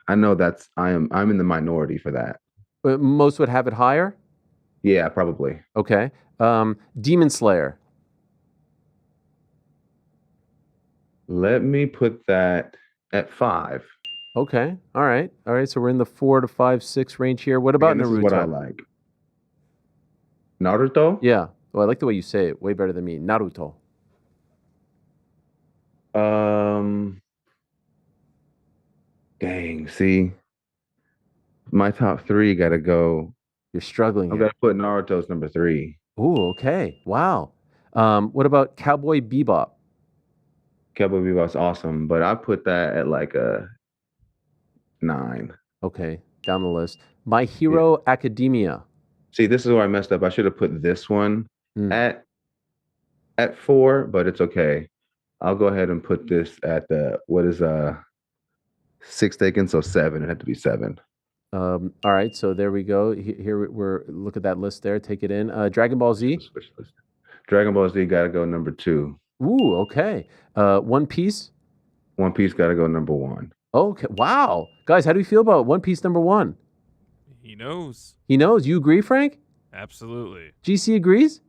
I know I'm in the minority for that. Most would have it higher? Yeah, probably. Okay. Demon Slayer. Let me put that at 5. Okay. All right. So we're in the 4 to 5, 6 range here. What about Again, this Naruto? is what I like. Naruto? Yeah. Well, I like the way you say it. Way better than me. Naruto. Dang. See, my top 3 got to go. You're struggling. I'm here. gonna put Naruto's number 3. Ooh. Okay. Wow. What about Cowboy Bebop? Cowboy Bebop's awesome, but I put that at like a 9. Okay. Down the list. My Hero Academia. See, this is where I messed up. I should have put this one Hmm. at 4, but it's okay. I'll go ahead and put this at the 6 taken, so 7. It had to be 7. All right. So there we go. Here we're look at that list there. Take it in. Dragon Ball Z. Dragon Ball Z got to go number 2. Ooh. Okay. One Piece. One Piece got to go number 1. Okay. Wow. Guys, how do you feel about One Piece number 1? He knows. He knows. You agree, Frank? Absolutely. GC agrees?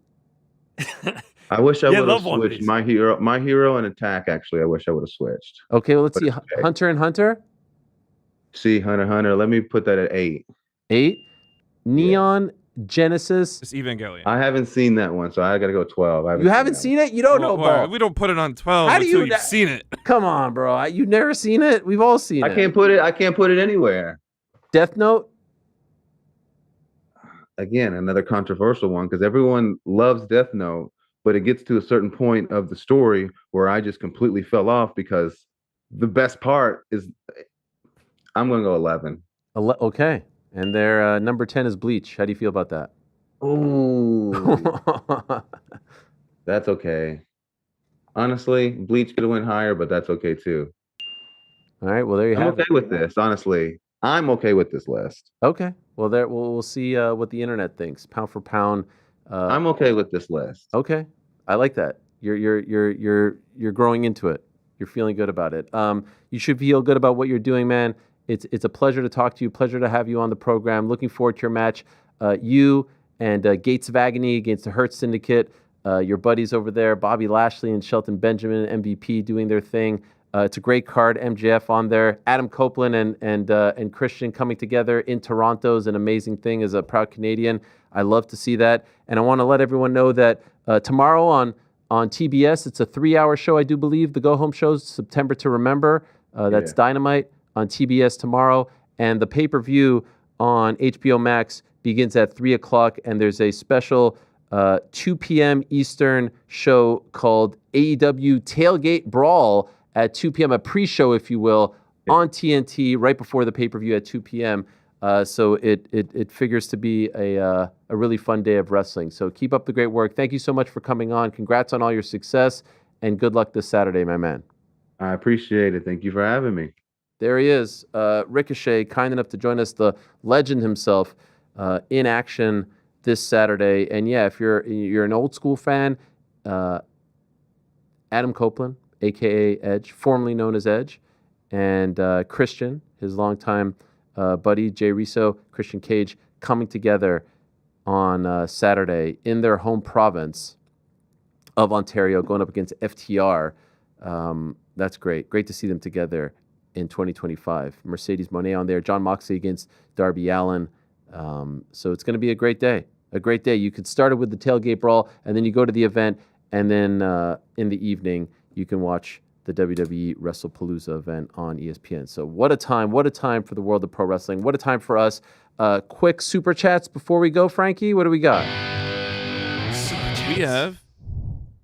I wish I Yeah, would have love One switched Piece. my hero and Attack. Actually, I wish I would have switched. Okay, well, let's But see. it's okay. Hunter and Hunter, See, Hunter x Hunter. Let me put that at 8. 8. Neon Genesis. It's Evangelion. I haven't seen that one, so I got to go 12. You haven't seen it? You don't know, Well, bro. we don't put it on 12 How do until you you've not- seen it. Come on, bro. You've never seen it? We've all seen I it. can't put it anywhere. Death Note. Again, another controversial one because everyone loves Death Note, but it gets to a certain point of the story where I just completely fell off because the best part is I'm going to go 11. Okay. And their number 10 is Bleach. How do you feel about that? Ooh. That's okay. Honestly, Bleach could have went higher, but that's okay too. All right. Well, there you I'm have okay it. with this. Honestly, I'm okay with this list. Okay. Well, there we'll see what the internet thinks. Pound for pound. I'm okay with this list. Okay. I like that. You're growing into it. You're feeling good about it. You should feel good about what you're doing, man. It's a pleasure to talk to you. Pleasure to have you on the program. Looking forward to your match. You and Gates of Agony against the Hurt Syndicate. Your buddies over there, Bobby Lashley and Shelton Benjamin, MVP, doing their thing. It's a great card. MJF on there. Adam Copeland and Christian coming together in Toronto is an amazing thing as a proud Canadian. I love to see that. And I want to let everyone know that tomorrow on TBS, it's a 3-hour show, I do believe. The Go Home Show's September to Remember. That's Dynamite on TBS tomorrow. And the pay-per-view on HBO Max begins at 3 o'clock. And there's a special 2 p.m. Eastern show called AEW Tailgate Brawl at 2 p.m., a pre-show, if you will, on TNT right before the pay-per-view at 2 p.m. So it figures to be a really fun day of wrestling. So keep up the great work. Thank you so much for coming on. Congrats on all your success, and good luck this Saturday, my man. I appreciate it. Thank you for having me. There he is, Ricochet, kind enough to join us, the legend himself, in action this Saturday. And yeah, if you're an old school fan, Adam Copeland, aka Edge, formerly known as Edge, and Christian, his longtime buddy Jay Riso, Christian Cage, coming together on Saturday in their home province of Ontario, going up against FTR. That's great. Great to see them together in 2025. Mercedes Moné on there, John Moxley against Darby Allin. So it's going to be a great day. A great day. You could start it with the tailgate brawl, and then you go to the event, and then in the evening you can watch the WWE WrestlePalooza event on ESPN. So what a time for the world of pro wrestling. What a time for us. Quick super chats before we go, Frankie. What do we got? We have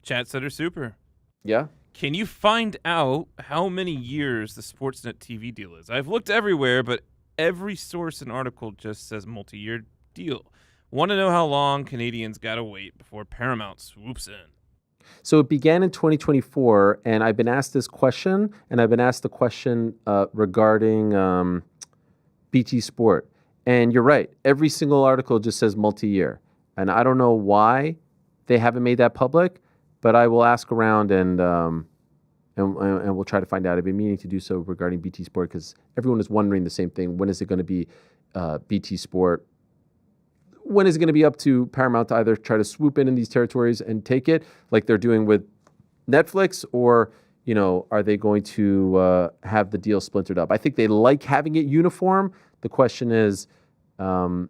chats that are super. Yeah. Can you find out how many years the Sportsnet TV deal is? I've looked everywhere, but every source and article just says multi-year deal. Want to know how long Canadians got to wait before Paramount swoops in? So it began in 2024, and I've been asked this question, and I've been asked the question regarding BT Sport. And you're right. Every single article just says multi-year. And I don't know why they haven't made that public, but I will ask around and we'll try to find out. I've been meaning to do so regarding BT Sport because everyone is wondering the same thing. When is it going to be BT Sport? When is it going to be up to Paramount to either try to swoop in these territories and take it like they're doing with Netflix, or are they going to have the deal splintered up? I think they like having it uniform. The question is, are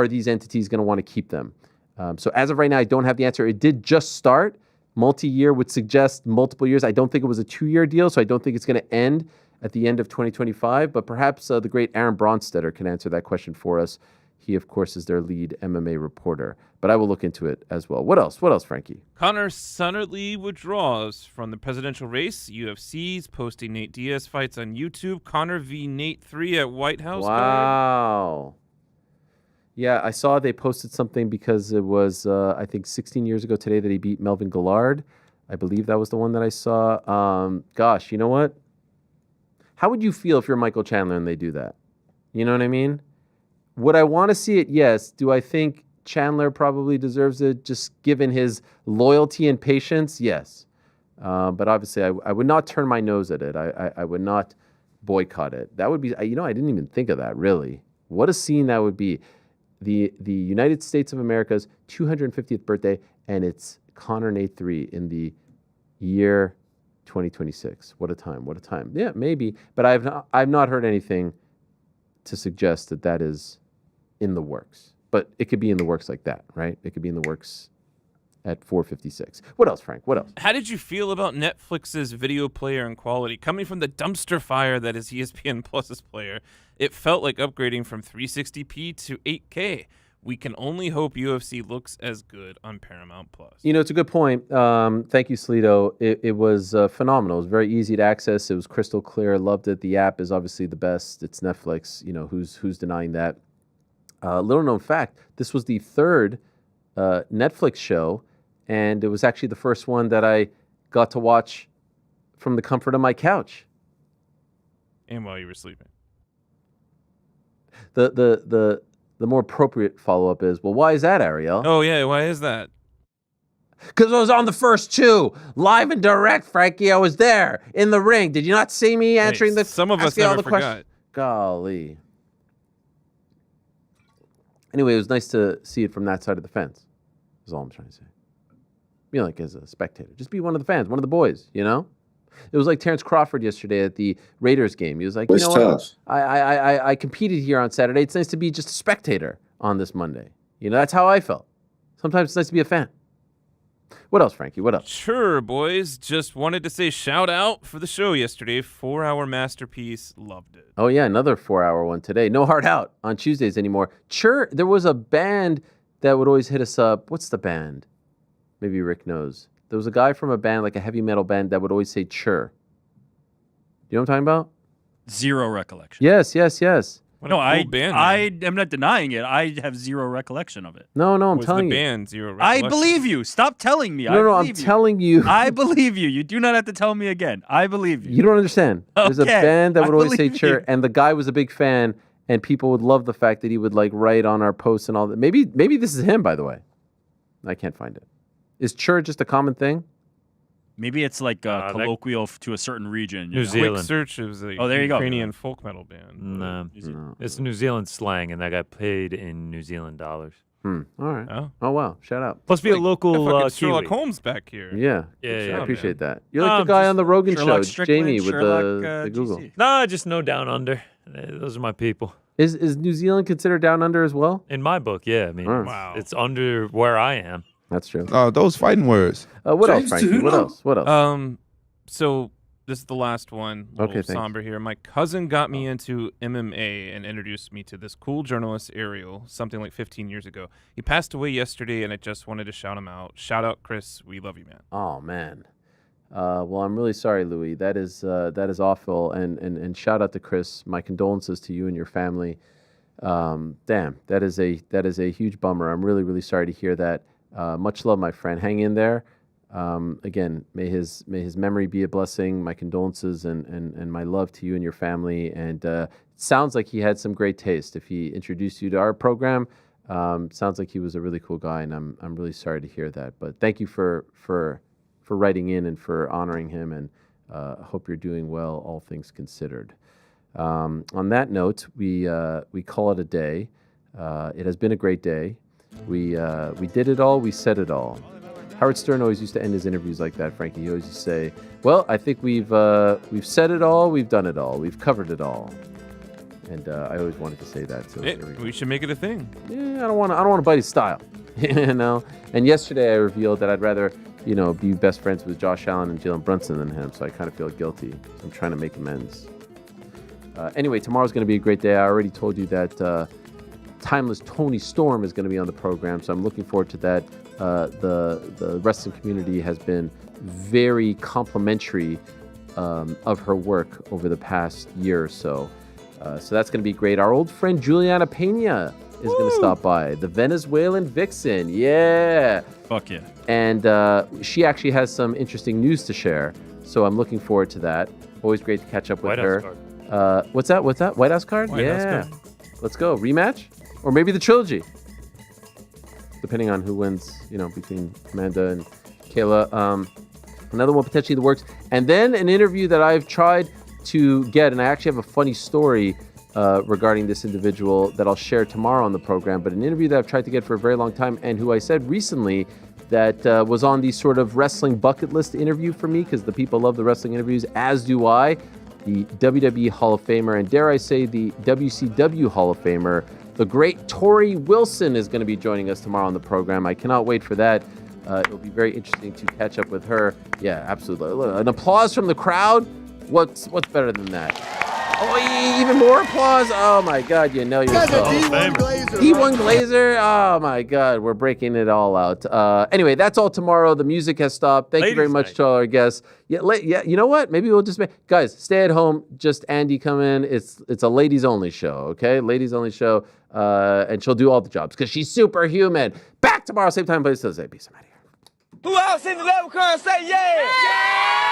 these entities going to want to keep them? So as of right now, I don't have the answer. It did just start. Multi-year would suggest multiple years. I don't think it was a 2-year deal, so I don't think it's going to end at the end of 2025. But perhaps the great Aaron Bronstetter can answer that question for us. He, of course, is their lead MMA reporter. But I will look into it as well. What else? What else, Frankie? Conor Sunnerly withdraws from the presidential race. UFC's posting Nate Diaz fights on YouTube. Conor v. Nate 3 at White House. Wow. Yeah, I saw they posted something because it was, I think, 16 years ago today that he beat Melvin Gillard. I believe that was the one that I saw. Gosh, you know what? How would you feel if you're Michael Chandler and they do that? You know what I mean? Would I want to see it? Yes. Do I think Chandler probably deserves it, just given his loyalty and patience? Yes. But obviously, I would not turn my nose at it. I would not boycott it. That would be, I didn't even think of that, really. What a scene that would be. The United States of America's 250th birthday, and it's Conor Nate 3 in the year 2026. What a time. What a time. Yeah, maybe. But I've not heard anything to suggest that is in the works. But it could be in the works like that, right? It could be in the works at 4:56. What else, Frank? What else? How did you feel about Netflix's video player and quality? Coming from the dumpster fire that is ESPN Plus's player, it felt like upgrading from 360p to 8K. We can only hope UFC looks as good on Paramount Plus. It's a good point. Thank you, Slido. It was phenomenal. It was very easy to access. It was crystal clear. Loved it. The app is obviously the best. It's Netflix. Who's denying that? Little known fact, this was the third Netflix show, and it was actually the first one that I got to watch from the comfort of my couch. And while you were sleeping. The more appropriate follow-up is, well, why is that, Ariel? Oh, yeah, why is that? Because I was on the first two, live and direct, Frankie. I was there in the ring. Did you not see me answering some of us never forgot. Golly. Anyway, it was nice to see it from that side of the fence. Is all I'm trying to say. As a spectator. Just be one of the fans, one of the boys, It was like Terrence Crawford yesterday at the Raiders game. He was like, what? I competed here on Saturday. It's nice to be just a spectator on this Monday. That's how I felt. Sometimes it's nice to be a fan. What else, Frankie? What else? Sure, boys. Just wanted to say shout out for the show yesterday. 4-hour masterpiece. Loved it. Oh, yeah. Another 4-hour one today. No Hard Out on Tuesdays anymore. Sure. There was a band that would always hit us up. What's the band? Maybe Rick knows. There was a guy from a band, like a heavy metal band, that would always say "chur." You know what I'm talking about? Zero recollection. Yes. What No, a cool band, I am not denying it. I have zero recollection of it. No, I'm Was telling the you. band zero I recollection? believe you. Stop telling me. No, I'm telling you. I believe you. You do not have to tell me again. I believe you. You don't understand. There's a Okay, band that would I always say believe "chur," you. and the guy was a big fan, and people would love the fact that he would write on our posts and all that. Maybe this is him, by the way. I can't find it. Is "chur" just a common thing? Maybe it's like colloquial to a certain region. New Zealand. Quick search. It was a Oh, there you go. Ukrainian folk metal band. No, it's New Zealand slang, and that got paid in New Zealand dollars. All right. Oh. Oh, wow. Shout out. Plus, be a local fucking Sherlock Kiwi. Holmes back here. Yeah. Yeah, I appreciate man. that. You're like the guy on the Rogan Sherlock show, Strickland, Jamie, with Sherlock, the Google. GC. Nah, just no down under. Those are my people. Is New Zealand considered down under as well? In my book, yeah. I mean, Wow. it's under where I am. That's true. Those fighting words. What else, Frankie? What else? What else? So this is the last one. A little Okay, thanks. somber here. My cousin got me into MMA and introduced me to this cool journalist, Ariel, something like 15 years ago. He passed away yesterday, and I just wanted to shout him out. Shout out, Chris. We love you, man. Oh man. Well, I'm really sorry, Louis. That is awful. And shout out to Chris. My condolences to you and your family. Damn, that is a huge bummer. I'm really, really sorry to hear that. Much love, my friend. Hang in there. Again, may his memory be a blessing. My condolences and my love to you and your family. And it sounds like he had some great taste. If he introduced you to our program, sounds like he was a really cool guy. And I'm really sorry to hear that. But thank you for writing in and for honoring him. And I hope you're doing well, all things considered. On that note, we call it a day. It has been a great day. We did it all. We said it all. Howard Stern always used to end his interviews like that, Frankie. He always used to say, well, I think we've said it all, we've done it all, we've covered it all. And I always wanted to say that. So We should make it a thing. Yeah, I don't want to bite his style, you know. And yesterday I revealed that I'd rather, be best friends with Josh Allen and Jalen Brunson than him. So I kind of feel guilty. I'm trying to make amends. Anyway, tomorrow's going to be a great day. I already told you that Timeless Tony Storm is going to be on the program, so I'm looking forward to that. The wrestling community has been very complimentary of her work over the past year or so. So that's going to be great. Our old friend Juliana Pena is going to stop by. The Venezuelan Vixen. Yeah. Fuck yeah. And she actually has some interesting news to share. So I'm looking forward to that. Always great to catch up with White her. House card. What's that? White House card? White House yeah. card. Let's go. Rematch? Or maybe the trilogy. Depending on who wins, between Amanda and Kayla. Another one potentially in the works. And then an interview that I've tried to get, and I actually have a funny story regarding this individual that I'll share tomorrow on the program, but an interview that I've tried to get for a very long time, and who I said recently that was on the sort of wrestling bucket list interview for me, because the people love the wrestling interviews, as do I. The WWE Hall of Famer, and dare I say the WCW Hall of Famer, the great Tori Wilson is going to be joining us tomorrow on the program. I cannot wait for that. It'll be very interesting to catch up with her. Yeah, absolutely. An applause from the crowd. What's better than that? Oh, even more applause. Oh my God, you know yourself. D1 Glazer. D1 Glazer. Oh my God, we're breaking it all out. Anyway, that's all tomorrow. The music has stopped. Thank you very much to all our guests. Yeah, you know what? Maybe we'll just guys, stay at home. Just Andy come in. It's a ladies only show. Okay, ladies only show. And she'll do all the jobs because she's superhuman. Back tomorrow, same time, place. Peace. I'm out of here. Who else in the level car say yeah?